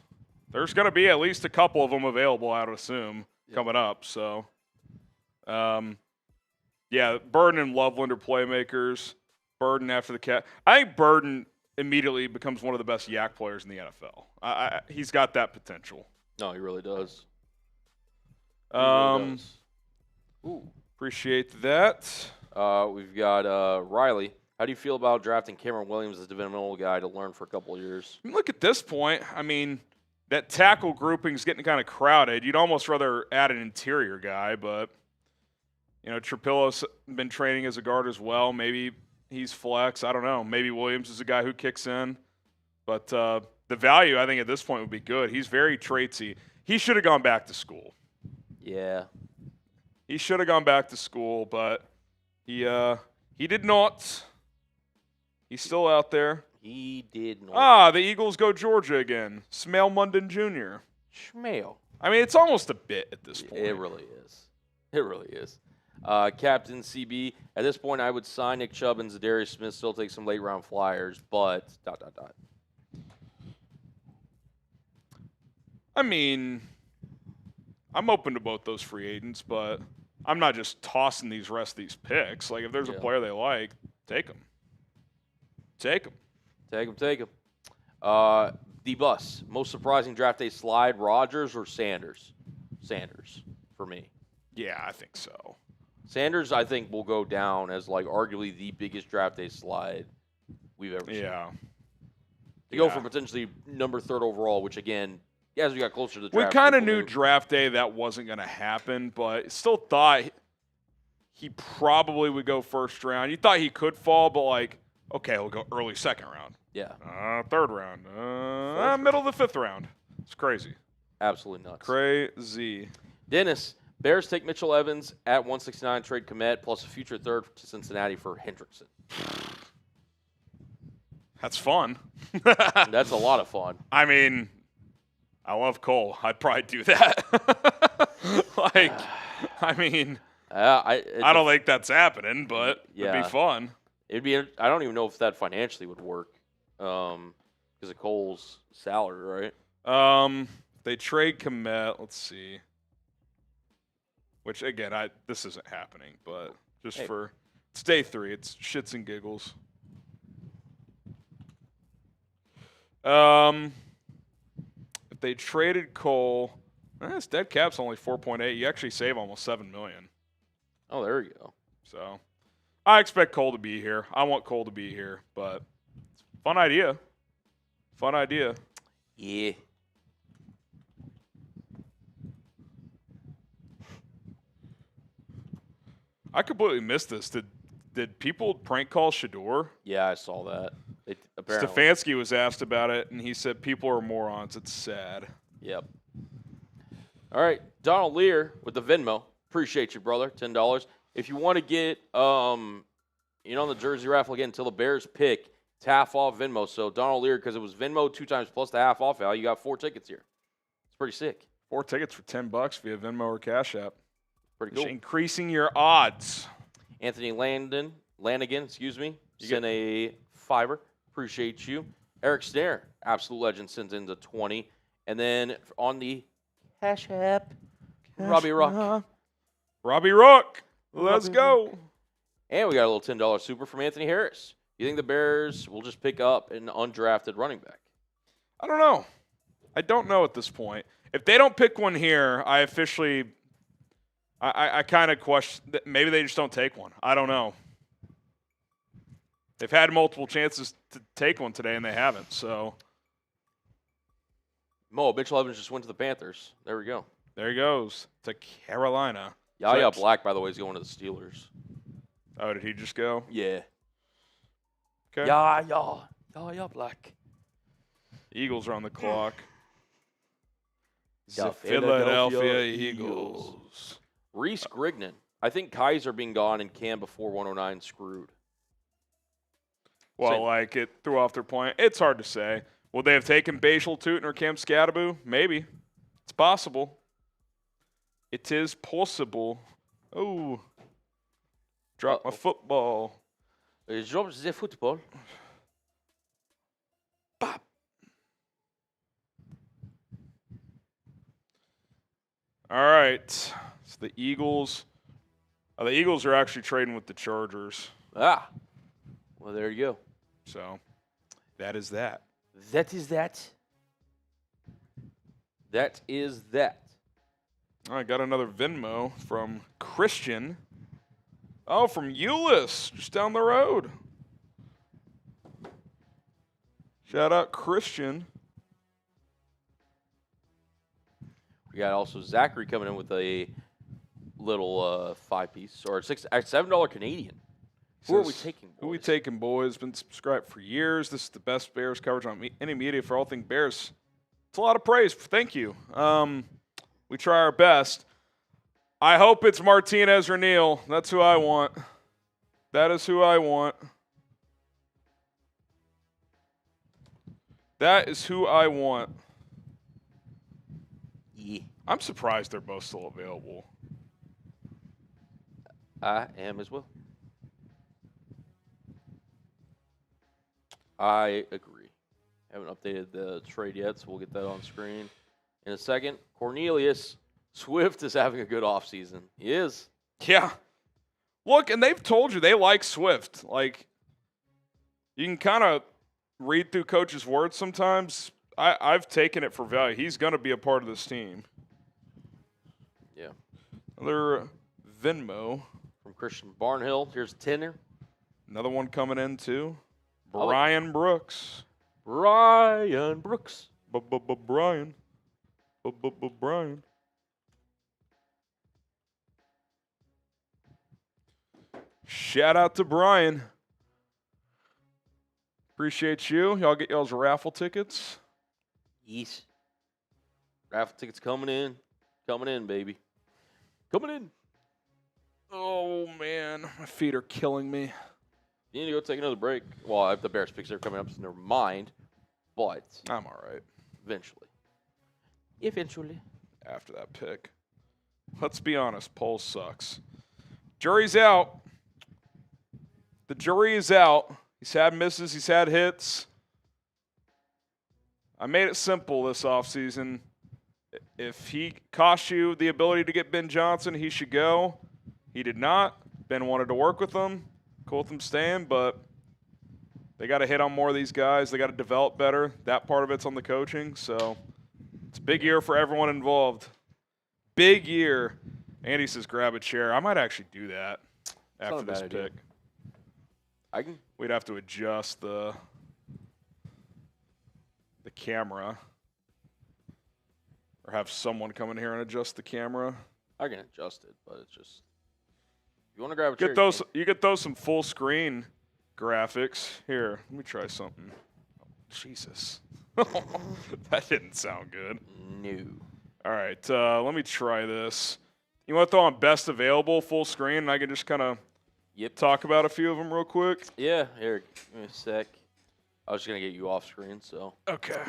There's going to be at least a couple of them available, I would assume, coming up. So, yeah, Burden and Loveland are playmakers. Burden after the cat. I think Burden immediately becomes one of the best yak players in the NFL. He's got that potential. No, he really does. Appreciate that. We've got Riley. How do you feel about drafting Cameron Williams as a developmental guy to learn for a couple of years? Look at this point. I mean, that tackle grouping is getting kind of crowded. You'd almost rather add an interior guy, but, Trapilo's been training as a guard as well. Maybe he's flex. I don't know. Maybe Williams is a guy who kicks in. But the value, I think, at this point would be good. He's very traitsy. He should have gone back to school. Yeah. He should have gone back to school, but he did not. He's still out there. He did not. The Eagles go Georgia again. Smale Munden Jr. Schmale. I mean, it's almost a bit at this point. It really is. It really is. Captain CB. At this point, I would sign Nick Chubb and Zadarius Smith. Still take some late-round flyers, but ... I mean, I'm open to both those free agents, but I'm not just tossing these rest of these picks. Like, if there's a player they like, take them. Take them. Take them. The bus. Most surprising draft day slide, Rodgers or Sanders? Sanders, for me. Yeah, I think so. Sanders, I think, will go down as, arguably the biggest draft day slide we've ever seen. Yeah. To go from potentially number 3rd overall, which, again, as we got closer to the draft. We kind of knew draft day that wasn't going to happen, but still thought he probably would go first round. You thought he could fall, but, okay, he'll go early 2nd round. Yeah. 3rd round. Middle of the 5th round. It's crazy. Absolutely nuts. Crazy. Dennis, Bears take Mitchell Evans at 169, trade Komet, plus a future 3rd to Cincinnati for Hendrickson. That's fun. That's a lot of fun. I mean, I love Cole. I'd probably do that. I mean, I don't think that's happening, but it'd be fun. It'd be. I don't even know if that financially would work, because of Cole's salary, right? They trade Komet. Let's see. Which again, this isn't happening, but just for it's day 3. It's shits and giggles. If they traded Cole, his dead cap's only 4.8. You actually save almost $7 million. Oh, there you go. So, I expect Cole to be here. I want Cole to be here, but fun idea. Fun idea. Yeah. I completely missed this. Did people prank call Shador? Yeah, I saw that. Apparently. Stefanski was asked about it, and he said people are morons. It's sad. Yep. All right, Donald Lear with the Venmo. Appreciate you, brother. $10. If you want to get on the jersey raffle again until the Bears pick, it's half off Venmo. So Donald Lear, because it was Venmo 2 times plus the half off value, you got 4 tickets here. It's pretty sick. 4 tickets for $10 via Venmo or Cash App. Pretty cool. Increasing your odds. Anthony Lanigan, you sent a $5. Appreciate you. Eric Snare, absolute legend, sends in the 20. And then on the Cash App, Robbie Rock. Robbie Rook. Let's go. And we got a little $10 super from Anthony Harris. You think the Bears will just pick up an undrafted running back? I don't know. I don't know at this point. If they don't pick one here, I officially I kind of question that maybe they just don't take one. I don't know. They've had multiple chances to take one today, and they haven't. So, Mitchell Evans just went to the Panthers. There we go. There he goes to Carolina. Yaya Black, by the way, is going to the Steelers. Oh, did he just go? Yeah. Okay. Yaya Black. Eagles are on the clock. The The Philadelphia Eagles. Reese Grignon. I think Kaiser being gone and Cam before 109 screwed. Well, like it threw off their plan. It's hard to say. Would they have taken Bashal Tootin or Cam Scattaboo? Maybe. It's possible. It is possible. Oh. Drop my football. Drop the football. Bop. All right. So the Eagles. The Eagles are actually trading with the Chargers. Ah. Well, there you go. So that is that. That is that. That is that. I got another Venmo from Christian. Oh, from Euless, just down the road. Shout out Christian. We got also Zachary coming in with a little 5-piece or $7 Canadian. Who are we taking, boys? Who are we taking, boys? Been subscribed for years. This is the best Bears coverage on any media for all things Bears. It's a lot of praise. Thank you. We try our best. I hope it's Martinez or Neal. That's who I want. That is who I want. That is who I want. Yeah. I'm surprised they're both still available. I am as well. I agree. Haven't updated the trade yet, so we'll get that on screen in a second. Cornelius Swift is having a good offseason. He is. Yeah. Look, and they've told you they like Swift. Like, you can kind of read through coach's words sometimes. I've taken it for value. He's going to be a part of this team. Yeah. Another Venmo. From Christian Barnhill. Here's Tenner. Another one coming in, too. Brian Brooks. Brian Brooks. Brian. Brian. Shout out to Brian. Appreciate you. Y'all get y'all's raffle tickets. Yes. Raffle tickets coming in. Coming in, baby. Coming in. Oh, man. My feet are killing me. You need to go take another break. Well, if the Bears picks are coming up, so never mind. But I'm all right eventually. after that pick. Let's be honest, Poles sucks. Jury's out. The jury is out. He's had misses. He's had hits. I made it simple this offseason. If he cost you the ability to get Ben Johnson, he should go. He did not. Ben wanted to work with him. Cool with him staying, but they got to hit on more of these guys. They got to develop better. That part of it's on the coaching. So it's a big year for everyone involved. Big year. Andy says grab a chair. I might actually do that after this pick. We'd have to adjust the camera. Or have someone come in here and adjust the camera. I can adjust it, but it's just you want to grab a chair. You get those some full screen graphics. Here, let me try something. Oh, Jesus. That didn't sound good. No. All right, let me try this. You want to throw on best available full screen and I can just kind of talk about a few of them real quick? Yeah, here, give me a sec. I was just going to get you off screen, so. Okay.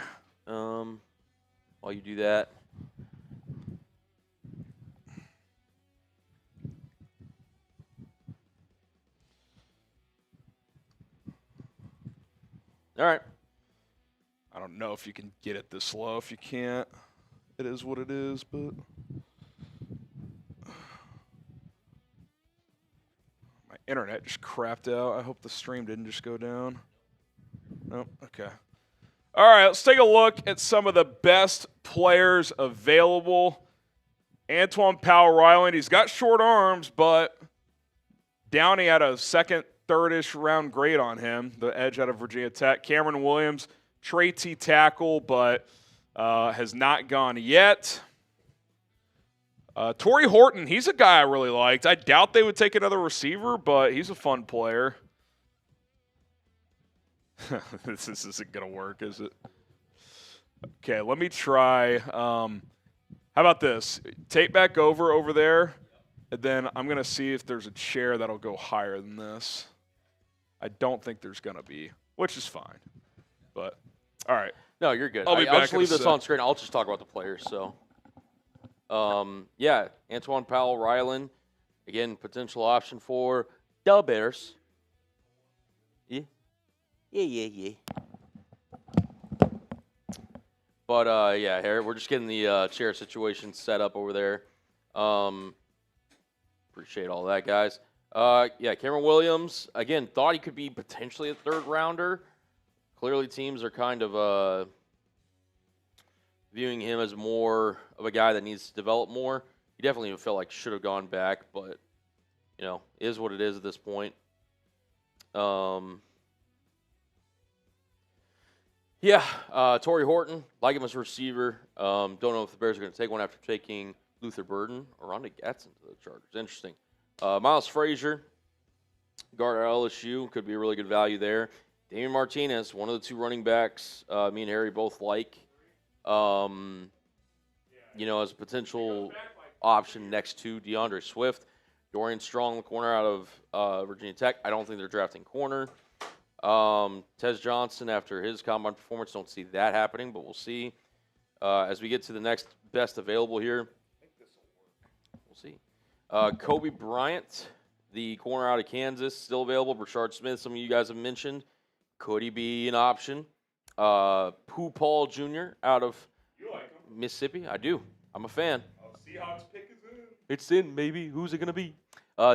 While you do that. All right. I don't know if you can get it this low. If you can't, it is what it is, but my internet just crapped out. I hope the stream didn't just go down. Nope. Okay. All right, let's take a look at some of the best players available. Antoine Powell-Ryland, he's got short arms, but Downey had a second, third-ish round grade on him, the edge out of Virginia Tech. Cameron Williams, Trey T tackle, but has not gone yet. Torrey Horton, he's a guy I really liked. I doubt they would take another receiver, but he's a fun player. This isn't going to work, is it? Okay, let me try. How about this? Tape back over there, and then I'm going to see if there's a chair that'll go higher than this. I don't think there's going to be, which is fine. But, all right. No, you're good. I'll just leave this on screen. I'll just talk about the players. So, yeah, Antoine Powell-Ryland, again, potential option for the Bears. Yeah. But, yeah, Harry, we're just getting the chair situation set up over there. Appreciate all that, guys. Yeah, Cameron Williams, again, thought he could be potentially a third-rounder. Clearly, teams are kind of viewing him as more of a guy that needs to develop more. He definitely felt like should have gone back, but, you know, is what it is at this point. Yeah, Torrey Horton, like him as a receiver. Don't know if the Bears are going to take one after taking Luther Burden or Rondé Gatson to the Chargers. Interesting. Miles Frazier, guard at LSU, could be a really good value there. Damian Martinez, one of the two running backs me and Harry both like. You know, as a potential option next to DeAndre Swift. Dorian Strong, the corner out of Virginia Tech. I don't think they're drafting corner. Tez Johnson, after his combine performance, don't see that happening, but we'll see. As we get to the next best available here, we'll see. Kobe Bryant, the corner out of Kansas, still available. Brashard Smith, some of you guys have mentioned. Could he be an option? Pooh Paul Jr. out of Mississippi. I do. I'm a fan. Seahawks pick is in. It's in, maybe. Who's it going to be?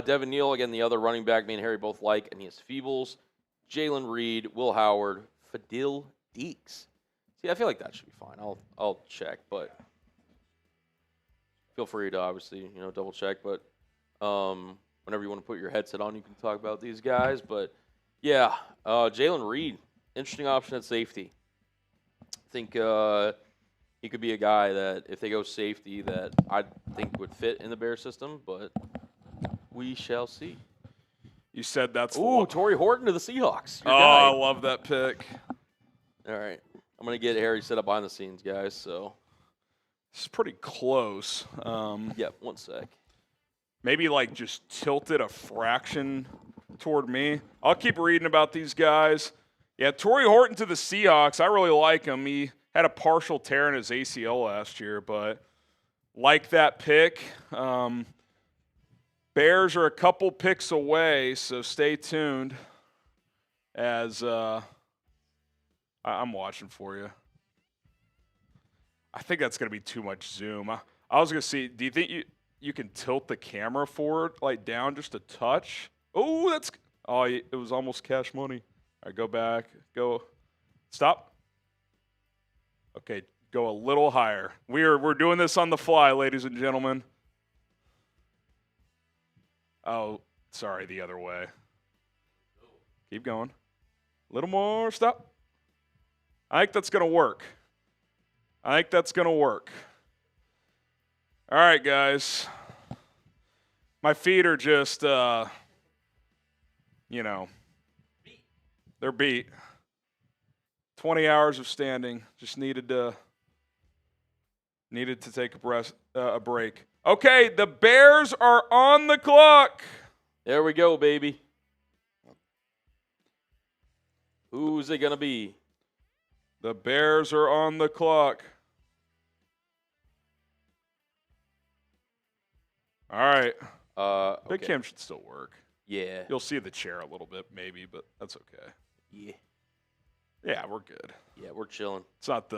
Devin Neal, again, the other running back me and Harry both like, and he has Feebles. Jalen Reed, Will Howard, Fadil Deeks. See, I feel like that should be fine. I'll check, but feel free to obviously, you know, double check. But whenever you want to put your headset on, you can talk about these guys. But yeah, Jalen Reed, interesting option at safety. I think he could be a guy that if they go safety that I think would fit in the Bears system, but we shall see. You said that's Torrey Horton to the Seahawks. I love that pick. All right. I'm going to get Harry set up behind the scenes, guys. So it's pretty close. Yep, one sec. Maybe like just tilt it a fraction toward me. I'll keep reading about these guys. Yeah, Torrey Horton to the Seahawks. I really like him. He had a partial tear in his ACL last year, but like that pick. Bears are a couple picks away, so stay tuned as I'm watching for you. I think that's going to be too much zoom. I was going to see, do you think you can tilt the camera forward, like down just a touch? Oh, it was almost cash money. All right, go back. Go. Stop. Okay, go a little higher. We're doing this on the fly, ladies and gentlemen. Oh, sorry, the other way. Keep going. A little more. Stop. I think that's going to work. All right, guys. My feet are just, they're beat. 20 hours of standing. Just needed to take a break. Okay, the Bears are on the clock. There we go, baby. Who's it going to be? The Bears are on the clock. All right. Big Okay. Cam should still work. Yeah. You'll see the chair a little bit maybe, but that's okay. Yeah. Yeah, we're good. Yeah, we're chilling. It's not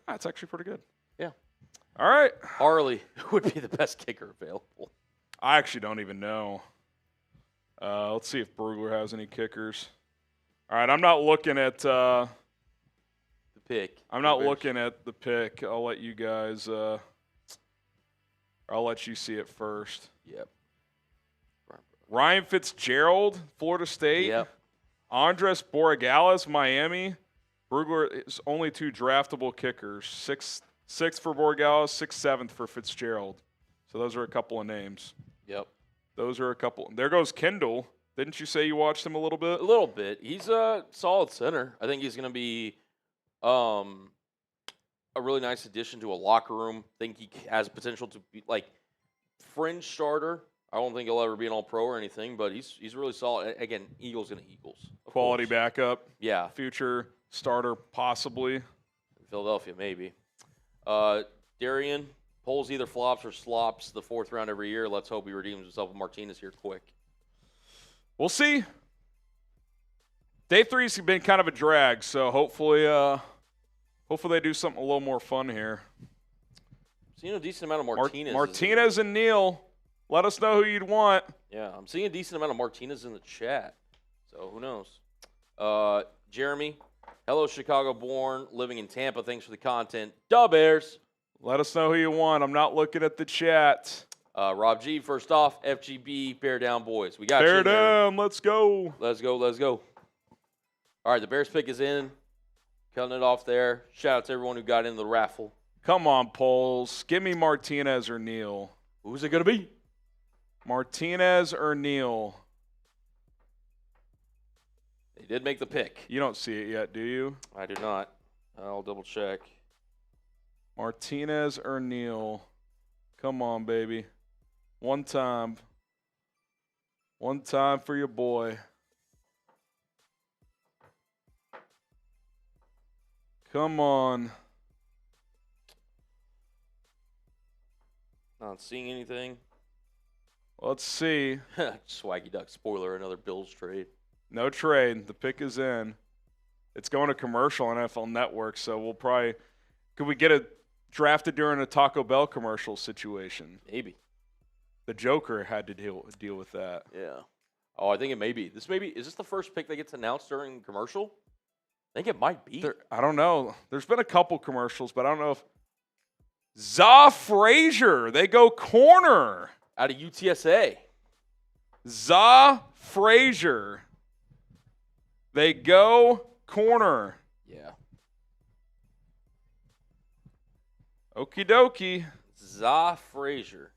it's actually pretty good. Yeah. All right. Harley would be the best kicker available. I actually don't even know. Let's see if Brugler has any kickers. All right, I'm not looking at The pick. I'm not looking at the pick. I'll let you guys I'll let you see it first. Yep. Ryan Fitzgerald, Florida State. Yep. Andres Borregales, Miami. Brugler is only 2 draftable kickers. Sixth for Borregales, 6th, 7th for Fitzgerald. So those are a couple of names. Yep. Those are a couple. There goes Kendall. Didn't you say you watched him a little bit? A little bit. He's a solid center. I think he's going to be a really nice addition to a locker room. I think he has potential to be like fringe starter. I don't think he'll ever be an all-pro or anything, but he's really solid. Again, Eagles going to Eagles. Quality backup. Yeah. Future starter, possibly. Philadelphia, maybe. Darian Poles either flops or slops the 4th round every year. Let's hope he redeems himself with Martinez here quick. We'll see. Day 3's been kind of a drag, so hopefully they do something a little more fun here. Seeing a decent amount of Martinez. Martinez and Neal. Let us know who you'd want. Yeah, I'm seeing a decent amount of Martinez in the chat. So who knows? Jeremy, hello, Chicago-born, living in Tampa. Thanks for the content. Duh, Bears. Let us know who you want. I'm not looking at the chat. Rob G, first off, FGB, bear down, boys. We got you Bear in there. down. Let's go. Let's go. All right, the Bears pick is in. Cutting it off there. Shout out to everyone who got in the raffle. Come on, Poles. Give me Martinez or Neal. Who's it going to be? Martinez or Neal. They did make the pick. You don't see it yet, do you? I do not. I'll double check. Martinez or Neal. Come on, baby. One time. One time for your boy. Come on. Not seeing anything. Let's see. Swaggy Duck spoiler, another Bills trade. No trade. The pick is in. It's going to commercial on NFL Network, so we'll probably – could we get it drafted during a Taco Bell commercial situation? Maybe. The Joker had to deal with that. Yeah. Oh, I think it may be. Is this the first pick that gets announced during commercial? I think it might be. I don't know. There's been a couple commercials, but I don't know if Za Frazier, they go corner. Out of UTSA. Za Frazier, they go corner. Yeah. Okie dokie. Za Frazier.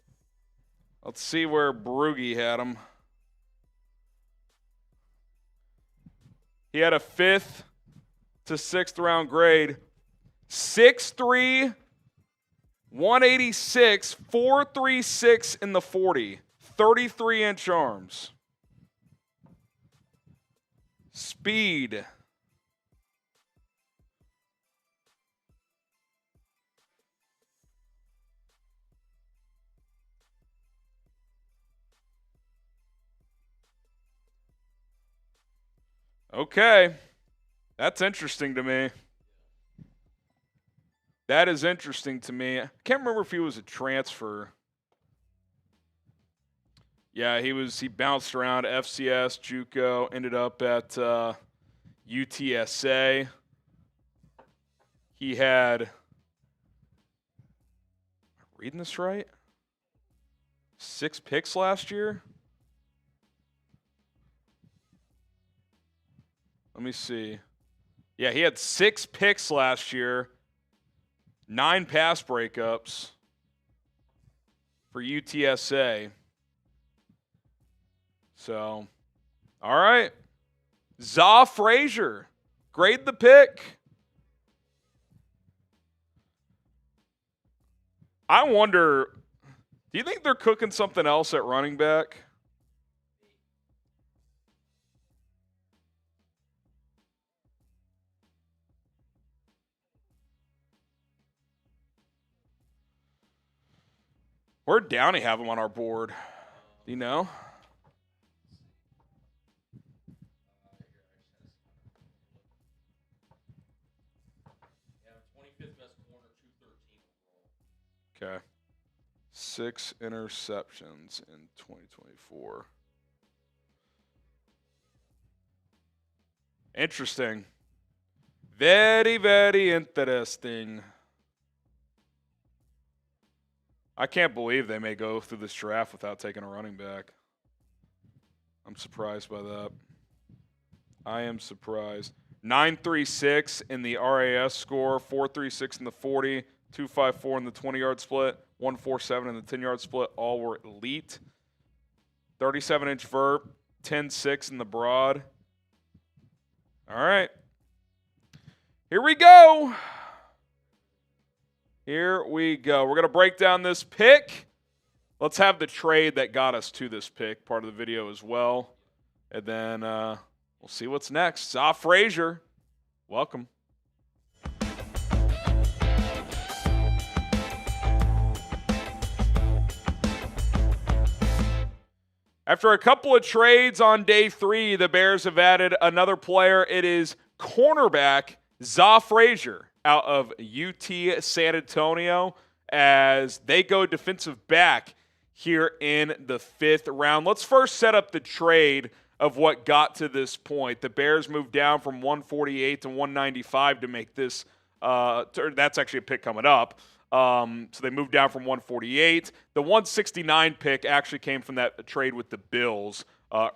Let's see where Brugge had him. He had a 5th to 6th round grade. 6'3", 186, 4.36 in the 40. 33-inch arms. Speed. Okay. That's interesting to me. That is interesting to me. I can't remember if he was a transfer. Yeah, he bounced around FCS, JUCO, ended up at UTSA. He had, am I reading this right? 6 picks last year? Let me see. Yeah, he had 6 picks last year, 9 pass breakups for UTSA. So, all right. Za Frazier, grade the pick. I wonder, do you think they're cooking something else at running back? Where'd Downey have him on our board? Do you know? Okay. 6 interceptions in 2024. Interesting. Very, very interesting. I can't believe they may go through this draft without taking a running back. I'm surprised by that. I am surprised. 936 in the RAS score, 436 in the 40, 254 in the 20-yard split, 147 in the 10-yard split. All were elite. 37-inch vert, 10.6 in the broad. All right. Here we go. Here we go. We're going to break down this pick. Let's have the trade that got us to this pick, part of the video as well. And then we'll see what's next. Za Frazier, welcome. After a couple of trades on day 3, the Bears have added another player. It is cornerback Za Frazier out of UT San Antonio as they go defensive back here in the 5th round. Let's first set up the trade of what got to this point. The Bears moved down from 148 to 195 to make this. That's actually a pick coming up. So they moved down from 148. The 169 pick actually came from that trade with the Bills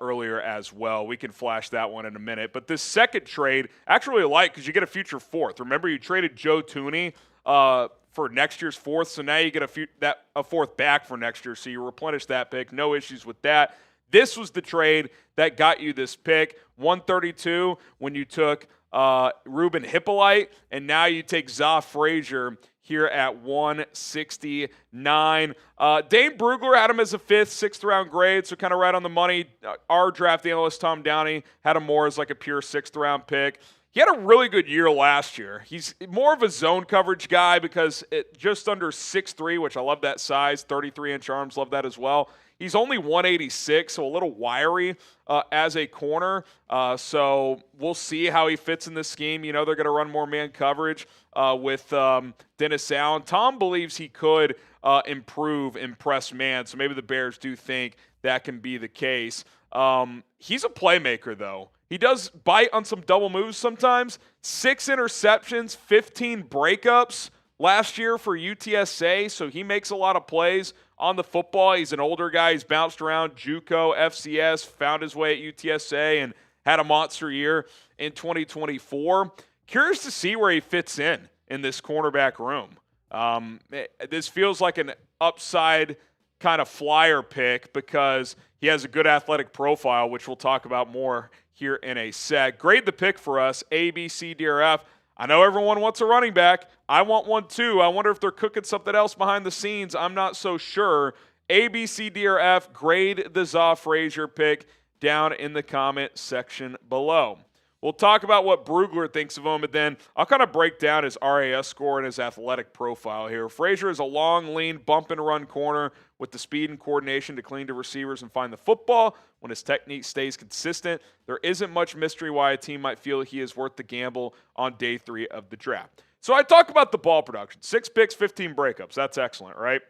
earlier as well. We can flash that one in a minute. But this second trade, I actually really like because you get a future 4th. Remember, you traded Joe Downey for next year's 4th, so now you get a 4th back for next year. So you replenish that pick. No issues with that. This was the trade that got you this pick. 132 when you took Ruben Hippolyte, and now you take Za Frazier here at 169. Dane Brugler had him as a 5th, 6th round grade, so kind of right on the money. Our draft analyst, Tom Downey, had him more as like a pure 6th round pick. He had a really good year last year. He's more of a zone coverage guy because just under 6'3", which I love that size, 33-inch arms, love that as well. He's only 186, so a little wiry as a corner. So we'll see how he fits in this scheme. You know, they're going to run more man coverage with Dennis Allen. Tom believes he could impress man, so maybe the Bears do think that can be the case. He's a playmaker, though. He does bite on some double moves sometimes. 6 interceptions, 15 breakups last year for UTSA, so he makes a lot of plays on the football. He's an older guy. He's bounced around JUCO, FCS, found his way at UTSA, and had a monster year in 2024. Curious to see where he fits in this cornerback room. This feels like an upside kind of flyer pick because he has a good athletic profile, which we'll talk about more here in a sec. Grade the pick for us, A, B, C, D, or F. I know everyone wants a running back. I want one too. I wonder if they're cooking something else behind the scenes. I'm not so sure. A, B, C, D, or F. Grade the Za Frazier pick down in the comment section below. We'll talk about what Brugler thinks of him, and then I'll kind of break down his RAS score and his athletic profile here. Frazier is a long, lean, bump-and-run corner with the speed and coordination to cling to receivers and find the football when his technique stays consistent. There isn't much mystery why a team might feel he is worth the gamble on day 3 of the draft. So I talk about the ball production. 6 picks, 15 breakups. That's excellent, right?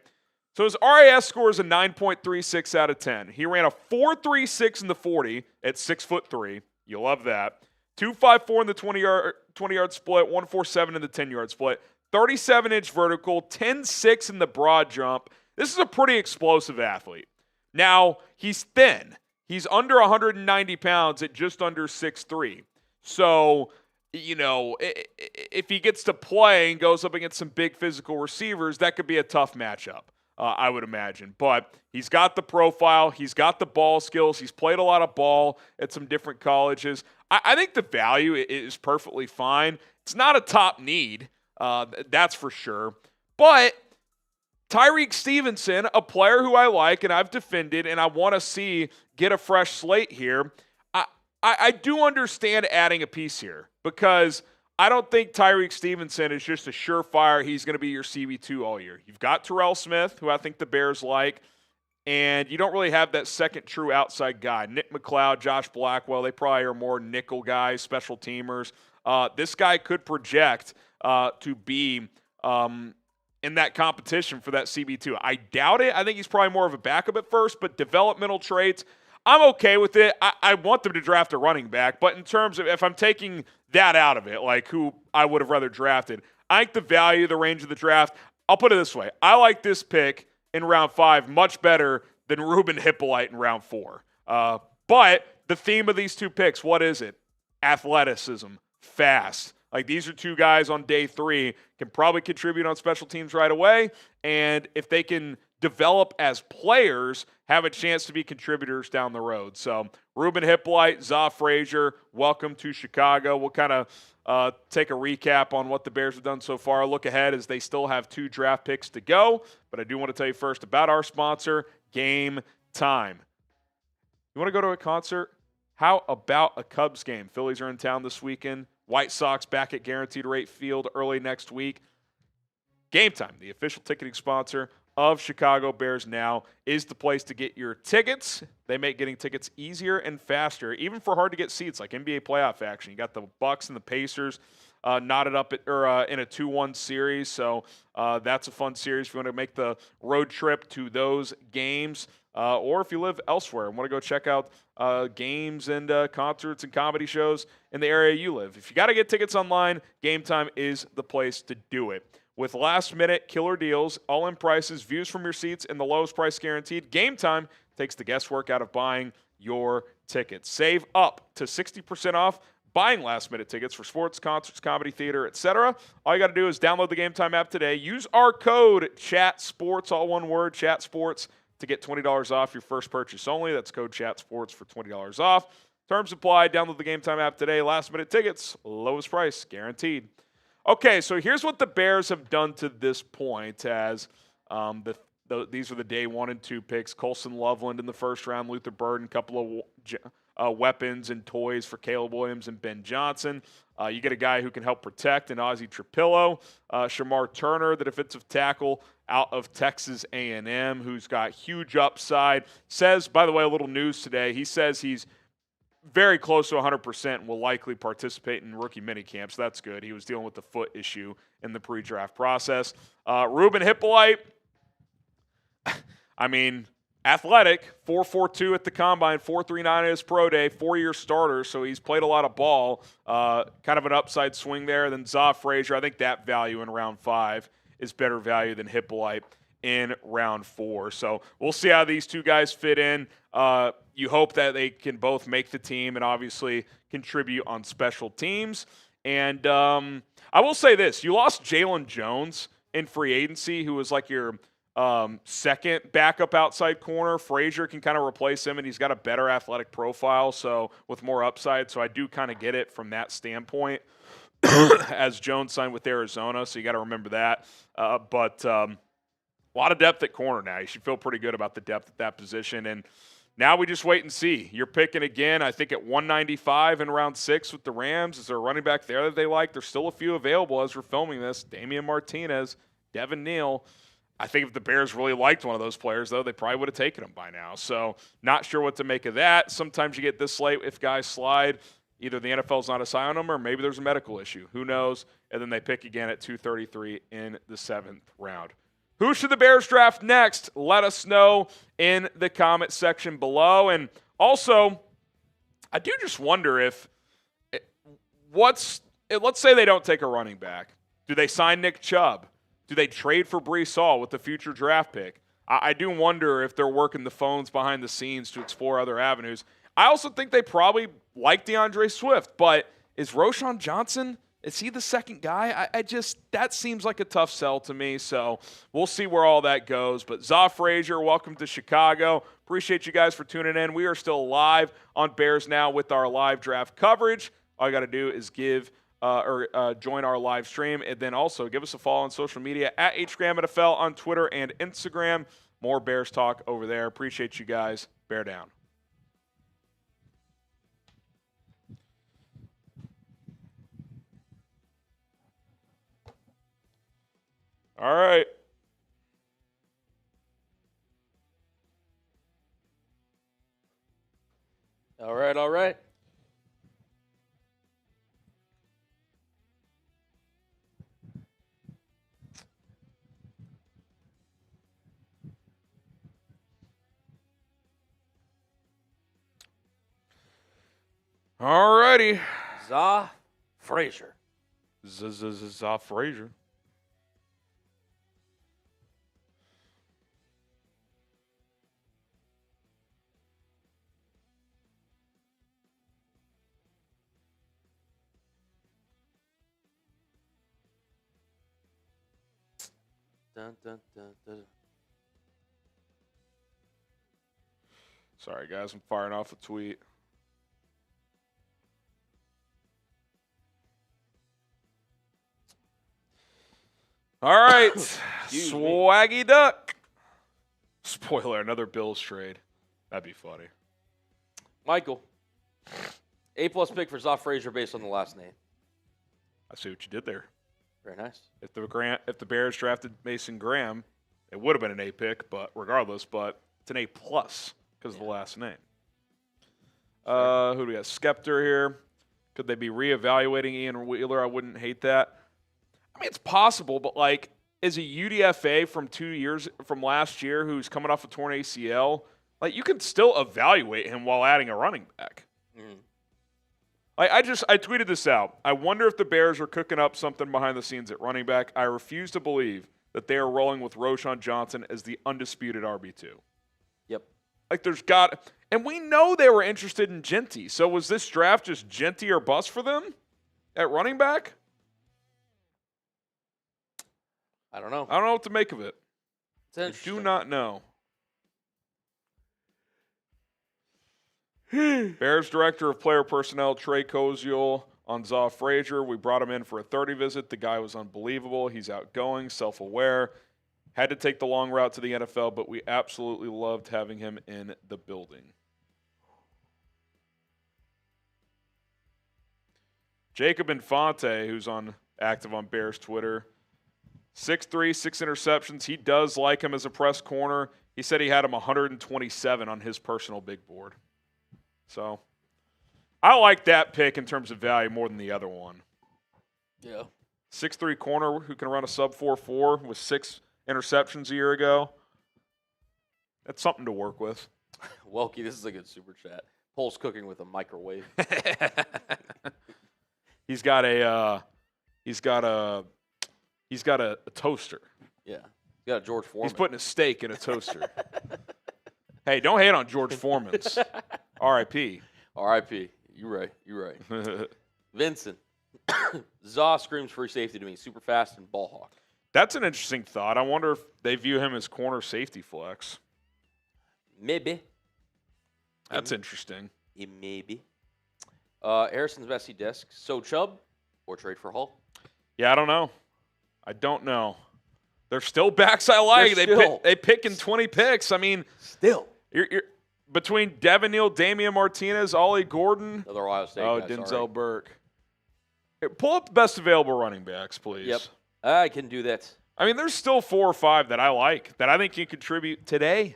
So his RAS score is a 9.36 out of 10. He ran a 4.36 in the 40 at 6'3". You love that. 2.54 in the 20-yard split, 1.47 in the 10-yard split, 37-inch vertical, 10.6 in the broad jump. This is a pretty explosive athlete. Now, he's thin. He's under 190 pounds at just under 6'3". So, if he gets to play and goes up against some big physical receivers, that could be a tough matchup, I would imagine. But he's got the profile. He's got the ball skills. He's played a lot of ball at some different colleges. I think the value is perfectly fine. It's not a top need, that's for sure. But Tyreek Stevenson, a player who I like and I've defended and I want to see get a fresh slate here, I do understand adding a piece here because I don't think Tyreek Stevenson is just a surefire he's going to be your CB2 all year. You've got Terrell Smith, who I think the Bears like, and you don't really have that second true outside guy. Nick McLeod, Josh Blackwell, they probably are more nickel guys, special teamers. This guy could project to be in that competition for that CB2. I doubt it. I think he's probably more of a backup at first, but developmental traits, I'm okay with it. I want them to draft a running back, but in terms of if I'm taking that out of it, like who I would have rather drafted, I think the value, the range of the draft, I'll put it this way. I like this pick in round 5 much better than Ruben Hippolyte in round 4. But the theme of these two picks, what is it? Athleticism, fast. Like these are two guys on day 3 can probably contribute on special teams right away, and if they can develop as players, have a chance to be contributors down the road. So Ruben Hippolyte, Za Frazier, welcome to Chicago. We'll kind of take a recap on what the Bears have done so far. Look ahead as they still have 2 draft picks to go. But I do want to tell you first about our sponsor, Game Time. You want to go to a concert? How about a Cubs game? Phillies are in town this weekend. White Sox back at Guaranteed Rate Field early next week. Game Time, the official ticketing sponsor of Chicago Bears now, is the place to get your tickets. They make getting tickets easier and faster, even for hard-to-get seats like NBA playoff action. You got the Bucks and the Pacers knotted up in a 2-1 series, so that's a fun series if you want to make the road trip to those games. Or if you live elsewhere and want to go check out games and concerts and comedy shows in the area you live. If you got to get tickets online, Game Time is the place to do it. With last-minute killer deals, all-in prices, views from your seats, and the lowest price guaranteed, Game Time takes the guesswork out of buying your tickets. Save up to 60% off buying last-minute tickets for sports, concerts, comedy, theater, etc. All you got to do is download the Game Time app today. Use our code CHATSPORTS, all one word, CHATSPORTS, to get $20 off your first purchase only. That's code CHATSPORTS for $20 off. Terms apply. Download the Game Time app today. Last-minute tickets, lowest price, guaranteed. Okay, so here's what the Bears have done to this point as these are the day 1 and 2 picks. Colston Loveland in the first round, Luther Burden, a couple of weapons and toys for Caleb Williams and Ben Johnson. You get a guy who can help protect in Ozzy Trapilo. Shemar Turner, the defensive tackle out of Texas A&M, who's got huge upside. Says, by the way, a little news today, he says he's very close to 100% and will likely participate in rookie minicamp, so that's good. He was dealing with the foot issue in the pre-draft process. Ruben Hippolyte, I mean, athletic, 4.42 at the combine, 4.39 at his pro day, 4-year starter, so he's played a lot of ball. Kind of an upside swing there. Then Za Frazier, I think that value in round 5 is better value than Hippolyte in round 4. So we'll see how these two guys fit in. You hope that they can both make the team and obviously contribute on special teams. And I will say this. You lost Jalen Jones in free agency, who was like your second backup outside corner. Frazier can kind of replace him, and he's got a better athletic profile, so with more upside. So I do kind of get it from that standpoint as Jones signed with Arizona, so you got to remember that. But a lot of depth at corner now. You should feel pretty good about the depth at that position. And now we just wait and see. You're picking again, I think, at 195 in round 6 with the Rams. Is there a running back there that they like? There's still a few available as we're filming this. Damian Martinez, Devin Neal. I think if the Bears really liked one of those players, though, they probably would have taken him by now. So not sure what to make of that. Sometimes you get this late if guys slide. Either the NFL's not assigning them or maybe there's a medical issue. Who knows? And then they pick again at 233 in the 7th round. Who should the Bears draft next? Let us know in the comment section below. And also, I do just wonder if let's say they don't take a running back. Do they sign Nick Chubb? Do they trade for Breece Hall with the future draft pick? I do wonder if they're working the phones behind the scenes to explore other avenues. I also think they probably like DeAndre Swift, but is Roschon Johnson, is he the second guy? That seems like a tough sell to me, so we'll see where all that goes. But Za Frazier, welcome to Chicago. Appreciate you guys for tuning in. We are still live on Bears Now with our live draft coverage. All you got to do is join our live stream, and then also give us a follow on social media at HGramNFL on Twitter and Instagram. More Bears talk over there. Appreciate you guys. Bear down. All right. All right, all right. All righty. Za Frazier. Za Frazier. Dun, dun, dun, dun. Sorry, guys. I'm firing off a tweet. All right. Swaggy Duck. Spoiler, another Bills trade. That'd be funny. Michael, A+ pick for Za Frazier based on the last name. I see what you did there. Very nice. If the Bears drafted Mason Graham, it would have been an A pick, but regardless, it's an A+ because of the last name. Who do we got? Skeptor here. Could they be reevaluating Ian Wheeler? I wouldn't hate that. I mean, it's possible, but is a UDFA from last year who's coming off a torn ACL, you can still evaluate him while adding a running back. Mm. I tweeted this out. I wonder if the Bears are cooking up something behind the scenes at running back. I refuse to believe that they are rolling with Roschon Johnson as the undisputed RB2. Yep. And we know they were interested in Genty. So was this draft just Genty or bust for them at running back? I don't know. I don't know what to make of it. It's I interesting. do not know. Bears Director of Player Personnel, Trey Koziol, on Za Frazier. We brought him in for a 30 visit. The guy was unbelievable. He's outgoing, self-aware. Had to take the long route to the NFL, but we absolutely loved having him in the building. Jacob Infante, who's active on Bears Twitter, 6'3", 6 interceptions. He does like him as a press corner. He said he had him 127 on his personal big board. So I like that pick in terms of value more than the other one. Yeah. 6'3" corner who can run a sub 4.4 with 6 interceptions a year ago. That's something to work with. Welky, this is a good super chat. Pole's cooking with a microwave. He's got a toaster. Yeah. He's got a George Foreman. He's putting a steak in a toaster. Hey, don't hate on George Foreman's. R.I.P. R.I.P. You right. Vincent. Za screams free safety to me. Super fast and ball hawk. That's an interesting thought. I wonder if they view him as corner safety flex. Maybe. That's interesting. Maybe. Harrison's messy desk. So Chubb or trade for Hall? Yeah, I don't know. They're still backs I like. They pick in 20 picks. I mean, still. between Devin Neal, Damian Martinez, Ollie Gordon. Another Ohio State Oh, guy, Denzel sorry. Burke. Hey, pull up the best available running backs, please. Yep, I can do that I mean, there's still 4 or 5 that I like that I think can contribute today.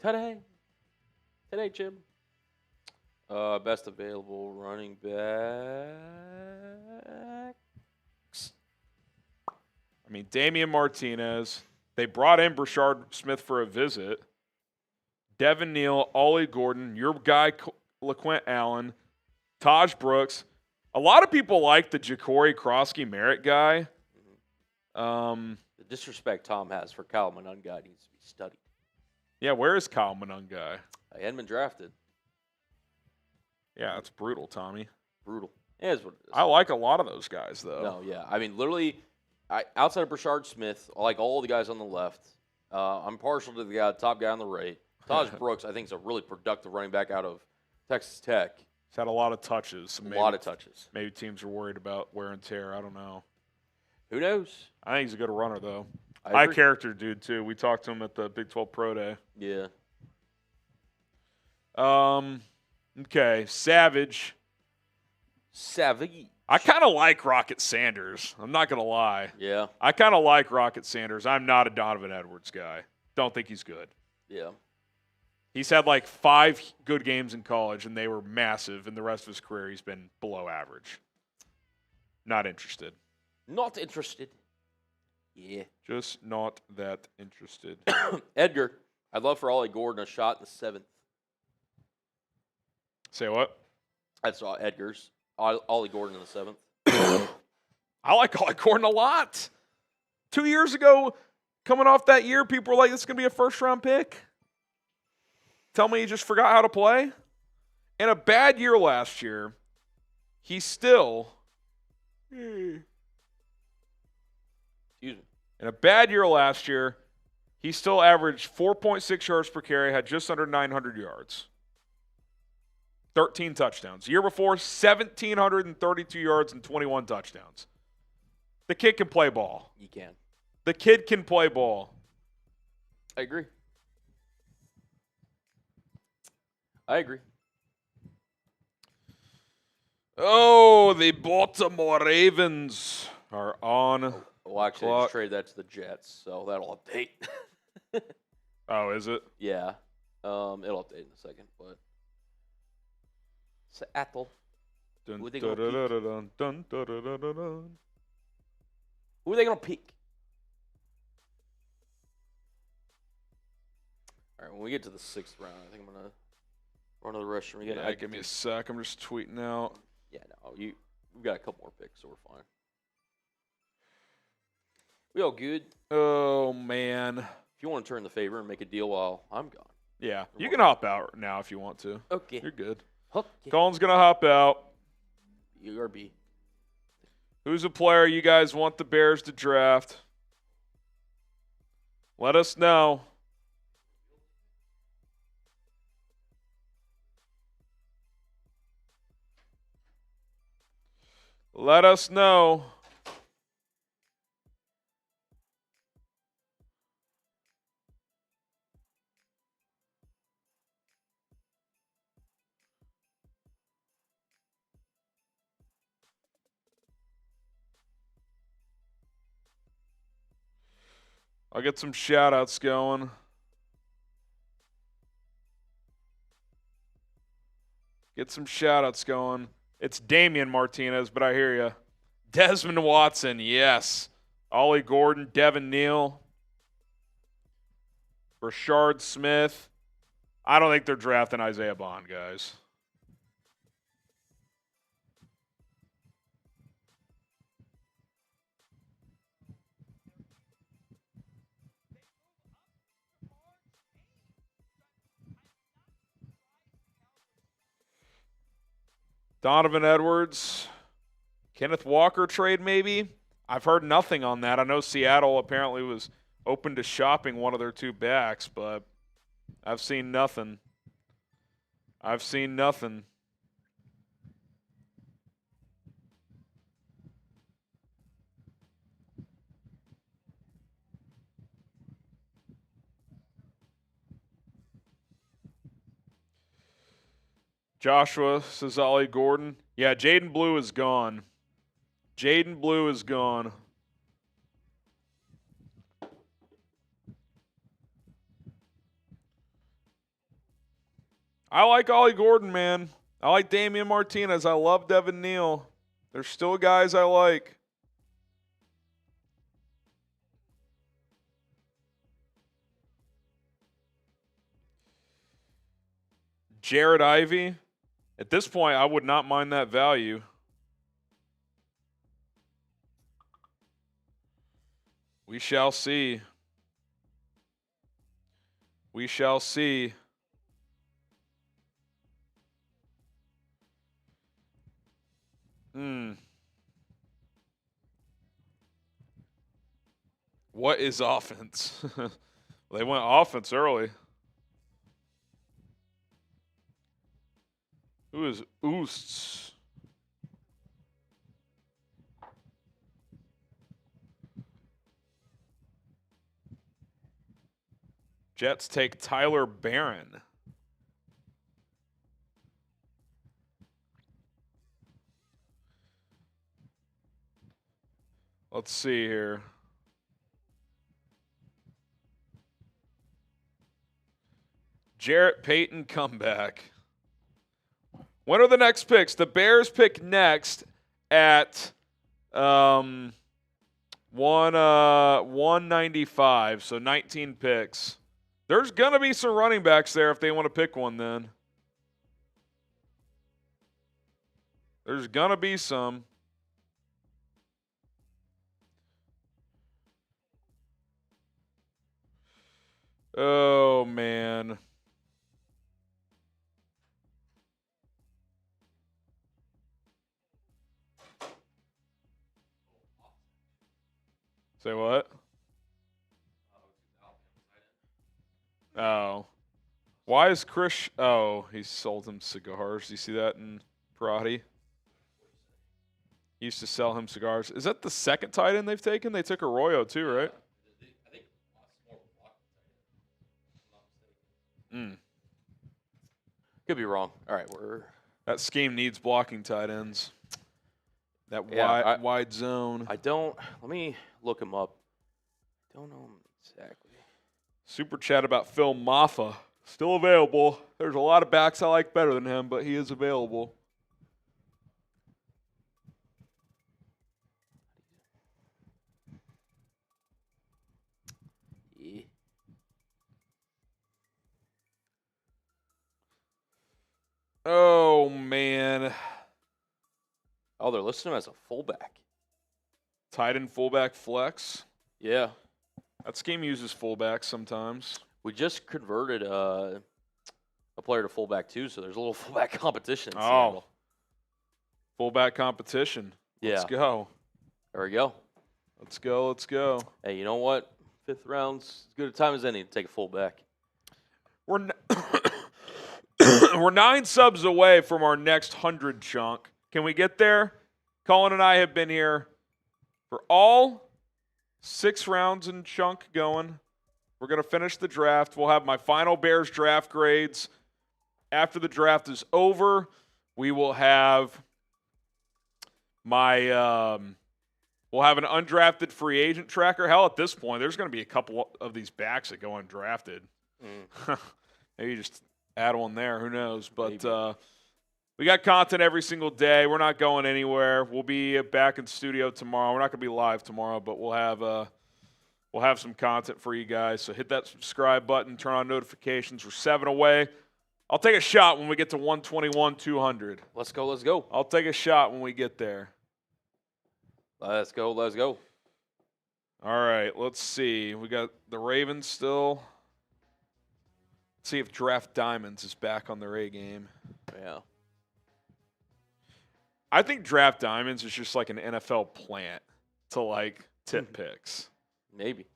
today, Jim. Best available running back. I mean, Damian Martinez. They brought in Brashard Smith for a visit. Devin Neal, Ollie Gordon, your guy LaQuint Allen, Taj Brooks. A lot of people like the Ja'Cory Krosky Merritt guy. The disrespect Tom has for Kyle Manungai needs to be studied. Yeah, where is Kyle Manungai? He hadn't been drafted. Yeah, that's brutal, Tommy. Brutal. It is what it is. I like a lot of those guys, though. No, yeah. I mean, literally, outside of Brashard Smith, I like all the guys on the left. I'm partial to the top guy on the right. Taj Brooks, I think, is a really productive running back out of Texas Tech. He's had a lot of touches. A lot of touches. Maybe teams are worried about wear and tear. I don't know. Who knows? I think he's a good runner, though. I High agree. character dude, too. We talked to him at the Big 12 Pro Day. Yeah. Okay, Savage. I kind of like Rocket Sanders. I'm not going to lie. Yeah. I kind of like Rocket Sanders. I'm not a Donovan Edwards guy. Don't think he's good. Yeah. He's had like 5 good games in college, and they were massive. And the rest of his career, he's been below average. Not interested. Not interested. Yeah. Just not that interested. Edgar, I'd love for Ollie Gordon a shot in the 7th. Say what? I saw Edgar's. Ollie Gordon in the 7th. I like Ollie Gordon a lot. 2 years ago, coming off that year, people were like, this is going to be a first-round pick. Tell me he just forgot how to play? In a bad year last year, he still... Excuse me. In a bad year last year, he still averaged 4.6 yards per carry, had just under 900 yards. 13 touchdowns. The year before, 1,732 yards and 21 touchdowns. The kid can play ball. You can. The kid can play ball. I agree. I agree. Oh, the Baltimore Ravens are on. Well, actually, I clock. just traded that to the Jets, so that'll update. Oh, is it? Yeah. It'll update in a second, but Seattle. Dun, Who are they gonna pick? dun, dun, dun, dun, dun, dun, dun. Who are they gonna pick? All right, when we get to the 6th round, I think I'm gonna run to the restroom again. Yeah, give me a sec. I'm just tweeting out. Yeah, no, we've got a couple more picks, so we're fine. We all good? Oh, man. If you want to turn the favor and make a deal while I'm gone. Yeah, you can hop out now if you want to. Okay. You're good. Okay. Colin's going to hop out. URB. Who's a player you guys want the Bears to draft? Let us know. Let us know. I'll get some shout-outs going. Get some shout-outs going. It's Damian Martinez, but I hear you. Desmond Watson, yes. Ollie Gordon, Devin Neal. Brashard Smith. I don't think they're drafting Isaiah Bond, guys. Donovan Edwards, Kenneth Walker trade maybe? I've heard nothing on that. I know Seattle apparently was open to shopping one of their 2 backs, but I've seen nothing. I've seen nothing. Joshua says Ollie Gordon. Yeah, Jaden Blue is gone. Jaden Blue is gone. I like Ollie Gordon, man. I like Damian Martinez. I love Devin Neal. There's still guys I like. Jared Ivey. At this point, I would not mind that value. We shall see. We shall see. What is offense? They went offense early. Who is Oosts? Jets take Tyler Barron. Let's see here. Jarrett Payton comeback. When are the next picks? The Bears pick next at 195, so 19 picks. There's going to be some running backs there if they want to pick one then. There's going to be some. Oh, man. Say what? Oh. Why is Chris... Oh, he sold him cigars. Do you see that in Karate? He used to sell him cigars. Is that the second tight end they've taken? They took Arroyo too, right? Could be wrong. All right, that scheme needs blocking tight ends. That wide zone. Let me look him up. I don't know him exactly. Super chat about Phil Maffa. Still available. There's a lot of backs I like better than him, but he is available. Yeah. Oh, man. Oh, they're listing him as a fullback. Tight end fullback flex. Yeah. That scheme uses fullbacks sometimes. We just converted a player to fullback too, so there's a little fullback competition in Oh. Seattle. Fullback competition. Yeah. Let's go. There we go. Let's go. Let's go. Hey, you know what? 5th round's as good a time as any to take a fullback. We're 9 subs away from our next 100 chunk. Can we get there? Colin and I have been here for all 6 rounds and chunk going. We're going to finish the draft. We'll have my final Bears draft grades. After the draft is over, we will have we'll have an undrafted free agent tracker. Hell, at this point, there's going to be a couple of these backs that go undrafted. Maybe just add one there. Who knows? But we got content every single day. We're not going anywhere. We'll be back in studio tomorrow. We're not going to be live tomorrow, but we'll have some content for you guys. So hit that subscribe button. Turn on notifications. We're 7 away. I'll take a shot when we get to 121, 200. Let's go. Let's go. I'll take a shot when we get there. Let's go. Let's go. All right, let's see. We got the Ravens still. Let's see if Draft Diamonds is back on their A game. Yeah. I think Draft Diamonds is just like an NFL plant to like tip picks. Maybe.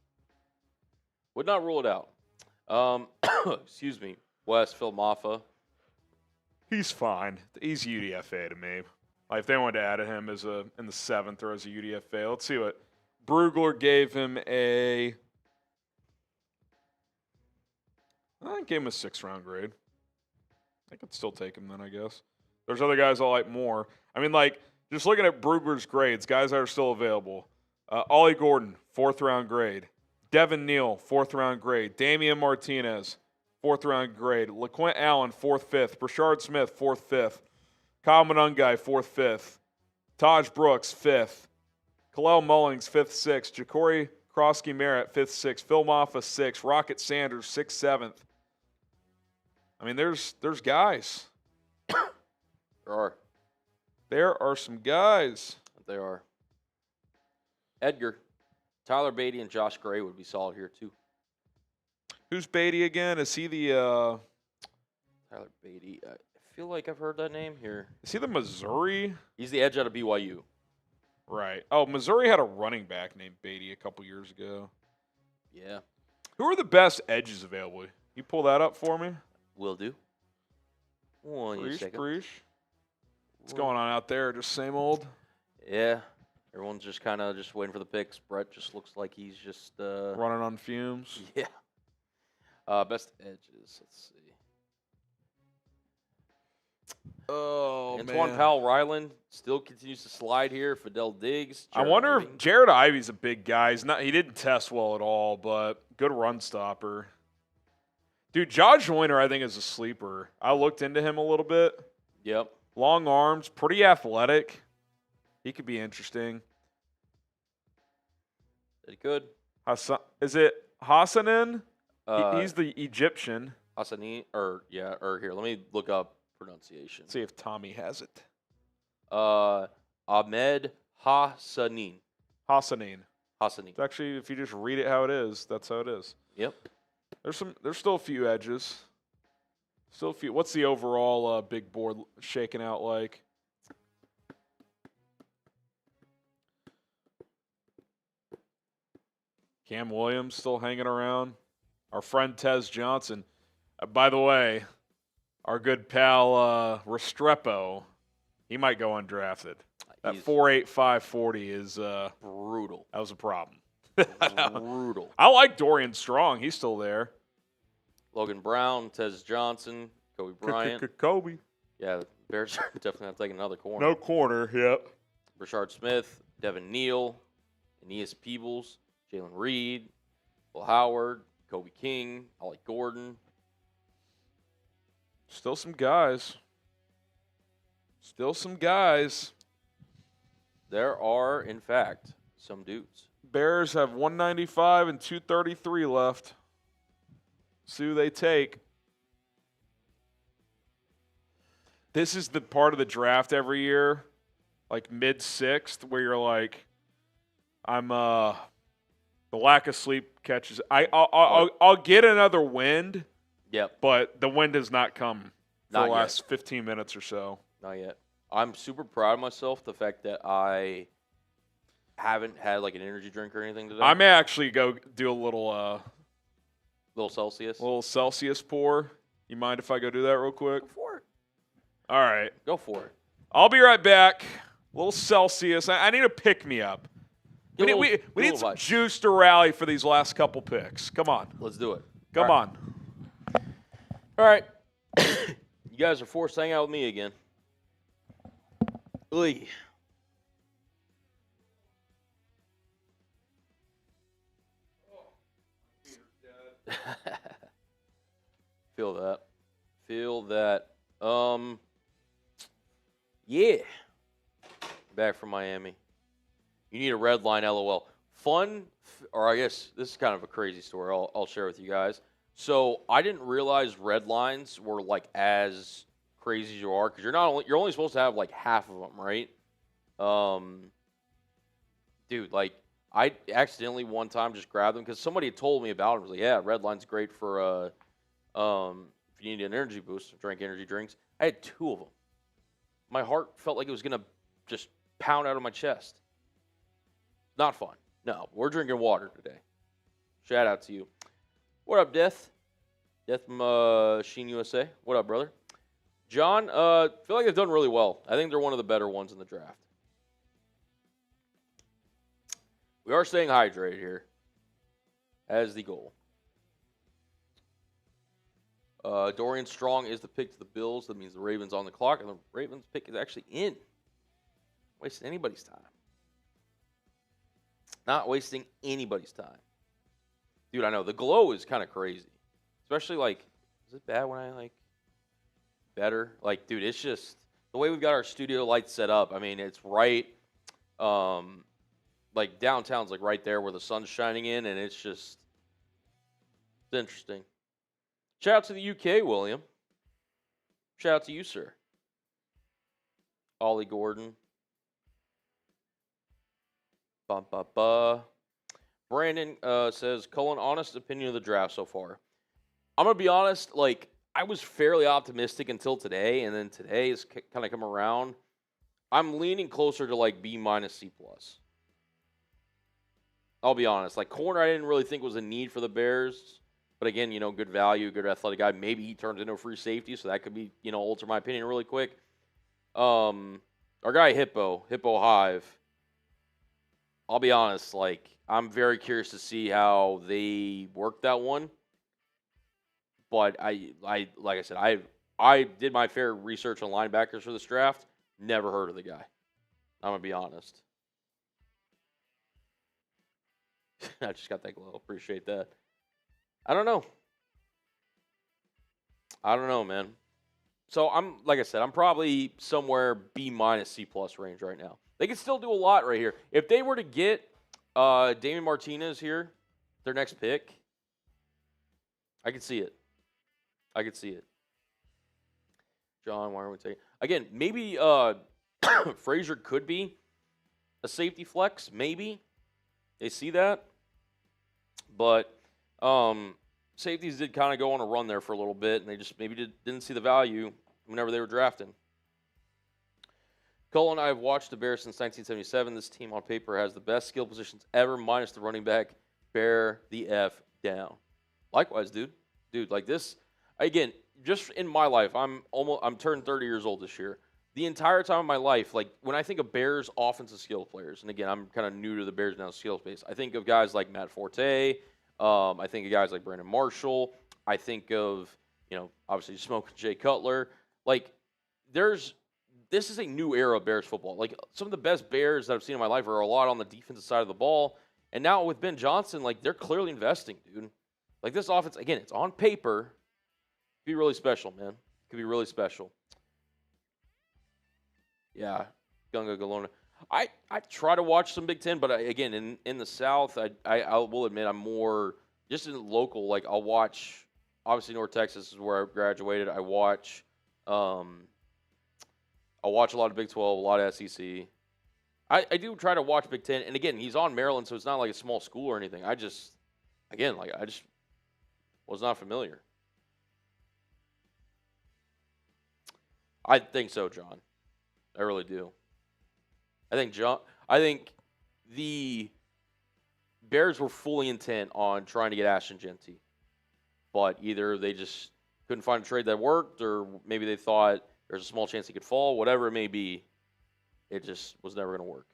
Would not rule it out. Excuse me. Wes, Phil Maffa. He's fine. He's UDFA to me. Like if they wanted to add him as in the 7th or as a UDFA, let's see what Brugler gave him I gave him a 6th round grade. I could still take him then, I guess. There's other guys I like more. I mean, like, just looking at Brugler's grades, guys that are still available. Ollie Gordon, 4th-round grade. Devin Neal, 4th-round grade. Damian Martinez, 4th-round grade. LaQuint Allen, 4th, 5th. Brashard Smith, 4th, 5th. Kyle Manungai, 4th, 5th. Taj Brooks, 5th. Kalel Mullings, 5th, 6th. Ja'Cory Krosky-Merritt, 5th, 6th. Phil Maffa, 6th. Rocket Sanders, 6th, 7th. I mean, there's guys. There are some guys. There are. Edgar, Tyler Beatty, and Josh Gray would be solid here too. Who's Beatty again? Is he the Tyler Beatty. I feel like I've heard that name here. is he the Missouri? He's the edge out of BYU. Right. Oh, Missouri had a running back named Beatty a couple years ago. Yeah. Who are the best edges available? You pull that up for me? Will do. One second. Preach. What's going on out there? Just same old? Yeah. Everyone's just kind of just waiting for the picks. Brett just looks like he's just Running on fumes. Yeah. Best edges. Let's see. Oh, Antoine man. Powell Ryland still continues to slide here. Fidel Diggs. I wonder if Jared Ivey's a big guy. He didn't test well at all, but good run stopper. Dude, Josh Joyner, I think, is a sleeper. I looked into him a little bit. Yep. Long arms, pretty athletic. He could be interesting. Pretty good. Is it Hassanin? He's the Egyptian. Hassani, or here. Let me look up pronunciation. See if Tommy has it. Ahmed Hassanin. Hassanin. Hassanin. It's actually, if you just read it how it is, that's how it is. Yep. There's still a few edges. Still a few. What's the overall big board shaking out like? Cam Williams still hanging around. Our friend Tez Johnson. By the way, our good pal Restrepo, he might go undrafted. That 4.8540 is brutal. That was a problem. Brutal. I like Dorian Strong. He's still there. Logan Brown, Tez Johnson, Kobe Bryant. Kobe. Yeah, the Bears are definitely have taken another corner. No corner, yep. Brashard Smith, Devin Neal, Aeneas Peebles, Jalen Reed, Will Howard, Kobe King, Ollie Gordon. Still some guys. Still some guys. There are, in fact, some dudes. Bears have 195 and 233 left. See who they take. This is the part of the draft every year, like mid-6th, where you're like, the lack of sleep catches. I'll get another wind. Yep. But the wind has not come for Not the last yet. 15 minutes or so. Not yet. I'm super proud of myself, the fact that I haven't had like an energy drink or anything today. I may actually go do a little Celsius. pour. You mind if I go do that real quick? Go for it. All right. Go for it. I'll be right back. A little Celsius. I need a pick-me-up. We need some juice to rally for these last couple picks. Come on. Let's do it. Come on. All right. You guys are forced to hang out with me again. Oy. Feel that. Feel that. Yeah. Back from Miami. You need a red line, LOL. Fun, or I guess this is kind of a crazy story. I'll share with you guys. So I didn't realize red lines were like as crazy as you are, because you're only supposed to have like half of them, right? Dude, like I accidentally one time just grabbed them because somebody had told me about it. I was like, yeah, red line's great for if you need an energy boost, drink energy drinks. I had 2 of them. My heart felt like it was gonna just pound out of my chest. Not fun. No, we're drinking water today. Shout out to you. What up, Death? Death Machine USA. What up, brother? John, feel like they've done really well. I think they're one of the better ones in the draft. We are staying hydrated here as the goal. Dorian Strong is the pick to the Bills. That means the Ravens on the clock, and the Ravens pick is actually in. Wasting anybody's time. Not wasting anybody's time. Dude, I know. The glow is kind of crazy. Especially, like, is it bad when I, like, better? Like, dude, it's just, the way we've got our studio lights set up, I mean, it's right, like, downtown's, like, right there where the sun's shining in, and it's just, it's interesting. Shout out to the UK, William. Shout out to you, sir. Ollie Gordon. Brandon says, Cullen, honest opinion of the draft so far. I'm going to be honest, like, I was fairly optimistic until today, and then today has kind of come around. I'm leaning closer to, like, B minus C plus. I'll be honest. Like, corner, I didn't really think was a need for the Bears. But again, you know, good value, good athletic guy. Maybe he turns into a free safety, so that could be, you know, alter my opinion really quick. Our guy, Hippo Hive. I'll be honest, like, I'm very curious to see how they work that one. But I like I said, I did my fair research on linebackers for this draft. Never heard of the guy. I'm gonna be honest. I just got that glow. Appreciate that. I don't know, man. So like I said, I'm probably somewhere B minus C plus range right now. They can still do a lot right here. If they were to get Damon Martinez here, their next pick, I could see it. John, why are we taking? Again, maybe Frazier could be a safety flex. Maybe they see that, but safeties did kind of go on a run there for a little bit, and they just maybe didn't see the value whenever they were drafting. Cole and I have watched the Bears since 1977. This team on paper has the best skill positions ever, minus the running back. Bear the F down. Likewise, dude. Like this, again, just in my life, I'm turned 30 years old this year. The entire time of my life, like when I think of Bears offensive skill players, and again, I'm kind of new to the Bears now skill space. I think of guys like Matt Forte. I think of guys like Brandon Marshall. I think of, you know, obviously smoking Jay Cutler. Like, this is a new era of Bears football. Like, some of the best Bears that I've seen in my life are a lot on the defensive side of the ball. And now with Ben Johnson, like, they're clearly investing, dude. Like, this offense, again, it's on paper. Could be really special, man. Could be really special. Yeah, Gunga Galona. I try to watch some Big Ten, but again, in the South, I will admit I'm more just in the local. Like, I'll watch, obviously North Texas is where I graduated. I'll watch a lot of Big 12, a lot of SEC. I do try to watch Big Ten, and again, he's on Maryland, so it's not like a small school or anything. I just was not familiar. I think so, John. I really do. I think the Bears were fully intent on trying to get Ashton Jeanty, but either they just couldn't find a trade that worked, or maybe they thought there's a small chance he could fall. Whatever it may be, it just was never going to work.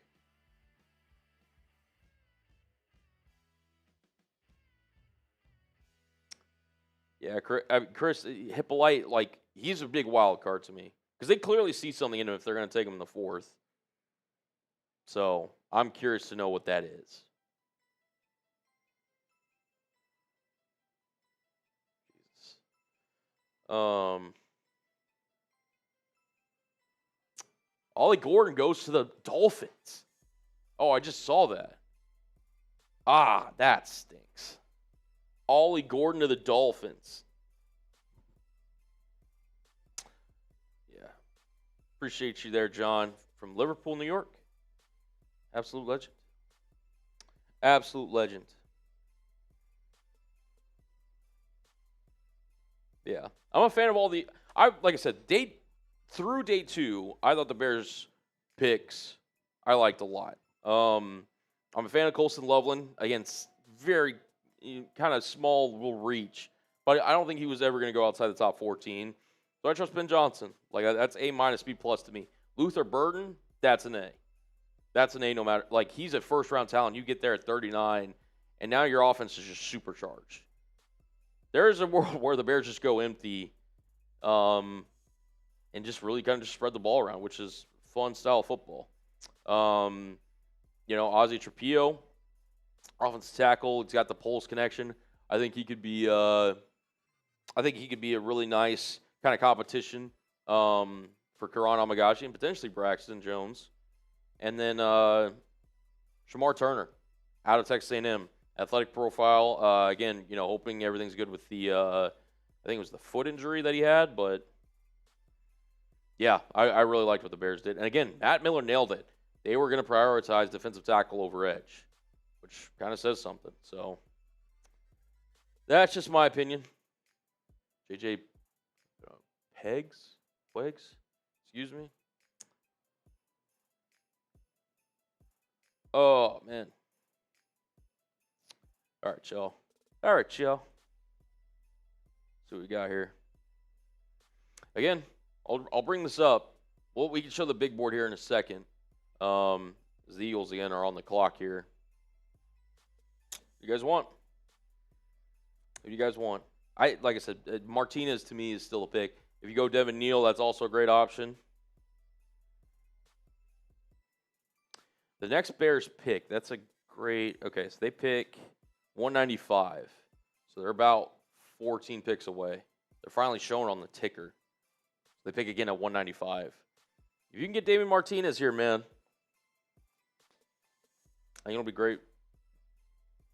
Yeah, Chris Hippolyte, like, he's a big wild card to me because they clearly see something in him if they're going to take him in the fourth. So I'm curious to know what that is. Jesus. Ollie Gordon goes to the Dolphins. Oh, I just saw that. That stinks. Ollie Gordon to the Dolphins. Yeah. Appreciate you there, John, from Liverpool, New York. Absolute legend. Absolute legend. Yeah. I'm a fan of all the like I said, through day 2, I thought the Bears picks I liked a lot. I'm a fan of Colston Loveland. Again, very kind of small little reach, but I don't think he was ever going to go outside the top 14. So I trust Ben Johnson. Like, that's A minus B plus to me. Luther Burden, that's an A. That's an A no matter. Like, he's a first-round talent. You get there at 39, and now your offense is just supercharged. there is a world where the Bears just go empty, and just really kind of just spread the ball around, which is fun style of football. Ozzy Trapilo, offensive tackle. He's got the Pulse connection. I think he could be. A really nice kind of competition for Karan Amagashi and potentially Braxton Jones, and then Shemar Turner, out of Texas A&M, athletic profile. Again, hoping everything's good with the. I think it was the foot injury that he had, but yeah, I really liked what the Bears did. And again, Matt Miller nailed it. They were going to prioritize defensive tackle over edge, which kind of says something. So that's just my opinion. JJ Pegs? Excuse me? Oh, man. All right, y'all. See what we got here. Again, I'll bring this up. Well, we can show the big board here in a second. The Eagles, again, are on the clock here. What do you guys want? Like I said, Martinez to me is still a pick. If you go Devin Neal, that's also a great option. The next Bears pick, that's a great. Okay, so they pick 195. So they're about 14 picks away. They're finally shown on the ticker. They pick again at 195. If you can get David Martinez here, man, I think it'll be great.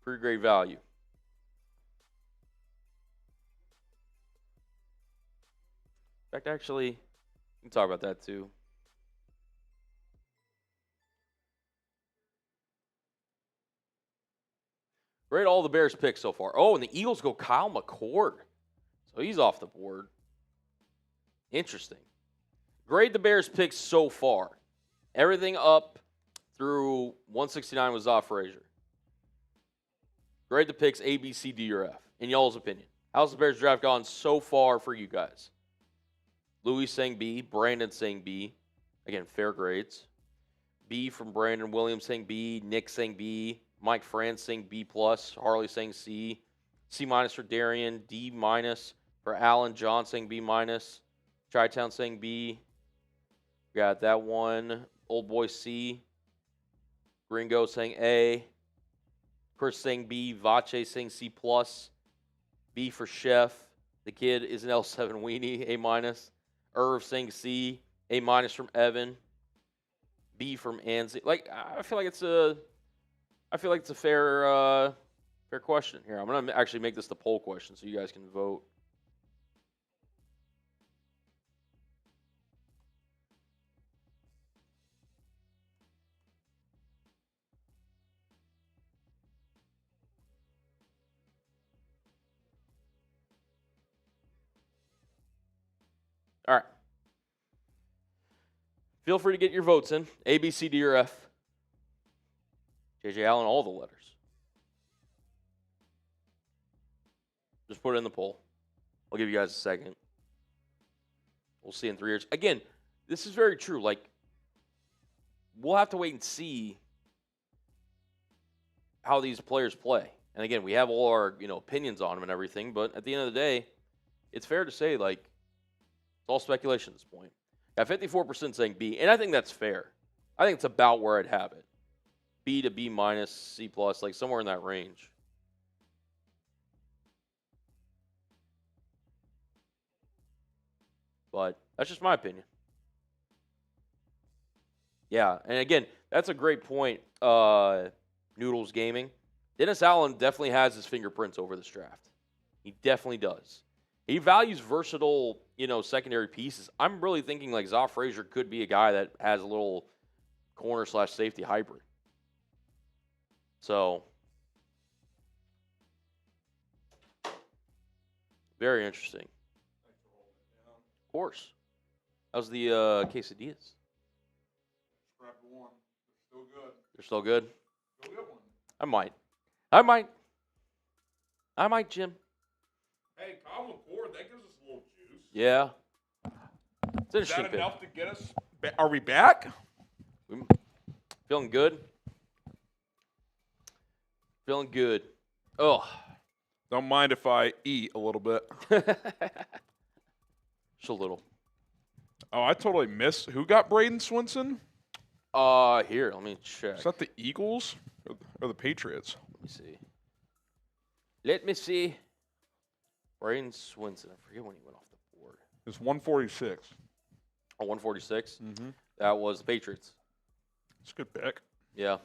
Pretty great value. In fact, actually, we can talk about that too. Great, all the Bears picks so far. Oh, and the Eagles go Kyle McCord. So he's off the board. Interesting. Grade the Bears picks so far. Everything up through 169 was off Frazier. Grade the picks A, B, C, D, or F. In y'all's opinion. How's the Bears draft gone so far for you guys? Louis saying B. Brandon saying B. Again, fair grades. B from Brandon. Williams saying B. Nick saying B. Mike Franz saying B+. Harley saying C. C- for Darian. D- for Alan. John saying B-. Chi-Town saying B. Got that one. Old Boy C. Gringo saying A. Chris saying B. Vache saying C+. B for Chef. The kid is an L7 weenie. A-. Irv saying C. A- from Evan. B from Anzi. I feel like it's a fair question here. I'm gonna actually make this the poll question so you guys can vote. All right. Feel free to get your votes in. A, B, C, D, or F. J.J. Allen, all the letters. Just put it in the poll. I'll give you guys a second. We'll see in 3 years. Again, this is very true. We'll have to wait and see how these players play. And again, we have all our opinions on them and everything, but at the end of the day, it's fair to say it's all speculation at this point. Got 54% saying B, and I think that's fair. I think it's about where I'd have it. B to B-, C+, somewhere in that range. But that's just my opinion. Yeah, and again, that's a great point, Noodles Gaming. Dennis Allen definitely has his fingerprints over this draft. He definitely does. He values versatile, secondary pieces. I'm really thinking Zoff Frazier could be a guy that has a little corner/safety hybrid. So, very interesting. Of course. How's the quesadillas? Scrap one. They're still good. They're still good? Still good one. I might, Jim. Hey, Kyle McCord, that gives us a little juice. Yeah. It's Is interesting. that enough to get us? Are we back? Feeling good? Feeling good. Oh, Don't mind if I eat a little bit. Just a little. Oh, I totally missed. Who got Braden Swinson? Here, let me check. Is that the Eagles or the Patriots? Let me see. Braden Swinson. I forget when he went off the board. It's 146. Oh, 146? Mm-hmm. That was the Patriots. It's a good pick. Yeah.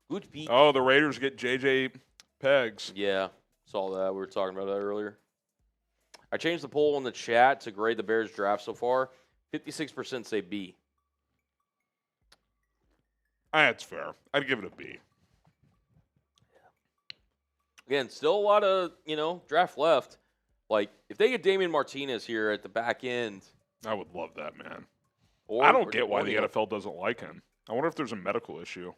Good pick. Oh, the Raiders get J.J. Pegs. Yeah, saw that. We were talking about that earlier. I changed the poll in the chat to grade the Bears draft so far. 56% say B. That's fair. I'd give it a B. Again, still a lot of, draft left. Like, if they get Damian Martinez here at the back end. I would love that, man. Or, I don't get why the NFL doesn't like him. I wonder if there's a medical issue.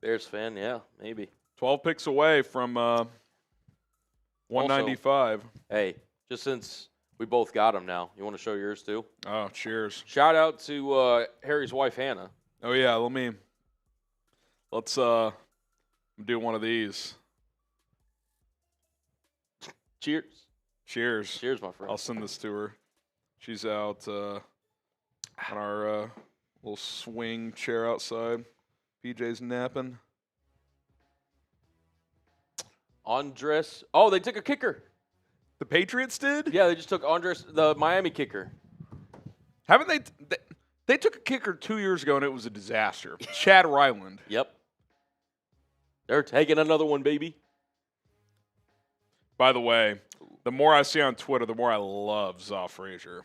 Bears fan, yeah, maybe. 12 picks away from 195. Also, hey, just since we both got him now, you want to show yours too? Oh, cheers. Shout out to Harry's wife, Hannah. Oh, yeah, let's do one of these. Cheers. Cheers. Cheers, my friend. I'll send this to her. She's out on our little swing chair outside. PJ's napping. Andres. Oh, they took a kicker. The Patriots did? Yeah, they just took Andres, the Miami kicker. Haven't they? They took a kicker 2 years ago, and it was a disaster. Chad Ryland. Yep. They're taking another one, baby. By the way, the more I see on Twitter, the more I love Zaw Frazier.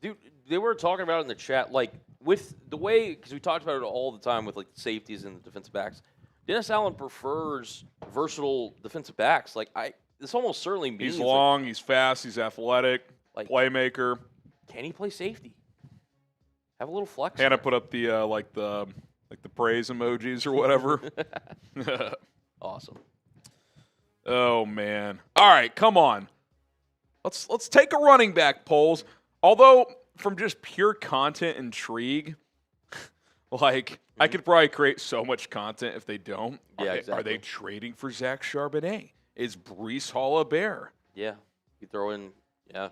Dude, they were talking about it in the chat, like, with the way, because we talked about it all the time with, like, safeties and the defensive backs. Dennis Allen prefers versatile defensive backs. Like, this almost certainly means He's long, he's fast, he's athletic, playmaker. Can he play safety? Have a little flex. Hannah put up the the praise emojis or whatever. Awesome. Oh man. All right, come on. Let's take a running back polls. Although from just pure content intrigue, like I could probably create so much content if they don't. Yeah, Are exactly. they trading for Zach Charbonnet? Is Breece Hall a Bear? Yeah. You throw in, yeah.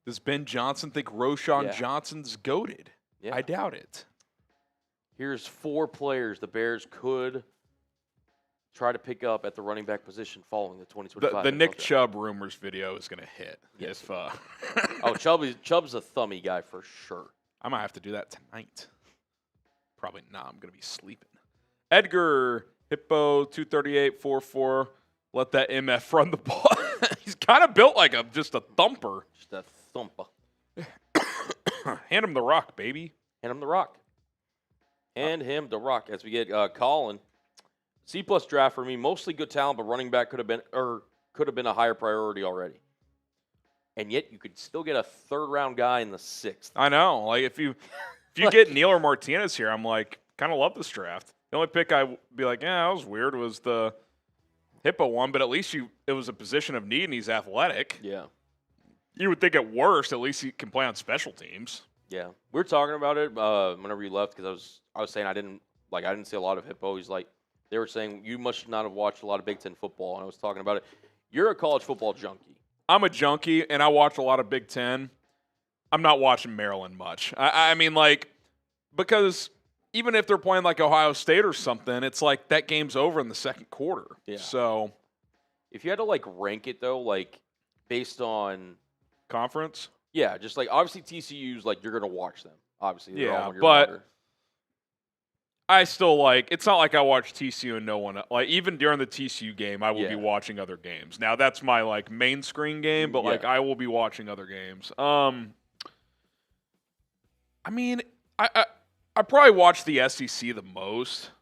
Does Ben Johnson think Roshan Yeah. Johnson's goated? Yeah. I doubt it. Here's 4 players the Bears could try to pick up at the running back position following the 2025. The NFL Nick draft. Chubb rumors video is going to hit. Yes. If Oh, Chubb's a thummy guy for sure. I might have to do that tonight. Probably not. I'm going to be sleeping. Edgar, Hippo, 238-44. Let that MF run the ball. He's kind of built like just a thumper. Just a thumper. Hand him the rock, baby. Hand him the rock. Hand him the rock. As we get Colin. C+ draft for me. Mostly good talent, but running back could have been a higher priority already. And yet you could still get a 3rd round guy in the 6th. I know. Like if you get Neal or Martinez here, I'm like kind of love this draft. The only pick I'd be like, yeah, that was weird, was the Hippo one, but at least it was a position of need and he's athletic. Yeah. You would think at worst, at least he can play on special teams. Yeah. We were talking about it whenever you left because I was saying I didn't see a lot of Hippo. He's like, they were saying you must not have watched a lot of Big Ten football, and I was talking about it. You're a college football junkie. I'm a junkie, and I watch a lot of Big Ten. I'm not watching Maryland much. I mean, like, because even if they're playing like Ohio State or something, it's like that game's over in the second quarter. Yeah. So, if you had to like rank it though, like based on conference, yeah, just like obviously TCU's like you're gonna watch them. Obviously, they're Yeah, all on your but monitor. I still like. It's not like I watch TCU and no one. Like even during the TCU game, I will be Yeah. watching other games. Now that's my like main screen game, but like Yeah. I will be watching other games. I mean, I probably watch the SEC the most.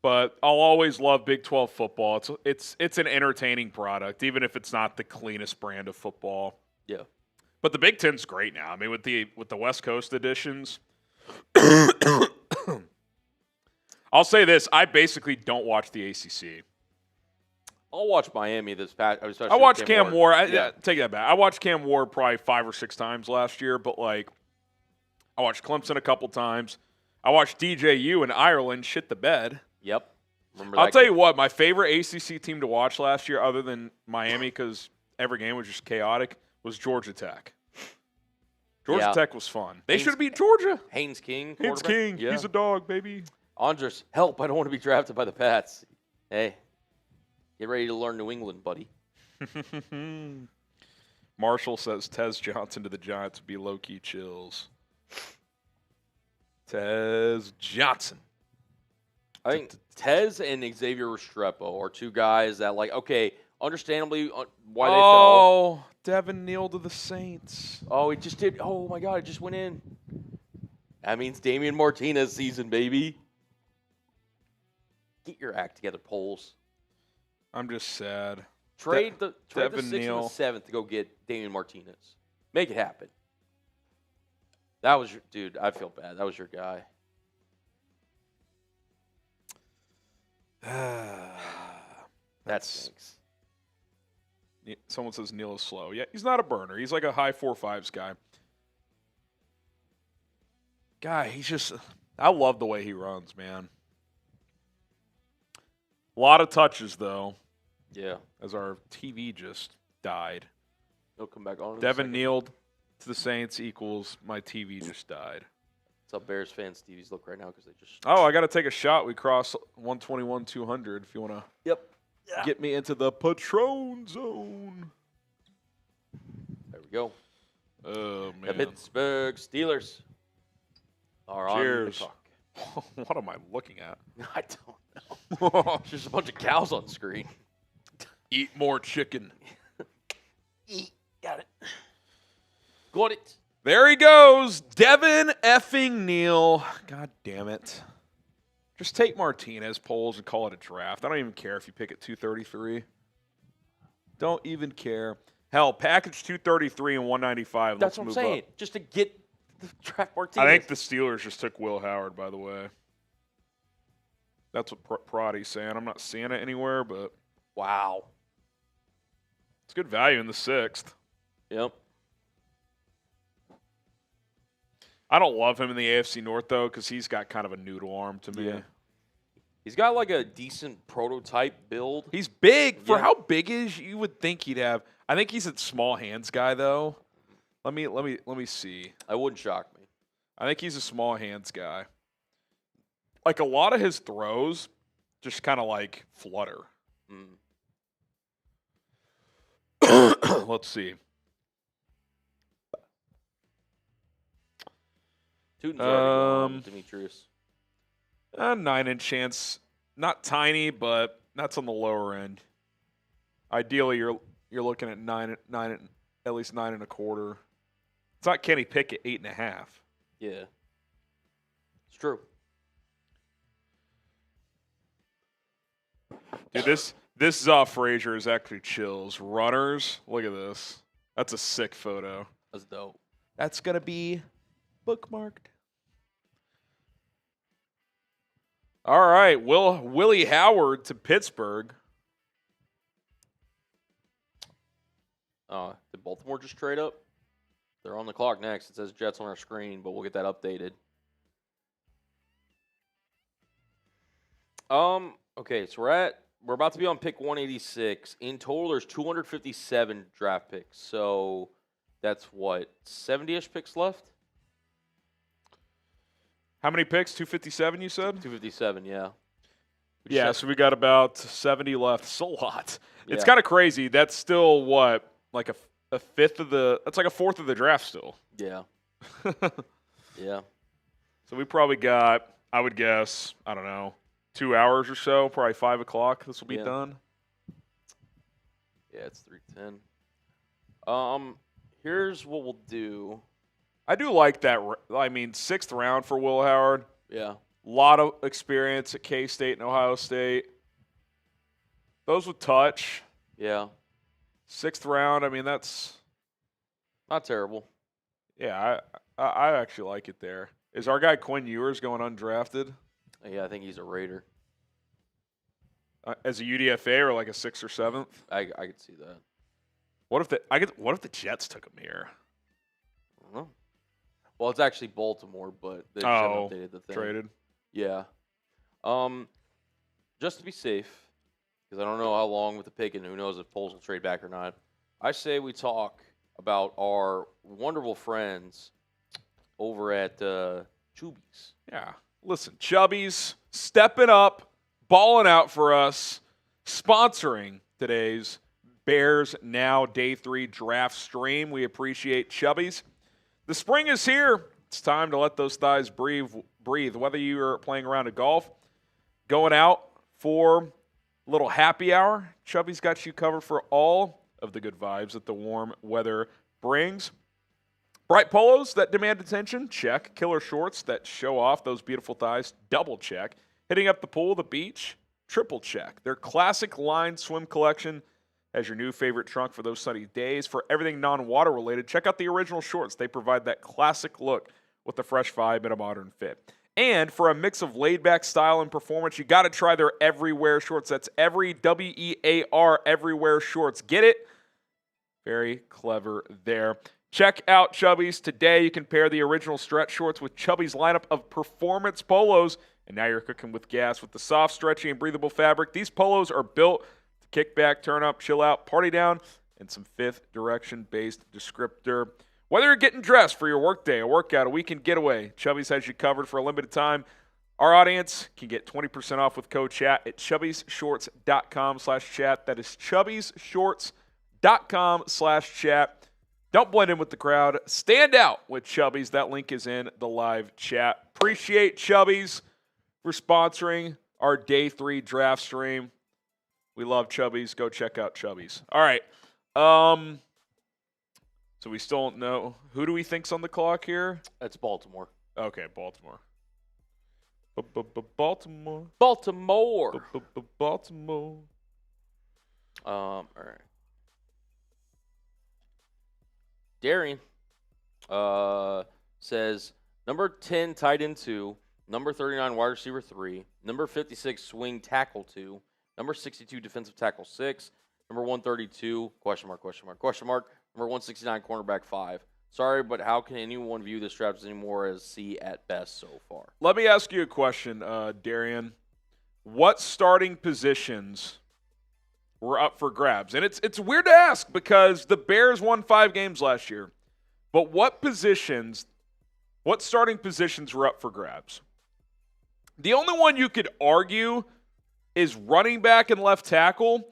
But I'll always love Big 12 football. It's an entertaining product, even if it's not the cleanest brand of football. Yeah. But the Big 10's great now. I mean, with the West Coast editions. I'll say this: I basically don't watch the ACC. I'll watch Miami this past. Especially I watched with Cam Ward. Yeah. Take that back. I watched Cam Ward probably 5 or 6 times last year, but like, I watched Clemson a couple times. I watched DJU in Ireland shit the bed. Yep. Remember I'll that tell game? you what, my favorite ACC team to watch last year, other than Miami, because every game was just chaotic, was Georgia Tech. Georgia Yeah. Tech was fun. They Haynes- should have beat Georgia. Haynes King. Haynes quarterback? King. Yeah. He's a dog, baby. Andres, help. I don't want to be drafted by the Pats. Hey, get ready to learn New England, buddy. Marshall says Tez Johnson to the Giants would be low-key chills. Tez Johnson. I think Tez and Xavier Restrepo are two guys that, like, okay, understandably why they fell. Oh, Devin Neal to the Saints. Oh, it just did. Oh, my God, it just went in. That means Damian Martinez season, baby. Get your act together, Poles. I'm just sad. Trade the Devin 6th and Neal. the 7th to go get Damian Martinez. Make it happen. That was your dude. I feel bad. That was your guy. That stinks. Someone says Neal is slow. Yeah, he's not a burner. He's like a high 4.5s guy. He's just – I love the way he runs, man. A lot of touches, though, Yeah. as our TV just died. He'll come back on. in a Devin second. Neal to the Saints equals my TV just died. What's up, Bears fans? TVs look right now because they just. Oh, I got to take a shot. We cross 121-200 if you want to Yep. get me into the Patron zone. There we go. Oh, The man. Pittsburgh Steelers are on the Cheers. clock. What am I looking at? I don't know. There's just a bunch of cows on screen. Eat more chicken. Got it. Got it. There he goes. Devin effing Neal. God damn it. Just take Martinez polls and call it a draft. I don't even care if you pick at 233. Don't even care. Hell, package 233 and 195. That's Let's what I'm move saying. up. Just to get the draft Martinez. I think the Steelers just took Will Howard, by the way. That's what Proddy's saying. I'm not seeing it anywhere, but Wow. it's good value in the 6th. Yep. I don't love him in the AFC North, though, because he's got kind of a noodle arm to me. Yeah. He's got like a decent prototype build. He's big. For Yeah. how big is you would think he'd have. I think he's a small hands guy, though. Let me see. That wouldn't shock me. I think he's a small hands guy. Like a lot of his throws just kind of like flutter. Let's see. Tootin's already going, Um, Demetrius. A 9-inch chance. Not tiny, but that's on the lower end. Ideally, you're looking at at least 9.25. It's not Kenny Pickett 8.5. Yeah. It's true. Dude, this Frazier is actually chills. Runners, look at this. That's a sick photo. That's dope. That's gonna be bookmarked. All right, Willie Howard to Pittsburgh. Did Baltimore just trade up? They're on the clock next. It says Jets on our screen, but we'll get that updated. Okay, so we're about to be on pick 186. In total, there's 257 draft picks. So that's what, 70-ish picks left? How many picks? 257, you said? 257, yeah. Yeah, so we got about 70 left. It's a lot. It's Yeah. kind of crazy. That's still what, like a fifth of the. That's like a fourth of the draft still. Yeah. Yeah. So we probably got, I would guess, I don't know, 2 hours or so, probably 5 o'clock. This will be Yeah. done. Yeah, it's 3:10. Here's what we'll do. I do like that. I mean, 6th round for Will Howard. Yeah. A lot of experience at K-State and Ohio State. Those with touch. Yeah. 6th round, I mean, that's, Not terrible. yeah, I actually like it there. Is our guy Quinn Ewers going undrafted Yeah, I think he's a Raider. as a UDFA or like a 6th or 7th? I could see that. What if the Jets took him here? I don't know. Well, it's actually Baltimore, but they just haven't updated the thing. Traded. Yeah. Just to be safe, because I don't know how long with the pick, and who knows if Poles will trade back or not, I say we talk about our wonderful friends over at Chubby's. Yeah. Listen, Chubby's stepping up, balling out for us, sponsoring today's Bears Now Day 3 draft stream. We appreciate Chubby's. The spring is here. It's time to let those thighs breathe. Whether you are playing around at golf, going out for a little happy hour, Chubby's got you covered for all of the good vibes that the warm weather brings. Bright polos that demand attention, check. Killer shorts that show off those beautiful thighs, double check. Hitting up the pool, the beach, triple check. Their classic line swim collection has your new favorite trunk for those sunny days. For everything non-water related, check out the original shorts. They provide that classic look with a fresh vibe and a modern fit. And for a mix of laid-back style and performance, you got to try their Everywhere shorts. That's every W-E-A-R, Everywhere shorts. Get it? Very clever there. Check out Chubby's today. You can pair the original stretch shorts with Chubby's lineup of performance polos. And now you're cooking with gas with the soft, stretchy, and breathable fabric. These polos are built to kick back, turn up, chill out, party down, and some fifth direction-based descriptor. Whether you're getting dressed for your workday, a workout, a weekend getaway, Chubby's has you covered for a limited time. Our audience can get 20% off with code CHAT at chubbysshorts.com/chat. That is chubbysshorts.com/chat. Don't blend in with the crowd. Stand out with Chubby's. That link is in the live chat. Appreciate Chubby's for sponsoring our Day 3 draft stream. We love Chubby's. Go check out Chubby's. All right. So we still don't know. Who do we think's on the clock here? That's Baltimore. Okay, Baltimore. Baltimore. Baltimore. Baltimore. All right. Darian says number 10 tight end 2, number 39 wide receiver 3, number 56 swing tackle 2, number 62 defensive tackle 6, number 132 question mark, number 169 cornerback 5. Sorry, but how can anyone view this draft anymore as C at best so far? Let me ask you a question, Darian. What starting positions were up for grabs? And it's weird to ask because the Bears won 5 games last year. But what starting positions were up for grabs? The only one you could argue is running back and left tackle.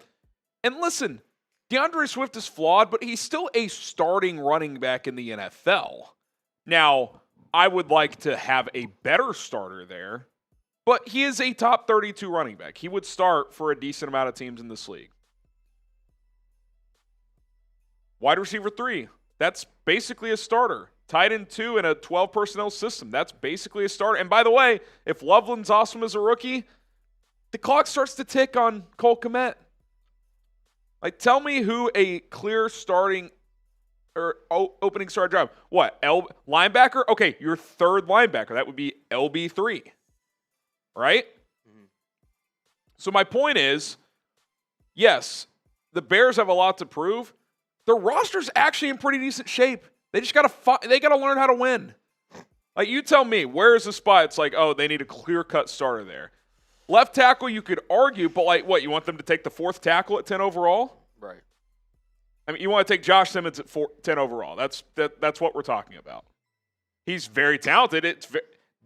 And listen, DeAndre Swift is flawed, but he's still a starting running back in the NFL. Now, I would like to have a better starter there, but he is a top 32 running back. He would start for a decent amount of teams in this league. Wide receiver 3, that's basically a starter. Tight end 2 in a 12 personnel system, that's basically a starter. And by the way, if Loveland's awesome as a rookie, the clock starts to tick on Cole Kmet. Like, tell me who a clear starting or opening start job. What? Linebacker? Okay, your third linebacker. That would be LB3. Right? Mm-hmm. So my point is, yes, the Bears have a lot to prove. Their roster's actually in pretty decent shape. They just got to learn how to win. Like, you tell me, where is the spot? It's like, oh, they need a clear-cut starter there. Left tackle, you could argue, but like, what, you want them to take the 4th tackle at 10 overall? Right. I mean, you want to take Josh Simmons at 10 overall. That's what we're talking about. He's very talented.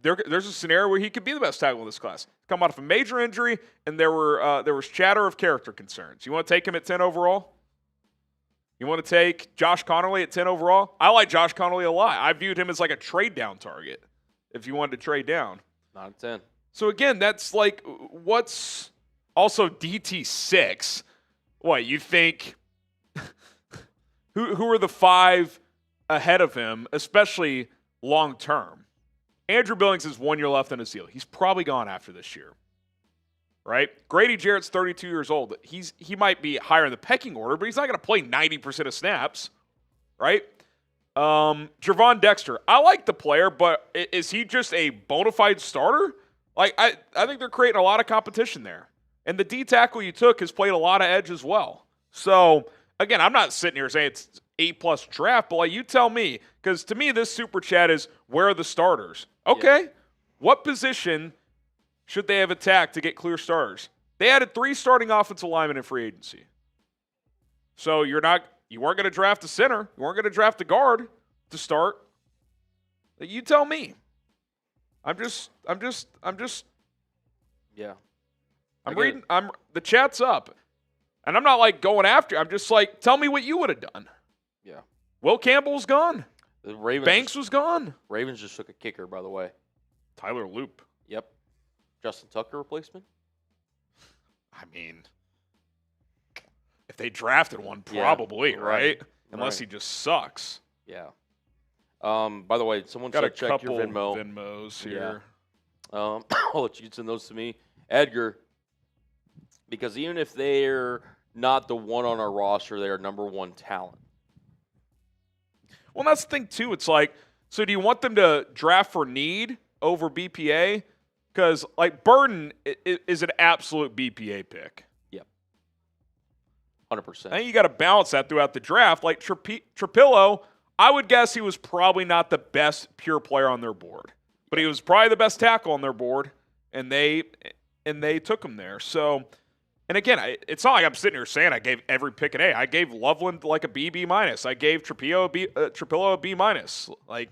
There's a scenario where he could be the best tackle in this class. Come out of a major injury, and there was chatter of character concerns. You want to take him at 10 overall? You want to take Josh Connolly at 10 overall? I like Josh Connolly a lot. I viewed him as like a trade-down target if you wanted to trade down. Not at 10. So, again, that's like what's also DT6. What, you think who are the 5 ahead of him, especially long-term? Andrew Billings has 1 year left on his deal. He's probably gone after this year. Right? Grady Jarrett's 32 years old. He might be higher in the pecking order, but he's not going to play 90% of snaps. Right? Javon Dexter. I like the player, but is he just a bona fide starter? Like, I think they're creating a lot of competition there. And the D tackle you took has played a lot of edge as well. So, again, I'm not sitting here saying it's A-plus draft, but like, you tell me, because to me this super chat is, where are the starters? Okay, what position should they have attacked to get clear starters? They added 3 starting offensive linemen in free agency. So you weren't going to draft a center, you weren't going to draft a guard to start. You tell me. I'm reading. The chat's up, and I'm not like going after. I'm just like, tell me what you would have done. Yeah. Will Campbell's gone. The Ravens Banks was gone. Ravens just took a kicker, by the way. Tyler Loop. Yep. Justin Tucker replacement. I mean, if they drafted one, probably right. Unless he just sucks. Yeah. By the way, someone Got said a check couple your Venmo. Venmos here. I'll let you send those to me, Edgar. Because even if they're not the one on our roster, they are number 1 talent. Well, that's the thing too. It's like, so do you want them to draft for need over BPA? Because like Burden is an absolute BPA pick. Yep. 100%. I think you got to balance that throughout the draft. Like Trapilo, I would guess he was probably not the best pure player on their board, but he was probably the best tackle on their board, and they took him there. So, and again, it's not like I'm sitting here saying I gave every pick an A. I gave Loveland like a B minus. I gave Trapilo a B minus. Like,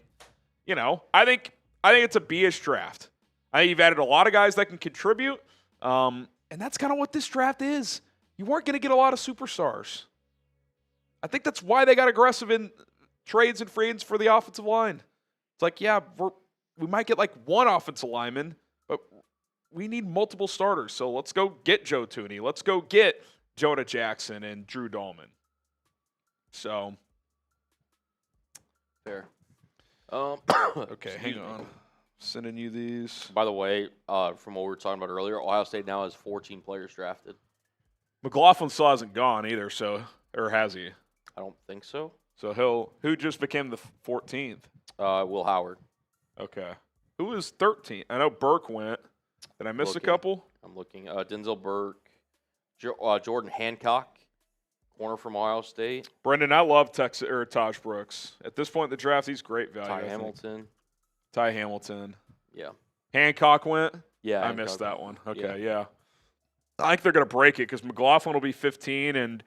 I think it's a B-ish draft. I think you've added a lot of guys that can contribute, and that's kind of what this draft is. You weren't going to get a lot of superstars. I think that's why they got aggressive in trades and free agents for the offensive line. It's like, yeah, we might get like one offensive lineman, but we need multiple starters. So let's go get Joe Tooney. Let's go get Jonah Jackson and Drew Dahlman. So. Fair. Okay, hang on. Sending you these. By the way, from what we were talking about earlier, Ohio State now has 14 players drafted. McLaughlin still hasn't gone either, or has he? I don't think so. So who just became the 14th? Will Howard. Okay. Who was 13th? I know Burke went. Did I miss a couple? I'm looking. Denzel Burke, Jordan Hancock, corner from Ohio State. Brendan, I love Taj Brooks. At this point in the draft, he's great value. Ty Hamilton. Yeah. Hancock went? Yeah. I missed that one. Okay, yeah. I think they're going to break it because McLaughlin will be 15, and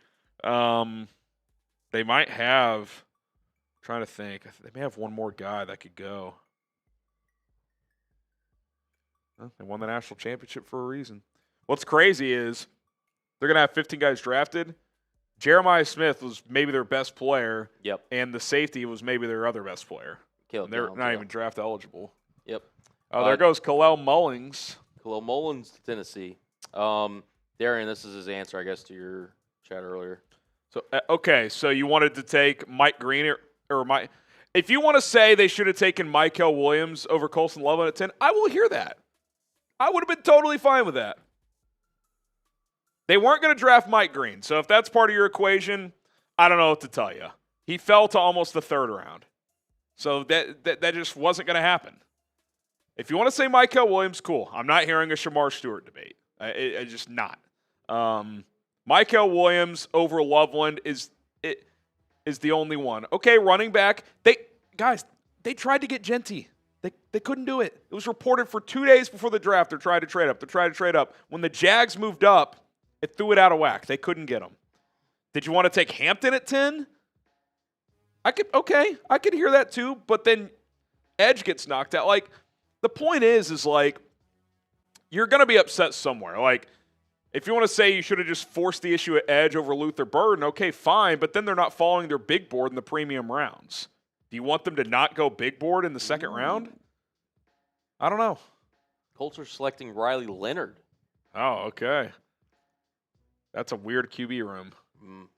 they might have – I'm trying to think. They may have one more guy that could go. Well, they won the national championship for a reason. What's crazy is they're going to have 15 guys drafted. Jeremiah Smith was maybe their best player. Yep. And the safety was maybe their other best player. Caleb they're Downs, not even draft eligible. Yep. Oh, there goes Khalil Mullings. Khalil Mullins to Tennessee. Darian, this is his answer, I guess, to your chat earlier. So okay, so you wanted to take Mike Green or Mike. If you want to say they should have taken Michael Williams over Colston Loveland at 10, I will hear that. I would have been totally fine with that. They weren't going to draft Mike Green, so if that's part of your equation, I don't know what to tell you. He fell to almost the 3rd round. So that just wasn't going to happen. If you want to say Michael Williams, cool. I'm not hearing a Shemar Stewart debate. It's just not. Michael Williams over Loveland is the only one. Okay, running back. They tried to get Genty. They couldn't do it. It was reported for 2 days before the draft they're trying to trade up. When the Jags moved up, it threw it out of whack. They couldn't get him. Did you want to take Hampton at 10? I could hear that too, but then Edge gets knocked out. Like, the point is like, you're going to be upset somewhere. Like, if you want to say you should have just forced the issue at Edge over Luther Burden, okay, fine, but then they're not following their big board in the premium rounds. Do you want them to not go big board in the 2nd round? I don't know. Colts are selecting Riley Leonard. Oh, okay. That's a weird QB room.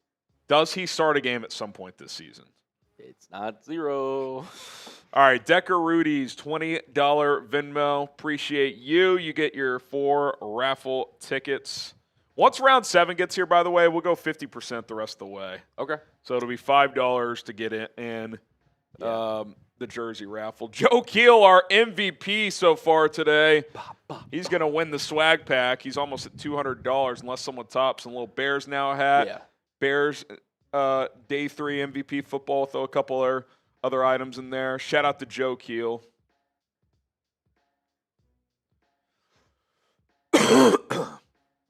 Does he start a game at some point this season? It's not 0. All right, Decker Rudy's $20 Venmo. Appreciate you. You get your 4 raffle tickets. Once round 7 gets here, by the way, we'll go 50% the rest of the way. Okay. So it'll be $5 to get in the jersey raffle. Joe Keel, our MVP so far today. He's going to win the swag pack. He's almost at $200 unless someone tops. And little Bears now hat. Yeah. Bears day 3 MVP football. Throw a couple other items in there. Shout out to Joe Keel.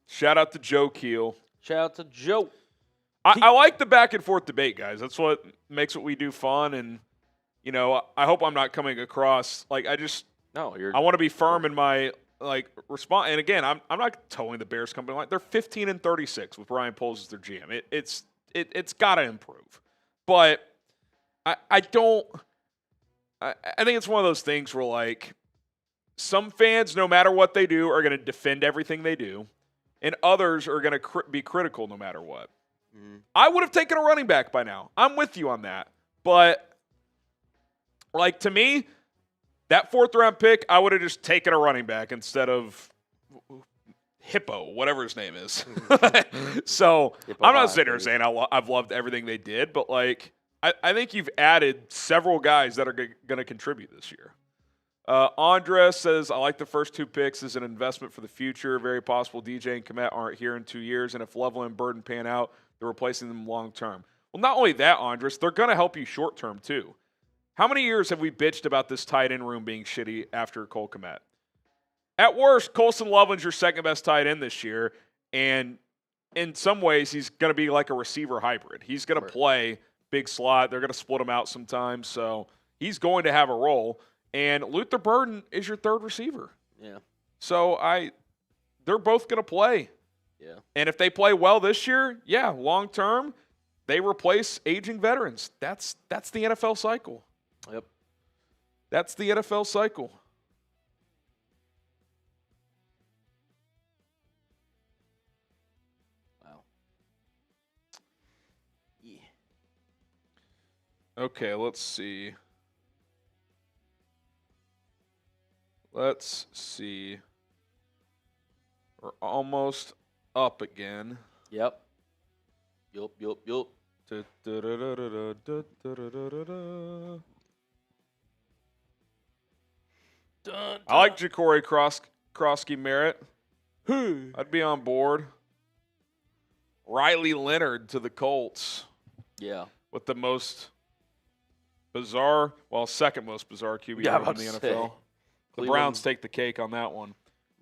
Shout out to Joe Keel. Shout out to Joe. I like the back and forth debate, guys. That's what makes what we do fun. And, you know, I hope I'm not coming across like I want to be firm in my response. And again, I'm not towing the Bears company line. They're 15-36 with Ryan Poles as their GM. It's got to improve. But I think it's one of those things where like some fans, no matter what they do, are going to defend everything they do, and others are going to be critical no matter what. I would have taken a running back by now. I'm with you on that. But, like, to me, that 4th-round pick, I would have just taken a running back instead of Hippo, whatever his name is. So, I'm not sitting here saying I've loved everything they did, but, like, I think you've added several guys that are going to contribute this year. Andres says, I like the first 2 picks as an investment for the future. Very possible DJ and Kmet aren't here in 2 years, and if Loveland and Burden pan out, they're replacing them long term. Well, not only that, Andres, they're going to help you short term too. How many years have we bitched about this tight end room being shitty after Cole Kmet? At worst, Colston Loveland's your second best tight end this year, and in some ways, he's going to be like a receiver hybrid. He's going to play big slot. They're going to split him out sometimes, so he's going to have a role. And Luther Burden is your 3rd receiver. Yeah. So they're both going to play. Yeah. And if they play well this year, yeah, long term, they replace aging veterans. That's the NFL cycle. Yep. That's the NFL cycle. Wow. Yeah. Okay, let's see. We're almost up again. Yep. Yup. I like Ja'Cory Krosky Merritt. I'd be on board. Riley Leonard to the Colts. Yeah. With the most bizarre, second most bizarre QB in the NFL. The Browns take the cake on that one.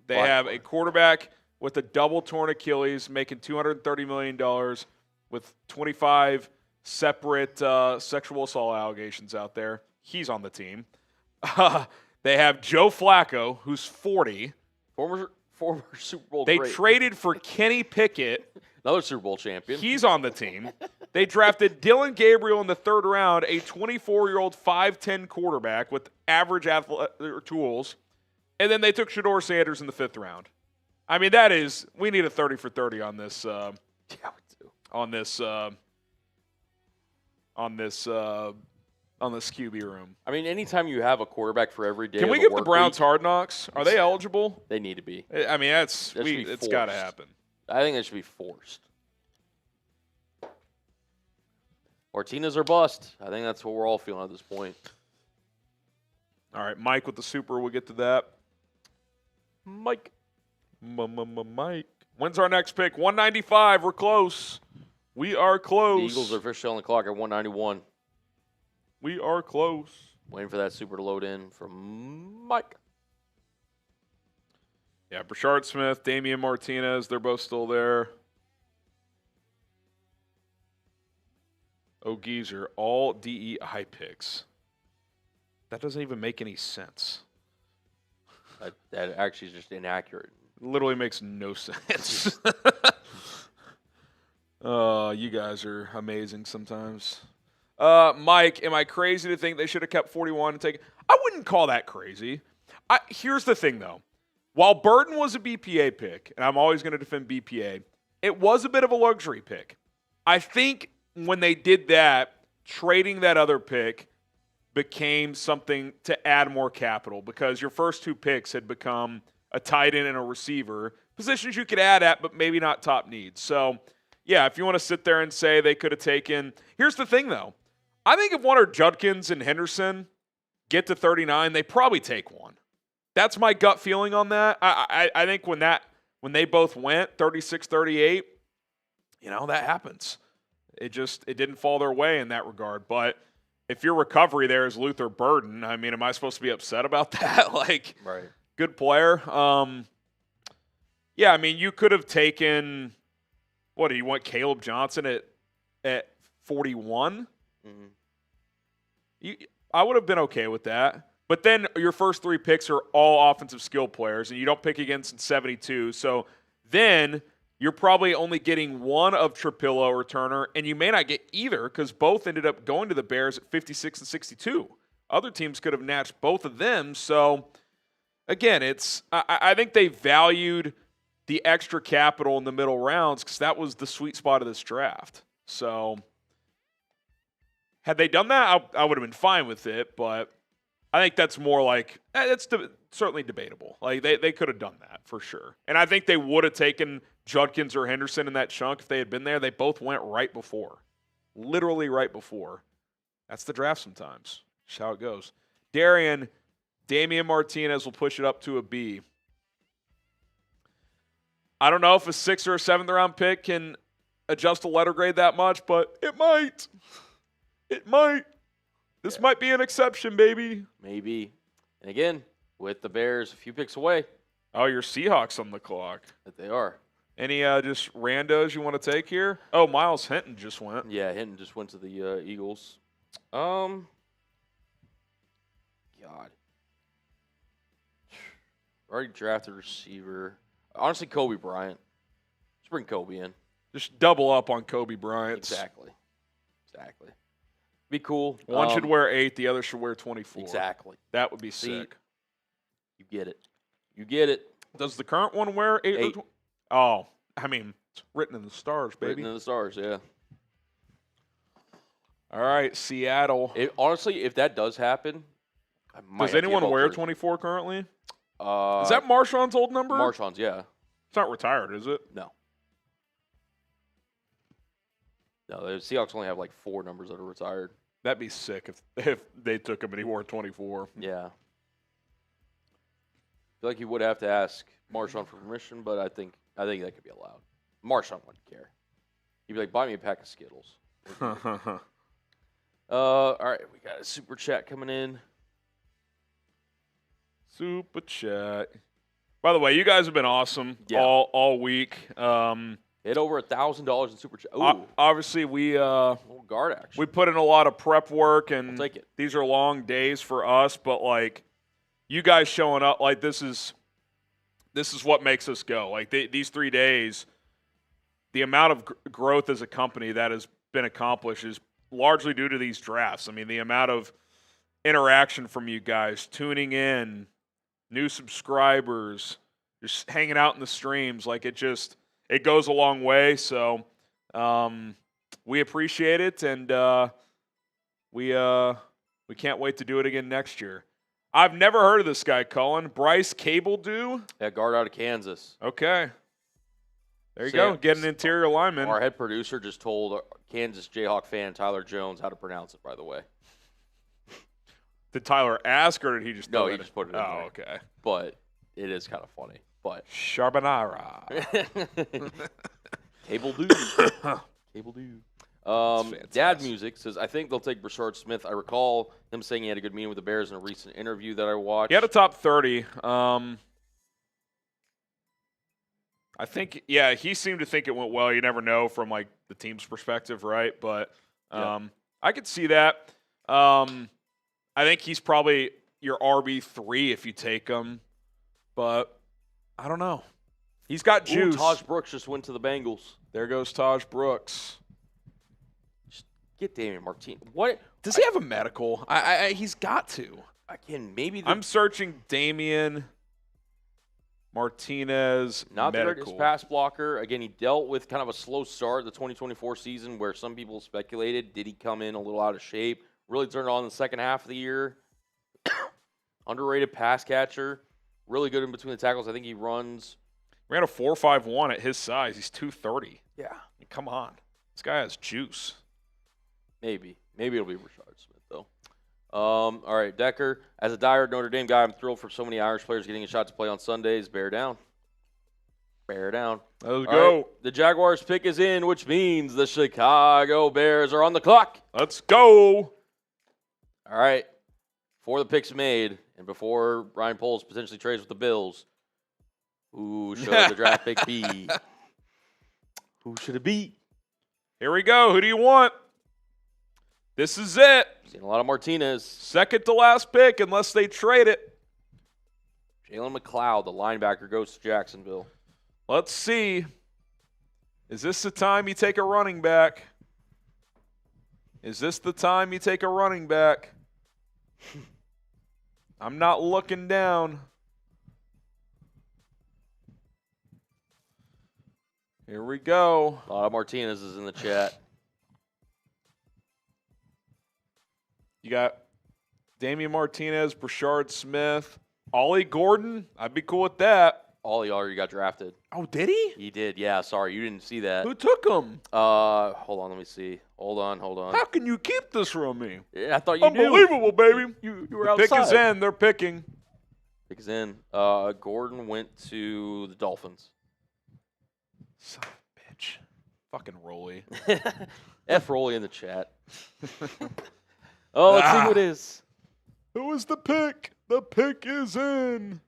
They have a quarterback with a double torn Achilles making $230 million with 25 separate sexual assault allegations out there. He's on the team. They have Joe Flacco, who's 40. Former Super Bowl They great. traded for Kenny Pickett. Another Super Bowl champion. He's on the team. They drafted Dylan Gabriel in the 3rd round, a 24-year-old 5'10 quarterback with average athletic tools. And then they took Shador Sanders in the 5th round. I mean, we need a 30 for 30 on this. Yeah, we do. On this QB room. I mean, anytime you have a quarterback for every day. Can we give the Browns Hard Knocks? Are they eligible? They need to be. I mean, it's got to happen. I think that should be forced. Martinez or bust. I think that's what we're all feeling at this point. All right, Mike with the super. We'll get to that. Mike. Mike. When's our next pick? 195. We're close. We are close. The Eagles are officially on the clock at 191. We are close. Waiting for that super to load in from Mike. Yeah, Brashard Smith, Damian Martinez, they're both still there. Oh, geezer, all DEI picks. That doesn't even make any sense. That actually is just inaccurate. Literally makes no sense. You guys are amazing sometimes. Mike, am I crazy to think they should have kept 41 and taken? I wouldn't call that crazy. Here's the thing, though. While Burton was a BPA pick, and I'm always going to defend BPA, it was a bit of a luxury pick. I think when they did that, trading that other pick became something to add more capital because your first 2 picks had become a tight end and a receiver, positions you could add at, but maybe not top needs. So, yeah, if you want to sit there and say they could have taken – here's the thing, though. I think if one of Judkins and Henderson get to 39, they probably take one. That's my gut feeling on that. I think when they both went 36-38, that happens. it didn't fall their way in that regard. But if your recovery there is Luther Burden, I mean, am I supposed to be upset about that? Like, Right. good player. Yeah, I mean, you could have taken, what, do you want Caleb Johnson at 41? Mm-hmm. I would have been okay with that. But then your first 3 picks are all offensive skill players, and you don't pick against in 72. So then you're probably only getting one of Trapilo or Turner, and you may not get either because both ended up going to the Bears at 56 and 62. Other teams could have snatched both of them. So, again, I think they valued the extra capital in the middle rounds because that was the sweet spot of this draft. So, had they done that, I would have been fine with it, but I think that's more like that's certainly debatable. Like they could have done that for sure, and I think they would have taken Judkins or Henderson in that chunk if they had been there. They both went right before, literally right before. That's the draft sometimes. That's how it goes. Damian Martinez will push it up to a B. I don't know if a 6th or a 7th round pick can adjust a letter grade that much, but it might. It might. This might be an exception, baby. Maybe. And again, with the Bears a few picks away. Oh, your Seahawks on the clock. That they are. Any just randos you want to take here? Oh, Miles Hinton just went. Yeah, Hinton just went to the Eagles. God. Already drafted a receiver. Honestly, Kobe Bryant. Let's bring Kobe in. Just double up on Kobe Bryant. Exactly. Be cool. One should wear 8, the other should wear 24. Exactly. That would be sick. You get it. Does the current one wear 8? 8. Oh, I mean, it's written in the stars, baby. Written in the stars, yeah. All right, Seattle. Honestly, if that does happen, I might does have to anyone give up wear for- 24 currently? Is Uh, that Marshawn's old number? Marshawn's, yeah. It's not retired, is it? No, the Seahawks only have like 4 numbers that are retired. That'd be sick if they took him and he wore 24. Yeah. I feel like he would have to ask Marshawn for permission, but I think that could be allowed. Marshawn wouldn't care. He'd be like, buy me a pack of Skittles. All right, we got a super chat coming in. Super chat. By the way, you guys have been awesome all week. Hit over $1,000 in super chat. Ooh, Obviously, we little guard action. we put in a lot of prep work, and I'll take it. these are long days for us. But like, you guys showing up, like this is what makes us go. Like these 3 days, the amount of growth as a company that has been accomplished is largely due to these drafts. I mean, the amount of interaction from you guys, tuning in, new subscribers, just hanging out in the streams, like it goes a long way. So we appreciate it, and we can't wait to do it again next year. I've never heard of this guy, Cullen. Bryce Cabledew? That guard out of Kansas. Okay. There you go. Get an interior lineman. Our head producer just told Kansas Jayhawk fan Tyler Jones how to pronounce it, by the way. Did Tyler ask, or did he just No, throw he it just put it in Oh, there. okay. But it is kind of funny. But Charbonara. Cable dude. Cable dude. fantastic. Dad Music says, I think they'll take Brashard Smith. I recall him saying he had a good meeting with the Bears in a recent interview that I watched. He had a top 30. I think, yeah, he seemed to think it went well. You never know from, like, the team's perspective, right? But I could see that. I think he's probably your RB3 if you take him. But I don't know. He's got juice. Ooh, Taj Brooks just went to the Bengals. There goes Taj Brooks. Just get Damian Martinez. What? Does he have a medical? He's got to. Again, maybe I'm searching Damian Martinez not the medical. greatest pass blocker. Again, he dealt with kind of a slow start the 2024 season where some people speculated, did he come in a little out of shape? Really turned on in the second half of the year. Underrated pass catcher. Really good in between the tackles. I think he runs. Ran a 4.51 at his size. He's 230. Yeah. I mean, come on. This guy has juice. Maybe it'll be Rashard Smith, though. All right, Decker. As a diehard Notre Dame guy, I'm thrilled for so many Irish players getting a shot to play on Sundays. Bear down. Bear down. Let's All go. right, the Jaguars pick is in, which means the Chicago Bears are on the clock. Let's go. All right. Before the pick's made and before Ryan Poles potentially trades with the Bills, who should the draft pick be? Who should it be? Here we go. Who do you want? This is it. Seen a lot of Martinez. Second to last pick, unless they trade it. Jalen McLeod, the linebacker, goes to Jacksonville. Let's see. Is this the time you take a running back? Is this the time you take a running back? I'm not looking down. Here we go. A lot of Martinez is in the chat. You got Damian Martinez, Brashard Smith, Ollie Gordon. I'd be cool with that. Ollie already got drafted. Oh, did he? He did, yeah. Sorry, you didn't see that. Who took him? Hold on, let me see. Hold on. How can you keep this from me? Yeah, I thought you knew. Unbelievable, baby. You were The outside. pick is in. They're picking. Pick is in. Gordon went to the Dolphins. Son of a bitch. Fucking Rolly. F Rolly in the chat. Let's see who it is. Who is the pick? The pick is in.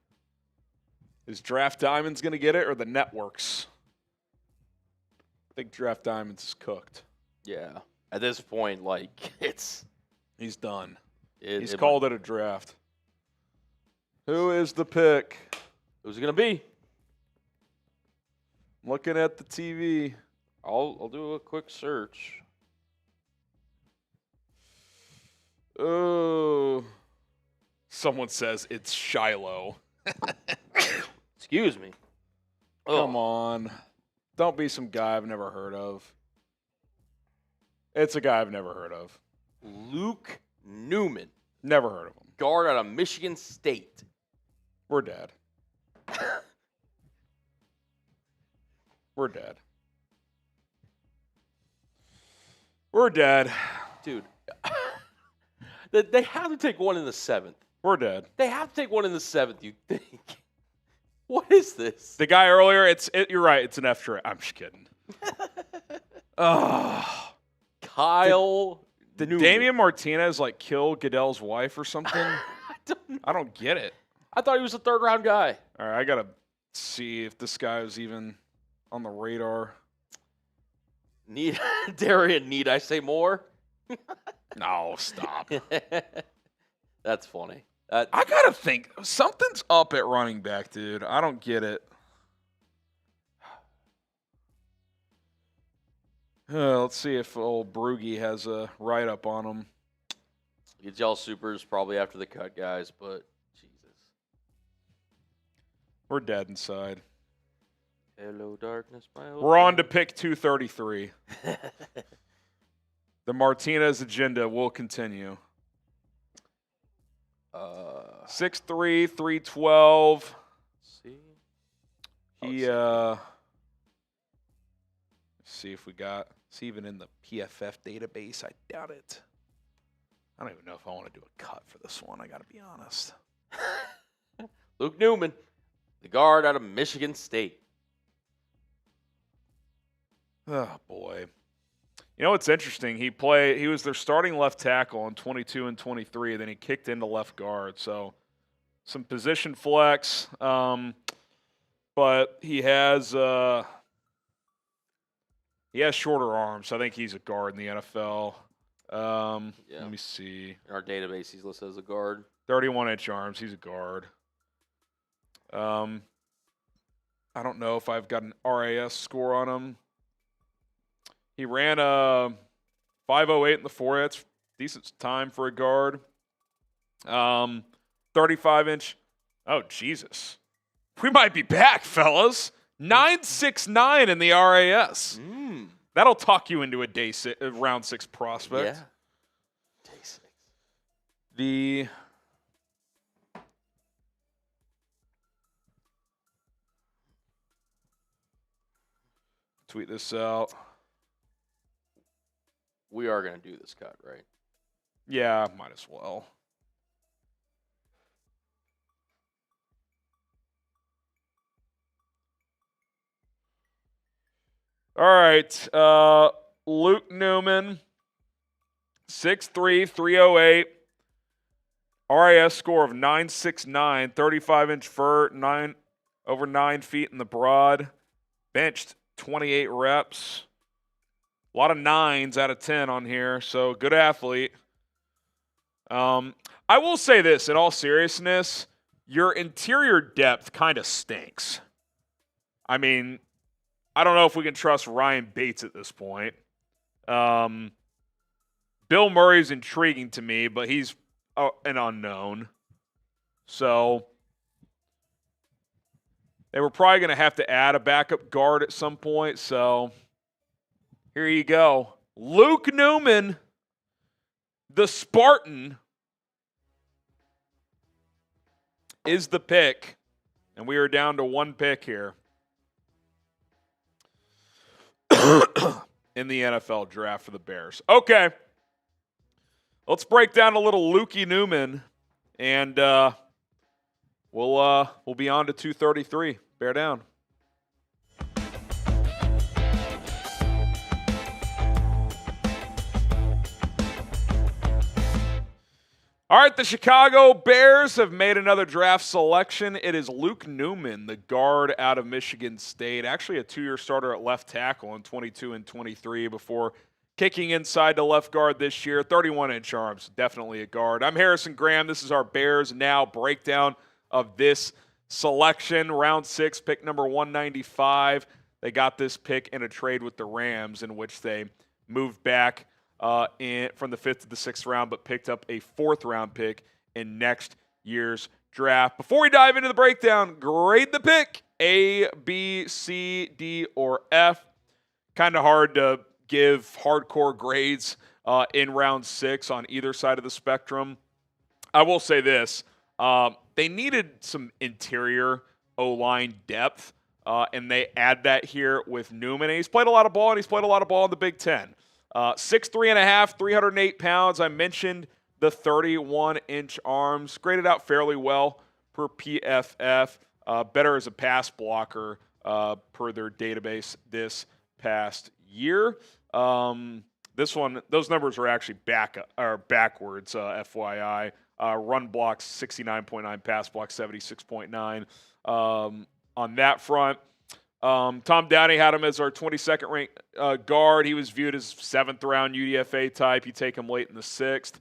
Is Draft Diamonds going to get it or the networks? I think Draft Diamonds is cooked. Yeah. At this point, like, He's done. He's called it a draft. Who is the pick? Who's it going to be? I'm looking at the TV. I'll do a quick search. Oh. Someone says it's Shiloh. Excuse me. Come on. Don't be some guy I've never heard of. It's a guy I've never heard of. Luke Newman, Never heard of him. guard out of Michigan State. We're dead. We're dead. We're dead. Dude, they have to take one in the 7th. We're dead. They have to take one in the 7th, you think. What is this? The guy earlier, you're right, it's an F trade. I'm just kidding. Oh. Kyle Did Newman. Damian Martinez kill Goodell's wife or something? I don't get it. I thought he was a 3rd-round guy. All right, I gotta see if this guy is even on the radar. Darian, need I say more? No, stop. That's funny. I gotta think something's up at running back, dude. I don't get it. Let's see if old Brugge has a write-up on him. Get y'all supers probably after the cut, guys, but Jesus. We're dead inside. Hello, darkness, my old We're on friend. to pick 233. The Martinez agenda will continue. 6'3", 312. See? He let's see if we got. It's even in the PFF database. I doubt it. I don't even know if I want to do a cut for this one. I got to be honest. Luke Newman, the guard out of Michigan State. Oh boy. You know what's interesting? He was their starting left tackle in 22 and 23. Then he kicked into left guard. So some position flex. But he has shorter arms. I think he's a guard in the NFL. Let me see. In our database, he's listed as a guard. 31-inch arms. He's a guard. I don't know if I've got an RAS score on him. He ran a 5.08 in the 4. That's decent time for a guard. 35-inch. Oh, Jesus. We might be back, fellas. 9.69 in the RAS. That'll talk you into a round 6 prospect. Yeah. Day 6. The tweet this out. We are going to do this cut, right? Yeah, might as well. All right. Luke Newman, 6'3", 308. RIS score of 9.69, 35-inch vert, over 9 feet in the broad. Benched 28 reps. A lot of 9s out of 10 on here, so good athlete. I will say this, in all seriousness, your interior depth kind of stinks. I mean, I don't know if we can trust Ryan Bates at this point. Bill Murray's intriguing to me, but he's an unknown. So they were probably going to have to add a backup guard at some point. So here you go. Luke Newman, the Spartan, is the pick. And we are down to one pick here in the NFL draft for the Bears. Okay. Let's break down a little Lukey Newman, and we'll be on to 233. Bear down. All right, the Chicago Bears have made another draft selection. It is Luke Newman, the guard out of Michigan State, actually a 2-year starter at left tackle in 22 and 23 before kicking inside to left guard this year. 31-inch arms, definitely a guard. I'm Harrison Graham. This is our Bears Now breakdown of this selection. Round 6, pick number 195. They got this pick in a trade with the Rams in which they moved back from the 5th to the 6th round, but picked up a 4th-round pick in next year's draft. Before we dive into the breakdown, grade the pick, A, B, C, D, or F. Kind of hard to give hardcore grades in round 6 on either side of the spectrum. I will say this. They needed some interior O-line depth, and they add that here with Newman. And he's played a lot of ball, and he's played a lot of ball in the Big Ten. 6'3.5", 308 pounds. I mentioned the 31-inch arms. Graded out fairly well per PFF. Better as a pass blocker per their database this past year. Those numbers are actually backwards, FYI. Run blocks 69.9, pass blocks 76.9 on that front. Tom Downey had him as our 22nd ranked guard. He was viewed as 7th round UDFA type. You take him late in the 6th.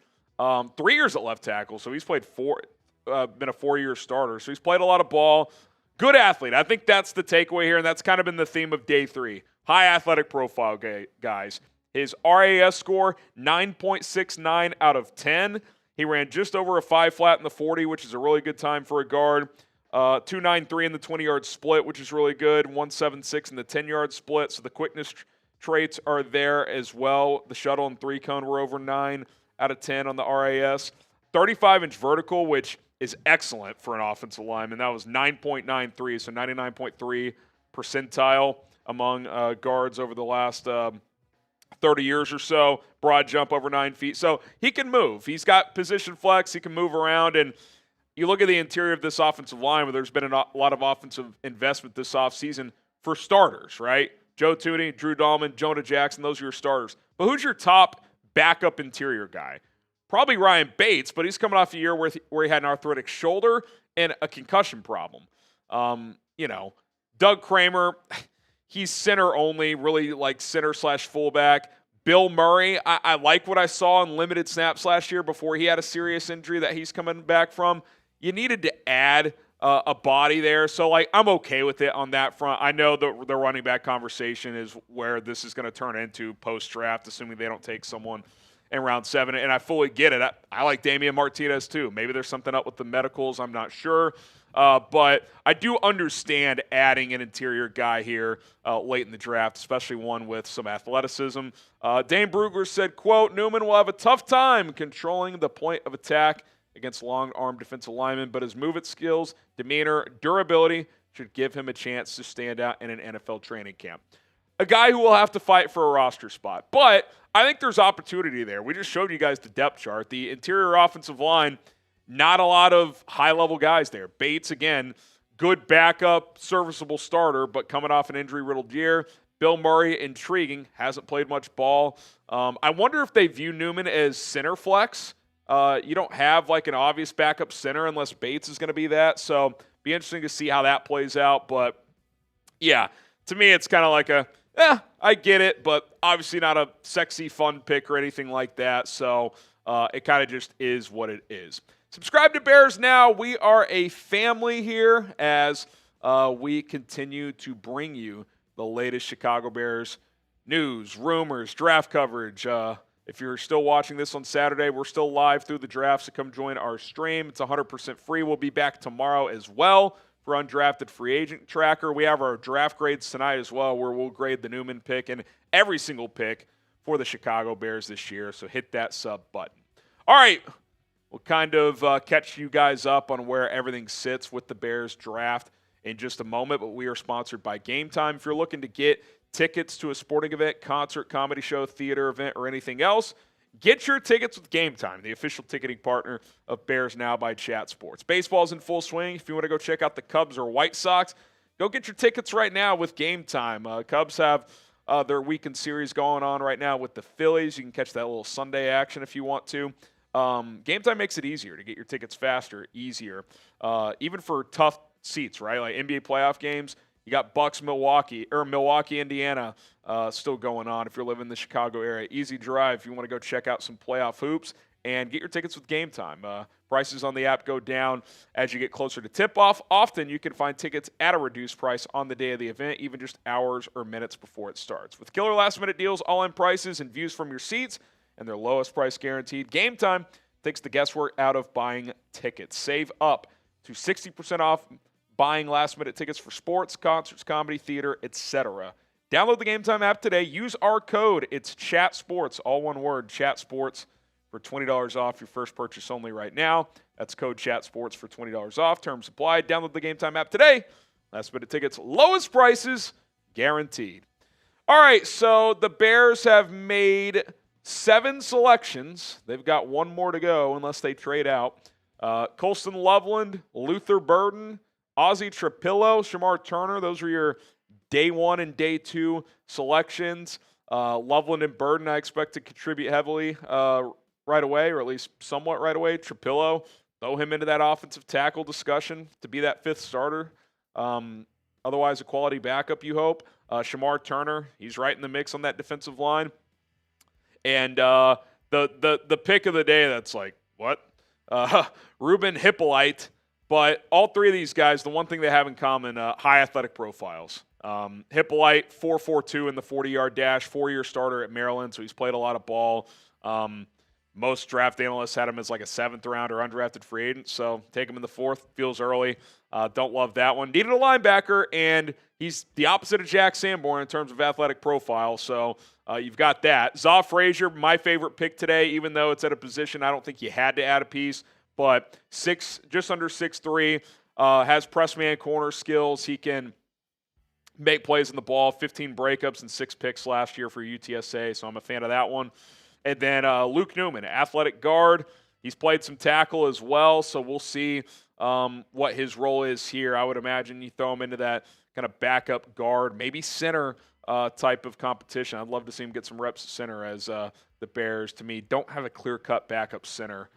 3 years at left tackle, so he's played been a 4-year starter. So he's played a lot of ball. Good athlete. I think that's the takeaway here, and that's kind of been the theme of day 3. High athletic profile guys. His RAS score, 9.69 out of 10. He ran just over a 5 flat in the 40, which is a really good time for a guard. 2.93 in the 20-yard split, which is really good. 1.76 in the 10-yard split. So the quickness traits are there as well. The shuttle and 3-cone were over 9 out of 10 on the RAS. 35-inch vertical, which is excellent for an offensive lineman. That was 9.93, so 99.3 percentile among guards over the last 30 years or so. Broad jump over 9 feet. So he can move. He's got position flex. He can move around. And you look at the interior of this offensive line where there's been a lot of offensive investment this offseason for starters, right? Joe Thuney, Drew Dahlman, Jonah Jackson, those are your starters. But who's your top backup interior guy? Probably Ryan Bates, but he's coming off a year where he had an arthritic shoulder and a concussion problem. Doug Kramer, he's center only, really like center/fullback. Bill Murray, I like what I saw in limited snaps last year before he had a serious injury that he's coming back from. You needed to add a body there. So, I'm okay with it on that front. I know the running back conversation is where this is going to turn into post-draft, assuming they don't take someone in round 7, and I fully get it. I like Damian Martinez too. Maybe there's something up with the medicals. I'm not sure. But I do understand adding an interior guy here late in the draft, especially one with some athleticism. Dane Brugler said, quote, Newman will have a tough time controlling the point of attack against long-armed defensive linemen, but his movement skills, demeanor, durability should give him a chance to stand out in an NFL training camp. A guy who will have to fight for a roster spot. But I think there's opportunity there. We just showed you guys the depth chart. The interior offensive line, not a lot of high-level guys there. Bates, again, good backup, serviceable starter, but coming off an injury-riddled year. Bill Murray, intriguing, hasn't played much ball. I wonder if they view Newman as center flex. You don't have like an obvious backup center unless Bates is going to be that. So be interesting to see how that plays out. But yeah, to me, it's kind of like I get it, but obviously not a sexy, fun pick or anything like that. So it kind of just is what it is. Subscribe to Bears Now. We are a family here as we continue to bring you the latest Chicago Bears news, rumors, draft coverage. If you're still watching this on Saturday, we're still live through the draft, so come join our stream. It's 100% free. We'll be back tomorrow as well for Undrafted Free Agent Tracker. We have our draft grades tonight as well, where we'll grade the Newman pick and every single pick for the Chicago Bears this year, so hit that sub button. All right, we'll kind of catch you guys up on where everything sits with the Bears draft in just a moment, but we are sponsored by Game Time. If you're looking to get tickets to a sporting event, concert, comedy show, theater event, or anything else, get your tickets with Game Time, the official ticketing partner of Bears Now by Chat Sports. Baseball's in full swing. If you want to go check out the Cubs or White Sox, go get your tickets right now with Game Time. Cubs have their weekend series going on right now with the Phillies. You can catch that little Sunday action if you want to. Game Time makes it easier to get your tickets faster, easier, even for tough seats, right? Like NBA playoff games. You got Bucks, Milwaukee, Indiana still going on if you're living in the Chicago area. Easy drive if you want to go check out some playoff hoops and get your tickets with Game Time. Prices on the app go down as you get closer to tip-off. Often you can find tickets at a reduced price on the day of the event, even just hours or minutes before it starts. With killer last-minute deals, all-in prices, and views from your seats, and their lowest price guaranteed, Game Time takes the guesswork out of buying tickets. Save up to 60% off buying last-minute tickets for sports, concerts, comedy, theater, etc. Download the Game Time app today. Use our code. It's Chat Sports, all one word, Chat Sports, for $20 off your first purchase only right now. That's code Chat Sports for $20 off. Terms apply. Download the Game Time app today. Last-minute tickets, lowest prices, guaranteed. All right, so the Bears have made 7 selections. They've got one more to go unless they trade out. Colston Loveland, Luther Burden, Ozzy Trapilo, Shemar Turner, those were your day 1 and day 2 selections. Loveland and Burden, I expect to contribute heavily right away, or at least somewhat right away. Trapilo, throw him into that offensive tackle discussion to be that 5th starter. Otherwise, a quality backup, you hope. Shemar Turner, he's right in the mix on that defensive line. And the pick of the day that's like, what? Ruben Hippolyte. But all 3 of these guys, the one thing they have in common, high athletic profiles. Hippolyte, 4.42 in the 40-yard dash, 4-year starter at Maryland, so he's played a lot of ball. Most draft analysts had him as like a 7th round or undrafted free agent, so take him in the 4th. Feels early. Don't love that one. Needed a linebacker, and he's the opposite of Jack Sanborn in terms of athletic profile, so you've got that. Zaw Frazier, my favorite pick today, even though it's at a position I don't think you had to add a piece. But just under 6'3", has press man corner skills. He can make plays in the ball, 15 breakups and 6 picks last year for UTSA, so I'm a fan of that one. And then Luke Newman, athletic guard. He's played some tackle as well, so we'll see what his role is here. I would imagine you throw him into that kind of backup guard, maybe center type of competition. I'd love to see him get some reps at center as the Bears, to me, don't have a clear-cut backup center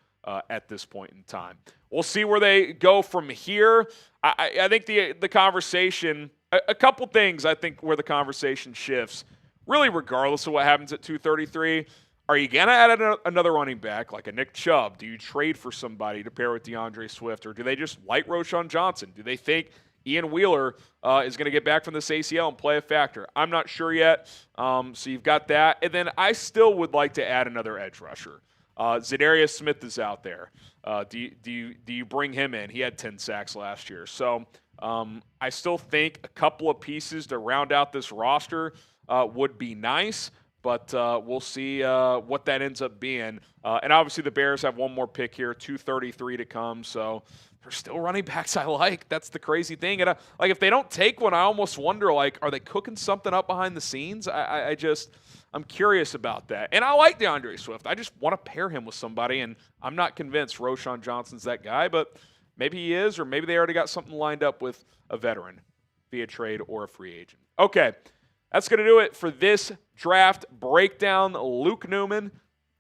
at this point in time. We'll see where they go from here. I think the conversation, a couple things I think where the conversation shifts, really regardless of what happens at 233, are you going to add another running back like a Nick Chubb? Do you trade for somebody to pair with DeAndre Swift? Or do they just like Roschon Johnson? Do they think Ian Wheeler is going to get back from this ACL and play a factor? I'm not sure yet. So you've got that. And then I still would like to add another edge rusher. Zadarius Smith is out there. Do you bring him in? He had 10 sacks last year. So I still think a couple of pieces to round out this roster would be nice, but we'll see what that ends up being. And obviously the Bears have one more pick here, 233 to come. So there's still running backs I like. That's the crazy thing. And like if they don't take one, I almost wonder, like, are they cooking something up behind the scenes? I'm curious about that. And I like DeAndre Swift. I just want to pair him with somebody, and I'm not convinced Roschon Johnson's that guy, but maybe he is, or maybe they already got something lined up with a veteran via trade or a free agent. Okay, That's going to do it for this draft breakdown. Luke Newman,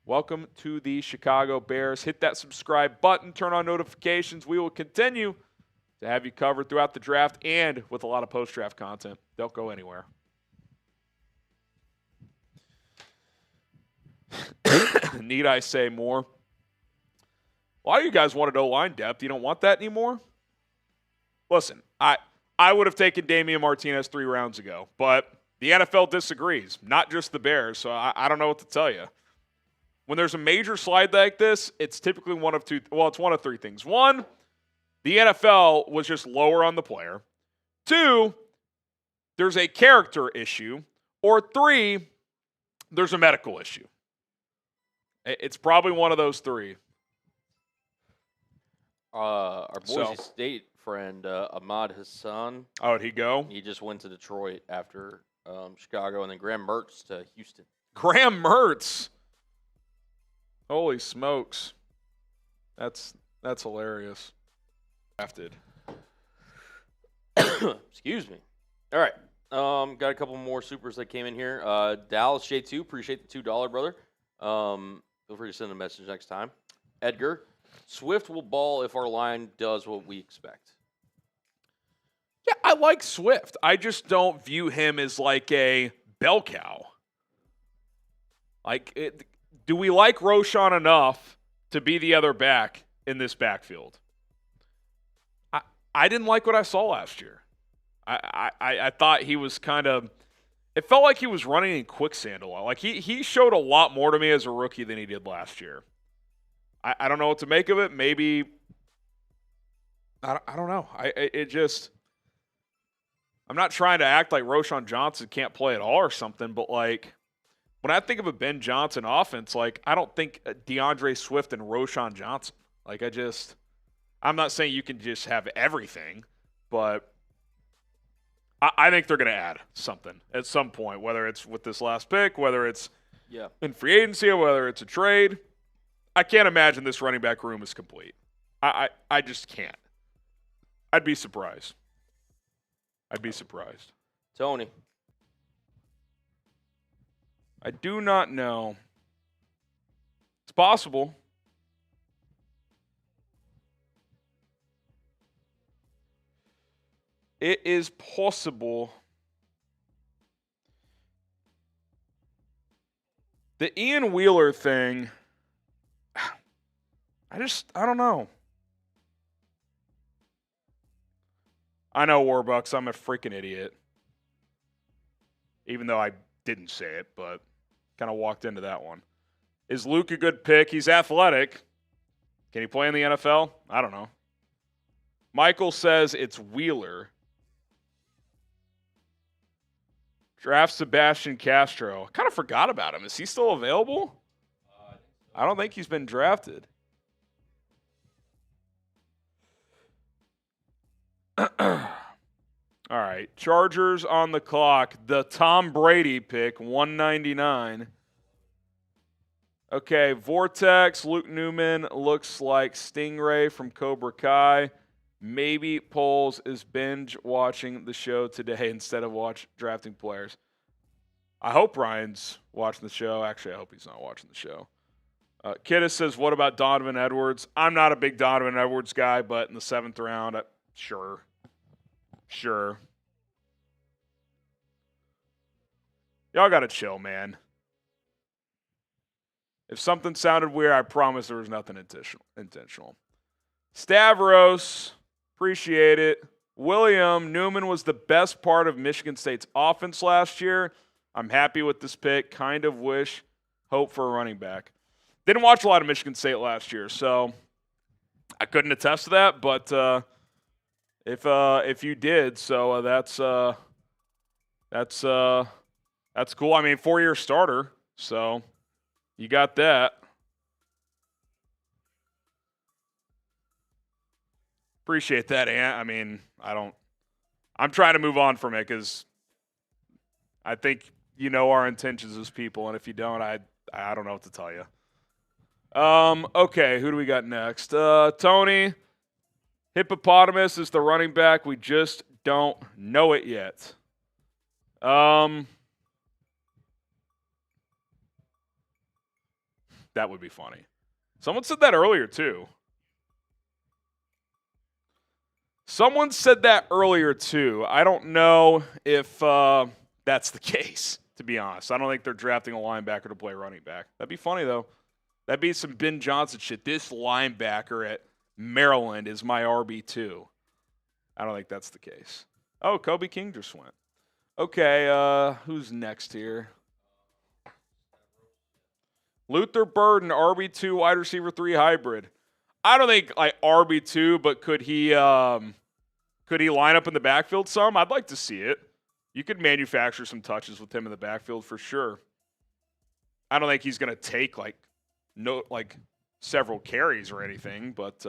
welcome to the Chicago Bears. Hit that subscribe button, turn on notifications. We will continue to have you covered throughout the draft and with a lot of post-draft content. Don't go anywhere. Need I say more? A lot of you guys wanted O-line depth. You don't want that anymore? Listen, I would have taken Damian Martinez 3 rounds ago, but the NFL disagrees, not just the Bears, so I don't know what to tell you. When there's a major slide like this, it's typically one of 3 things. 1, the NFL was just lower on the player. 2, there's a character issue. Or 3, there's a medical issue. It's probably one of those 3. Our Boise State friend, Ahmad Hassan. Oh, did he go? He just went to Detroit after Chicago, and then Graham Mertz to Houston. Graham Mertz. Holy smokes. That's hilarious. Drafted. Excuse me. All right. Got a couple more supers that came in here. Dallas J2, appreciate the $2, brother. Feel free to send a message next time. Edgar, Swift will ball if our line does what we expect. Yeah, I like Swift. I just don't view him as like a bell cow. Do we like Roschon enough to be the other back in this backfield? I didn't like what I saw last year. I thought he was kind of – it felt like he was running in quicksand a lot. Like he showed a lot more to me as a rookie than he did last year. I don't know what to make of it. Maybe – I don't know. I'm not trying to act like Roschon Johnson can't play at all or something, but like when I think of a Ben Johnson offense, like I don't think DeAndre Swift and Roschon Johnson. Like I'm not saying you can just have everything, but I think they're going to add something at some point, whether it's with this last pick, whether it's in free agency, or whether it's a trade. I can't imagine this running back room is complete. I just can't. I'd be surprised. Tony. I do not know. It's possible. It is possible. The Ian Wheeler thing, I don't know. I know, Warbucks, I'm a freaking idiot. Even though I didn't say it, but kind of walked into that one. Is Luke a good pick? He's athletic. Can he play in the NFL? I don't know. Michael says it's Wheeler. Draft Sebastian Castro. I kind of forgot about him. Is he still available? I don't think he's been drafted. All right. Chargers on the clock. The Tom Brady pick, 199. Okay, Vortex, Luke Newman looks like Stingray from Cobra Kai. Maybe Poles is binge watching the show today instead of drafting players. I hope Ryan's watching the show. Actually, I hope he's not watching the show. Kidda says, what about Donovan Edwards? I'm not a big Donovan Edwards guy, but in the 7th round, sure. Y'all got to chill, man. If something sounded weird, I promise there was nothing intentional. Stavros, appreciate it. William, Newman was the best part of Michigan State's offense last year. I'm happy with this pick. Kind of hope for a running back. Didn't watch a lot of Michigan State last year, so I couldn't attest to that. But if you did, so that's cool. I mean, 4-year starter, so you got that. Appreciate that, Ant. I mean, I'm trying to move on from it because I think you know our intentions as people, and if you don't, I don't know what to tell you. Okay, who do we got next? Tony, Hippopotamus is the running back. We just don't know it yet. That would be funny. Someone said that earlier, too. Someone said that earlier, too. I don't know if that's the case, to be honest. I don't think they're drafting a linebacker to play running back. That'd be funny, though. That'd be some Ben Johnson shit. This linebacker at Maryland is my RB2. I don't think that's the case. Oh, Kobe King just went. Okay, who's next here? Luther Burden, RB2, wide receiver 3 hybrid. I don't think like RB2, but could he line up in the backfield some? I'd like to see it. You could manufacture some touches with him in the backfield for sure. I don't think he's going to take several carries or anything, but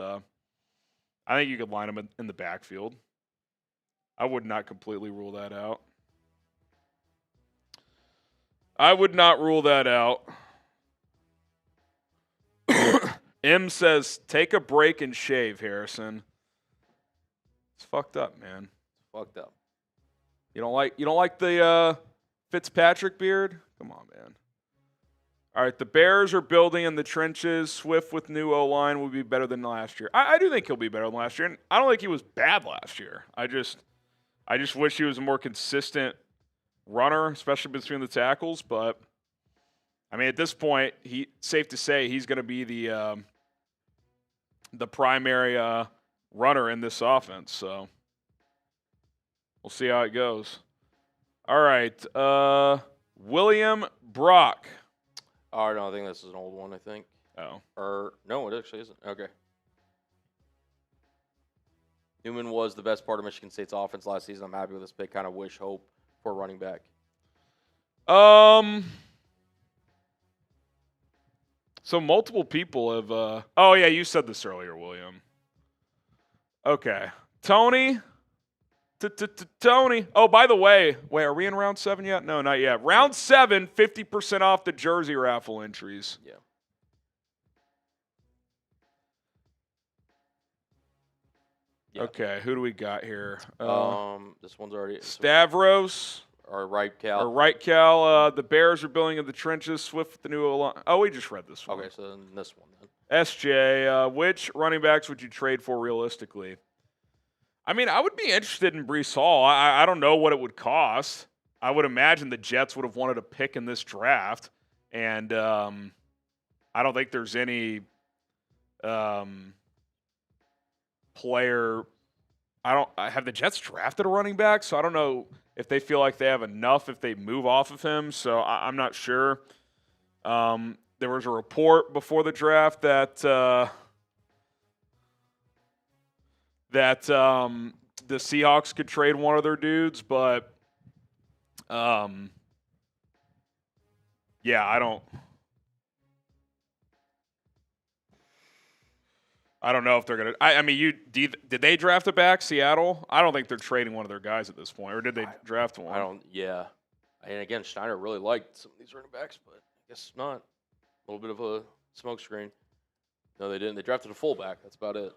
I think you could line him in the backfield. I would not completely rule that out. I would not rule that out. M says, take a break and shave, Harrison. It's fucked up, man. Fucked up. You don't like the Fitzpatrick beard? Come on, man. All right, the Bears are building in the trenches. Swift with new O-line will be better than last year. I do think he'll be better than last year. And I don't think he was bad last year. I just wish he was a more consistent runner, especially between the tackles. But I mean, at this point, safe to say he's going to be the primary runner in this offense. So we'll see how it goes. All right, William Brock. Oh, no, I think this is an old one, I think. Oh. Or, no, it actually isn't. Okay. Newman was the best part of Michigan State's offense last season. I'm happy with this pick. Kind of wish hope for a running back. So multiple people have oh yeah, you said this earlier, William. Okay. Tony. Tony. Oh, by the way, wait, are we in round 7 yet? No, not yet. Round 7, 50% off the jersey raffle entries. Yeah. Okay, who do we got here? This one's already Stavros. Or right, Cal. The Bears are building in the trenches. Swift with the new O-line. Oh, we just read this one. Okay, so then this one then. SJ, which running backs would you trade for realistically? I mean, I would be interested in Breece Hall. I don't know what it would cost. I would imagine the Jets would have wanted a pick in this draft. And I don't think there's any player. I have the Jets drafted a running back, so I don't know if they feel like they have enough if they move off of him. So I'm not sure. There was a report before the draft that the Seahawks could trade one of their dudes, but yeah, I don't know if they're gonna. I mean, did they draft a back, Seattle? I don't think they're trading one of their guys at this point, or did they draft one? I don't. Yeah, and again, Schneider really liked some of these running backs, but I guess not. A little bit of a smokescreen. No, they didn't. They drafted a fullback. That's about it.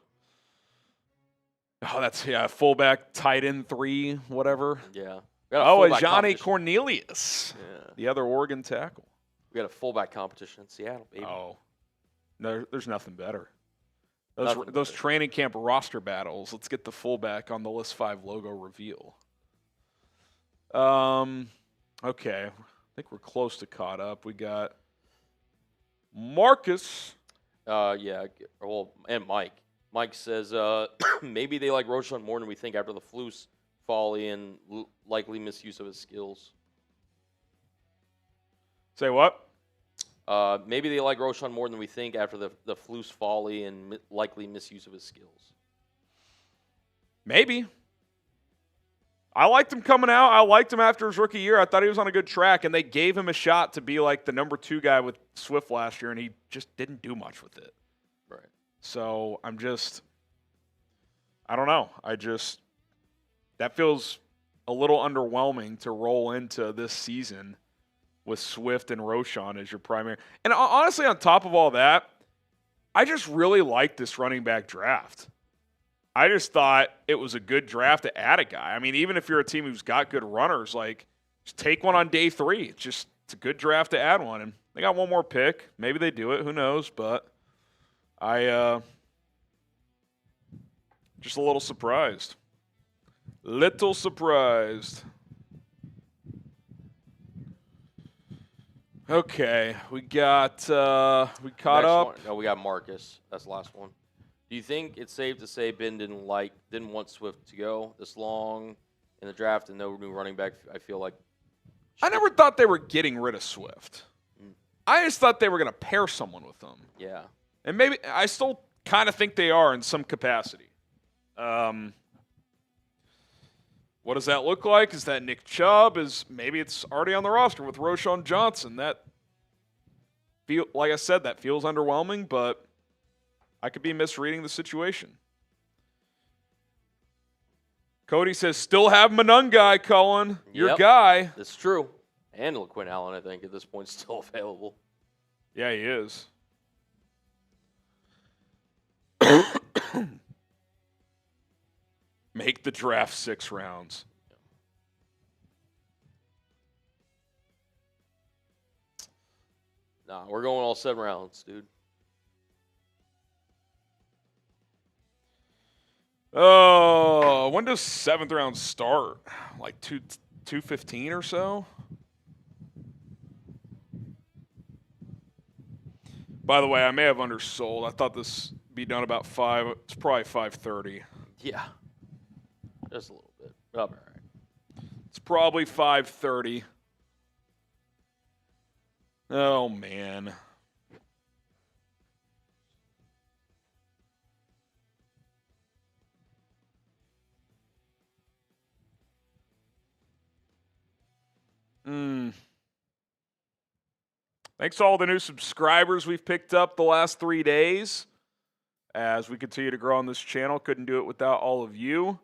Oh, that's fullback, tight end 3, whatever. Yeah. Johnny Cornelius. Yeah. The other Oregon tackle. We got a fullback competition in Seattle, baby. Oh, no, there's nothing better. Nothing Those better. training camp roster battles. Let's get the fullback on the List 5 logo reveal. Okay. I think we're close to caught up. We got Marcus. Yeah. Well, and Mike. Mike says maybe they like Roschon more than we think after the Flus folly and likely misuse of his skills. Say what? Maybe they like Roschon more than we think after the Flus folly and likely misuse of his skills. Maybe. I liked him coming out. I liked him after his rookie year. I thought he was on a good track, and they gave him a shot to be like the number 2 guy with Swift last year, and he just didn't do much with it. Right. So I don't know. That feels a little underwhelming to roll into this season with Swift and Roschon as your primary. And honestly, on top of all that, I just really like this running back draft. I just thought it was a good draft to add a guy. I mean, even if you're a team who's got good runners, like, just take one on day 3. It's a good draft to add one. And They got one more pick. Maybe they do it. Who knows? But I just a little surprised. Little surprised. Okay, we got we caught Next up. one. No, we got Marcus. That's the last one. Do you think it's safe to say Ben didn't want Swift to go this long in the draft and no new running back? I feel like I never thought they were getting rid of Swift. I just thought they were going to pair someone with them. yeah. And maybe I still kind of think they are in some capacity. What does that look like? Is that Nick Chubb? Maybe it's already on the roster with Roschon Johnson? That like I said, that feels underwhelming, but I could be misreading the situation. Cody says, still have Manungai, Cullen. Your Yep. guy. That's true. And LaQuinn Allen, I think, at this point, still available. Yeah, he is. Make the draft 6 rounds. Nah, we're going all 7 rounds, dude. Oh, when does 7th round start? Like 2:15 or so? By the way, I may have undersold. I thought this would be done about 5. It's probably 5:30. Yeah. Just a little bit. All right. It's probably 5:30. Oh, man. Thanks to all the new subscribers we've picked up the last 3 days. As we continue to grow on this channel, couldn't do it without all of you.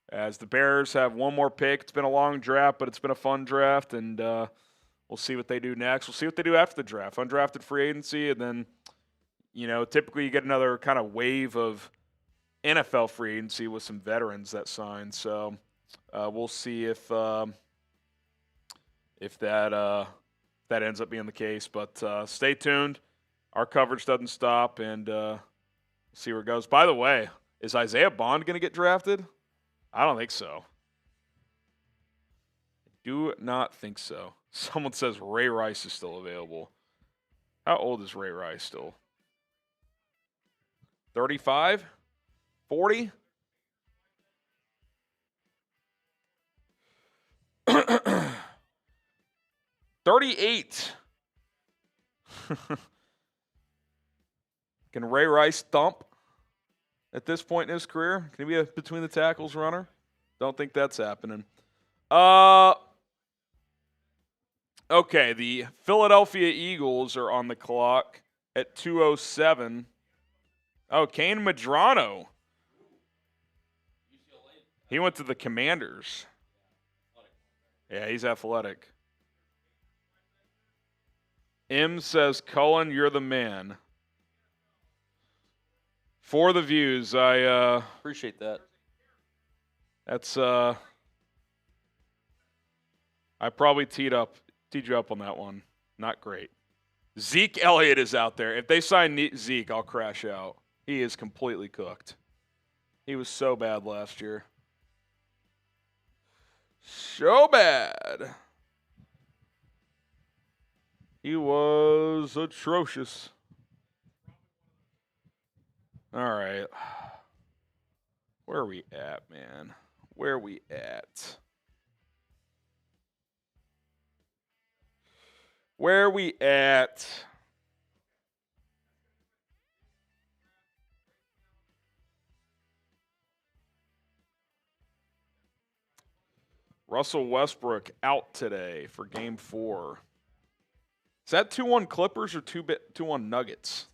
As the Bears have one more pick. It's been a long draft, but it's been a fun draft, and we'll see what they do next. We'll see what they do after the draft. Undrafted free agency, and then, typically you get another kind of wave of NFL free agency with some veterans that sign. So we'll see if that ends up being the case. But stay tuned. Our coverage doesn't stop, and see where it goes. By the way, is Isaiah Bond going to get drafted? I don't think so. Do not think so. Someone says Ray Rice is still available. How old is Ray Rice still? 35? 40? $38. Can Ray Rice thump at this point in his career? Can he be a between the tackles runner? Don't think that's happening. Okay, the Philadelphia Eagles are on the clock at 2:07. Oh, Kane Medrano. He went to the Commanders. Yeah, he's athletic. M says, Cullen, you're the man. For the views, I Appreciate that. that's I probably teed you up on that one. Not great. Zeke Elliott is out there. If they sign Zeke, I'll crash out. He is completely cooked. He was so bad last year. So bad. He was atrocious. All right. Where are we at, man? Where are we at? Where are we at? Russell Westbrook out today for Game 4. Is that 2-1 Clippers or 2-1 Nuggets?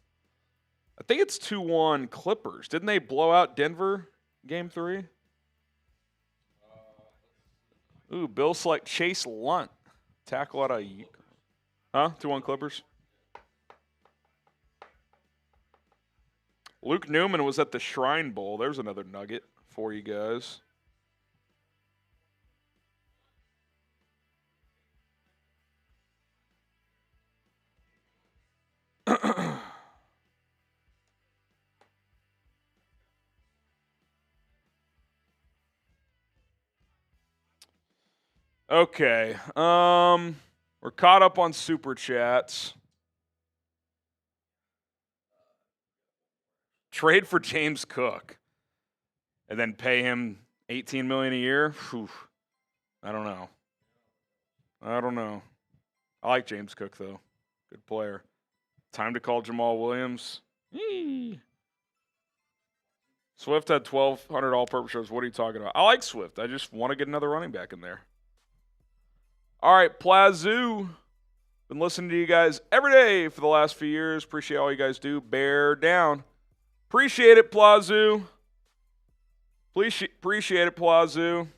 I think it's 2-1 Clippers. Didn't they blow out Denver Game 3? Ooh, Bill select Chase Lunt. Tackle out of... Huh? 2-1 Clippers? Luke Newman was at the Shrine Bowl. There's another nugget for you guys. Okay. We're caught up on Super Chats. Trade for James Cook and then pay him $18 million a year? Whew. I don't know. I like James Cook, though. Good player. Time to call Jamal Williams. Yee. Swift had 1,200 all-purpose shows. What are you talking about? I like Swift. I just want to get another running back in there. All right, Plazoo. Been listening to you guys every day for the last few years. Appreciate all you guys do. Bear down. Appreciate it, Plazoo. Appreciate it, Plazoo.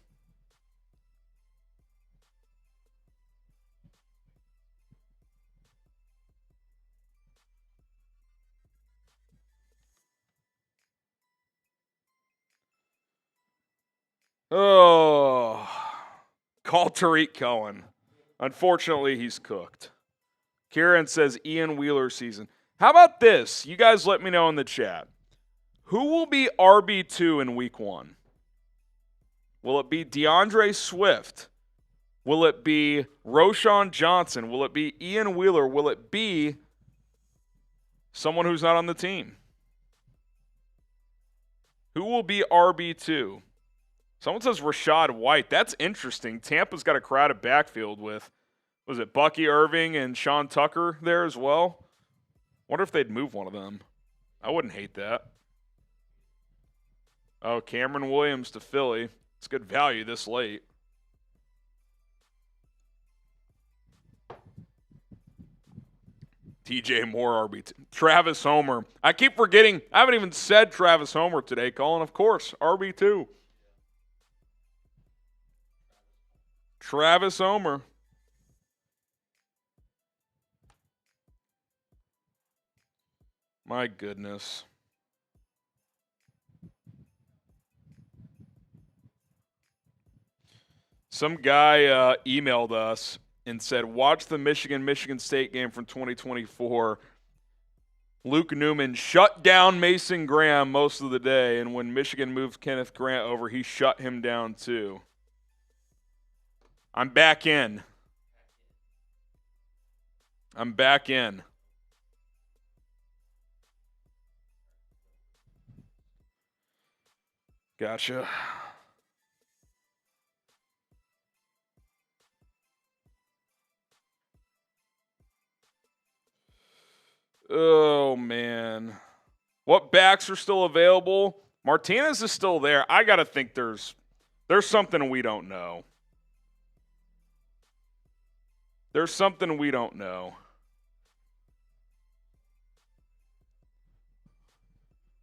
Oh, call Tariq Cohen. Unfortunately, he's cooked. Kieran says Ian Wheeler season. How about this? You guys let me know in the chat. Who will be RB2 in week 1? Will it be DeAndre Swift? Will it be Roschon Johnson? Will it be Ian Wheeler? Will it be someone who's not on the team? Who will be RB2? Someone says Rashad White. That's interesting. Tampa's got a crowded backfield with, was it Bucky Irving and Sean Tucker there as well? Wonder if they'd move one of them. I wouldn't hate that. Oh, Cameron Williams to Philly. It's good value this late. TJ Moore, RB2. Travis Homer. I keep forgetting. I haven't even said Travis Homer today, Colin. Of course, RB2. Travis Homer. My goodness. Some guy emailed us and said, watch the Michigan State game from 2024. Luke Newman shut down Mason Graham most of the day, and when Michigan moved Kenneth Grant over, he shut him down too. I'm back in. Gotcha. Oh, man. What backs are still available? Martinez is still there. I got to think there's something we don't know. There's something we don't know.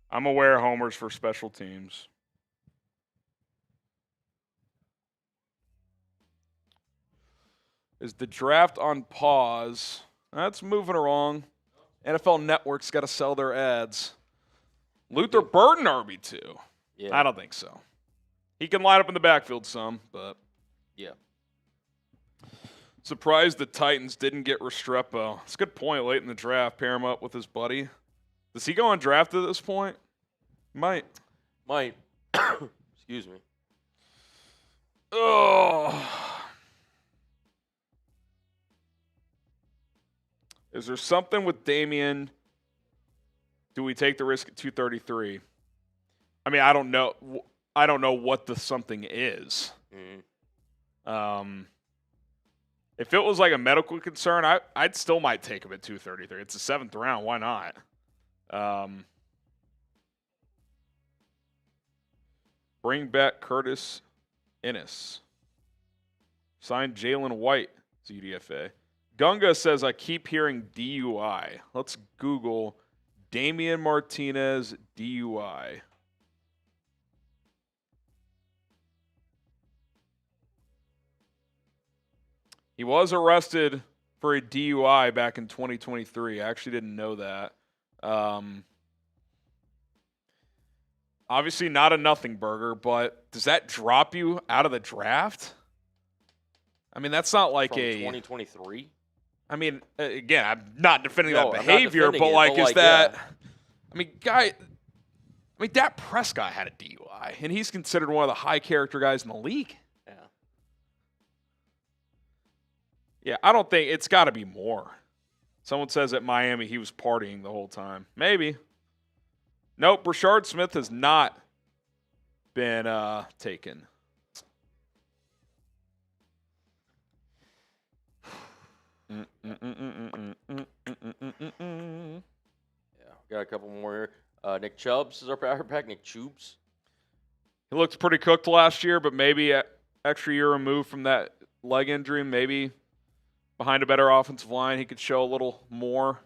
I'm aware homers for special teams. Is the draft on pause? That's moving along. NFL Network's got to sell their ads. Luther Burden RB2. Yeah. I don't think so. He can line up in the backfield some, but Yeah. surprised the Titans didn't get Restrepo. It's a good point late in the draft. Pair him up with his buddy. Does he go undrafted at this point? Might. Excuse me. Oh. Is there something with Damian? Do we take the risk at 233? I mean, I don't know. I don't know what the something is. Mm-hmm. If it was like a medical concern, I'd still might take him at 233. It's the 7th round. Why not? Bring back Curtis Ennis. Sign Jalen White as UDFA. Gunga says, I keep hearing DUI. Let's Google Damian Martinez DUI. He was arrested for a DUI back in 2023. I actually didn't know that. Obviously not a nothing burger, but does that drop you out of the draft? I mean, that's not like From a 2023. I mean, again, I'm not defending No, that I'm not behavior, defending but it, like, but is like, that? yeah. I mean, Dak Prescott had a DUI, and he's considered one of the high character guys in the league. Yeah. Yeah, I don't think it's got to be more. Someone says at Miami he was partying the whole time. Maybe. Nope, Brashard Smith has not been taken. Yeah, got a couple more here. Nick Chubbs is our pack. Nick Chubes. He looked pretty cooked last year, but maybe an extra year removed from that leg injury, maybe behind a better offensive line, he could show a little more.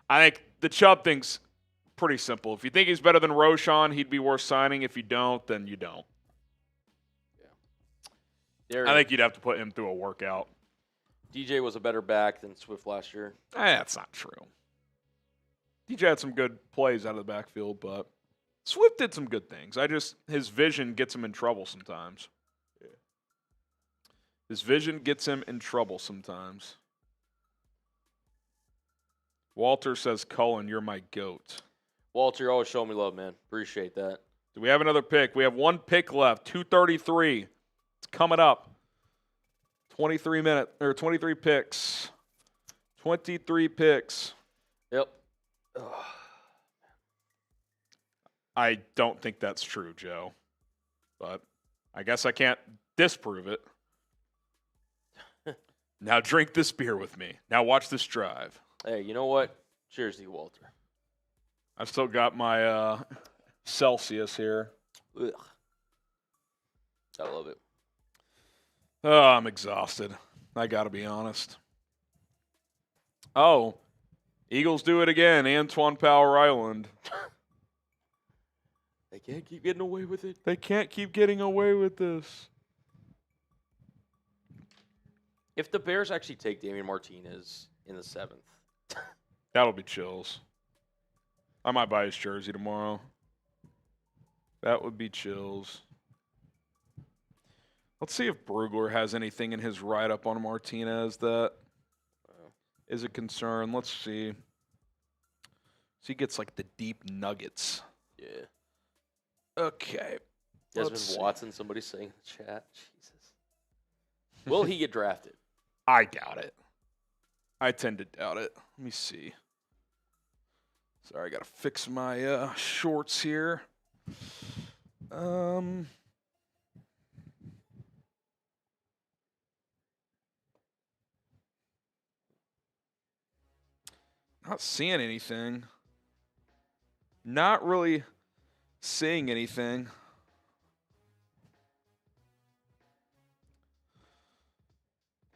I think the Chubb thing's pretty simple. If you think he's better than Roschon, he'd be worth signing. If you don't, then you don't. Yeah. I think you'd have to put him through a workout. DJ was a better back than Swift last year. That's not true. DJ had some good plays out of the backfield, but Swift did some good things. His vision gets him in trouble sometimes. Yeah. His vision gets him in trouble sometimes. Walter says, Cullen, you're my GOAT. Walter, you're always showing me love, man. Appreciate that. Do we have another pick? We have one pick left, 2:33. It's coming up. 23 picks. 23 picks. Yep. I don't think that's true, Joe. But I guess I can't disprove it. Now drink this beer with me. Now watch this drive. Hey, you know what? Cheers to you, Walter. I've still got my Celsius here. Ugh. I love it. Oh, I'm exhausted. I got to be honest. Oh, Eagles do it again. Antoine Power Island. They can't keep getting away with it. They can't keep getting away with this. If the Bears actually take Damian Martinez in the 7th. That'll be chills. I might buy his jersey tomorrow. That would be chills. Let's see if Brugler has anything in his write-up on Martinez that is a concern. Let's see. So he gets like the deep nuggets. Yeah. Okay. Desmond Watson, somebody's saying in the chat. Jesus. Will he get drafted? I doubt it. I tend to doubt it. Let me see. Sorry, I got to fix my shorts here. Not seeing anything. Not really seeing anything.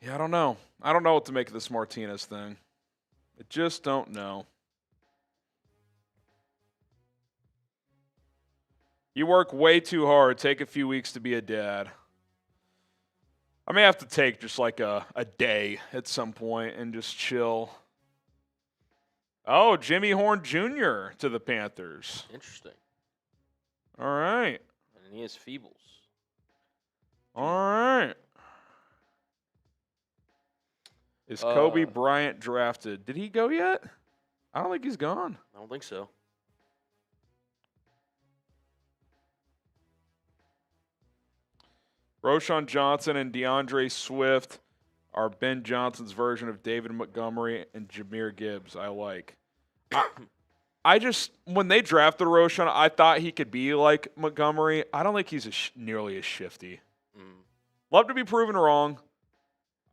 Yeah, I don't know. I don't know what to make of this Martinez thing. I just don't know. You work way too hard. Take a few weeks to be a dad. I may have to take just like a day at some point and just chill. Oh, Jimmy Horn Jr. to the Panthers. Interesting. All right. And he has Feebles. All right. Is Kobe Bryant drafted? Did he go yet? I don't think he's gone. I don't think so. Roschon Johnson and DeAndre Swift are Ben Johnson's version of David Montgomery and Jahmyr Gibbs. I like. I just, when they drafted Roschon, I thought he could be like Montgomery. I don't think he's nearly as shifty. Love to be proven wrong.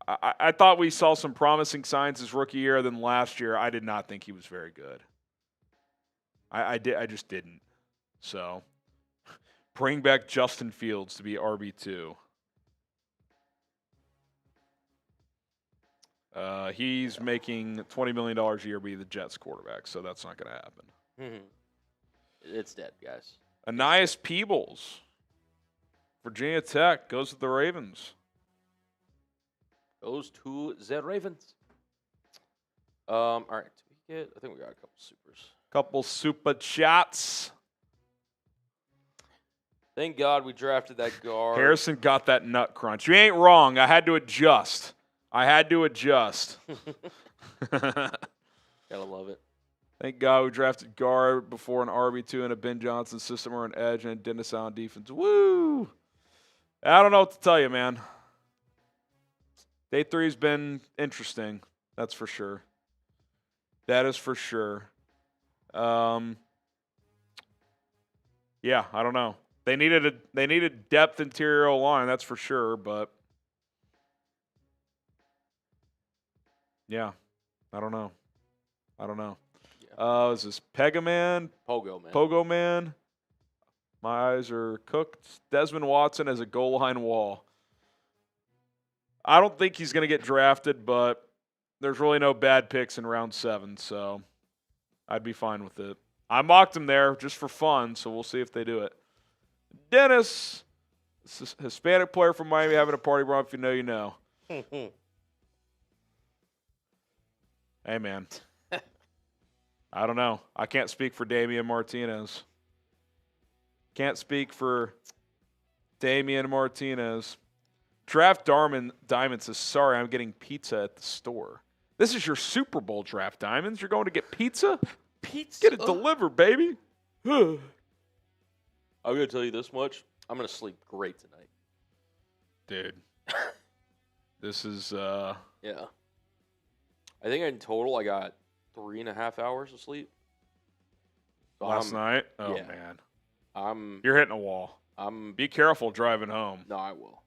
I thought we saw some promising signs his rookie year. Then last year, I did not think he was very good. I just didn't. So, bring back Justin Fields to be RB2. He's making $20 million a year be the Jets quarterback, so that's not going to happen. It's dead, guys. Ainias Peebles, Virginia Tech, goes to the Ravens. Goes to the Ravens. All right. I think we got a couple supers. Couple super chats. Thank God we drafted that guard. Harrison got that nut crunch. You ain't wrong. I had to adjust. Gotta love it. Thank God we drafted guard before an RB2 in a Ben Johnson system or an edge and a Dennis Allen defense. Woo! I don't know what to tell you, man. Day 3's been interesting. That's for sure. That is for sure. Yeah, I don't know. They needed depth interior line, that's for sure, but yeah, I don't know. Yeah. Is this Pegaman? Pogo, man. Pogo Man? My eyes are cooked. Desmond Watson as a goal line wall. I don't think he's going to get drafted, but there's really no bad picks in round 7, so I'd be fine with it. I mocked him there just for fun, so we'll see if they do it. Dennis, Hispanic player from Miami having a party, bro. If you know, you know. Hey, man. I don't know. I can't speak for Damian Martinez. Can't speak for Damian Martinez. Draft Diamond says, sorry, I'm getting pizza at the store. This is your Super Bowl draft, Diamonds. You're going to get pizza? Pizza. Get it delivered, baby. I'm going to tell you this much. I'm going to sleep great tonight. Dude. This is, Yeah. I think in total I got 3.5 hours of sleep. So last night? Oh, yeah. man. You're hitting a wall. Be careful driving home. No, I will.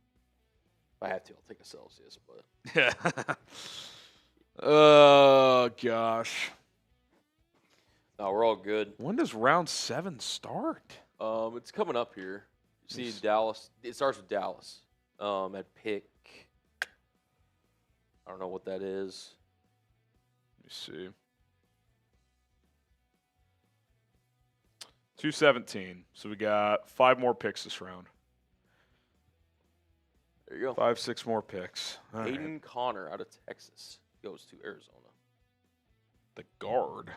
If I have to, I'll take a Celsius, but. Yeah. Oh, gosh. No, we're all good. When does round 7 start? It's coming up here. You see Dallas. It starts with Dallas. At pick. I don't know what that is. Let me see. 217. So we got 5 more picks this round. There you go. 5, 6 more picks. All Hayden right. Connor out of Texas goes to Arizona. The guard.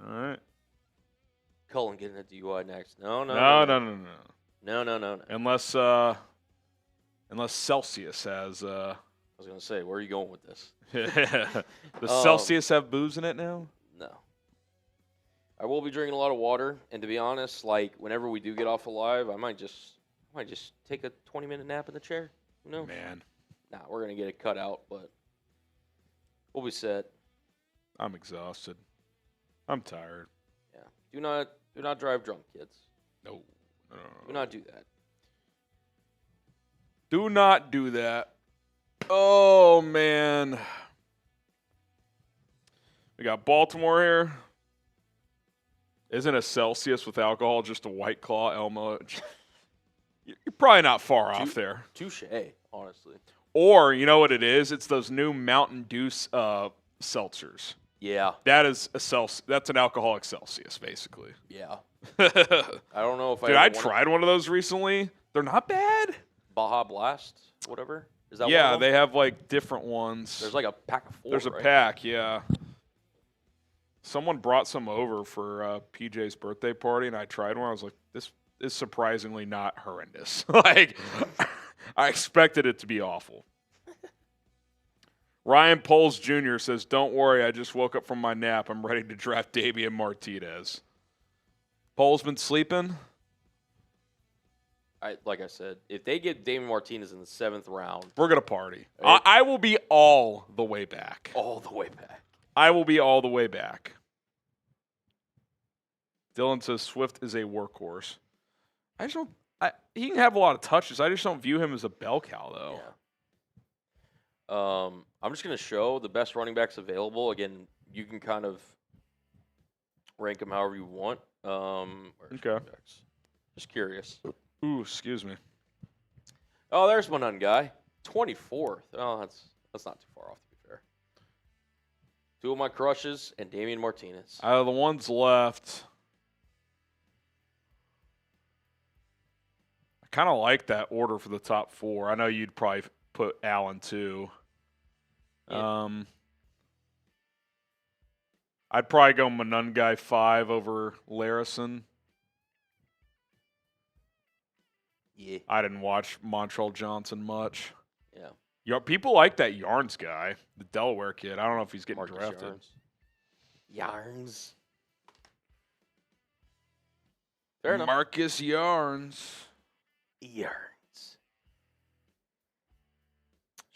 All right. Cullen getting a DUI next. No. Unless Celsius has. I was gonna say, where are you going with this? Does Celsius have booze in it now? No. I will be drinking a lot of water, and to be honest, like whenever we do get off alive, I might just take a 20-minute nap in the chair. Who knows? Man, Nah, we're gonna get it cut out, but we'll be set. I'm exhausted. I'm tired. Yeah. Do not drive drunk, kids. No. Do not do that. Do not do that. Oh, man. We got Baltimore here. Isn't a Celsius with alcohol just a White Claw, Elmo? You're probably not far off there. Touche, honestly. Or, you know what it is? It's those new Mountain Dew seltzers. Yeah. That is that's an alcoholic Celsius, basically. Yeah. Dude, I don't know if I tried one of those recently. They're not bad. Baja Blast, whatever. Is that Yeah, one of them? they have like different ones. There's like a pack of 4. There's a right? pack, yeah. Someone brought some over for PJ's birthday party, and I tried one. I was like, this is surprisingly not horrendous. Like, I expected it to be awful. Ryan Poles Jr. says, don't worry, I just woke up from my nap. I'm ready to draft Damian Martinez. Poles been sleeping? Like I said, if they get Damian Martinez in the 7th round, We're going to party. I will be all the way back. all the way back. I will be all the way back. Dylan says Swift is a workhorse. He can have a lot of touches. I just don't view him as a bell cow, though. Yeah. I'm just going to show the best running backs available. Again, you can kind of rank them however you want. Where's running backs? Just curious. Ooh, excuse me. Oh, there's Manungai. 24th. Oh, that's not too far off, to be fair. 2 of my crushes and Damian Martinez. Out of the ones left, I kind of like that order for the top 4. I know you'd probably put Allen too. Yeah. I'd probably go Manungai 5 over Larison. Yeah. I didn't watch Montrell Johnson much. Yeah. People like that Yarns guy, the Delaware kid. I don't know if he's getting Marcus drafted. Yarns. Fair enough. Marcus Yarns. Yarns.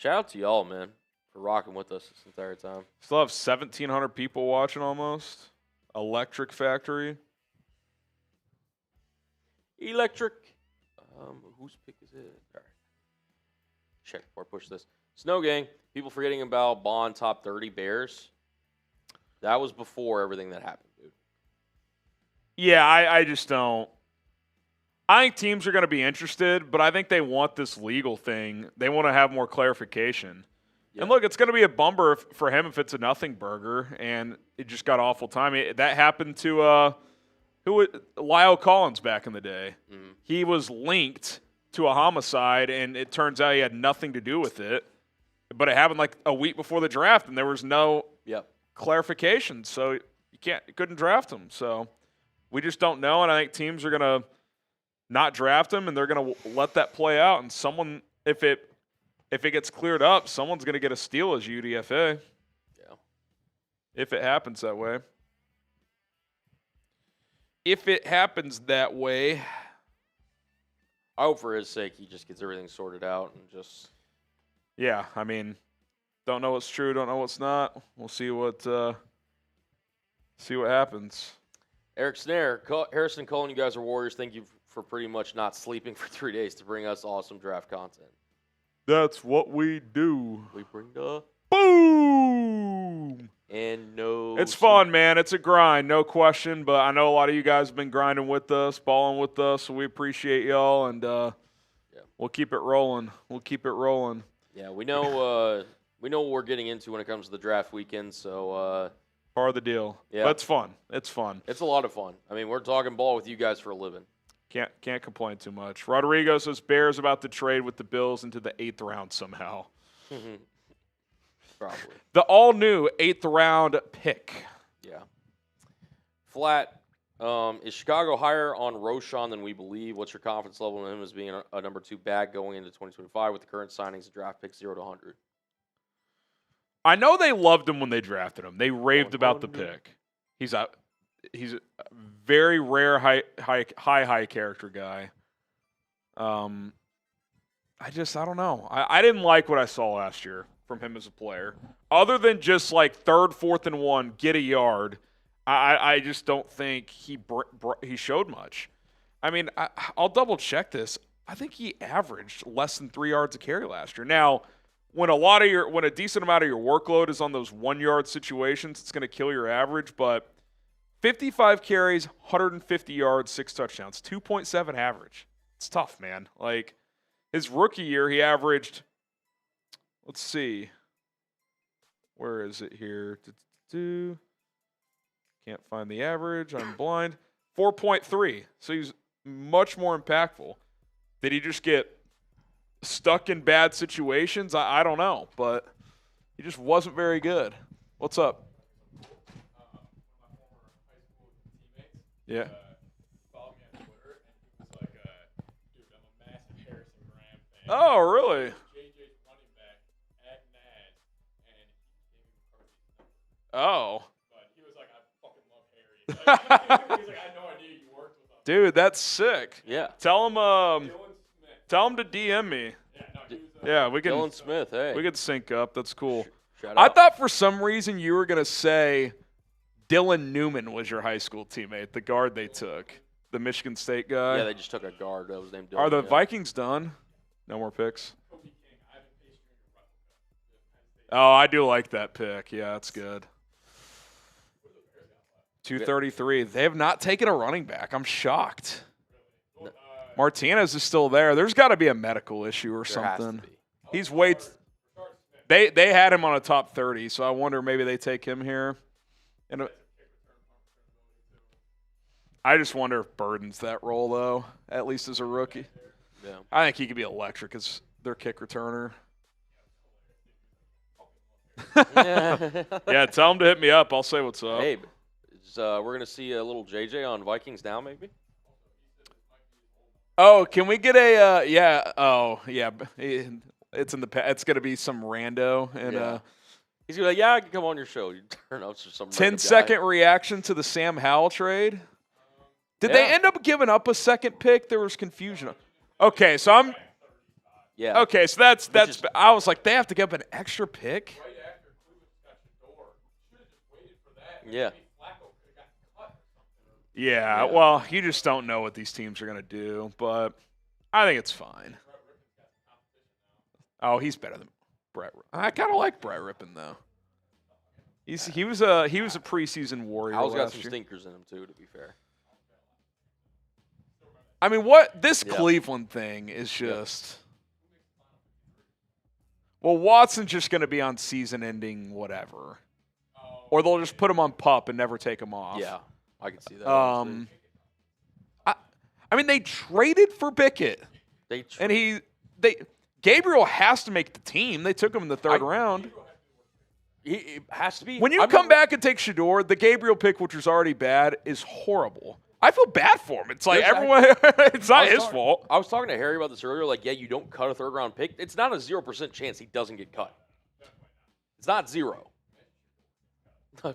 Shout out to y'all, man, for rocking with us this entire time. Still have 1,700 people watching almost. Electric Factory. Electric. Whose pick is it? All right. Check or push this. Snow Gang. People forgetting about Bond top 30 Bears. That was before everything that happened, dude. Yeah, I just don't. I think teams are going to be interested, but I think they want this legal thing. They want to have more clarification. Yeah. And look, it's going to be a bummer for him if it's a nothing burger, and it just got awful timing. That happened to Lyle Collins back in the day. Mm-hmm. He was linked to a homicide, and it turns out he had nothing to do with it. But it happened like a week before the draft, and there was no clarification, so you couldn't draft him. So we just don't know, and I think teams are going to not draft him, and they're going to let that play out. And someone, if it gets cleared up, someone's going to get a steal as UDFA. Yeah. If it happens that way. If it happens that way. I hope for his sake he just gets everything sorted out and just. Yeah, I mean, don't know what's true, don't know what's not. We'll see what happens. Eric Snare, Harrison Cullen, you guys are warriors. Thank you for pretty much not sleeping for 3 days to bring us awesome draft content. That's what we do. We bring the boom. And no. It's fun, man. It's a grind, no question. But I know a lot of you guys have been grinding with us, balling with us, so we appreciate y'all, and we'll keep it rolling. We'll keep it rolling. Yeah, we know what we're getting into when it comes to the draft weekend, so part of the deal. Yeah. But it's fun. It's fun. It's a lot of fun. I mean, we're talking ball with you guys for a living. Can't complain too much. Rodrigo says Bears about to trade with the Bills into the 8th round somehow. Probably. The all-new 8th round pick. Yeah. Flat. Is Chicago higher on Roschon than we believe? What's your confidence level in him as being a number 2 back going into 2025 with the current signings of draft picks 0 to 100? I know they loved him when they drafted him. They raved about the pick. He's a very rare high character guy. I don't know. I didn't like what I saw last year from him as a player. Other than just like 3rd, 4th, and 1, get a yard. I just don't think he showed much. I mean, I'll double check this. I think he averaged less than 3 yards a carry last year. Now, when a decent amount of your workload is on those 1-yard situations, it's going to kill your average. But 55 carries, 150 yards, 6 touchdowns, 2.7 average. It's tough, man. Like his rookie year, he averaged. Let's see. Where is it here? Can't find the average. I'm blind. 4.3. So he's much more impactful. Did he just get stuck in bad situations? I don't know, but he just wasn't very good. What's up? One of my former high school teammates. Yeah. Followed me on Twitter, and he was like, dude, I'm a massive Harrison Graham fan. Oh, really? JJ's running back at NAD, and he gave me McCarthy's number. Oh. But he was like, I fucking love Harry. Like, he's like, I had no idea you worked with him. Dude, that's sick. Yeah. Tell him Dylan Smith. tell him to DM me. Yeah, no, he was, Yeah, we can Dylan Smith, hey. we could sync up. That's cool. Shout I out. thought for some reason you were going to say Dylan Newman was your high school teammate, the guard they took, the Michigan State guy. Yeah, they just took a guard that was named Dylan. Are the yeah. Vikings done? No more picks? Kobe King. I haven't faced him in a replica. Oh, I do like that pick. Yeah, that's good. 233. They have not taken a running back. I'm shocked. Martinez is still there. There's got to be a medical issue or There has to something. be. He's way. They had him on a top 30, so I wonder maybe they take him here. And I just wonder if Burden's that role though, at least as a rookie. Yeah. I think he could be electric as their kick returner. Yeah, tell him to hit me up. I'll say what's up. Hey, we're going to see a little JJ on Vikings now, maybe? Oh, can we get a yeah? Oh, yeah. It's in the it's going to be some rando and Yeah. He's going to be like, yeah, I can come on your show. You turn up to some 10-second reaction to the Sam Howell trade. Did they Yeah. end up giving up a second pick? There was confusion. Okay, so Yeah. Okay, so that's is- I was like, they have to give up an extra pick. Right after Cleveland got Shador, should have just waited for that. Yeah. Maybe Flacco could have gotten cut or something. Yeah, Yeah. well, you just don't know what these teams are gonna do, but I think it's fine. Oh, he's better than Brett. I kind of like Brett Rippon though. He was a preseason warrior. Al's got last some year. stinkers in him too. To be fair. I mean, what this Yeah. Cleveland thing is just. Well, Watson's just going to be on season-ending whatever, or they'll just put him on PUP and never take him off. Yeah, I can see that. honestly. I mean, they traded for Bickett, They and Gabriel has to make the team. They took him in the third round. it has to be. When you I've come never- back and take Shador, the Gabriel pick, which was already bad, is horrible. I feel bad for him. It's like There's- everyone. It's I not was his talking- fault. I was talking to Harry about this earlier. Like, yeah, you don't cut a third-round pick. It's not a 0% chance he doesn't get cut. It's not 0.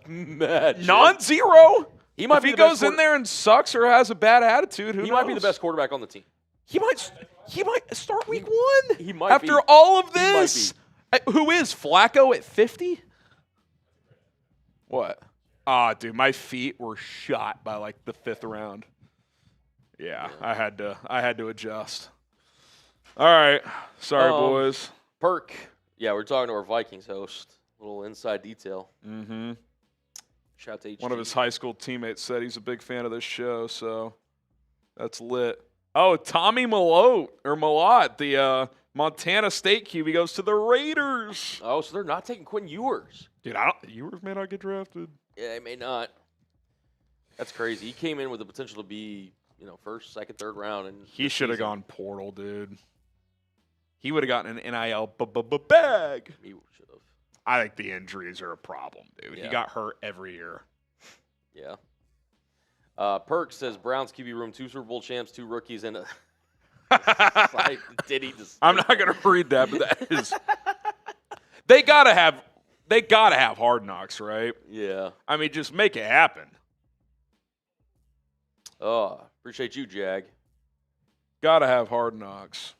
Imagine. Non-zero. He might If be he the best goes in there and sucks or has a bad attitude, who He knows? might be the best quarterback on the team. He might start week one. He might after be. all of He might this. Who is Flacco at 50? What? Ah, dude, my feet were shot by like the 5th round. Yeah, I had to adjust. All right, sorry, boys. Perk. Yeah, we're talking to our Vikings host. Little inside detail. Mm-hmm. Shout out to HG. One of his high school teammates said he's a big fan of this show, so that's lit. Oh, Tommy Malott, the Montana State QB, goes to the Raiders. Oh, so they're not taking Quinn Ewers. Dude, Ewers may not get drafted. Yeah, he may not. That's crazy. He came in with the potential to be, first, second, third round, and He should have gone portal, dude. He would have gotten an NIL bag. He should have. I think the injuries are a problem, dude. He Yeah. got hurt every year. Yeah. Perk says Browns QB room, 2 Super Bowl champs, 2 rookies, and did he just? I'm not gonna read that, but that is. They gotta have Hard Knocks, right? Yeah. I mean, just make it happen. Oh, appreciate you, Jag. Gotta have Hard Knocks.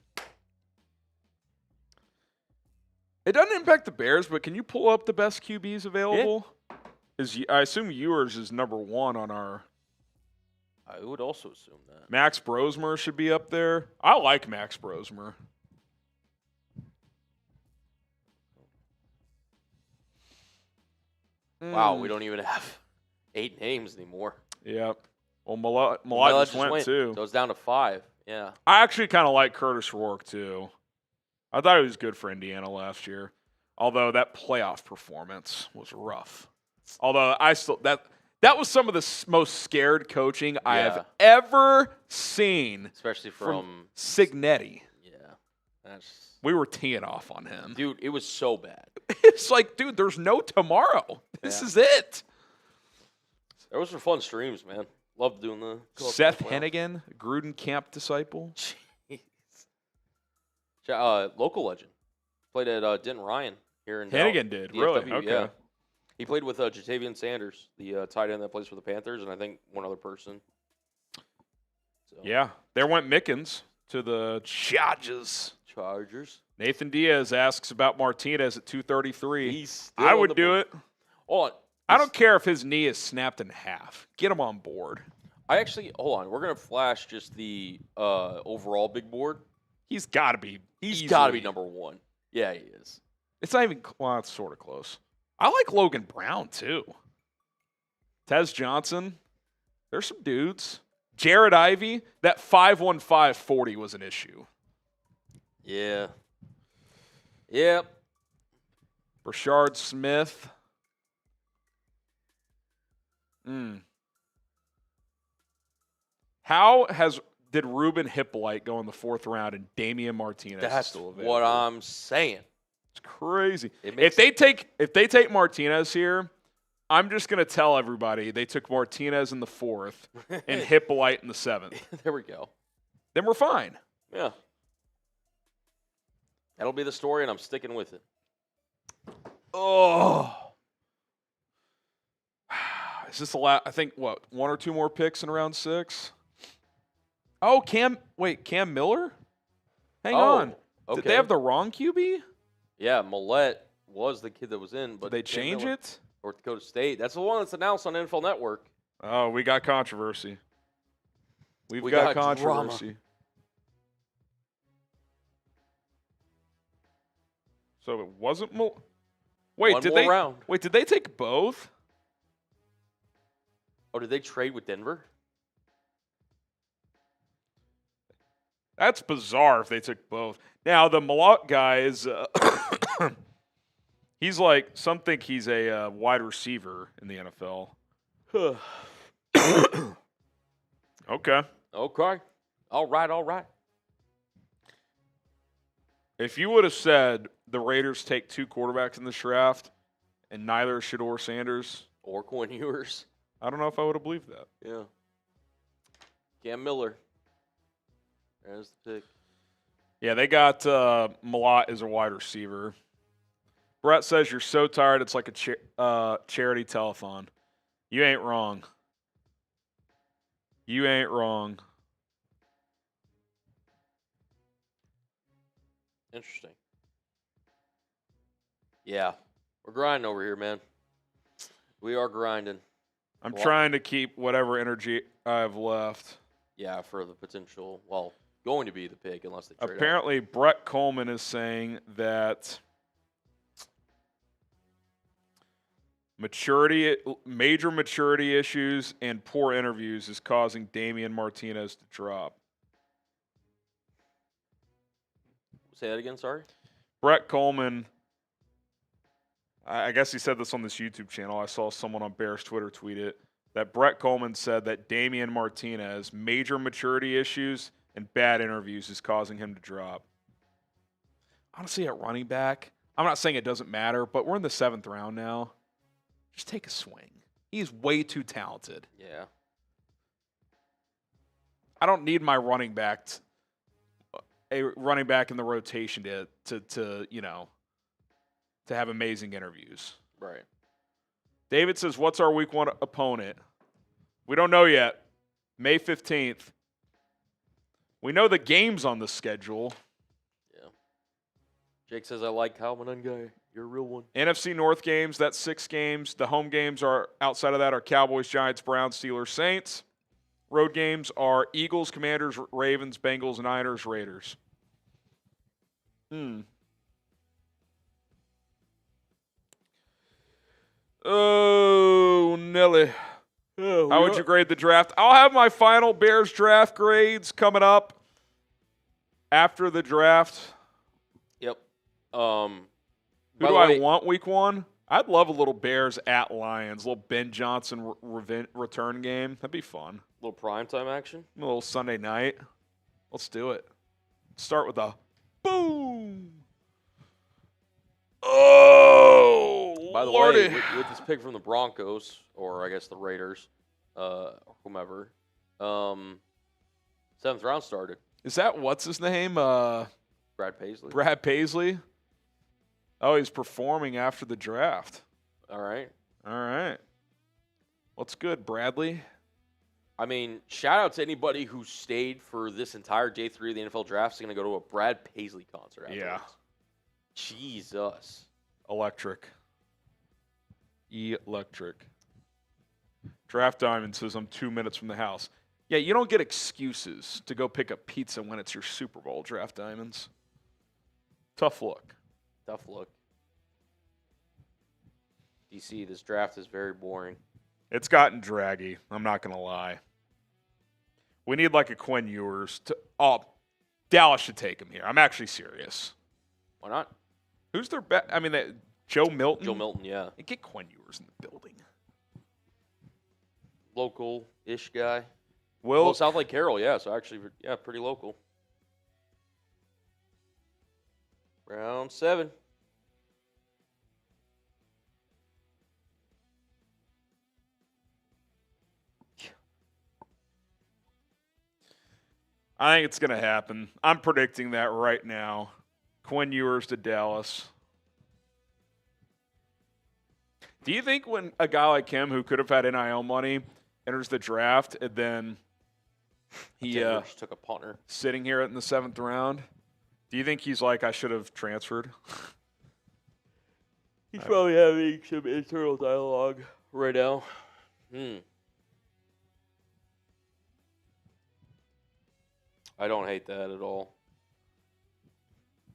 It doesn't impact the Bears, but can you pull up the best QBs available? I assume Ewers is number 1 on our. I would also assume that. Max Brosmer should be up there. I like Max Brosmer. Wow, we don't even have 8 names anymore. Yep. Well, Malott just went too. So it's down to 5. Yeah. I actually kind of like Curtis Rourke too. I thought he was good for Indiana last year, although that playoff performance was rough. Although that was some of the most scared coaching I have ever seen, Especially from Signetti. Yeah. That's We were teeing off on him. dude, it was so bad. It's like, dude, there's no tomorrow. This Yeah. is it. Those were fun streams, man. Loved doing the Seth playoff. Hennigan, Gruden camp disciple. Jeez. Local legend. Played at Denton Ryan here in Hennigan did, really? DFW, Okay. Yeah. He played with Jatavian Sanders, the tight end that plays for the Panthers, and I think one other person. So, Yeah, there went Mickens to the Chargers. Chargers. Nathan Diaz asks about Martinez at 233. He's still I on would the do board. it. Hold on. I don't care if his knee is snapped in half. Get him on board. Hold on. We're gonna flash just the overall big board. He's got to be. He's got to be easily- number 1. Yeah, he is. It's not even. Well, it's sort of close. I like Logan Brown too. Tez Johnson. There's some dudes. Jared Ivey. That 5'15" 40 was an issue. Yeah. Yep. Brashard Smith. How did Ruben Hippolyte go in the 4th round and Damian Martinez is That's still available? what I'm saying. It's crazy. It makes- If they take Martinez here, I'm just gonna tell everybody they took Martinez in the 4th and Hippolyte in the 7th. There we go. Then we're fine. Yeah. That'll be the story, and I'm sticking with it. Oh. Is this the last? I think, what, 1 or 2 more picks in round 6? Oh, Cam Miller? Hang on. Okay. Did they have the wrong QB? Yeah, Millette was the kid that was in, but Did they change it? North Dakota State. That's the one that's announced on NFL Network. Oh, we got controversy. We got got drama. controversy. So it wasn't Wait, One did more they round. Wait, did they take both? Oh, did they trade with Denver? That's bizarre if they took both. Now, the Malott guy is, he's like, some think he's a wide receiver in the NFL. Okay. Okay. All right. If you would have said the Raiders take 2 quarterbacks in this draft and neither is Shador Sanders, Or Quinn Ewers. I don't know if I would have believed that. Yeah. Cam Miller. There's the pick. Yeah, they got Malott as a wide receiver. Brett says you're so tired it's like a charity telethon. You ain't wrong. You ain't wrong. Interesting. Yeah. We're grinding over here, man. We are grinding. I'm Well- trying to keep whatever energy I have left. Yeah, for the potential, going to be the pick unless they trade up. Apparently, Brett Coleman is saying that major maturity issues and poor interviews is causing Damian Martinez to drop. Say that again, sorry? Brett Coleman, I guess he said this on this YouTube channel. I saw someone on Bears Twitter tweet it, that Brett Coleman said that Damian Martinez, major maturity issues and bad interviews is causing him to drop. Honestly, at running back, I'm not saying it doesn't matter, but we're in the 7th round now. Just take a swing. He's way too talented. Yeah. I don't need my running back, a running back in the rotation to have amazing interviews. Right. David says, what's our week 1 opponent? We don't know yet. May 15th. We know the games on the schedule. Yeah. Jake says, I like Kyle Manungai. You're a real one. NFC North games, that's 6 games. The home games are, outside of that, are Cowboys, Giants, Browns, Steelers, Saints. Road games are Eagles, Commanders, Ravens, Bengals, Niners, Raiders. Oh, Nelly. How would you grade the draft? I'll have my final Bears draft grades coming up after the draft. Yep. Who do I want week 1? I'd love a little Bears at Lions, a little Ben Johnson return game. That'd be fun. Little primetime action? A little Sunday night. Let's do it. Start with a boom. Oh, By the Lordy. way, with this pick from the Broncos, or I guess the Raiders, whomever, 7th round started. Is that what's his name? Brad Paisley. Brad Paisley. Oh, he's performing after the draft. All right. All right. What's good, Bradley? I mean, shout out to anybody who stayed for this entire day 3 of the NFL draft. Is going to go to a Brad Paisley concert afterwards. Yeah. Jesus. Electric. Electric. Draft Diamond says I'm 2 minutes from the house. Yeah, you don't get excuses to go pick up pizza when it's your Super Bowl, Draft Diamonds. Tough look. Tough look. DC, this draft is very boring. It's gotten draggy. I'm not going to lie. We need like a Quinn Ewers. Dallas should take him here. I'm actually serious. Why not? Who's their best? I mean, Joe Milton? Joe Milton, yeah. Get Quinn Ewers in the building. Local-ish guy. Will South Lake Carroll, yeah. So actually, yeah, pretty local. Round 7. I think it's going to happen. I'm predicting that right now. Quinn Ewers to Dallas. Do you think when a guy like him who could have had NIL money enters the draft and then he Denver just took a punter. sitting here in the 7th round, Do you think he's like, I should have transferred? He's probably having some internal dialogue right now. I don't hate that at all.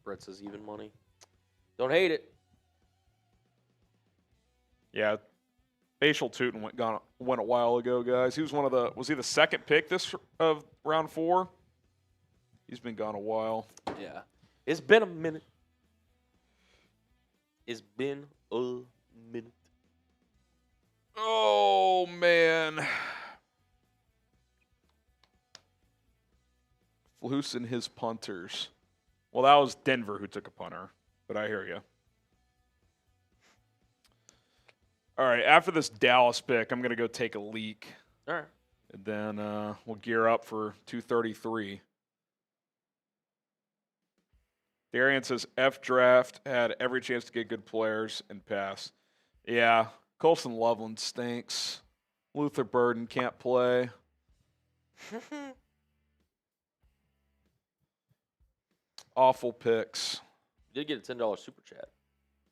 Brett says even money. Don't hate it. Yeah. Facial Tootin went a while ago, guys. He was was he the second pick of round 4? He's been gone a while. Yeah. It's been a minute. It's been a minute. Oh, man. Loosen his punters. Well, that was Denver who took a punter, but I hear you. All right, after this Dallas pick, I'm going to go take a leak. All right. And then we'll gear up for 233. Darian says F draft had every chance to get good players and pass. Yeah, Colston Loveland stinks. Luther Burden can't play. Awful picks. You did get a $10 super chat.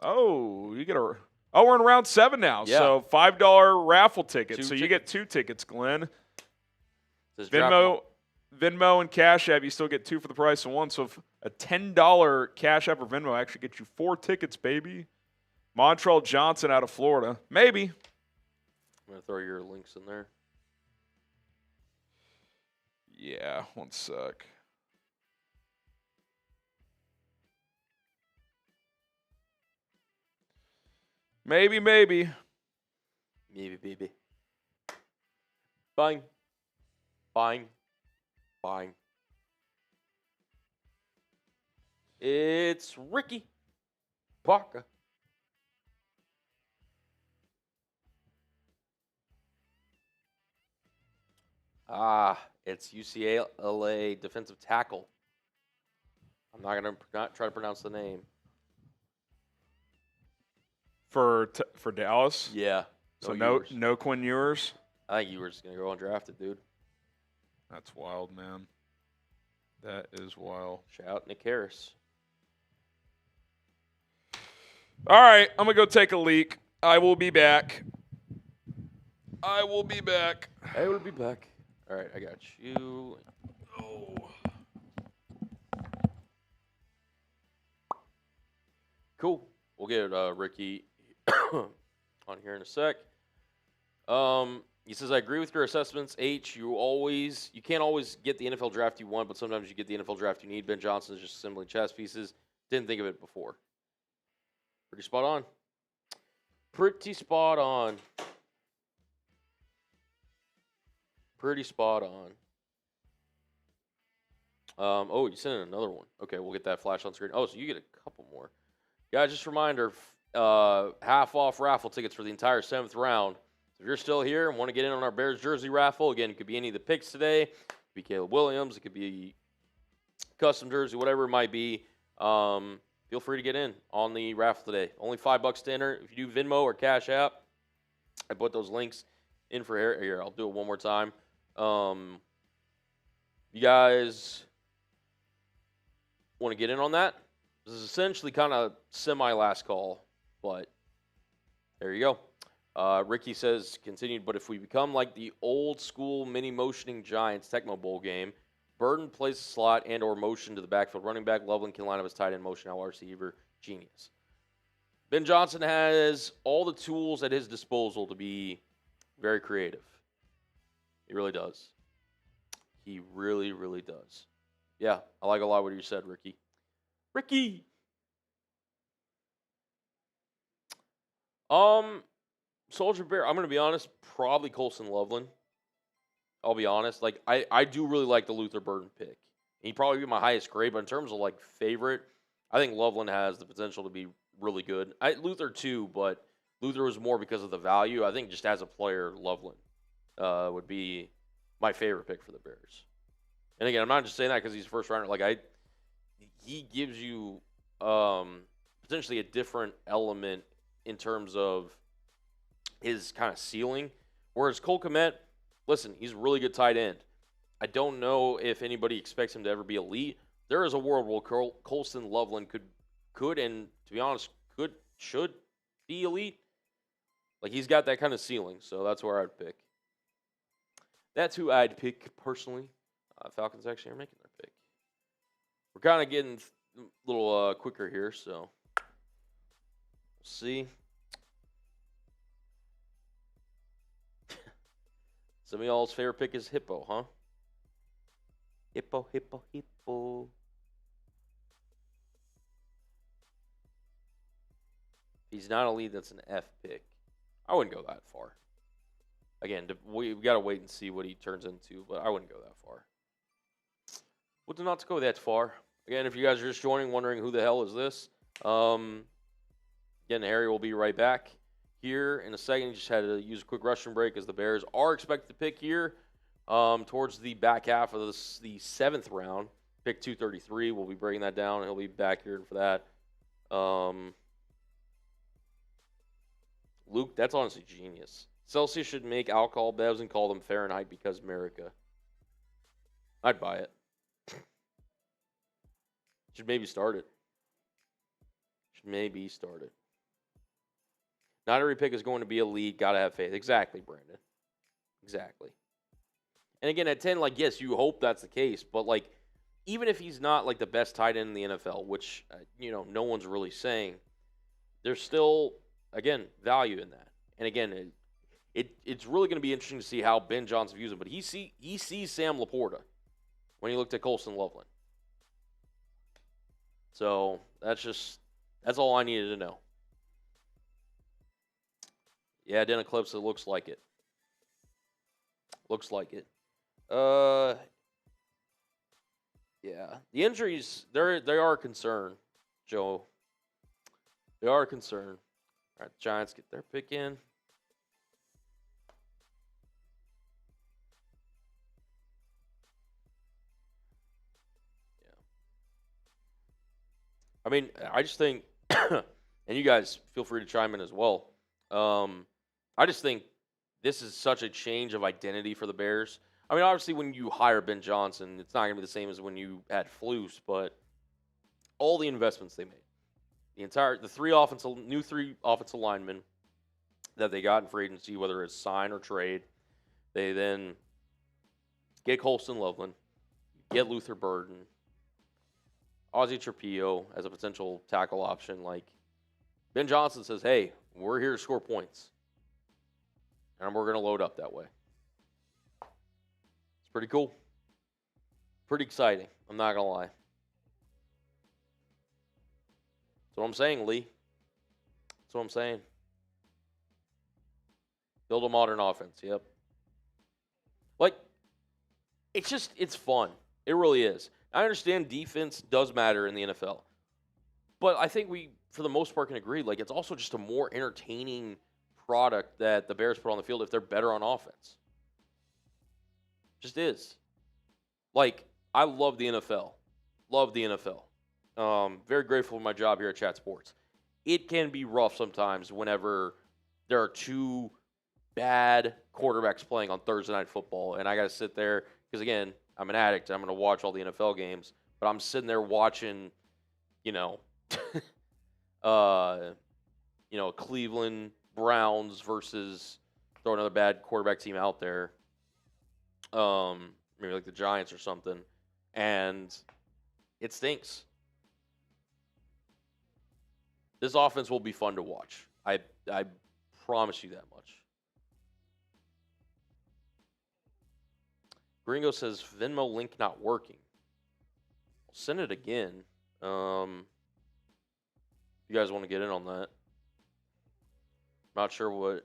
Oh, you get a. Oh, we're in round 7 now. Yeah. So $5 raffle tickets. Two You get 2 tickets, Glenn. Says Venmo and Cash App, you still get 2 for the price of 1. So if a $10 Cash App or Venmo actually gets you 4 tickets, baby. Montreal Johnson out of Florida. Maybe. I'm going to throw your links in there. Yeah, one sec. Maybe. Maybe, baby. Bang. Bang. Bang. It's Ricky Parker. It's UCLA defensive tackle. I'm not going to try to pronounce the name. For Dallas? Yeah. So Ewers. no Quinn Ewers? I think Ewers is going to go undrafted, dude. That's wild, man. That is wild. Shout out Nick Harris. All right, I'm going to go take a leak. I will be back. I will be back. All right, I got you. Oh. Cool. We'll get Ricky on here in a sec. He says, I agree with your assessments. H, you can't always get the NFL draft you want, but sometimes you get the NFL draft you need. Ben Johnson is just assembling chess pieces. Didn't think of it before. Pretty spot on. Pretty spot on. Oh, you sent in another one. Okay, we'll get that flash on screen. Oh, so you get a couple more. Guys, just a reminder, half off raffle tickets for the entire 7th round. So if you're still here and want to get in on our Bears jersey raffle, again, it could be any of the picks today. It could be Caleb Williams. It could be custom jersey, whatever it might be. Feel free to get in on the raffle today. Only $5 to enter. If you do Venmo or Cash App, I put those links in for here. I'll do it one more time. You guys want to get in on that? This is essentially kind of semi-last call, but there you go. Ricky says, continued, but if we become like the old school mini motioning Giants Tecmo Bowl game, Burden plays the slot and or motion to the backfield running back. Loveland can line up his tight end motion out receiver. Genius. Ben Johnson has all the tools at his disposal to be very creative. He really does. He really, really does. Yeah, I like a lot what you said, Ricky. Ricky! Soldier Bear, I'm going to be honest, probably Colston Loveland. I'll be honest. Like, I do really like the Luther Burden pick. He'd probably be my highest grade, but in terms of, like, favorite, I think Loveland has the potential to be really good. Luther, too, but Luther was more because of the value. I think just as a player, Loveland would be my favorite pick for the Bears. And again, I'm not just saying that because he's first rounder. Like, he gives you potentially a different element in terms of his kind of ceiling. Whereas Cole Kmet, listen, he's a really good tight end. I don't know if anybody expects him to ever be elite. there is a world where Colston Loveland could, and to be honest, should be elite. Like, he's got that kind of ceiling, so that's where I'd pick. That's who I'd pick personally. Falcons actually are making their pick. We're kind of getting a little quicker here, so we'll see. Some of y'all's favorite pick is Hippo, huh? Hippo. If he's not a lead, that's an F pick. I wouldn't go that far. Again, we've got to wait and see what he turns into, but I wouldn't go that far. Would not to go that far. Again, if you guys are just joining, wondering who the hell is this, again, Harry will be right back here in a second. He just had to use a quick rushing break as the Bears are expected to pick here towards the back half of the 7th round. Pick 233. We'll be breaking that down. He'll be back here for that. Luke, that's honestly genius. Celsius should make alcohol bevs and call them Fahrenheit because America. I'd buy it. Should maybe start it. Not every pick is going to be a lead. Got to have faith. Exactly, Brandon. Exactly. And again, at 10, like, yes, you hope that's the case. But, like, even if he's not, like, the best tight end in the NFL, which, no one's really saying, there's still, again, value in that. And, again, it's really going to be interesting to see how Ben Johnson views him. But he sees Sam Laporta when he looked at Colston Loveland. So that's all I needed to know. Yeah, Den Eclipse, it looks like it. Yeah. The injuries, they are a concern, Joe. They are a concern. All right, the Giants get their pick in. I mean, I just think, and you guys feel free to chime in as well. I just think this is such a change of identity for the Bears. I mean, obviously, when you hire Ben Johnson, it's not going to be the same as when you had Flus, but all the investments they made, the new three offensive linemen that they got in free agency, whether it's sign or trade, they then get Colston Loveland, get Luther Burden, Ozzy Trapilo as a potential tackle option. Like, Ben Johnson says, hey, we're here to score points. And we're going to load up that way. It's pretty cool. Pretty exciting. I'm not going to lie. That's what I'm saying, Lee. That's what I'm saying. Build a modern offense. Yep. Like, it's fun. It really is. I understand defense does matter in the NFL. But I think we, for the most part, can agree, like, it's also just a more entertaining product that the Bears put on the field if they're better on offense. Just is. Like, I love the NFL. Love the NFL. Very grateful for my job here at Chat Sports. It can be rough sometimes whenever there are two bad quarterbacks playing on Thursday Night Football, and I got to sit there because, again, I'm an addict. I'm going to watch all the NFL games, but I'm sitting there watching, Cleveland Browns versus throw another bad quarterback team out there, maybe like the Giants or something, and it stinks. This offense will be fun to watch. I promise you that much. Gringo says Venmo link not working. I'll send it again. You guys want to get in on that? Not sure what.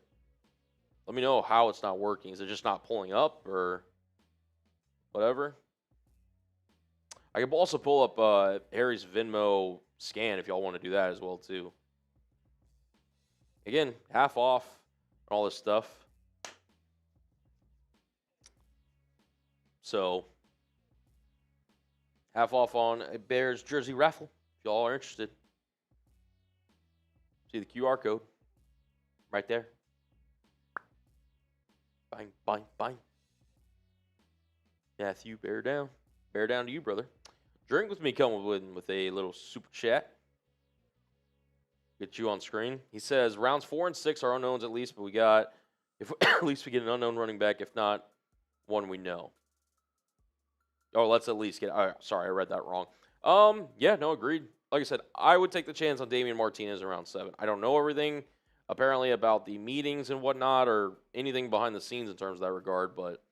Let me know how it's not working. Is it just not pulling up or whatever? I can also pull up Harry's Venmo scan if y'all want to do that as well too. Again, half off and all this stuff. So, half off on a Bears jersey raffle if y'all are interested. See the QR code right there. Bang, bang, bang. Matthew, bear down. Bear down to you, brother. Drink with me coming with a little super chat. Get you on screen. He says rounds 4 and 6 are unknowns at least, but we got if at least we get an unknown running back. If not, one we know. Oh, let's at least get. Sorry, I read that wrong. Yeah, no, agreed. Like I said, I would take the chance on Damian Martinez in round 7. I don't know everything apparently about the meetings and whatnot or anything behind the scenes in terms of that regard, but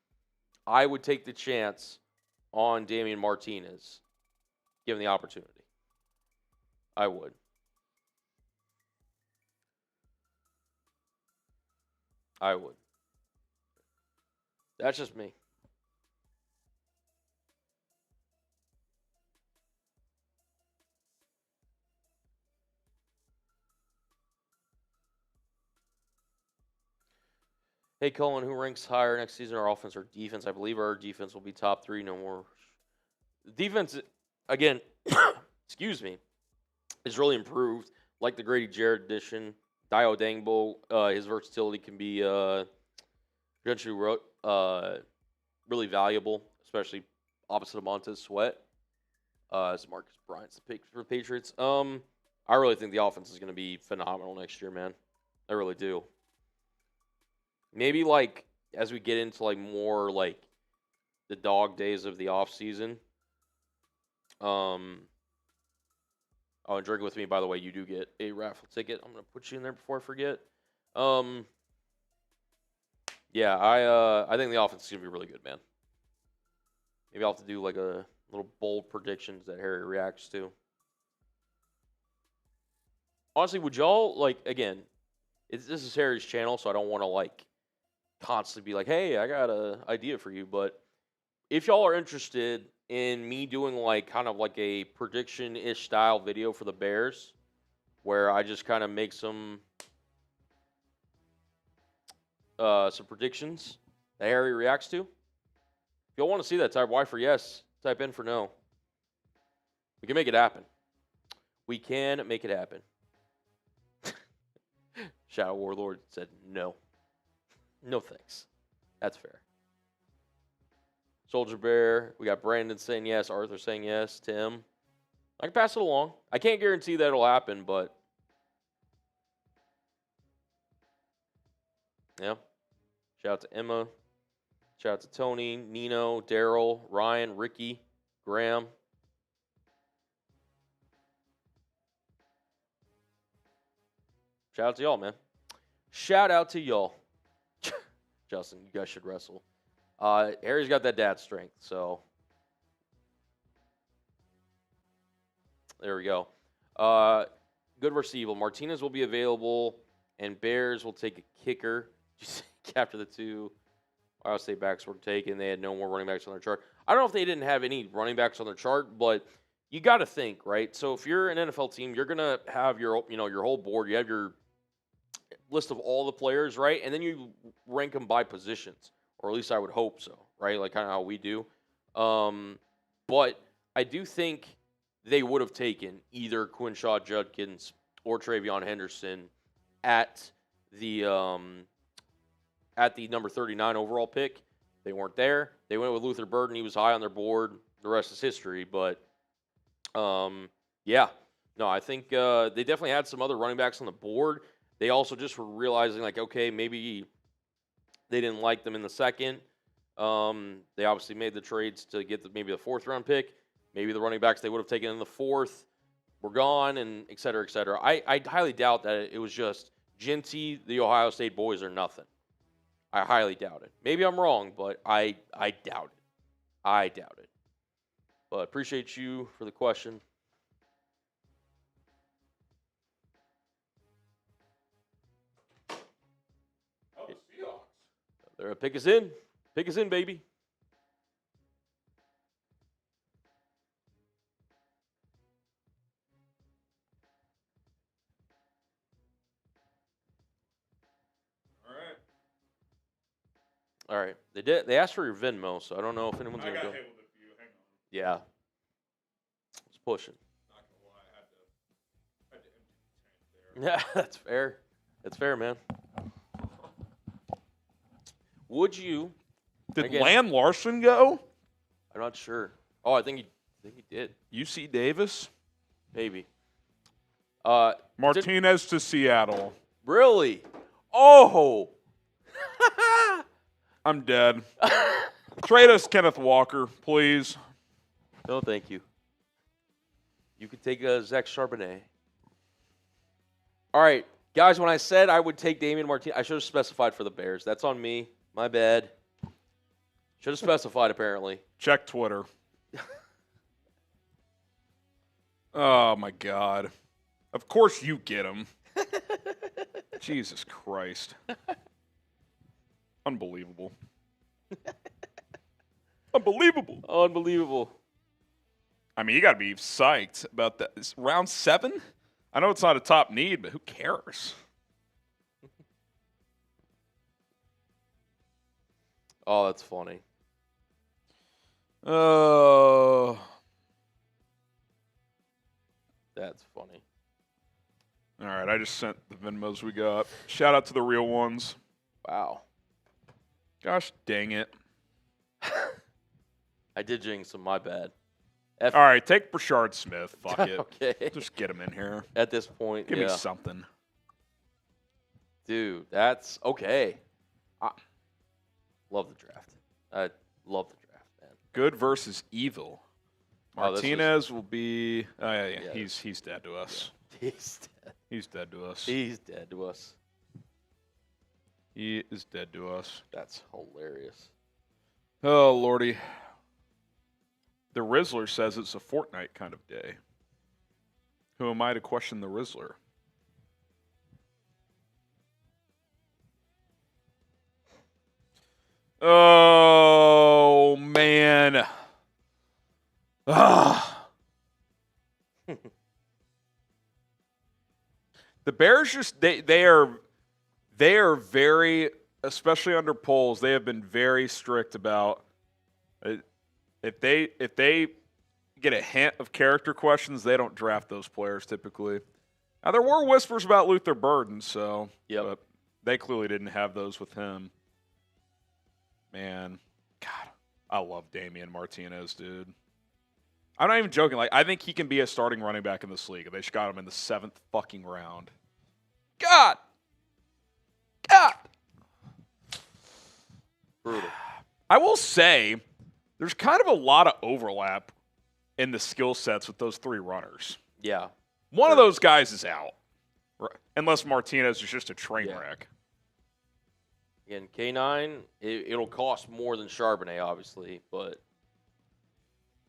I would take the chance on Damian Martinez, given the opportunity. I would. That's just me. Hey, Colin, who ranks higher next season, our offense or defense? I believe our defense will be top 3, no more. Defense, again, excuse me, is really improved. Like the Grady Jarrett addition, Dio Dangbo, his versatility can be eventually really valuable, especially opposite of Montez Sweat. As Marcus Bryant's the pick for the Patriots. I really think the offense is going to be phenomenal next year, man. I really do. Maybe like as we get into like more like the dog days of the off season. Oh, and drink with me, by the way, you do get a raffle ticket. I'm gonna put you in there before I forget. Yeah, I think the offense is gonna be really good, man. Maybe I'll have to do like a little bold predictions that Harry reacts to. Honestly, would y'all like again? This is Harry's channel, so I don't want to like constantly be like, hey, I got an idea for you. But if y'all are interested in me doing like kind of like a prediction-ish style video for the Bears, where I just kind of make some predictions that Harry reacts to. If y'all want to see that, type Y for yes, type N for no. We can make it happen. We can make it happen. Shadow Warlord said no. No thanks. That's fair. Soldier Bear. We got Brandon saying yes. Arthur saying yes. Tim. I can pass it along. I can't guarantee that it'll happen, but yeah. Shout out to Emma. Shout out to Tony, Nino, Daryl, Ryan, Ricky, Graham. Shout out to y'all, man. Shout out to y'all. Justin, you guys should wrestle. Harry's got that dad strength, so there we go. Good receiver. Martinez will be available, and Bears will take a kicker. After the 2 Ohio State backs were taken, they had no more running backs on their chart. I don't know if they didn't have any running backs on their chart, but you got to think, right? So if you're an NFL team, you're gonna have your whole board. You have your list of all the players, right? And then you rank them by positions, or at least I would hope so, right? Like kind of how we do. But I do think they would have taken either Quinshaw Judkins or Travion Henderson at the number 39 overall pick. They weren't there. They went with Luther Burden. He was high on their board. The rest is history. But yeah, no, I think they definitely had some other running backs on the board. They also just were realizing, like, okay, maybe they didn't like them in the second. They obviously made the trades to get maybe the 4th-round pick. Maybe the running backs they would have taken in the 4th were gone, and et cetera, et cetera. I highly doubt that it was just Ginty, the Ohio State boys, or nothing. I highly doubt it. Maybe I'm wrong, but I doubt it. I doubt it. But appreciate you for the question. They're a pick us in. Pick us in, baby. All right. They did. They asked for your Venmo, so I don't know if anyone's going to go. I got hit with a few. Hang on. Yeah. It's pushing. Not going to lie. I had to empty the tank there. Yeah, that's fair. That's fair, man. Would you? Did again, Lamb Larson go? I'm not sure. Oh, I think think he did. UC Davis? Maybe. Martinez to Seattle. Really? Oh! I'm dead. Trade us Kenneth Walker, please. No, thank you. You could take Zach Charbonnet. All right, guys, when I said I would take Damian Martinez, I should have specified for the Bears. That's on me. My bad. Should have specified, apparently. Check Twitter. Oh, my God. Of course you get him. Jesus Christ. Unbelievable. Unbelievable. Unbelievable. I mean, you got to be psyched about that. It's round 7? I know it's not a top need, but who cares? Oh, that's funny. That's funny. All right, I just sent the Venmos we got. Shout out to the real ones. Wow. Gosh dang it. I did jinx him. My bad. All right, take Brashard Smith. Fuck it. Okay. Just get him in here. At this point, Give yeah. me something. Dude, that's okay. I love the draft. I love the draft, man. Good versus evil. Oh, this Martinez will be. Oh yeah. Yeah. He's dead to us. Yeah. He's dead. He's dead to us. He's dead to us. He is dead to us. That's hilarious. Oh lordy. The Rizzler says it's a Fortnite kind of day. Who am I to question the Rizzler? Oh man. Ah. The Bears just they are very, especially under polls, they have been very strict about if they get a hint of character questions, they don't draft those players typically. Now there were whispers about Luther Burden, so but they clearly didn't have those with him. Man, God, I love Damian Martinez, dude. I'm not even joking. Like, I think he can be a starting running back in this league. They just got him in the 7th fucking round. God. Brutal. I will say, there's kind of a lot of overlap in the skill sets with those 3 runners. Yeah. One of those guys is out, unless Martinez is just a train wreck. Again, K9, it'll cost more than Charbonnet, obviously, but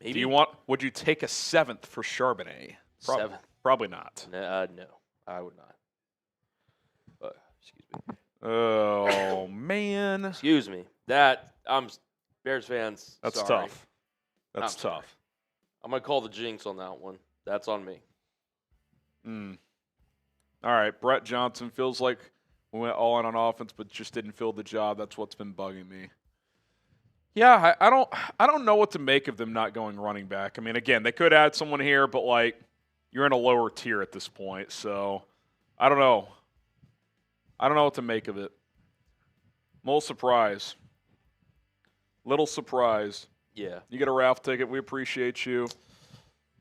maybe. Would you take a 7th for Charbonnet? 7th? Probably not. No, I would not. But, excuse me. Oh, man. Excuse me. Bears fans. That's sorry. tough. That's I'm sorry. tough. I'm going to call the jinx on that one. That's on me. All right, Brett Johnson feels like we went all in on offense, but just didn't fill the job. That's what's been bugging me. Yeah, I don't know what to make of them not going running back. I mean, again, they could add someone here, but like you're in a lower tier at this point, so I don't know. I don't know what to make of it. I'm a little surprised. Yeah. You get a Ralph ticket. We appreciate you.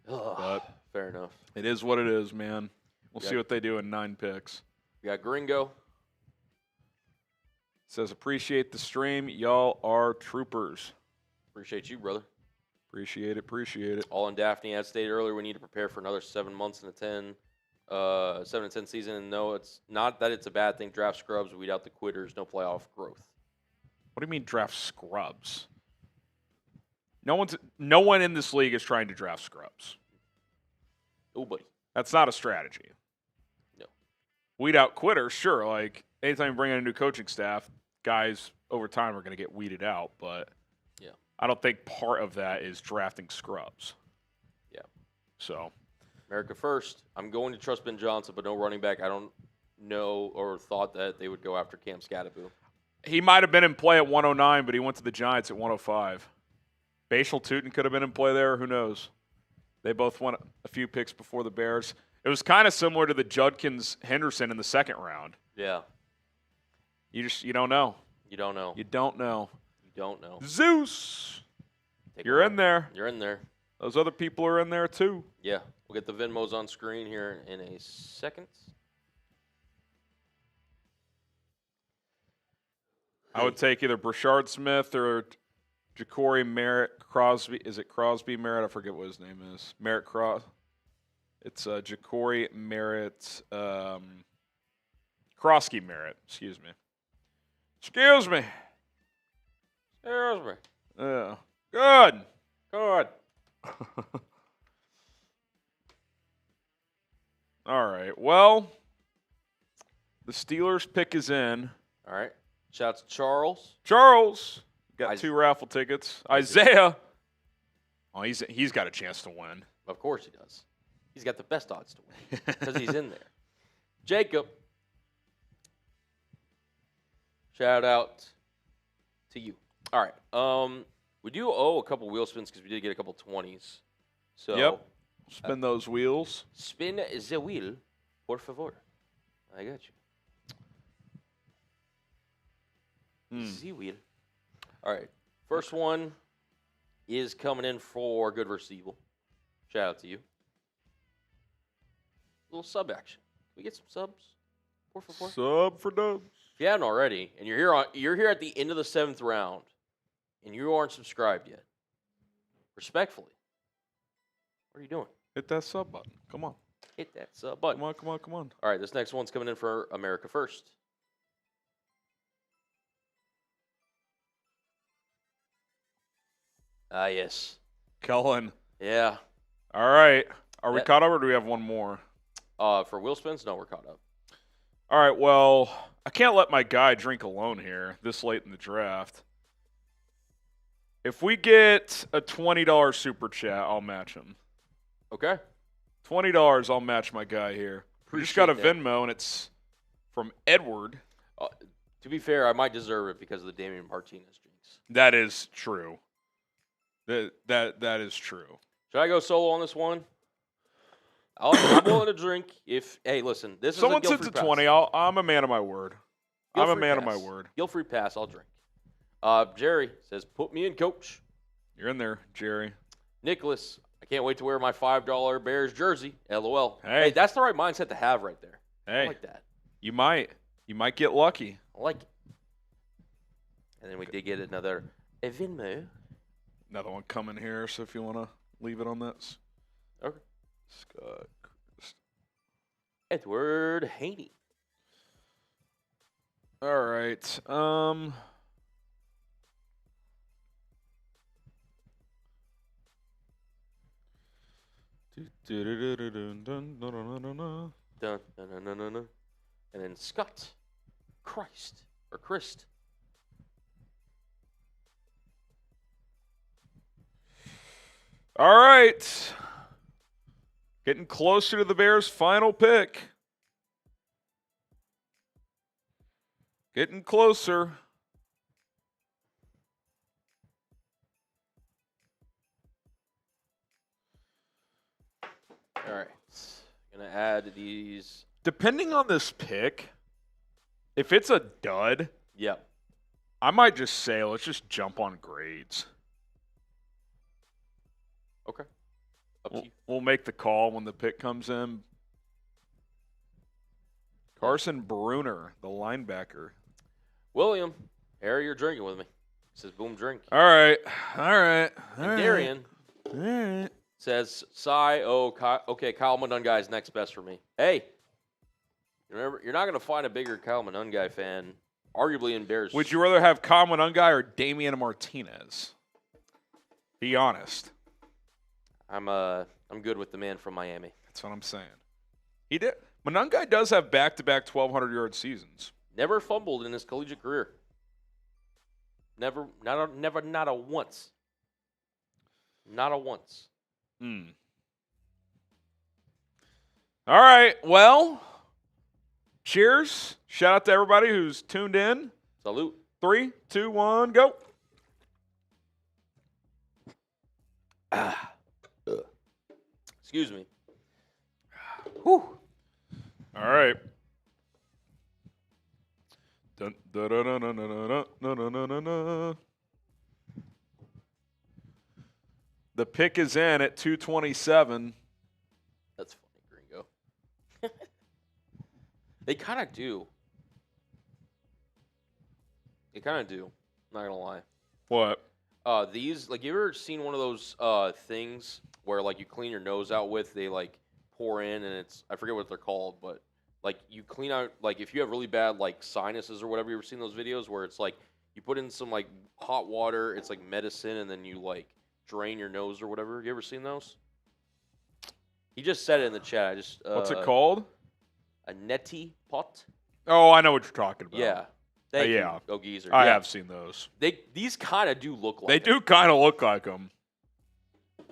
But fair enough. It is what it is, man. We'll see what they do in 9 picks. We got Gringo. Says, appreciate the stream. Y'all are troopers. Appreciate you, brother. Appreciate it. All in Daphne, as stated earlier, we need to prepare for another 7 months in a 7-10 season. And no, it's not that it's a bad thing. Draft scrubs, weed out the quitters, no playoff growth. What do you mean draft scrubs? No one in this league is trying to draft scrubs. Nobody. That's not a strategy. No. Weed out quitters, sure. Like anytime you bring in a new coaching staff, guys over time are going to get weeded out. But yeah, I don't think part of that is drafting scrubs. Yeah. So. America first. I'm going to trust Ben Johnson, but no running back. I don't know or thought that they would go after Cam Scatterbo. He might have been in play at 109, but he went to the Giants at 105. Bashal Tootin could have been in play there. Who knows? They both won a few picks before the Bears. It was kind of similar to the Judkins-Henderson in the 2nd round. Yeah. You don't know. You don't know. You don't know. You don't know. Zeus! Take You're one. in there. You're in there. Those other people are in there too. Yeah, we'll get the Venmos on screen here in a second. I would take either Brashard Smith or Ja'Cory Merritt Crosby. Is it Crosby Merritt? I forget what his name is. Merritt Cross. It's Ja'Cory Merritt. Krosky Merritt. Excuse me. Excuse me. Yeah. Good. Good. All right. Well, the Steelers pick is in. All right. Shout out to Charles. Charles got Is- 2 raffle tickets. Isaiah. Oh, he's got a chance to win. Of course he does. He's got the best odds to win because he's in there. Jacob. Shout out to you. All right. We do owe a couple wheel spins because we did get a couple 20s. So Yep. Spin those wheels. spin the wheel, por favor. I got you. The wheel. All right. First one is coming in for Good vs. Evil. Shout out to you. Little sub action. Can we get some subs? Por favor. Sub for dubs. If you haven't already, and you're here at the end of the 7th round, and you aren't subscribed yet, respectfully, what are you doing? Hit that sub button. Come on. Hit that sub button. Come on, come on, come on. All right, this next one's coming in for America First. Ah, yes. Kellen. Yeah. All right. Are we Yeah. caught up or do we have one more? For wheel spins, no, we're caught up. All right. Well, I can't let my guy drink alone here this late in the draft. If we get a $20 super chat, I'll match him. Okay. $20, I'll match my guy here. We just got a Appreciate that. Venmo, and it's from Edward. To be fair, I might deserve it because of the Damian Martinez jinx. That is true. That is true. Should I go solo on this one? I'm willing to drink if. Hey, listen, this Someone is a sits guilt-free at 20. pass. I'm a man of my word. I'm a Guilt-free man of pass. my word. Guilt-free pass. I'll drink. Jerry says, "Put me in, coach." You're in there, Jerry. Nicholas, I can't wait to wear my $5 Bears jersey. LOL. Hey. That's the right mindset to have right there. Hey, I like that. you might get lucky. I like it. And then we did get another Venmo. Another one coming here, so if you want to leave it on this. Okay. Scott. Edward Haney. All right. Dun, dun, dun, dun, dun, dun. And then Scott Christ. Or Christ. All right. Getting closer to the Bears' final pick. Getting closer. All right. Gonna add these. Depending on this pick, if it's a dud, Yep. I might just say, let's just jump on grades. Okay. Up to you. We'll make the call when the pick comes in. Carson Bruner, the linebacker. William, Harry, you're drinking with me. Says boom drink. All right. And Darian All right. says, okay, Kyle Manungai is next best for me. Hey, remember, you're not going to find a bigger Kyle Manungai fan, arguably in Bears. Would you rather have Kyle Manungai or Damian Martinez? Be honest. I'm good with the man from Miami. That's what I'm saying. He did. Manungai does have back-to-back 1,200-yard seasons. Never fumbled in his collegiate career. Never, not a once. Not a once. All right. Well, cheers. Shout out to everybody who's tuned in. Salute. 3, 2, 1, go. Excuse me. Whew. All right. Dun, dun, dun, dun, dun, dun, dun, dun, dun, dun, dun. The pick is in at 227. That's funny, Gringo. They kind of do. They kind of do. Not gonna lie. What? These, like, you ever seen one of those things where, like, you clean your nose out with? They, like, pour in, and it's, I forget what they're called, but, like, you clean out, like, if you have really bad, like, sinuses or whatever. You ever seen those videos where it's like you put in some, like, hot water, it's like medicine, and then you, like, drain your nose or whatever? You ever seen those? He just said it in the chat. I just What's it called? A neti pot. Oh, I know what you're talking about. Yeah. Thank yeah. you, oh geezer. I Yeah. have seen those. These kind of do look like They it. do kind of look like them.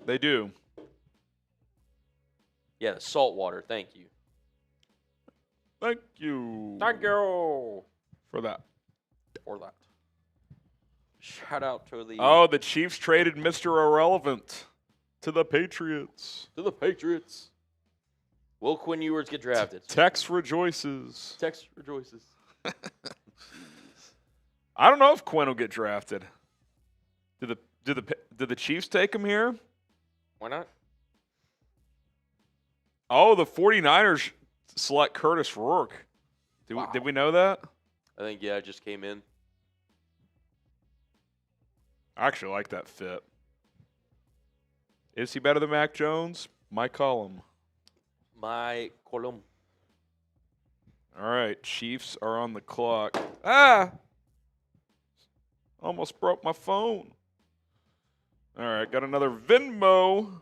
They do. Yeah, the salt water. Thank you. Thank you. Thank you For that. for that. Shout out to the Oh, the Chiefs traded Mr. Irrelevant to the Patriots. Patriots. Will Quinn Ewers get drafted? Tex rejoices. Tex rejoices. I don't know if Quinn will get drafted. Do the Chiefs take him here? Why not? Oh, the 49ers select Curtis Rourke. Wow. Did we know that? I think, yeah, it just came in. I actually like that fit. Is he better than Mac Jones? My column. My column. All right, Chiefs are on the clock. Ah! Almost broke my phone. All right, got another Venmo.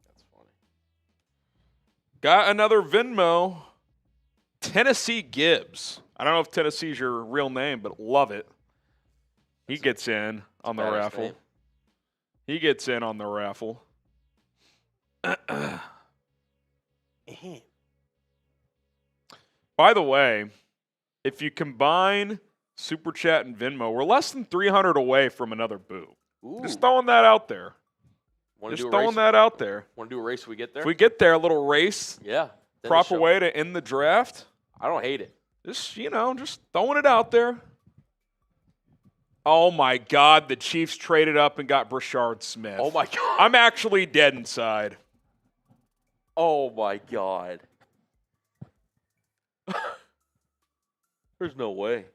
That's funny. Got another Venmo. Tennessee Gibbs. I don't know if Tennessee's your real name, but love it. He gets in on the Badass raffle. name. He gets in on the raffle. By the way, if you combine Super Chat and Venmo, we're less than 300 away from another boo. Ooh. Just throwing that out there. Wanna Just do a throwing race? that out there. Want to do a race when we get there? If we get there, a little race, yeah. Then proper show. way to end the draft. I don't hate it. Just, just throwing it out there. Oh, my God. The Chiefs traded up and got Brashard Smith. Oh, my God. I'm actually dead inside. Oh, my God. There's no way.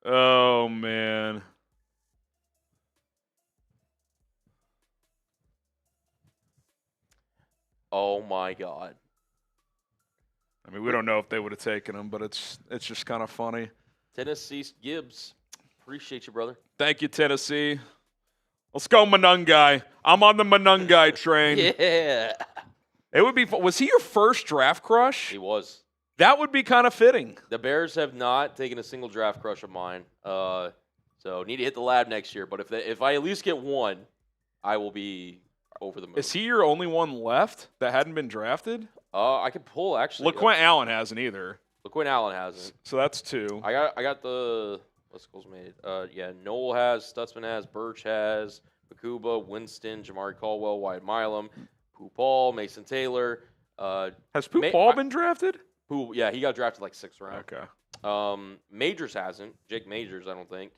Oh, man. Oh, my God. I mean, we don't know if they would have taken him, but it's just kind of funny. Tennessee Gibbs. Appreciate you, brother. Thank you, Tennessee. Let's go, Manungai. I'm on the Manungai train. Yeah. It would be. Was he your first draft crush? He was. That would be kind of fitting. The Bears have not taken a single draft crush of mine. So need to hit the lab next year. But if I at least get one, I will be over the moon. Is he your only one left that hadn't been drafted? I could pull actually. LaQuint Allen hasn't either. LaQuint Allen hasn't. So that's two. I got the what's goals made. Yeah, Noel has, Stutzman has, Birch has, Makuba, Winston, Jamari Caldwell, Wyatt Milam, Pooh Paul, Mason Taylor. Has Pooh Paul been drafted? Pooh, yeah, he got drafted like 6th round. Okay. Majors hasn't. Jake Majors, I don't think.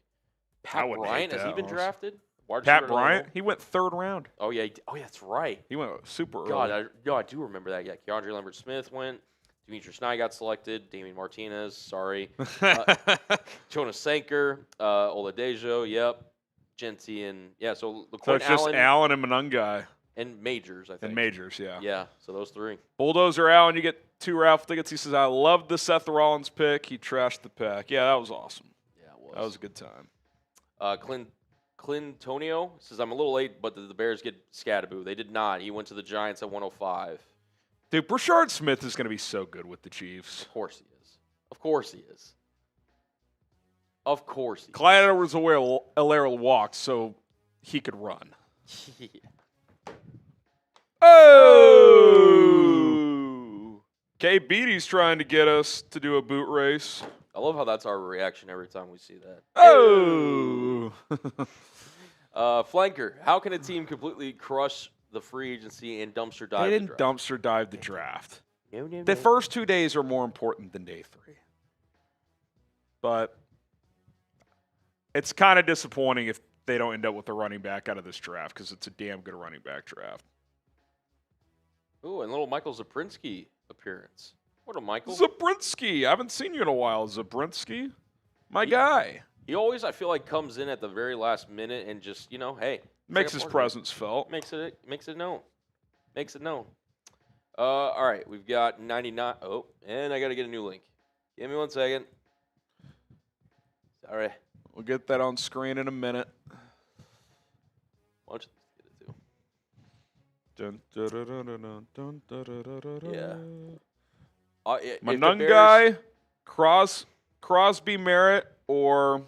I Pat wouldn't Bryant, hate has he that, been honestly. drafted? Wide Pat receiver, Bryant? Illinois? He went 3rd round. Oh yeah, that's right. He went super early. God, I do remember that. Yeah, Keandre Lambert-Smith went. Demetrius Nye got selected. Damian Martinez, sorry. Jonas Sanker, Oladejo, yep. Genty and yeah. So So LaQuint it's just Allen Allen and Manungai. and Majors, I think. And Majors, yeah. Yeah, so those three. Bulldozer Allen, you get 2 raffle tickets. He says, I love the Seth Rollins pick. He trashed the pack. Yeah, that was awesome. Yeah, it was. That was a good time. Clintonio says, I'm a little late, but the Bears get Scadaboo. They did not. He went to the Giants at 105. Dude, Brashard Smith is going to be so good with the Chiefs. Of course he is. Of course he is. Of course he is. Clyde Edwards-Helaire walked so he could run. Yeah. Oh! K. Beatty's trying to get us to do a boot race. I love how that's our reaction every time we see that. Oh! Flanker, how can a team completely crush the free agency and dumpster dive They the didn't draft? dumpster dive the draft. No. The first 2 days are more important than day 3. but it's kind of disappointing if they don't end up with a running back out of this draft because it's a damn good running back draft. Ooh, and little Michael Zaprinsky appearance. What a Michael. Zabrinsky. I haven't seen you in a while, Zabrinsky. My guy. He always, I feel like, comes in at the very last minute and just, hey. Makes his presence felt. Makes it known. Makes it known. All right, we've got 99. Oh, and I got to get a new link. Give me 1 second. Sorry. We'll get that on screen in a minute. Why don't you get it too? Yeah. Manungai, Crosby Merritt, or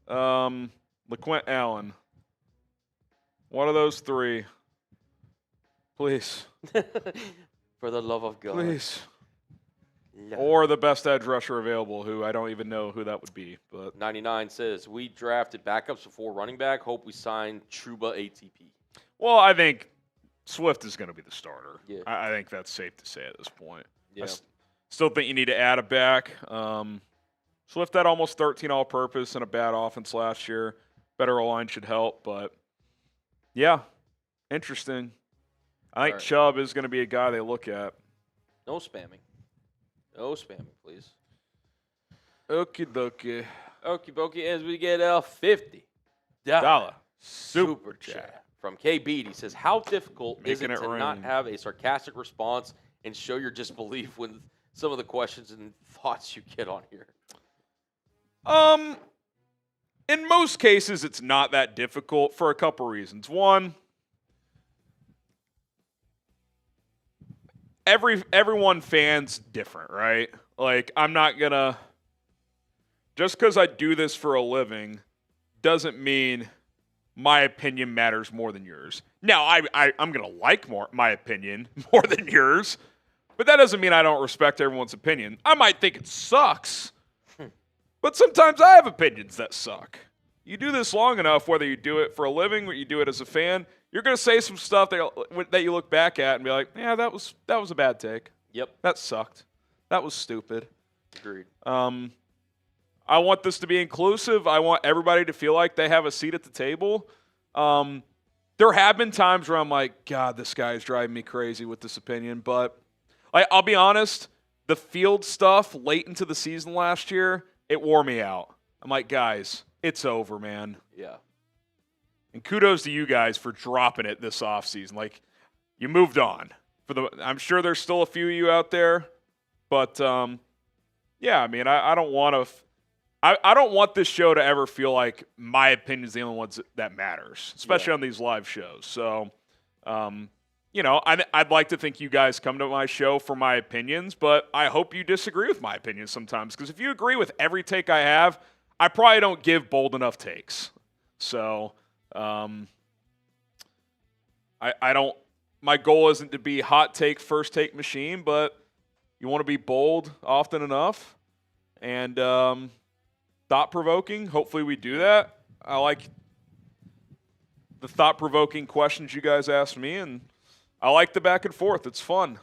LeQuint Allen. One of those three. Please. For the love of God. Please. No. Or the best edge rusher available, who I don't even know who that would be. But 99 says, we drafted backups before running back. Hope we sign Truba ATP. Well, I think Swift is going to be the starter. Yeah. I think that's safe to say at this point. Yeah. Still think you need to add a back. Swift had almost 13 all-purpose and a bad offense last year. Better O-line should help, but yeah, interesting. I think Chubb is going to be a guy they look at. No spamming. No spamming, please. Okie dokie. Okie dokie, as we get a $50 super chat from K Beat. He says, how difficult is it to not have a sarcastic response and show your disbelief when some of the questions and thoughts you get on here? In most cases, it's not that difficult for a couple reasons. One, everyone fan's different, right? Like, I'm not gonna, just because I do this for a living doesn't mean my opinion matters more than yours. Now, I'm gonna like my opinion more than yours, but that doesn't mean I don't respect everyone's opinion. I might think it sucks, but sometimes I have opinions that suck. You do this long enough, whether you do it for a living or you do it as a fan, you're going to say some stuff that you look back at and be like, yeah, that was a bad take. Yep. That sucked. That was stupid. Agreed. I want this to be inclusive. I want everybody to feel like they have a seat at the table. There have been times where I'm like, God, this guy is driving me crazy with this opinion. But I'll be honest, the field stuff late into the season last year, it wore me out. I'm like, guys, it's over, man. Yeah. And kudos to you guys for dropping it this offseason. Like, you moved on. I'm sure there's still a few of you out there. But, yeah, I mean, I don't want to I don't want this show to ever feel like my opinion is the only one that matters, especially on these live shows. So, I'd like to think you guys come to my show for my opinions, but I hope you disagree with my opinions sometimes. Because if you agree with every take I have, I probably don't give bold enough takes. So, I don't. My goal isn't to be hot take, first take machine, but you want to be bold often enough and thought-provoking. Hopefully we do that. I like the thought-provoking questions you guys asked me, and I like the back and forth. It's fun.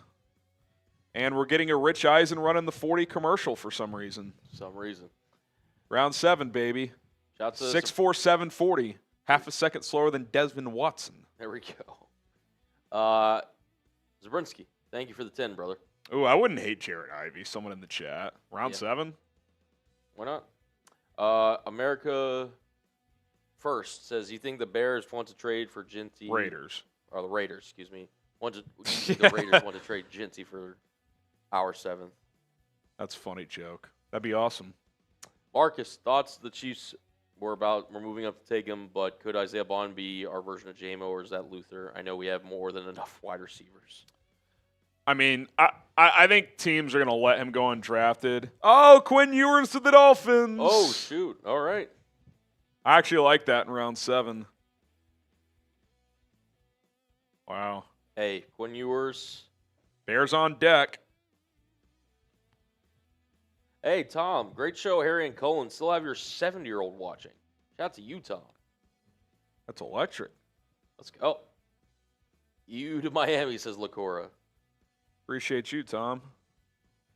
And we're getting a Rich Eisen running the 40 commercial for some reason. Round 7, baby. 6'4", 740. Half a second slower than Desmond Watson. There we go. Zabrinsky, thank you for the 10, brother. Ooh, I wouldn't hate Jared Ivey, someone in the chat. Round 7? Why not? America First says, you think the Bears want to trade for Ginty? Raiders. Or the Raiders, excuse me. The Raiders want to trade Ginty for our 7th. That's a funny joke. That'd be awesome. Marcus, thoughts the Chiefs we're moving up to take him, but could Isaiah Bond be our version of JMO, or is that Luther? I know we have more than enough wide receivers. I mean, I think teams are going to let him go undrafted. Oh, Quinn Ewers to the Dolphins. Oh, shoot. All right. I actually like that in round 7. Wow. Hey, Quinn Ewers. Bears on deck. Hey, Tom. Great show, Harry and Cullen. Still have your 70-year-old watching. Shout out to you, Tom. That's electric. Let's go. You to Miami, says Lacora. Appreciate you, Tom.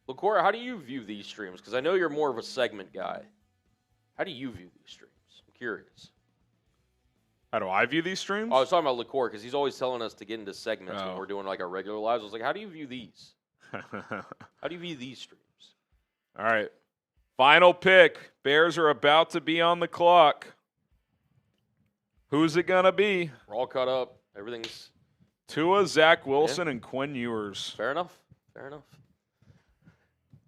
LaCour, how do you view these streams? Because I know you're more of a segment guy. How do you view these streams? I'm curious. How do I view these streams? Oh, I was talking about LaCour because he's always telling us to get into segments when Oh. we're doing like our regular lives. I was like, how do you view these? How do you view these streams? All right. Final pick. Bears are about to be on the clock. Who's it going to be? We're all caught up. Everything's Tua, Zach Wilson, and Quinn Ewers. fair enough. Fair enough.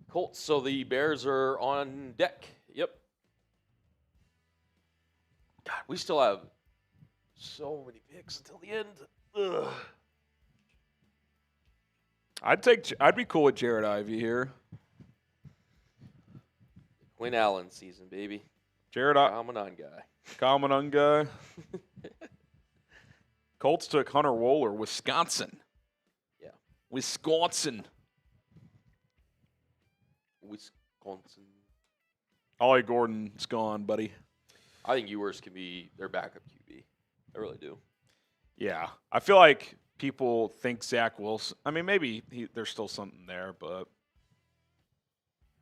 Colts, so the Bears are on deck. Yep. God, we still have so many picks until the end. Ugh. I'd be cool with Jared Ivey here. Quinn Allen season, baby. Jared I'm a non-guy. Manungai. Colts took Hunter Wohler, Wisconsin. Yeah. Wisconsin. Wisconsin. Ollie Gordon's gone, buddy. I think Ewers can be their backup QB. I really do. Yeah. I feel like people think Zach Wilson. I mean, maybe there's still something there, but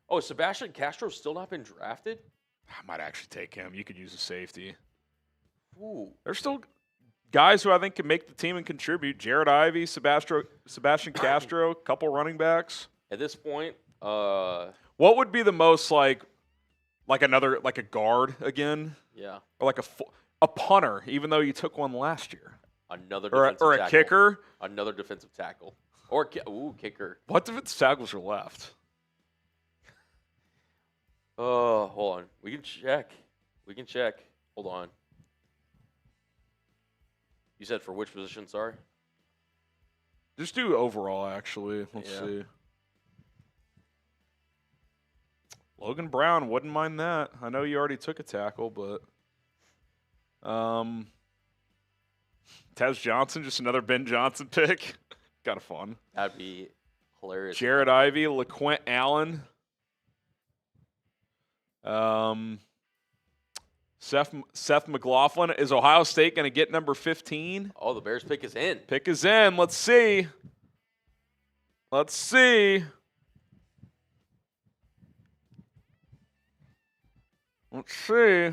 Oh, Sebastian Castro's still not been drafted? I might actually take him. You could use a safety. Ooh. There's still guys who I think can make the team and contribute. Jared Ivey, Sebastian Castro, a couple running backs. At this point, What would be the most like a guard again, yeah, or like a punter, even though you took one last year, another or defensive a tackle. kicker? Another defensive tackle. Or kicker. What defensive tackles are left? Oh, hold on. We can check. Hold on. You said for which position, sorry? Just do overall, actually. Let's Yeah. see. Logan Brown, wouldn't mind that. I know you already took a tackle, but Tez Johnson, just another Ben Johnson pick. Kind of fun. That'd be hilarious. Jared Ivey, LaQuint Allen. Seth McLaughlin. Is Ohio State going to get number 15? Oh, the Bears pick is in. Pick is in. Let's see. Let's see. Let's see.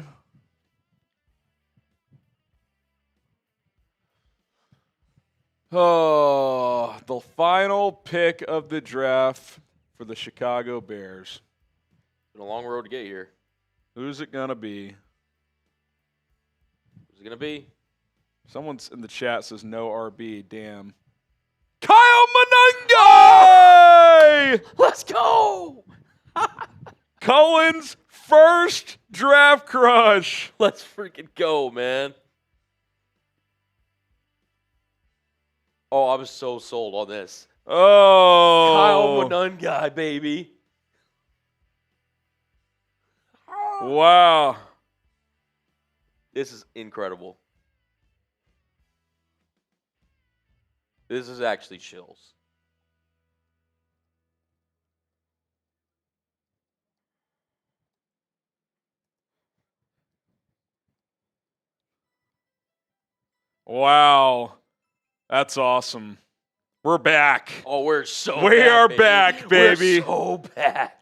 Oh, the final pick of the draft for the Chicago Bears. Been a long road to get here. Who's it going to be? Who's it going to be? Someone's in the chat says no RB. Damn. Kyle Manungai! Let's go! Cullen's first draft crush. Let's freaking go, man. Oh, I'm so sold on this. Oh. Kyle Manungai, baby. Wow. This is incredible. This is actually chills. Wow. That's awesome. We're back. Oh, we're so We back, are baby. back, baby. We're so back.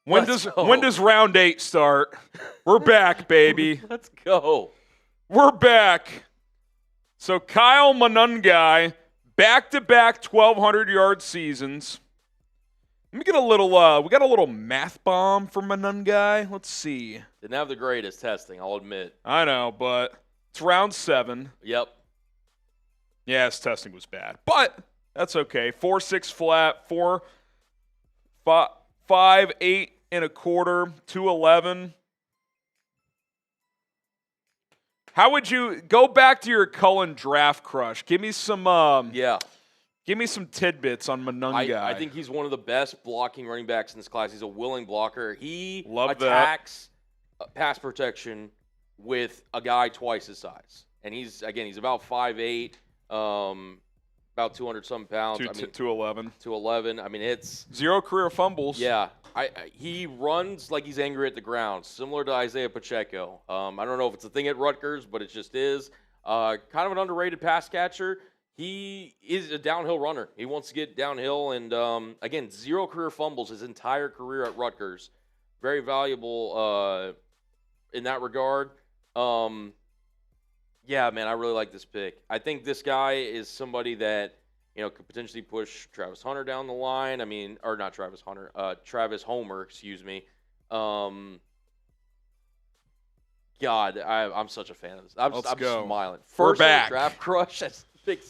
When Let's does go. when does round 8 start? We're back, baby. Let's go. We're back. So Kyle Manungai, back-to-back 1,200-yard seasons. Let me get a little. We got a little math bomb for Manungai. Let's see. Didn't have the greatest testing, I'll admit. I know, but it's round 7. Yep. Yeah, his testing was bad, but that's okay. 4.6 flat, 5, 8 and a quarter, 211. How would you go back to your Cullen draft crush? Give me some. Yeah. Give me some tidbits on Manungai. I think he's one of the best blocking running backs in this class. He's a willing blocker. He Love that. attacks pass protection with a guy twice his size. And he's about 5'8", about 200-some pounds. 211. 211. I mean, it's 0 career fumbles. yeah. He runs like he's angry at the ground, similar to Isaiah Pacheco. I don't know if it's a thing at Rutgers, but it just is. Kind of an underrated pass catcher. He is a downhill runner. He wants to get downhill, and again, 0 career fumbles his entire career at Rutgers. Very valuable in that regard. Yeah, man, I really like this pick. I think this guy is somebody that could potentially push Travis Hunter down the line. I mean, or not Travis Hunter, Travis Homer, excuse me. God, I'm such a fan of this. I'm smiling. We're First back. Draft crush. That's big.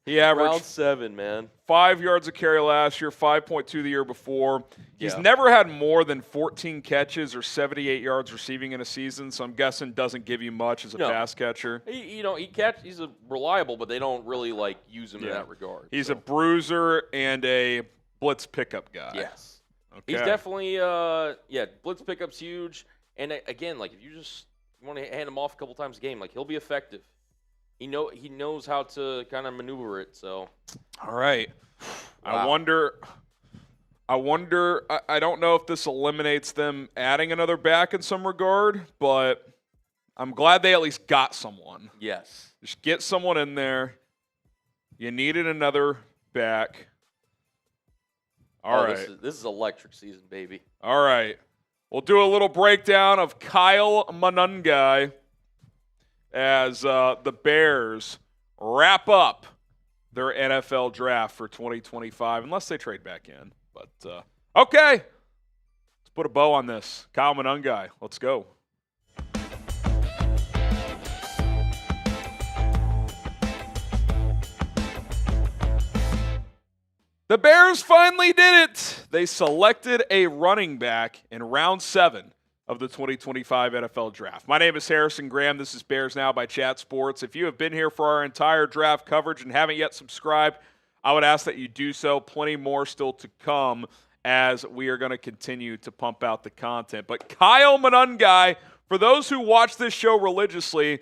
He averaged round 7, man. 5 yards a carry last year, 5.2 the year before. He's Yeah. never had more than 14 catches or 78 yards receiving in a season, so I'm guessing doesn't give you much as a No. pass catcher. He's a reliable, but they don't really use him in that regard. He's so. a bruiser and a blitz pickup guy. Yes. Okay. He's definitely blitz pickup's huge. And again, if you just want to hand him off a couple times a game, he'll be effective. He knows how to kind of maneuver it. So, all right. Wow. I don't know if this eliminates them adding another back in some regard, but I'm glad they at least got someone. yes. Just get someone in there. You needed another back. All right. This is electric season, baby. All right. We'll do a little breakdown of Kyle Manungai as the Bears wrap up their NFL draft for 2025, unless they trade back in. But, okay. Let's put a bow on this. Kyle Manungai. Let's go. The Bears finally did it. They selected a running back in round 7 of the 2025 NFL Draft. My name is Harrison Graham. This is Bears Now by Chat Sports. If you have been here for our entire draft coverage and haven't yet subscribed, I would ask that you do so. Plenty more still to come as we are going to continue to pump out the content. But Kyle Manungai, for those who watch this show religiously,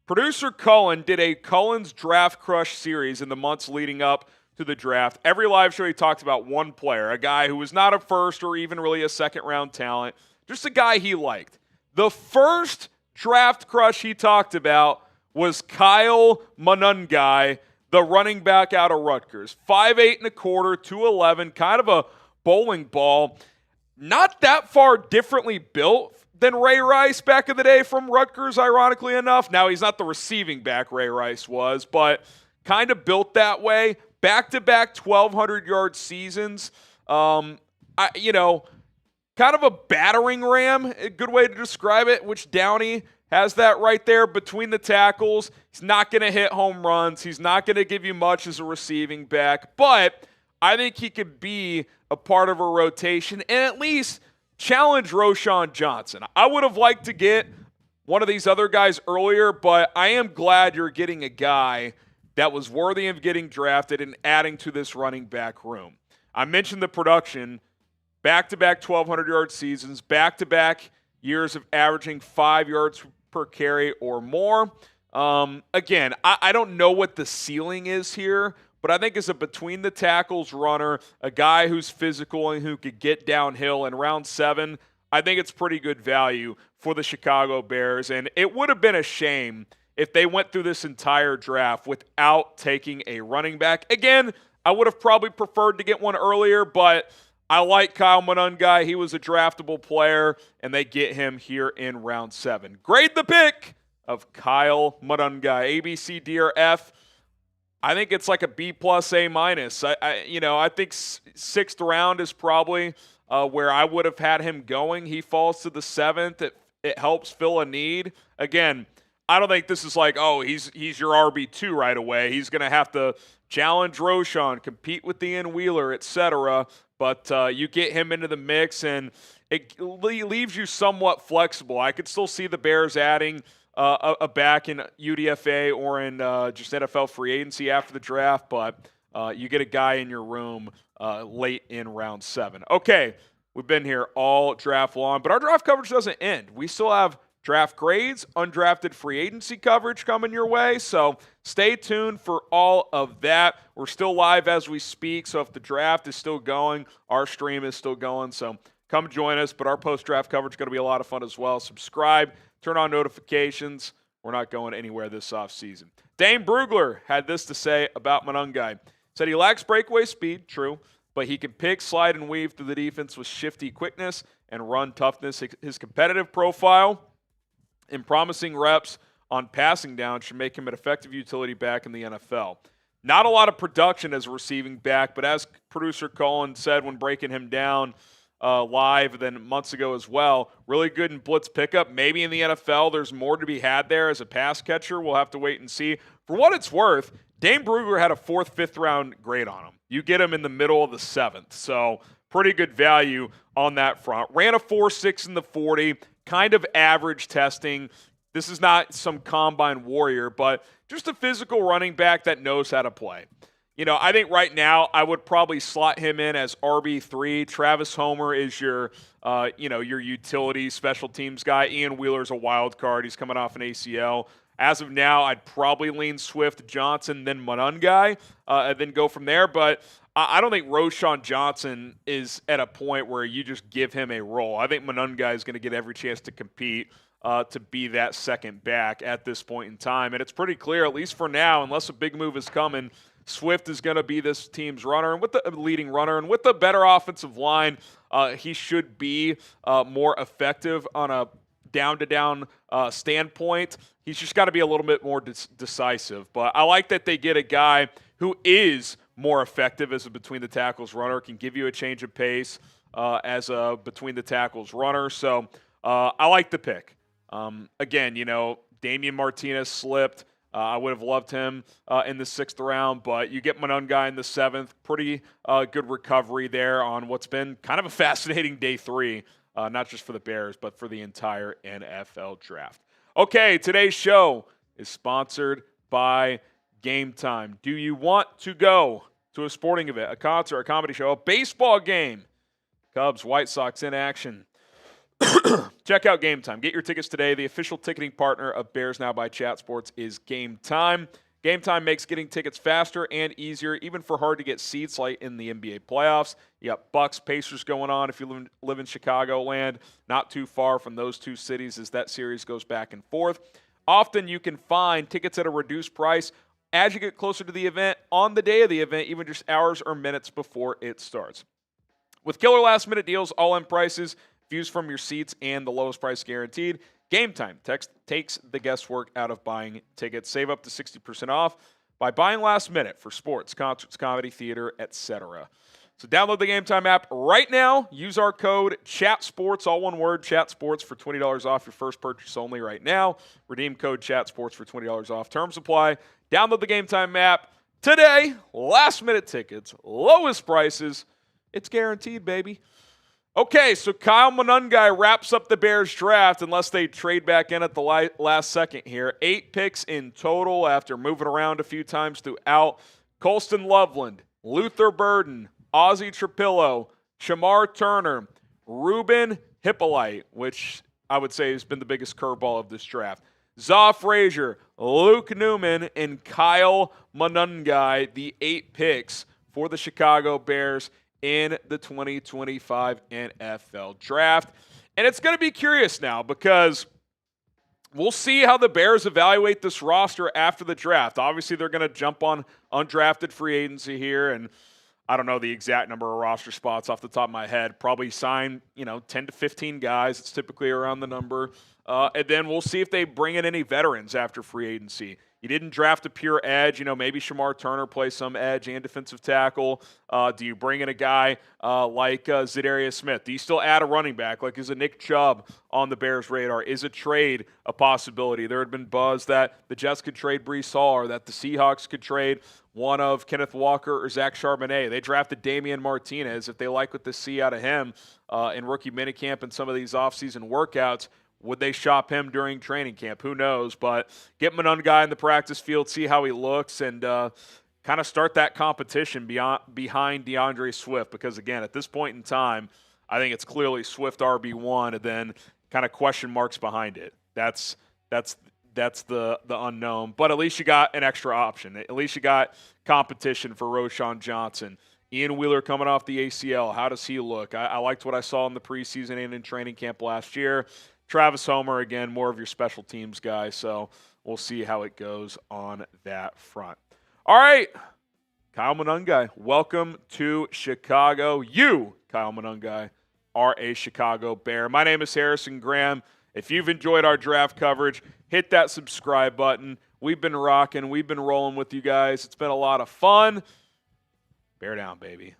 producer Cullen did a Cullen's Draft Crush series in the months leading up to the draft. Every live show he talked about one player, a guy who was not a first or even really a second-round talent, just a guy he liked. The first draft crush he talked about was Kyle Manungai, the running back out of Rutgers. 5'8 and a quarter, 211, kind of a bowling ball. Not that far differently built than Ray Rice back in the day from Rutgers, ironically enough. Now, he's not the receiving back Ray Rice was, but kind of built that way. Back-to-back 1,200-yard seasons. Kind of a battering ram, a good way to describe it, which Downey has that right there between the tackles. He's not going to hit home runs. He's not going to give you much as a receiving back, but I think he could be a part of a rotation and at least challenge Roschon Johnson. I would have liked to get one of these other guys earlier, but I am glad you're getting a guy that was worthy of getting drafted and adding to this running back room. I mentioned the production, back-to-back 1,200-yard seasons, back-to-back years of averaging 5 yards per carry or more. Again, I don't know what the ceiling is here, but I think as a between-the-tackles runner, a guy who's physical and who could get downhill in round 7, I think it's pretty good value for the Chicago Bears. And it would have been a shame if they went through this entire draft without taking a running back. Again, I would have probably preferred to get one earlier, but I like Kyle Manungai. He was a draftable player, and they get him here in round 7. Grade the pick of Kyle Manungai. A, B, C, D, or F. I think it's like a B+, A-. I think 6th round is probably where I would have had him going. He falls to the 7th. It helps fill a need. Again, I don't think this is like, he's your RB2 right away. He's going to have to challenge Roschon, compete with Ian Wheeler, etc. But you get him into the mix, and it leaves you somewhat flexible. I could still see the Bears adding a back in UDFA or in just NFL free agency after the draft, but you get a guy in your room late in round 7. Okay, we've been here all draft long, but our draft coverage doesn't end. We still have draft grades, undrafted free agency coverage coming your way, so stay tuned for all of that. We're still live as we speak, so if the draft is still going, our stream is still going, so come join us, but our post-draft coverage is going to be a lot of fun as well. Subscribe, turn on notifications. We're not going anywhere this offseason. Dane Brugler had this to say about Manungai. Said he lacks breakaway speed, true, but he can pick, slide, and weave through the defense with shifty quickness and run toughness. His competitive profile and promising reps on passing down should make him an effective utility back in the NFL. Not a lot of production as a receiving back, but as producer Colin said when breaking him down live then months ago as well, really good in blitz pickup. Maybe in the NFL there's more to be had there as a pass catcher. We'll have to wait and see. For what it's worth, Dane Brugler had a 4th, 5th round grade on him. You get him in the middle of the 7th, so pretty good value on that front. Ran a 4.6 in the 40, kind of average testing. This is not some combine warrior, but just a physical running back that knows how to play. I think right now I would probably slot him in as RB3. Travis Homer is your utility special teams guy. Ian Wheeler's a wild card. He's coming off an ACL. As of now, I'd probably lean Swift, Johnson, then Manungai, and then go from there. But I don't think Roschon Johnson is at a point where you just give him a role. I think Manungai is going to get every chance to compete to be that second back at this point in time. And it's pretty clear, at least for now, unless a big move is coming, Swift is going to be this team's runner and with the leading runner. And with the better offensive line, he should be more effective on a down-to-down standpoint. He's just got to be a little bit more decisive. But I like that they get a guy who is more effective as a between-the-tackles runner, can give you a change of pace as a between-the-tackles runner. So I like the pick. Again, Damian Martinez slipped. I would have loved him in the 6th round, but you get Manungai in the 7th. Pretty good recovery there on what's been kind of a fascinating day 3, not just for the Bears, but for the entire NFL draft. Okay, today's show is sponsored by Game Time. Do you want to go to a sporting event, a concert, a comedy show, a baseball game? Cubs, White Sox in action. Check out Game Time. Get your tickets today. The official ticketing partner of Bears Now by Chat Sports is Game Time. Game Time makes getting tickets faster and easier, even for hard-to-get seats like in the NBA playoffs. You got Bucks, Pacers going on if you live in Chicagoland, not too far from those two cities as that series goes back and forth. Often you can find tickets at a reduced price as you get closer to the event, on the day of the event, even just hours or minutes before it starts. With killer last-minute deals, all-in prices, views from your seats, and the lowest price guaranteed, Game Time takes the guesswork out of buying tickets. Save up to 60% off by buying last minute for sports, concerts, comedy, theater, etc. So download the Game Time app right now. Use our code CHATSPORTS, all one word, CHATSPORTS, for $20 off your first purchase only right now. Redeem code CHATSPORTS for $20 off. Terms apply. Download the Game Time app today. Last minute tickets, lowest prices. It's guaranteed, baby. Okay, so Kyle Manungai wraps up the Bears draft unless they trade back in at the last second here. 8 picks in total after moving around a few times throughout. Colston Loveland, Luther Burden, Ozzy Trapilo, Shemar Turner, Ruben Hippolyte, which I would say has been the biggest curveball of this draft. Zaw Frazier, Luke Newman, and Kyle Manungai, the 8 picks for the Chicago Bears in the 2025 NFL Draft. And it's going to be curious now because we'll see how the Bears evaluate this roster after the draft. Obviously, they're going to jump on undrafted free agency here, and I don't know the exact number of roster spots off the top of my head. Probably sign, 10 to 15 guys. It's typically around the number. And then we'll see if they bring in any veterans after free agency. You didn't draft a pure edge. Maybe Shemar Turner plays some edge and defensive tackle. Do you bring in a guy like Zadarius Smith? Do you still add a running back? Like, is a Nick Chubb on the Bears' radar? Is a trade a possibility? There had been buzz that the Jets could trade Breece Hall or that the Seahawks could trade one of Kenneth Walker or Zach Charbonnet. They drafted Damian Martinez. If they like what they see out of him in rookie minicamp and some of these offseason workouts, would they shop him during training camp? Who knows? But get Manungai in the practice field, see how he looks, and kind of start that competition behind DeAndre Swift. Because, again, at this point in time, I think it's clearly Swift RB1 and then kind of question marks behind it. That's the unknown. But at least you got an extra option. At least you got competition for Roschon Johnson. Ian Wheeler coming off the ACL. How does he look? I liked what I saw in the preseason and in training camp last year. Travis Homer, again, more of your special teams guy. So we'll see how it goes on that front. All right, Kyle Manungai, welcome to Chicago. You, Kyle Manungai, are a Chicago Bear. My name is Harrison Graham. If you've enjoyed our draft coverage, hit that subscribe button. We've been rocking. We've been rolling with you guys. It's been a lot of fun. Bear down, baby.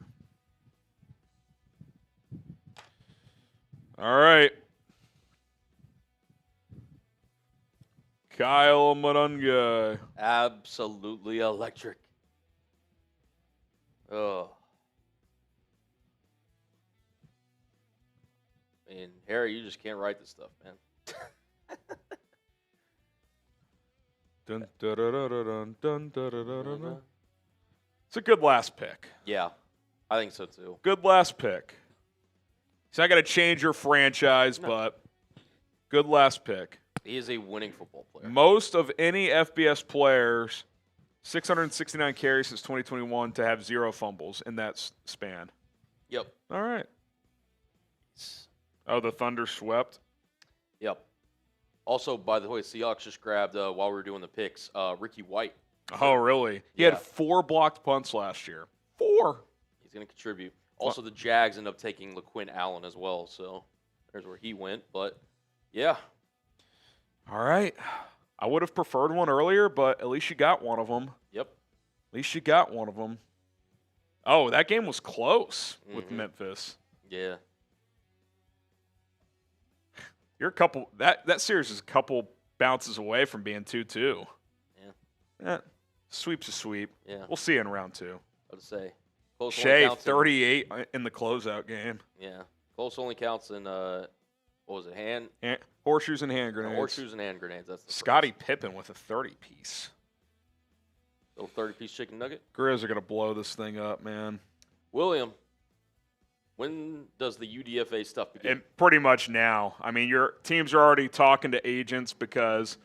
All right. Kyle Manungai. Absolutely electric. Oh. I mean, Harry, you just can't write this stuff, man. Dun, dun, dun, dun, dun, dun, dun, dun, dun, dun. It's a good last pick. Yeah, I think so too. Good last pick. He's not going to change your franchise, but good last pick. He is a winning football player. Most of any FBS players, 669 carries since 2021 to have 0 fumbles in that span. Yep. All right. Oh, the Thunder swept? Yep. Also, by the way, Seahawks just grabbed, while we were doing the picks, Ricky White. Oh, really? He had 4 blocked punts last year. 4. He's going to contribute. Also, the Jags end up taking LaQuinn Allen as well, so there's where he went. But, yeah. All right. I would have preferred one earlier, but at least you got one of them. Yep. At least you got one of them. Oh, that game was close with Memphis. Yeah. You're a couple that series is a couple bounces away from being 2-2. Yeah. Sweep's a sweep. Yeah. We'll see you in round 2. What to say? Close Shea 38 in the closeout game. Yeah. Close only counts in what was it? Horseshoes and hand grenades. Horseshoes and hand grenades. That's the Scottie Pippen with a 30-piece. little 30-piece chicken nugget. Grizz are gonna blow this thing up, man. William, when does the UDFA stuff begin? And pretty much now. I mean, your teams are already talking to agents because,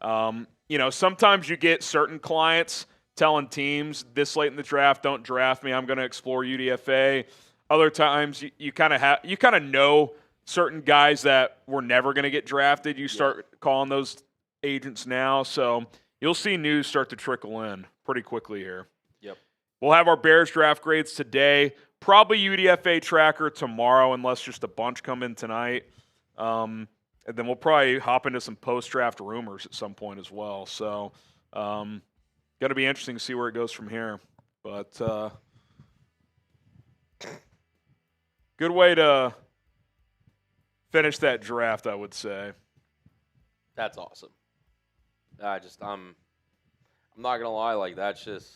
sometimes you get certain clients telling teams this late in the draft, don't draft me. I'm going to explore UDFA. Other times, you kind of know certain guys that were never going to get drafted. You start calling those agents now, so you'll see news start to trickle in pretty quickly here. Yep. We'll have our Bears draft grades today. Probably UDFA tracker tomorrow, unless just a bunch come in tonight. And then we'll probably hop into some post-draft rumors at some point as well. So, going to be interesting to see where it goes from here. But good way to finish that draft, I would say. That's awesome. I'm not gonna lie, like that's just.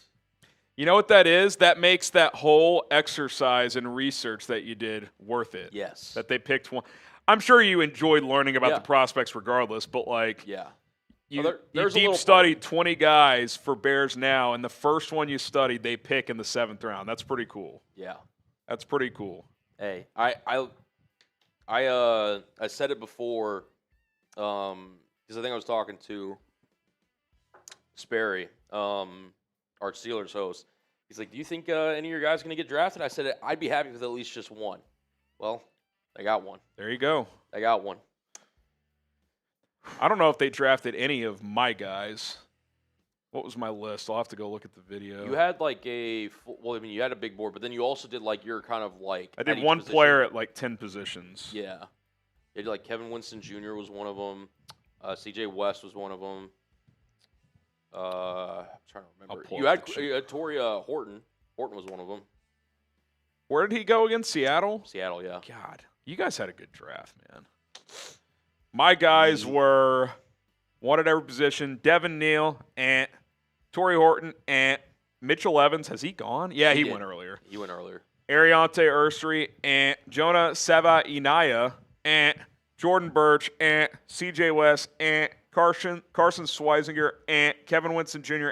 You know what that is? That makes that whole exercise and research that you did worth it. Yes. That they picked one. I'm sure you enjoyed learning about the prospects regardless, but you deep studied 20 guys for Bears now, and the first one you studied, they pick in the 7th round. That's pretty cool. Yeah. That's pretty cool. Hey, I said it before, because I think I was talking to Sperry, our Steelers host. He's like, do you think any of your guys are going to get drafted? I said, I'd be happy with at least just one. Well, they got one. There you go. They got one. I don't know if they drafted any of my guys. What was my list? I'll have to go look at the video. You had you had a big board, but then you also did your kind of I did one position. player at 10 positions. Yeah. You did Kevin Winston Jr. was one of them. C.J. West was one of them. I'm trying to remember. You had Toria Horton. Horton was one of them. Where did he go again? Seattle? Seattle, yeah. God, you guys had a good draft, man. My guys were one at every position. Devin Neal, Torrey Horton, Mitchell Evans. Has he gone? Yeah, he went earlier. He went earlier. Ariante Ursary, Jonah Seva Inaya, Jordan Birch, C.J. West, Carson Schweizinger, Kevin Winston Jr.,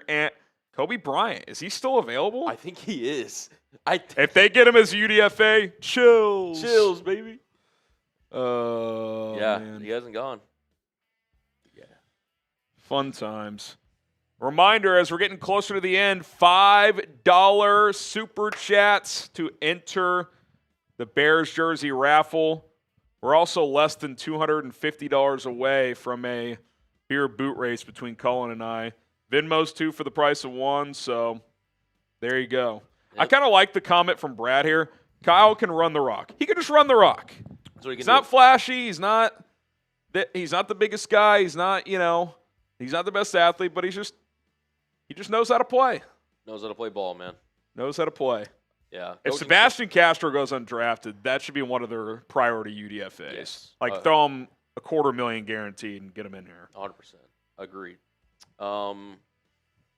Kobe Bryant. Is he still available? I think he is. If they get him as UDFA, chills. Chills, baby. Yeah, man. He hasn't gone. Yeah. Fun times. Reminder, as we're getting closer to the end, $5 super chats to enter the Bears jersey raffle. We're also less than $250 away from a beer boot race between Cullen and I. Venmo's 2 for the price of 1, so there you go. Yep. I kind of like the comment from Brad here. Kyle can run the rock. He can just run the rock. That's what he can He's do. not flashy. He's not the biggest guy. He's not, he's not the best athlete, but he just knows how to play. Knows how to play ball, man. Knows how to play. Yeah. If Coaching Sebastian Castro goes undrafted, that should be one of their priority UDFAs. Yes. Throw him $250,000 guaranteed and get him in here. 100%. Agreed.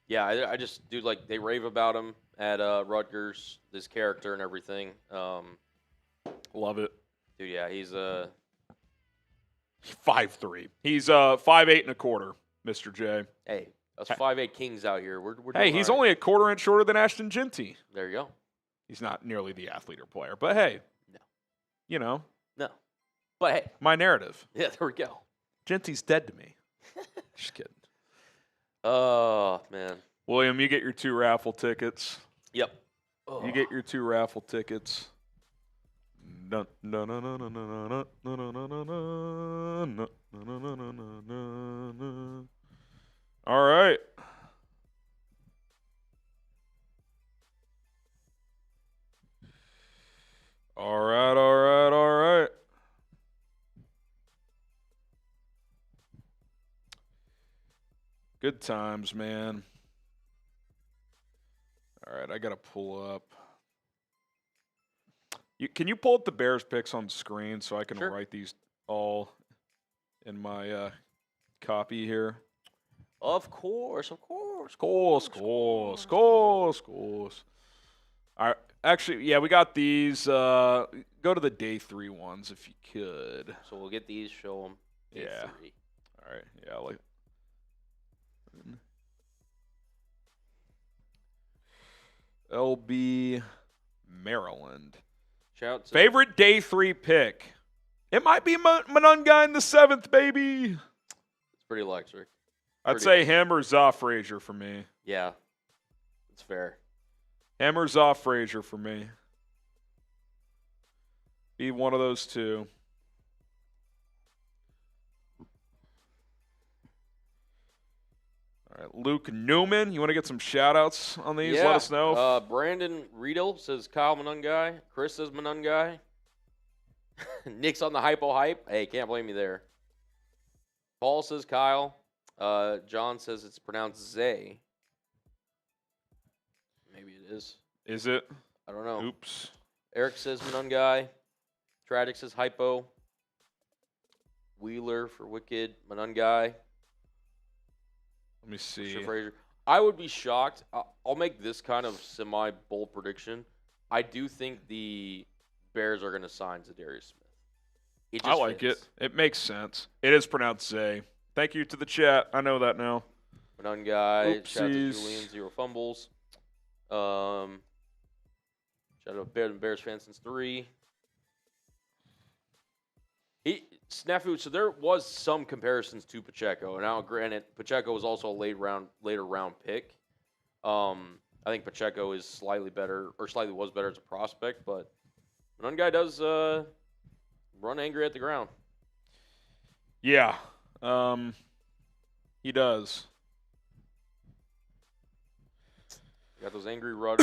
Yeah, I just, dude, like, they rave about him at Rutgers, this character and everything. Love it. Dude, yeah, he's 5'3". He's 5'8" and a quarter, Mr. J. hey, us 5'8" kings out here. We're doing Hey, he's all right. only a quarter inch shorter than Ashton Genty. There you go. He's not nearly the athlete or player, but hey, No. No. But hey, my narrative. yeah, there we go. Genty's dead to me. Just kidding. Oh, man. William, you get your 2 raffle tickets. Yep. You get your 2 raffle tickets. All right. All right. Good times, man. All right, I got to pull up. Can you pull up the Bears picks on the screen so I can Sure. write these all in my copy here? Of course. Scores. All right. Actually, yeah, we got these. Go to the day 3 ones if you could. So we'll get these, show them. Yeah. All right. Yeah. LB Maryland. Shout to Favorite day 3 pick. It might be Manungai in the 7th, baby. It's pretty electric. I'd Pretty say him or Zoff Frazier for me. Yeah. It's fair. Him or Zoff Frazier for me. Be one of those 2. All right, Luke Newman. You want to get some shout-outs on these? Yeah. Let us know. Brandon Riedel says Kyle Manungai. Chris says Manungai. Nick's on the hype. Hey, can't blame me there. Paul says Kyle. John says it's pronounced Zay. Maybe it is. Is it? I don't know. Oops. Eric says Manungai. Tradic says hypo. Wheeler for Wicked. Manungai. Let me see. Mr. Frazier. I would be shocked. I'll make this kind of semi-bold prediction. I do think the Bears are going to sign Zadarius Smith. It I just like fits. it. It makes sense. It is pronounced Zay. Thank you to the chat. I know that now. Manungai. Shout out to Oopsies. Julian, 0 fumbles. Shout out to Bears fans since 3. Snafu, so there was some comparisons to Pacheco. Now, granted, Pacheco was also a later round pick. I think Pacheco is slightly better, or slightly was better as a prospect, but Manungai does run angry at the ground. Yeah. He does. Got those angry runs.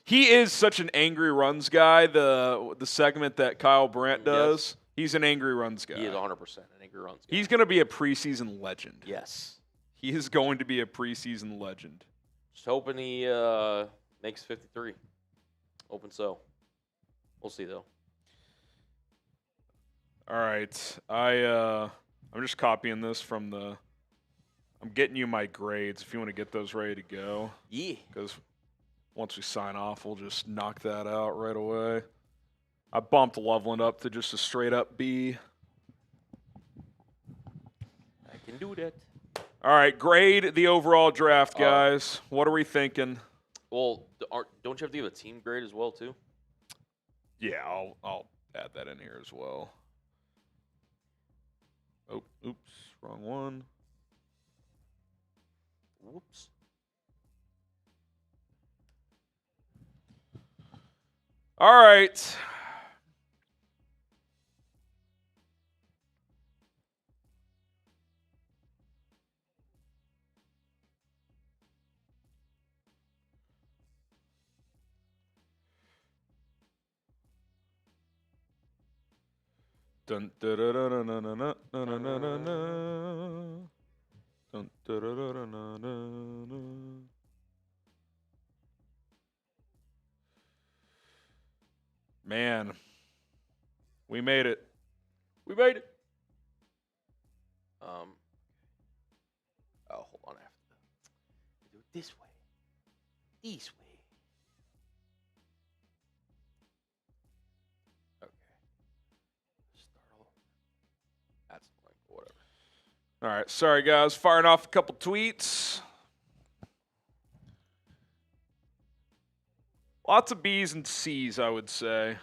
He is such an angry runs guy. The segment that Kyle Brandt does, he's an angry runs guy. He is 100% an angry runs guy. He's going to be a preseason legend. Yes. He is going to be a preseason legend. Just hoping he makes 53. Hoping so. We'll see, though. All right. I'm just copying this from the – I'm getting you my grades if you want to get those ready to go. Yeah. Because once we sign off, we'll just knock that out right away. I bumped Loveland up to just a straight-up B. I can do that. All right, grade the overall draft, guys. What are we thinking? Well, don't you have to give a team grade as well, too? Yeah, I'll add that in here as well. Oh, oops, wrong one. Whoops. All right. Dun, da, da, da, da, da, da, da, da, da, da, da, da. Dun, da, da, da, da, da, da, da. Man, we made it. We made it. Oh, hold on. I have to do it this way. This way. Okay. Start all over. That's like whatever. All right, sorry guys, firing off a couple tweets. Lots of B's and C's, I would say.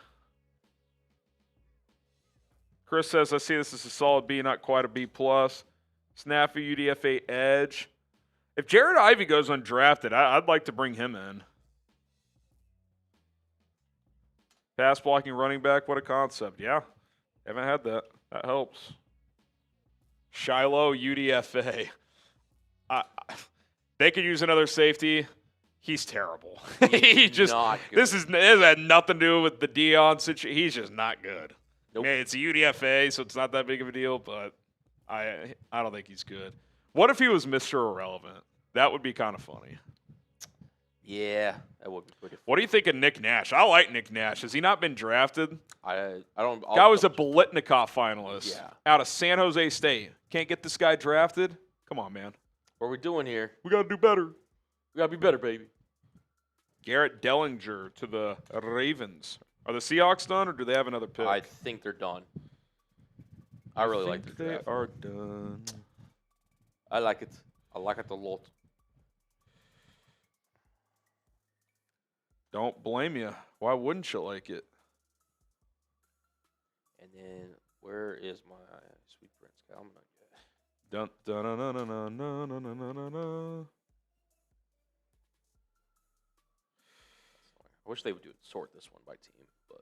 Chris says, I see this as a solid B, not quite a B+. Snafu, UDFA, Edge. If Jared Ivey goes undrafted, I'd like to bring him in. Pass blocking running back, what a concept. Yeah, haven't had that. That helps. Shiloh, UDFA. They could use another safety. He's terrible. He just not good. This had nothing to do with the Dion situation. He's just not good. Nope. It's a UDFA, so it's not that big of a deal, but I don't think he's good. What if he was Mr. Irrelevant? That would be kind of funny. Yeah, that would be pretty. What do you think of Nick Nash? I like Nick Nash. Has he not been drafted? I don't. Guy was a Bolitnikoff finalist Yeah. out of San Jose State. Can't get this guy drafted? Come on, man. What are we doing here? We got to do better. We gotta be better, baby. Garrett Dellinger to the Ravens. Are the Seahawks done, or do they have another pick? I think they're done. I really like think their they draft. are done. I like it. I like it a lot. Don't blame you. Why wouldn't you like it? And then where is my sweet prince? I'm not good. Dun, dun, dun, dun, dun, dun, dun, dun, dun, dun, dun. I wish they would sort this one by team, but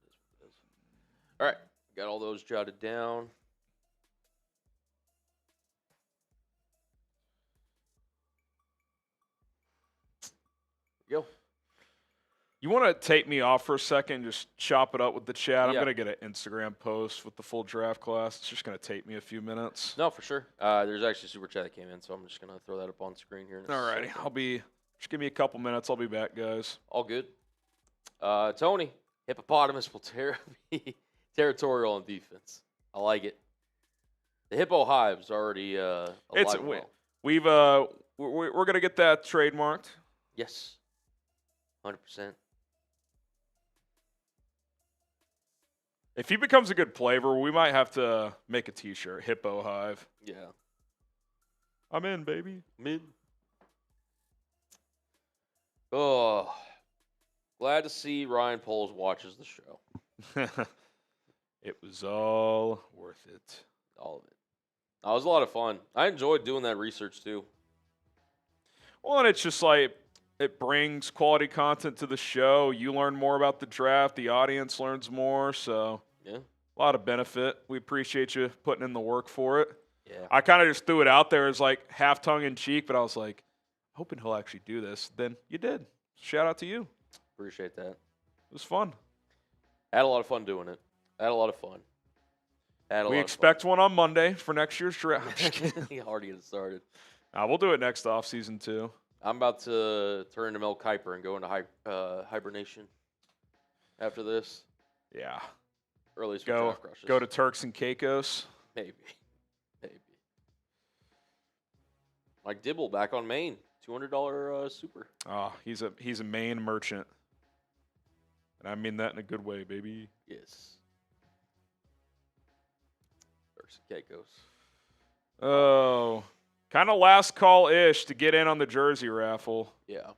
it is what it is. All right, got all those jotted down. There we go. You want to take me off for a second, just chop it up with the chat? I'm Yeah. going to get an Instagram post with the full draft class. It's just going to take me a few minutes. No, for sure. There's actually a super chat that came in, so I'm just gonna throw that up on screen here. All righty. Just give me a couple minutes. I'll be back, guys. All good. Tony, hippopotamus will be territorial on defense. I like it. The hippo hive's already alive and well. We're going to get that trademarked. Yes, 100%. If he becomes a good flavor, we might have to make a T-shirt, Hippo Hive. Yeah. I'm in, baby. Mid. Oh, glad to see Ryan Poles watches the show. It was all worth it. All of it. That was a lot of fun. I enjoyed doing that research too. Well, and it's just like it brings quality content to the show. You learn more about the draft. The audience learns more. So Yeah. a lot of benefit. We appreciate you putting in the work for it. Yeah. I kind of just threw it out there as like half tongue in cheek, but I was like, hoping he'll actually do this. Then you did. Shout out to you. Appreciate that. It was fun. I had a lot of fun doing it. I had a lot of fun. We expect one on Monday for next year's draft. Already get it started. We'll do it next offseason too. I'm about to turn into Mel Kiper and go into hibernation after this. Yeah. Or at least Go draft crushes. to Turks and Caicos. Maybe. Mike Dibble back on Maine. $200 super. Oh, he's a Maine merchant. And I mean that in a good way, baby. Yes. Turks and Caicos. Oh. Kind of last call-ish to get in on the jersey raffle. Yeah.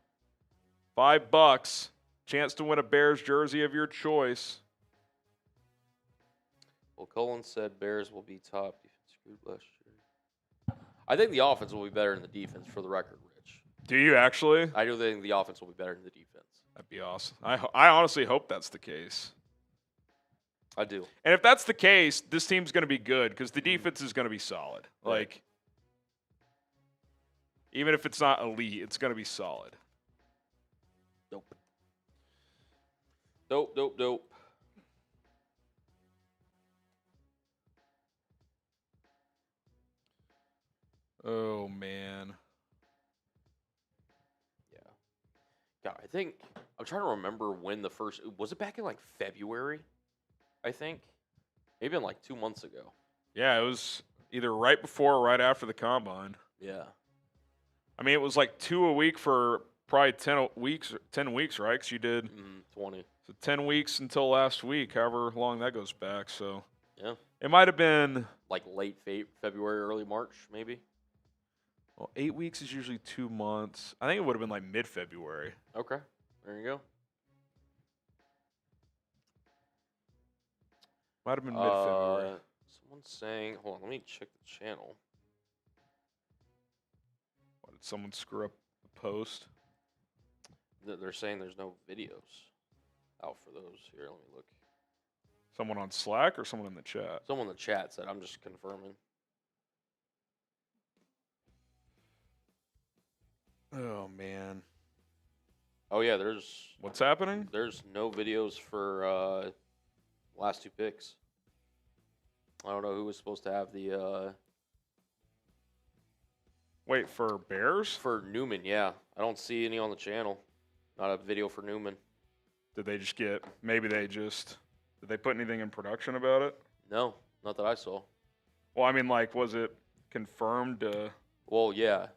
$5. Chance to win a Bears jersey of your choice. Well, Cullen said Bears will be top defense group last year. I think the offense will be better than the defense, for the record, Rich. Do you actually? I do think the offense will be better than the defense. That'd be awesome. I honestly hope that's the case. I do. And if that's the case, this team's going to be good because the defense is going to be solid. Right. Like, even if it's not elite, it's going to be solid. Dope. Oh, man. Yeah. God, I think I'm trying to remember when the first was it back in like February, I think. Maybe in like 2 months ago. Yeah, it was either right before or right after the combine. Yeah. I mean, it was like 2 a week for probably 10 weeks, right? Because you did 20. so 10 weeks until last week, however long that goes back. So Yeah. it might have been, Like late February, early March, maybe. well, 8 weeks is usually 2 months. I think it would have been like mid-February. Okay. There you go. Might have been mid-February. Someone's saying, hold on, let me check the channel. What, did someone screw up the post? They're saying there's no videos out for those. Here, let me look. Someone on Slack or someone in the chat? Someone in the chat said, I'm just confirming. Oh, man. Oh, yeah, there's What's happening? no videos for last 2 picks. I don't know who was supposed to have the Wait, for Bears? for Newman. Yeah, I don't see any on the channel. Not a video for Newman. Did they just get, did they put anything in production about it? No, not that I saw. Well, I mean, like, was it confirmed? Well, yeah,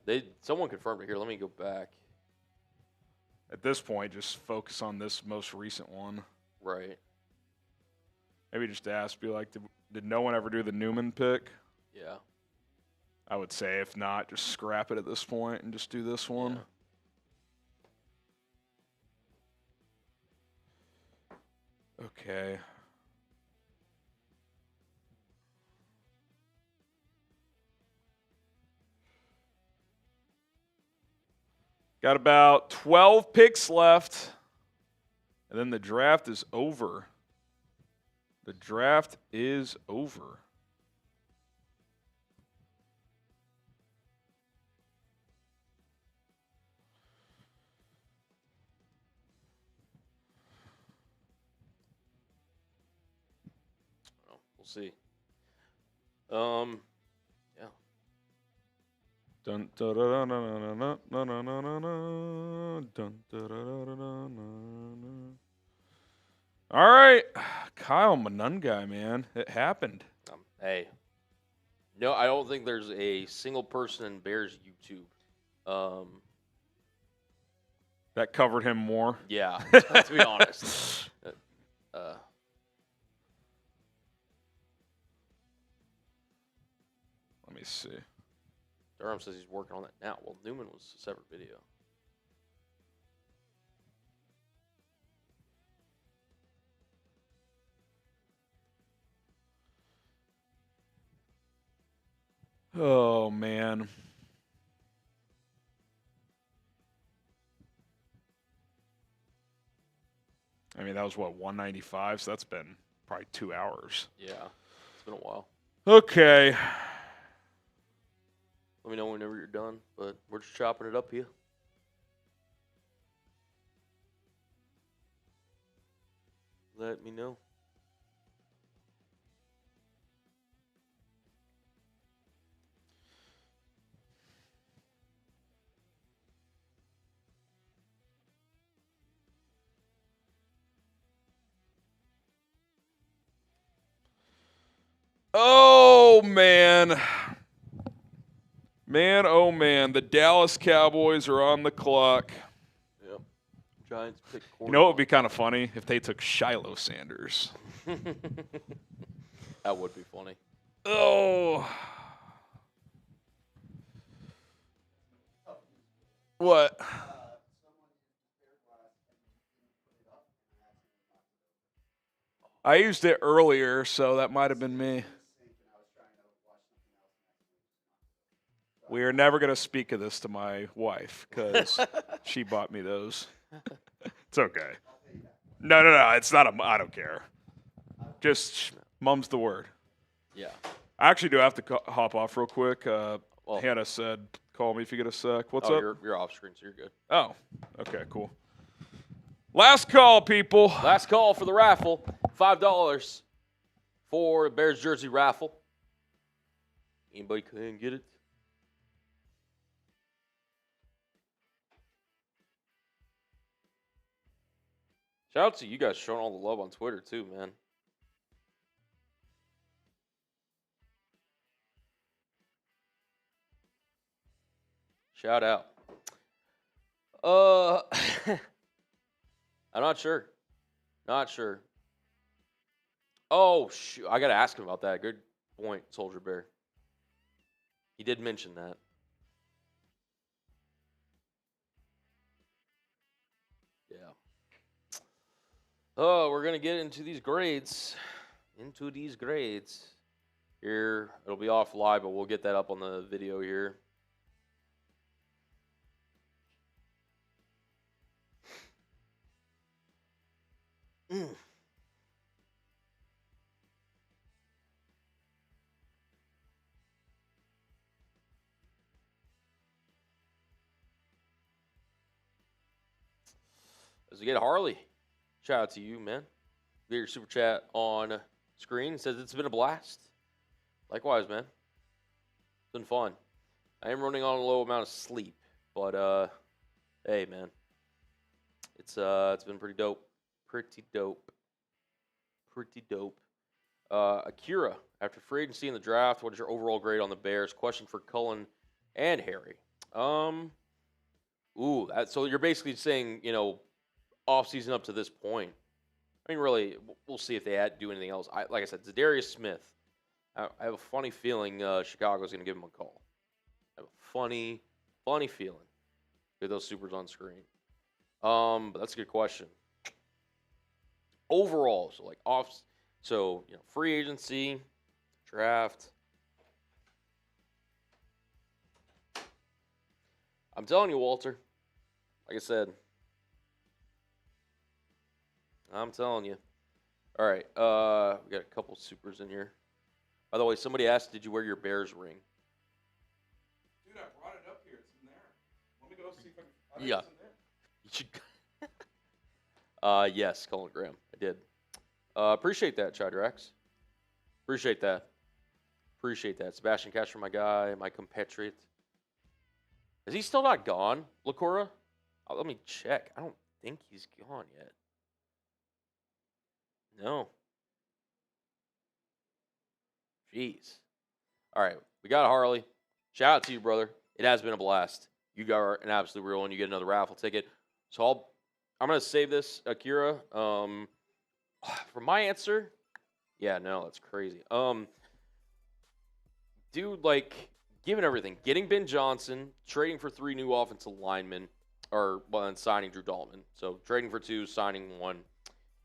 someone confirmed it. Here, let me go back. At this point, just focus on this most recent one. Right. Maybe just ask, be like, did no one ever do the Newman pick? Yeah. I would say, if not, just scrap it at this point and just do this one. Yeah. Okay. Got about 12 picks left. And then the draft is over. The draft is over. Well, we'll see. Yeah. Dun, da, da, da, da, da, da, da, da, da, da, da. Dun, da, da, da, da, da, da. All right, Kyle Manungai, man, it happened. Hey. No, I don't think there's a single person in Bears YouTube. That covered him more. Yeah, to be honest. Let me see. Durham says he's working on that now. Well, Newman was a separate video. Oh, man. I mean, that was, what, 195? So that's been probably 2 hours. Yeah, it's been a while. Okay. Let me know whenever you're done, but we're just chopping it up here. Let me know. Oh, man. Man, oh, man. The Dallas Cowboys are on the clock. Yep. Giants pick quarterback. You know what would be kind of funny? If they took Shador Sanders. That would be funny. Oh. What? I used it earlier, so that might have been me. We are never going to speak of this to my wife because she bought me those. It's okay. No. It's not I don't care. Just mum's the word. Yeah. I actually do have to hop off real quick. Well, Hannah said, call me if you get a sec. What's oh, up? You're off screen, so you're good. Oh, okay, cool. Last call, people. Last call for the raffle. $5 for the Bears jersey raffle. Anybody can get it? Shout out to you guys showing all the love on Twitter, too, man. Shout out. I'm not sure. Not sure. Oh, shoot. I got to ask him about that. Good point, Soldier Bear. He did mention that. Yeah. Oh, we're going to get into these grades. Here, it'll be off live, but we'll get that up on the video here. As we get Harley, shout out to you, man. Get your super chat on screen. It says it's been a blast. Likewise, man. It's been fun. I am running on a low amount of sleep, but hey, man, it's been pretty dope. Akira, after free agency in the draft, what is your overall grade on the Bears? Question for Cullen and Harry. So you're basically saying, off season up to this point. I mean, really, we'll see if they do anything else. Like I said, Zadarius Smith. I have a funny feeling Chicago's going to give him a call. I have a funny feeling. Get those supers on screen. But that's a good question. Overall, free agency, draft. I'm telling you, Walter. Like I said, I'm telling you. All right, we got a couple supers in here. By the way, somebody asked, did you wear your Bears ring? Dude, I brought it up here. It's in there. Let me go see if I can find Yeah. It's in there. You should. Yes, Colin Graham. I did. Appreciate that, Chadrax. Appreciate that. Sebastian Castro, my guy, my compatriot. Is he still not gone, Lacora? Let me check. I don't think he's gone yet. No. Jeez. All right, we got Harley. Shout out to you, brother. It has been a blast. You got an absolute real one. You get another raffle ticket. So I'm going to save this, Akira. For my answer, yeah, no, that's crazy. Dude, given everything, getting Ben Johnson, trading for 3 new offensive linemen, and signing Drew Dalton. So trading for 2, signing 1.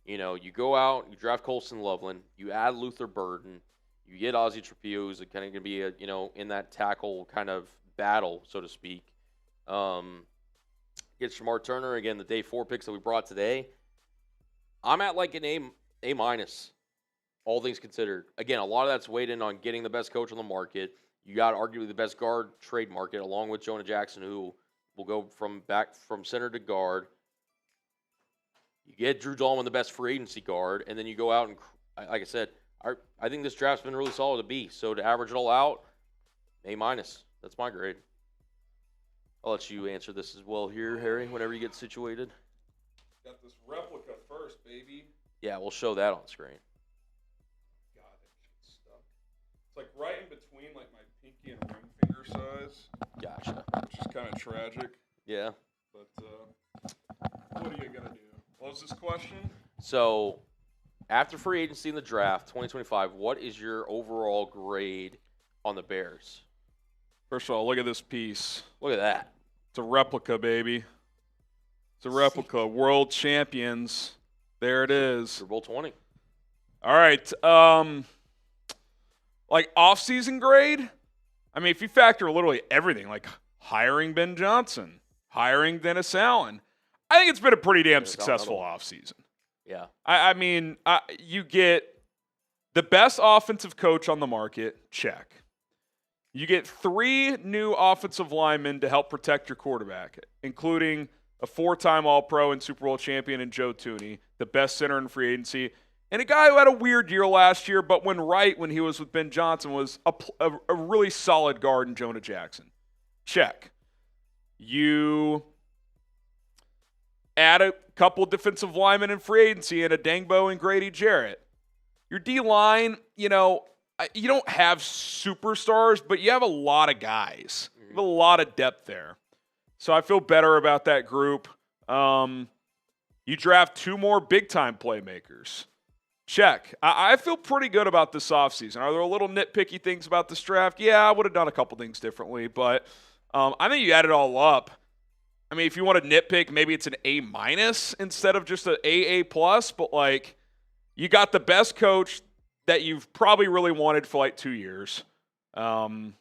You go out, you draft Colston Loveland, you add Luther Burden, you get Ozzy Trapilo, who's kind of going to be in that tackle kind of battle, so to speak. Get Shemar Turner, again, the day 4 picks that we brought today. I'm at an A minus, all things considered. Again, a lot of that's weighed in on getting the best coach on the market. You got arguably the best guard trade market, along with Jonah Jackson, who will go from center to guard. You get Drew Dalton, the best free agency guard, and then you go out and, like I said, I think this draft's been really solid to B. So to average it all out, A minus. That's my grade. I'll let you answer this as well here, Harry, whenever you get situated. Got this replica first, baby. Yeah, we'll show that on screen. God, that shit's stuck. It's right in between my pinky and ring finger size. Gotcha. Which is kind of tragic. Yeah. But what are you gonna do? What was this question? So, after free agency in the draft, 2025, what is your overall grade on the Bears? First of all, look at this piece. Look at that. It's a replica, baby. It's a replica. World champions. There it is. Super Bowl 20. All right. Off-season grade? I mean, if you factor literally everything, hiring Ben Johnson, hiring Dennis Allen, I think it's been a pretty damn successful offseason. Yeah. I mean, you get the best offensive coach on the market, check. You get 3 new offensive linemen to help protect your quarterback, including a 4-time All-Pro and Super Bowl champion in Joe Downey, the best center in free agency, and a guy who had a weird year last year, but when he was with Ben Johnson, was a really solid guard in Jonah Jackson. Check. You add a couple defensive linemen in free agency and a Dangbo and Grady Jarrett. Your D-line, you don't have superstars, but you have a lot of guys. You have a lot of depth there. So I feel better about that group. You draft 2 more big-time playmakers. Check. I feel pretty good about this offseason. Are there a little nitpicky things about this draft? Yeah, I would have done a couple things differently, but I think you add it all up. I mean, if you want to nitpick, maybe it's an A- instead of just an AA+, but like you got the best coach that you've probably really wanted for like 2 years. I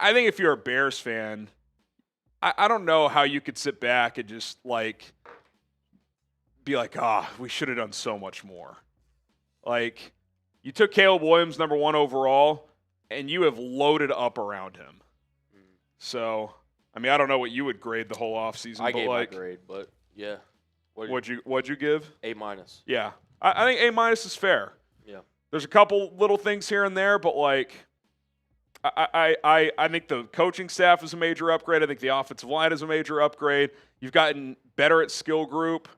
think if you're a Bears fan, I don't know how you could sit back and just like be like, we should have done so much more. Like, you took Caleb Williams, number 1 overall, and you have loaded up around him. So, I mean, I don't know what you would grade the whole offseason. I gave like, my grade, but yeah. What'd you give? A-. Yeah. I think A- is fair. Yeah. There's a couple little things here and there, but like I think the coaching staff is a major upgrade. I think the offensive line is a major upgrade. You've gotten better at skill group.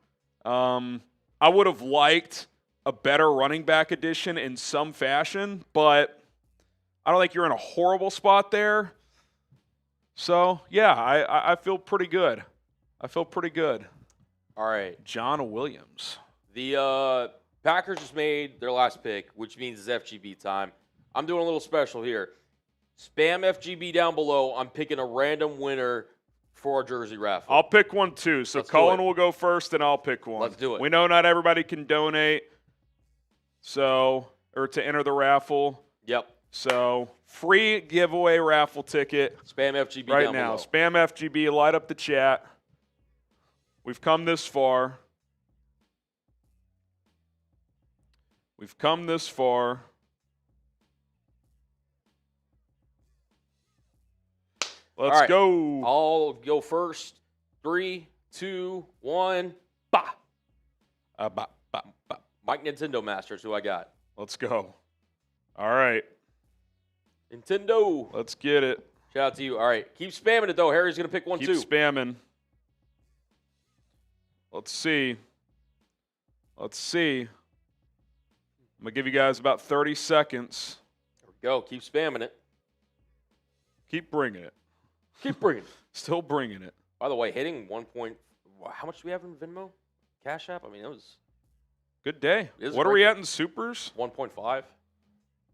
I would have liked a better running back addition in some fashion, but I don't think you're in a horrible spot there. So, yeah, I feel pretty good. All right. John Williams. The Packers just made their last pick, which means it's FGB time. I'm doing a little special here. Spam FGB down below. I'm picking a random winner for our jersey raffle. I'll pick one too. So Let's do Cullen it. will go first, and I'll pick one. Let's do it. We know not everybody can donate, or to enter the raffle. Yep. So free giveaway raffle ticket Spam FGB right down now. below. Spam FGB, light up the chat. We've come this far. Let's right. go. I'll go first. 3, 2, 1. Bah. Bah. Mike Nintendo Masters, who I got. Let's go. All right. Nintendo. Let's get it. Shout out to you. All right. Keep spamming it, though. Harry's going to pick one, Keep too. spamming. Let's see. I'm going to give you guys about 30 seconds. There we go. Keep spamming it. Keep bringing it. Keep bringing it. Still bringing it. By the way, hitting 1 point. How much do we have in Venmo? Cash App? I mean, it was Good day. It is What are we great. at in supers? 1.5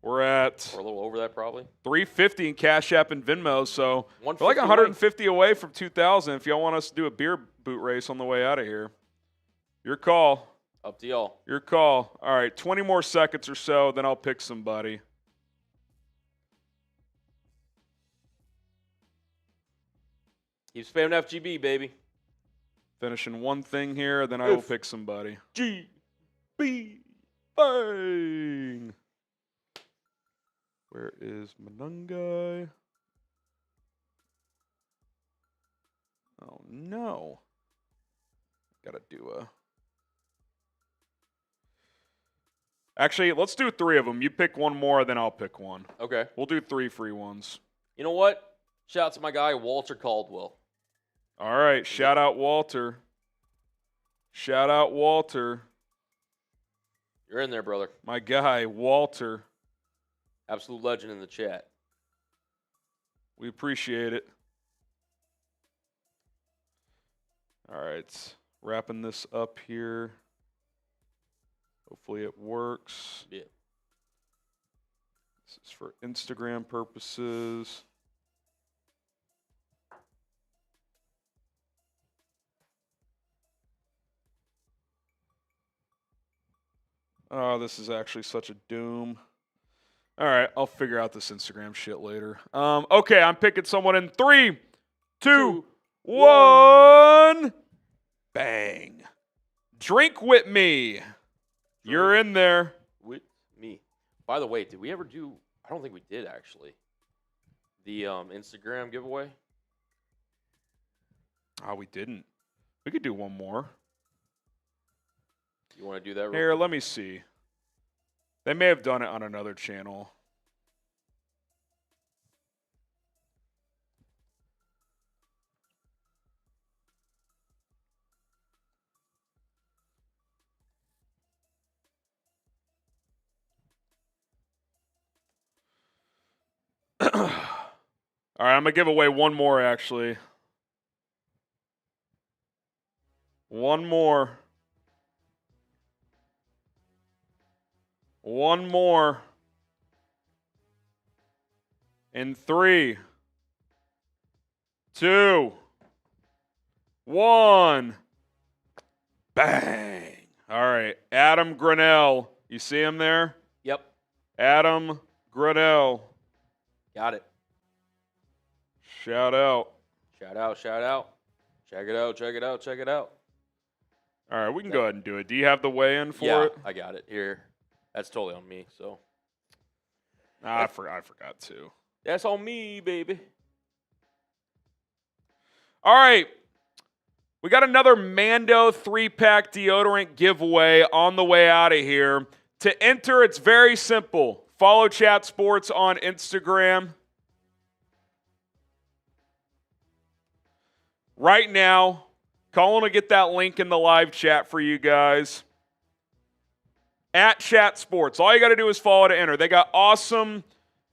We're at or a little over that, probably. 350 in Cash App and Venmo, so we're like 150 150 away from 2,000 if y'all want us to do a beer boot race on the way out of here. Your call. Up to y'all. Your call. All right, 20 more seconds or so, then I'll pick somebody. Keep spamming FGB, baby. Finishing one thing here, then I will pick somebody. GB. Bang! Where is Manungai? Oh, no. Gotta do a... Actually, let's do 3 of them. You pick one more, then I'll pick one. Okay. We'll do 3 free ones. You know what? Shout out to my guy, Walter Caldwell. All right. Shout out Walter. Shout out Walter. You're in there, brother. My guy, Walter. Absolute legend in the chat. We appreciate it. All right. Wrapping this up here. Hopefully it works. Yeah. This is for Instagram purposes. Oh, this is actually such a doom. All right, I'll figure out this Instagram shit later. Okay, I'm picking someone in 3, 2, 1. Bang. Drink with me. You're in there. With me. By the way, did we ever do... I don't think we did, actually. The Instagram giveaway? Oh, we didn't. We could do one more. You want to do that? Here, let me see. They may have done it on another channel. All right, I'm going to give away one more, actually. One more. One more. In 3, 2, 1. Bang. All right, Adam Grinnell. You see him there? Yep. Adam Grinnell. Got it. Shout out. Shout out, shout out. Check it out, check it out, check it out. All right, we can go ahead and do it. Do you have the weigh-in for it? I got it here. That's totally on me, so. I forgot to. That's on me, baby. All right. We got another Mando 3-pack deodorant giveaway on the way out of here. To enter, it's very simple. Follow Chat Sports on Instagram. Right now, Colin will get that link in the live chat for you guys. At Chat Sports. All you got to do is follow to enter. They got awesome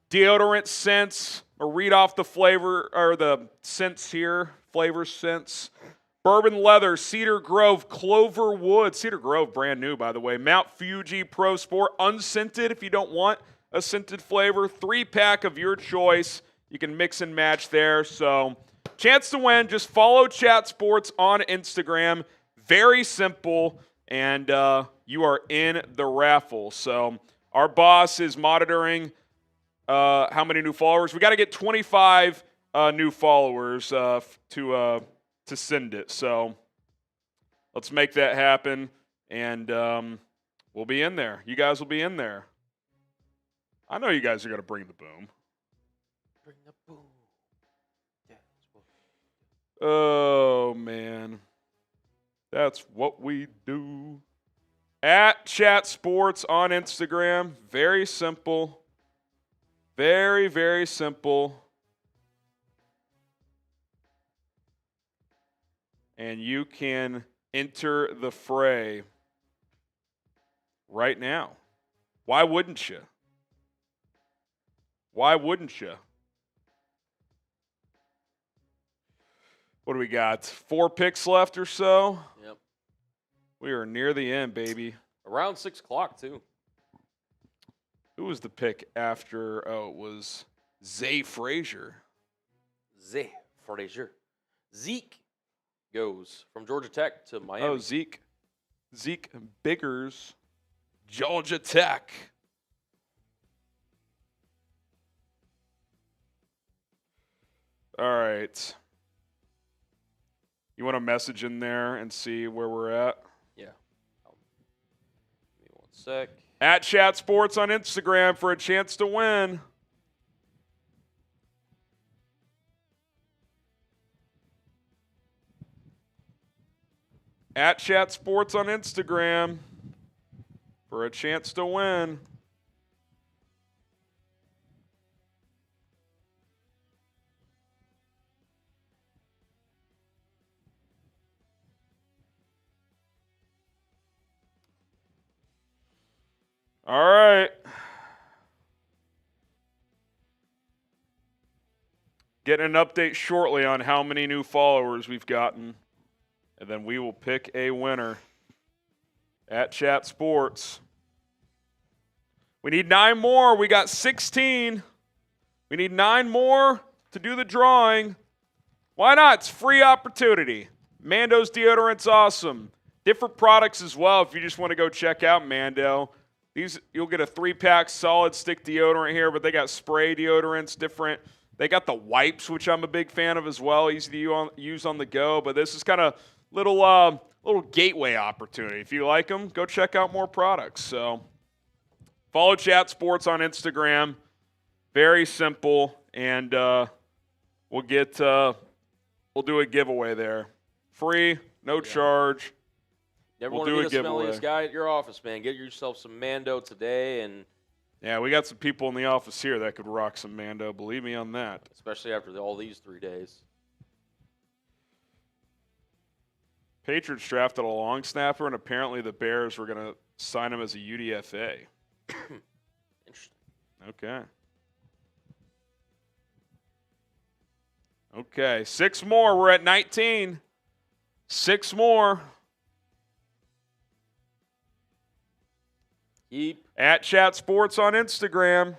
deodorant scents. I'll read off the flavor or the scents here. Flavor scents. Bourbon leather, Cedar Grove, Clover Wood. Cedar Grove, brand new, by the way. Mount Fuji Pro Sport, unscented if you don't want a scented flavor. 3-pack of your choice. You can mix and match there. So, chance to win. Just follow Chat Sports on Instagram. Very simple. And you are in the raffle. So, our boss is monitoring how many new followers. We got to get 25 new followers to send it. So let's make that happen, and we'll be in there. You guys will be in there. I know you guys are going to bring the boom. Bring the boom. Oh, man. That's what we do. At Chat Sports on Instagram. Very simple. Very, very simple. And you can enter the fray right now. Why wouldn't you? Why wouldn't you? What do we got? 4 picks left or so? Yep. We are near the end, baby. Around 6 o'clock, too. Who was the pick after? Oh, it was Zay Frazier. Zay Frazier. Zeke goes from Georgia Tech to Miami. Oh, Zeke Biggers, Georgia Tech. All right. You want to message in there and see where we're at? Yeah. Give me 1 sec. At Chat Sports on Instagram for a chance to win. At Chat Sports on Instagram for a chance to win. All right. Getting an update shortly on how many new followers we've gotten. And then we will pick a winner at Chat Sports. We need 9 more. We got 16. We need 9 more to do the drawing. Why not? It's free opportunity. Mando's deodorant's awesome. Different products as well if you just want to go check out Mando. You'll get a 3-pack solid stick deodorant here, but they got spray deodorants, different. They got the wipes, which I'm a big fan of as well, easy to use on the go. But this is kind of little gateway opportunity. If you like them, go check out more products. So follow Chat Sports on Instagram. Very simple, and we'll do a giveaway there. Free, no charge. Never We'll want do to a be the smelliest giveaway. guy at your office, man. Get yourself some Mando today, and Yeah, we got some people in the office here that could rock some Mando. Believe me on that. especially after all these 3 days. Patriots drafted a long snapper, and apparently the Bears were going to sign him as a UDFA. Interesting. Okay. Okay, 6 more. We're at 19. 6 more. Keep. At Chat Sports on Instagram.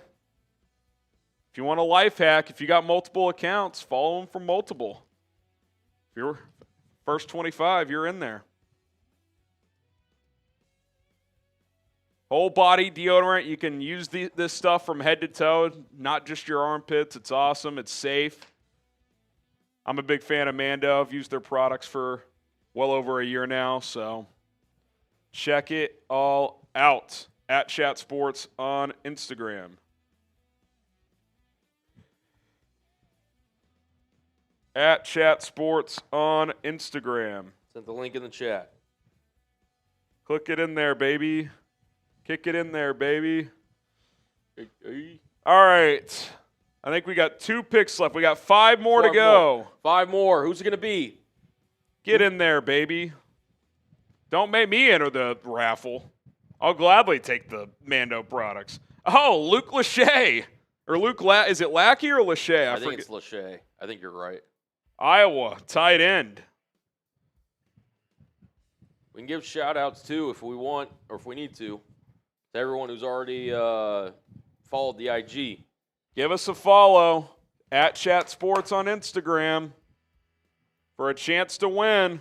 If you want a life hack, if you got multiple accounts, follow them from multiple. If you're first 25, you're in there. Whole body deodorant. You can use this stuff from head to toe, not just your armpits. It's awesome. It's safe. I'm a big fan of Mando. I've used their products for well over a year now, so check it all out. At Chat Sports on Instagram. At Chat Sports on Instagram. Sent the link in the chat. Click it in there, baby. Kick it in there, baby. All right. I think we got 2 picks left. We got 5 more to go. 5 more. Who's it going to be? Get in there, baby. Don't make me enter the raffle. I'll gladly take the Mando products. Oh, Luke Lachey. Or is it Lackey or Lachey? I think it's Lachey. I think you're right. Iowa, tight end. We can give shout-outs, too, if we want or if we need to everyone who's already followed the IG. Give us a follow at Chat Sports on Instagram for a chance to win.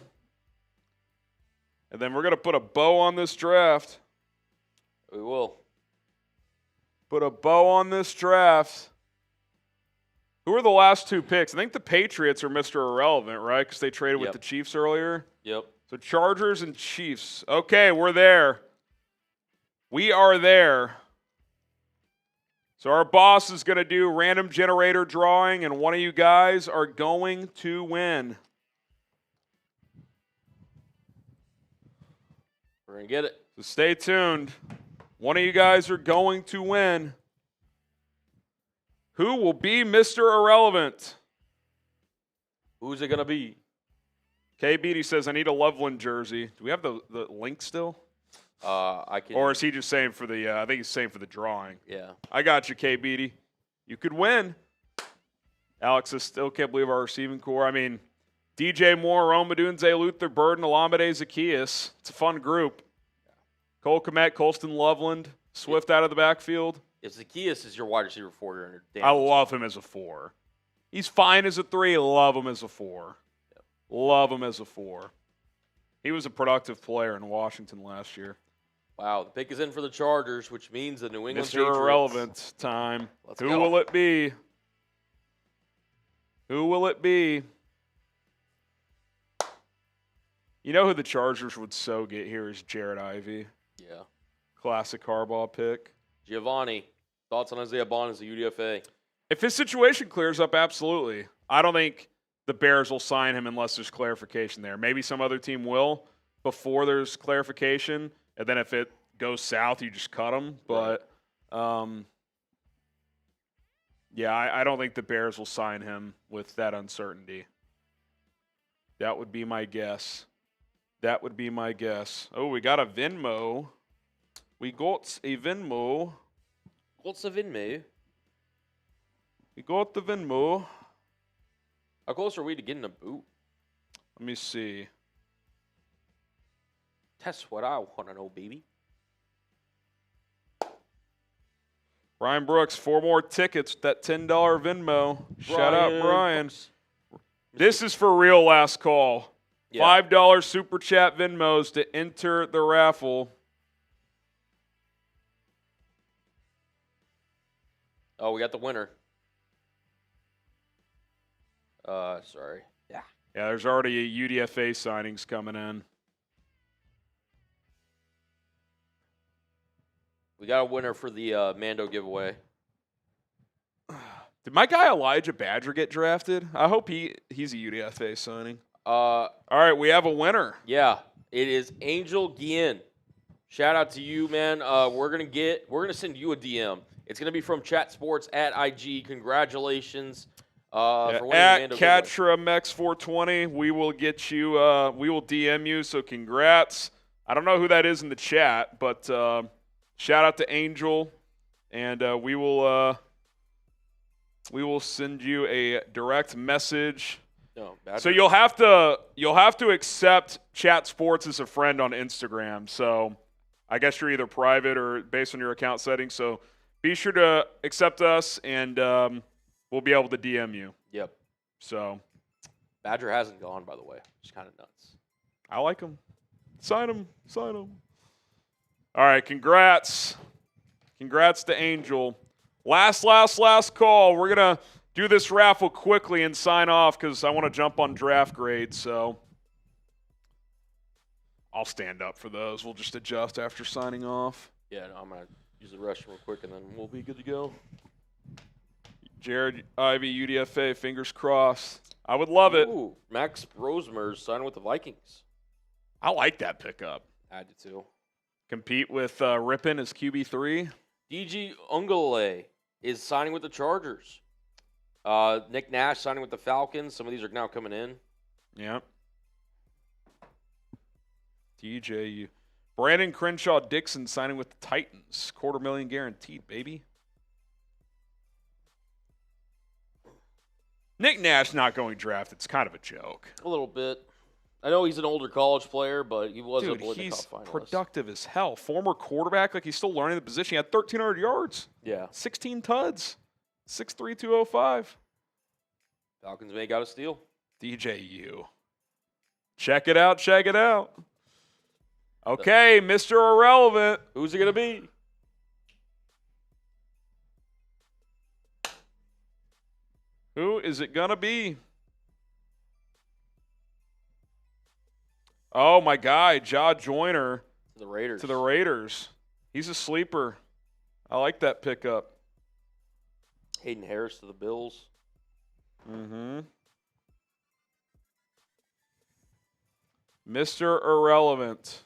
And then we're going to put a bow on this draft. We will. Put a bow on this draft. Who are the last 2 picks? I think the Patriots are Mr. Irrelevant, right? Because they traded with the Chiefs earlier. Yep. So Chargers and Chiefs. Okay, we're there. We are there. So our boss is going to do random generator drawing, and one of you guys are going to win. We're going to get it. So stay tuned. One of you guys are going to win. Who will be Mr. Irrelevant? Who's it going to be? K. Beatty says, I need a Loveland jersey. Do we have the link still? I can. Or is he just saying for the, I think he's saying for the drawing. Yeah. I got you, K. Beatty. You could win. Alex, I still can't believe our receiving core. I mean, DJ Moore, Rome Madunze, Luther Burden, Alameda Zacchaeus. It's a fun group. Cole Kmet, Colston Loveland, Swift out of the backfield. If Zacchaeus is your wide receiver 4, you're in a I love him as a 4. He's fine as a 3. Love him as a 4. Yep. Love him as a 4. He was a productive player in Washington last year. Wow, the pick is in for the Chargers, which means the New England Mr. Patriots. Irrelevant time. Let's Who go. will it be? Who will it be? You know who the Chargers would so get here is Jared Ivey. Yeah. Classic Harbaugh pick. Giovanni, thoughts on Isaiah Bond as a UDFA? If his situation clears up, absolutely. I don't think the Bears will sign him unless there's clarification there. Maybe some other team will before there's clarification, and then if it goes south, you just cut him. But, yeah, I don't think the Bears will sign him with that uncertainty. That would be my guess. That would be my guess. Oh, we got a Venmo. We got a Venmo. What's the Venmo? We got the Venmo. How close are we to getting a boot? Let me see. That's what I want to know, baby. Brian Brooks, 4 more tickets with that $10 Venmo. Shout out, Brian. Brooks. This is for real last call. Yeah. $5 Super Chat Venmos to enter the raffle. Oh, we got the winner. Sorry. Yeah. Yeah, there's already a UDFA signings coming in. We got a winner for the Mando giveaway. Did my guy Elijah Badger get drafted? I hope he's a UDFA signing. All right, we have a winner. Yeah, it is Angel Guillen. Shout out to you, man. We're gonna send you a DM. It's gonna be from Chat Sports at IG. Congratulations for winning the At Mando giveaway. CatraMex420, we will get you. We will DM you. So congrats. I don't know who that is in the chat, but shout out to Angel, and we will. We will send you a direct message. No, Badger. So you'll have to accept Chat Sports as a friend on Instagram. So I guess you're either private or based on your account settings. So be sure to accept us, and we'll be able to DM you. Yep. So Badger hasn't gone, by the way. It's kind of nuts. I like him. Sign him. Sign him. All right. Congrats. Congrats to Angel. Last call. We're going to do this raffle quickly and sign off because I want to jump on draft grades. So I'll stand up for those. We'll just adjust after signing off. Yeah, no, I'm going to use the restroom real quick, and then we'll be good to go. Jared Ivy, UDFA, fingers crossed. I would love it. Ooh, Max Rosemer's signing with the Vikings. I like that pickup. I do too. Compete with Rippin as QB3. DG Ungale is signing with the Chargers. Nick Nash signing with the Falcons. Some of these are now coming in. Yep. DJU. Brandon Crenshaw Dixon signing with the Titans. $250,000 guaranteed, baby. Nick Nash not going draft. It's kind of a joke. A little bit. I know he's an older college player, but he was Dude, a Blitnikoff he's finalist. productive as hell. Former quarterback, like he's still learning the position. He had 1,300 yards. Yeah. 16 tuds. 6'3", 205. Falcons may got a steal. DJU. Check it out. Check it out. Okay, Mr. Irrelevant. Who's it going to be? Who is it going to be? Oh, my guy, Ja Joyner To the Raiders. to the Raiders. He's a sleeper. I like that pickup. Hayden Harris to the Bills. Mm-hmm. Mr. Irrelevant.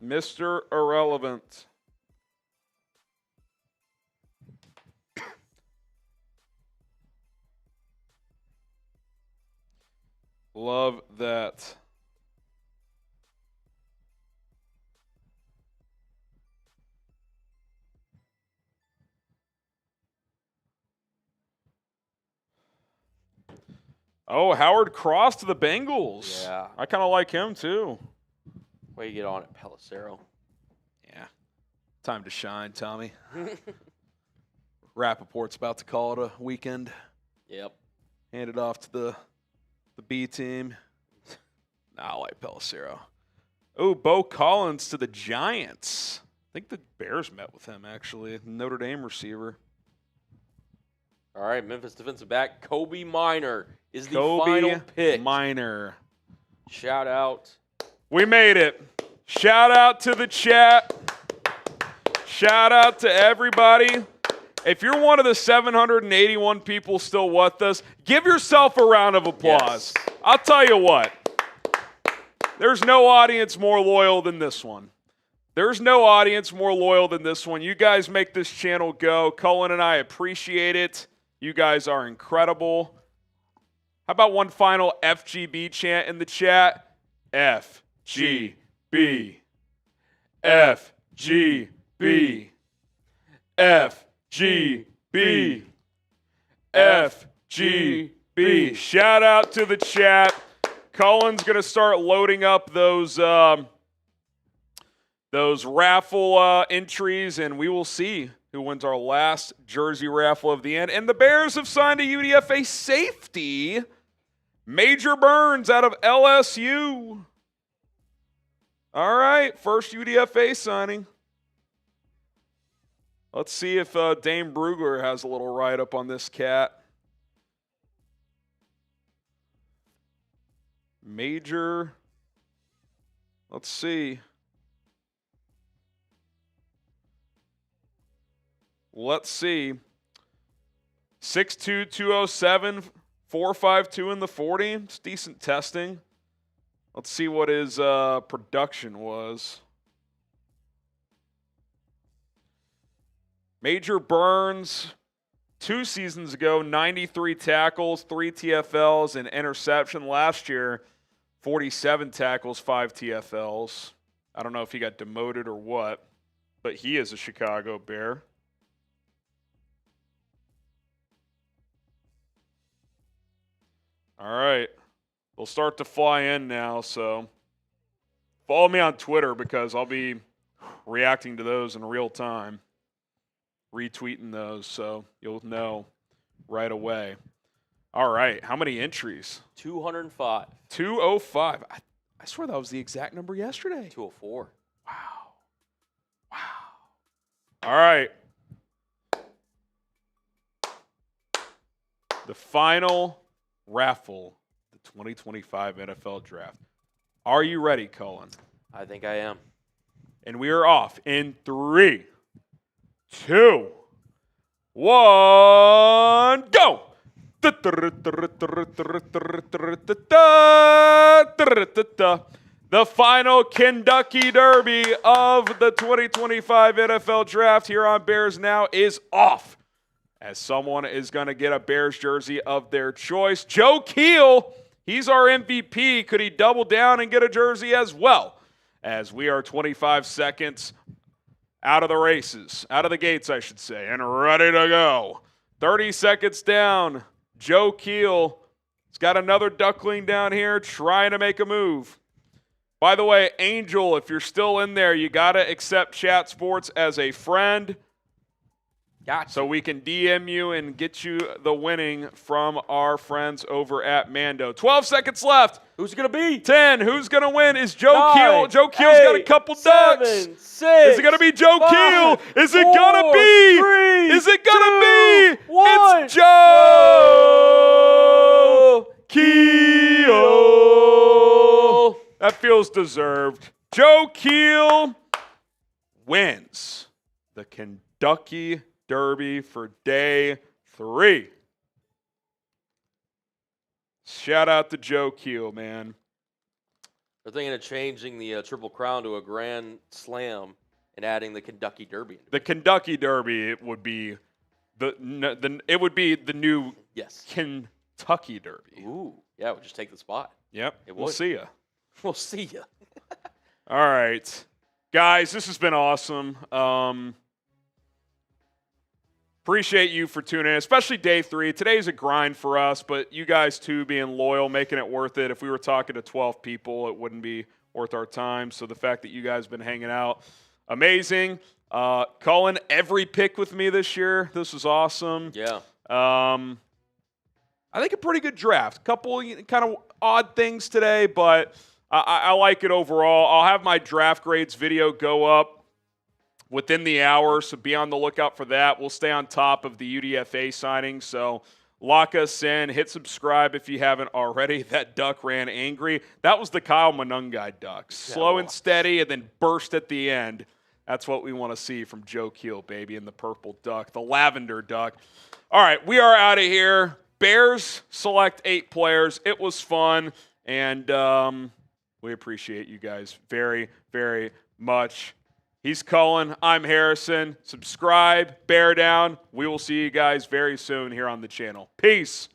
Mr. Irrelevant. Love that. Oh, Howard Cross to the Bengals. Yeah. I kind of like him too. Way to get on it, Pelissero. Yeah. Time to shine, Tommy. Rappaport's about to call it a weekend. Yep. Hand it off to the B team. Nah, I like Pelissero. Oh, Bo Collins to the Giants. I think the Bears met with him, actually. Notre Dame receiver. All right, Memphis defensive back Kobe Minor is the Kobe final pick. Minor. Shout out. We made it. Shout out to the chat. Shout out to everybody. If you're one of the 781 people still with us, give yourself a round of applause. Yes. I'll tell you what. There's no audience more loyal than this one. There's no audience more loyal than this one. You guys make this channel go. Cullen and I appreciate it. You guys are incredible. How about one final FGB chant in the chat? FGB. FGB. FGB. FGB. Shout out to the chat. Cullen's going to start loading up those raffle entries, and we will see who wins our last jersey raffle of the end. And the Bears have signed a UDFA safety, Major Burns out of LSU. All right, first UDFA signing. Let's see if Dame Brugler has a little write-up on this cat. Major, let's see. Let's see. 6'2", 207, 4.52 in the 40. It's decent testing. Let's see what his production was. Major Burns, 2 seasons ago, 93 tackles, 3 TFLs, and interception. Last year, 47 tackles, 5 TFLs. I don't know if he got demoted or what, but he is a Chicago Bear. All right. They'll start to fly in now, so follow me on Twitter because I'll be reacting to those in real time, retweeting those, so you'll know right away. All right. How many entries? 205. 205. I swear that was the exact number yesterday. 204. Wow. All right. The final raffle, the 2025 NFL Draft. Are you ready, Cullen? I think I am. And we are off in 3, 2, 1, go! The final Kentucky Derby of the 2025 NFL Draft here on Bears Now is off, as someone is going to get a Bears jersey of their choice. Joe Keel, he's our MVP. Could he double down and get a jersey as well? As we are 25 seconds out of the races, out of the gates, I should say, and ready to go. 30 seconds down. Joe Keel has got another duckling down here trying to make a move. By the way, Angel, if you're still in there, you got to accept Chat Sports as a friend. Gotcha. So we can DM you and get you the winning from our friends over at Mando. 12 seconds left. Who's it going to be? 10. Who's going to win? Is Joe 9, Keel. Joe Keel's got a couple 7, ducks. 6, Is it going to be Joe 5, Keel? Is it 4, going to be? 3, Is it going to be? 1. It's Joe Keel. That feels deserved. Joe Keel wins the Kentucky Derby for day 3. Shout out to Joe Keel, man. They're thinking of changing the Triple Crown to a Grand Slam and adding the Kentucky Derby. The Kentucky Derby, it would be the new Yes. Kentucky Derby. Ooh. Yeah, we'll just take the spot. Yep. It We'll would. see ya. We'll see ya. All right. Guys, this has been awesome. Appreciate you for tuning in, especially day 3. Today's a grind for us, but you guys too being loyal, making it worth it. If we were talking to 12 people, it wouldn't be worth our time. So the fact that you guys have been hanging out, amazing. Cullen, every pick with me this year. This was awesome. Yeah. I think a pretty good draft. Couple kind of odd things today, but I like it overall. I'll have my draft grades video go up within the hour, so be on the lookout for that. We'll stay on top of the UDFA signing, so lock us in. Hit subscribe if you haven't already. That duck ran angry. That was the Kyle Manungai duck. Slow and steady and then burst at the end. That's what we want to see from Joe Keel, baby, and the purple duck, the lavender duck. All right, we are out of here. Bears select 8 players. It was fun, and we appreciate you guys very, very much. He's Cullen. I'm Harrison. Subscribe, bear down. We will see you guys very soon here on the channel. Peace.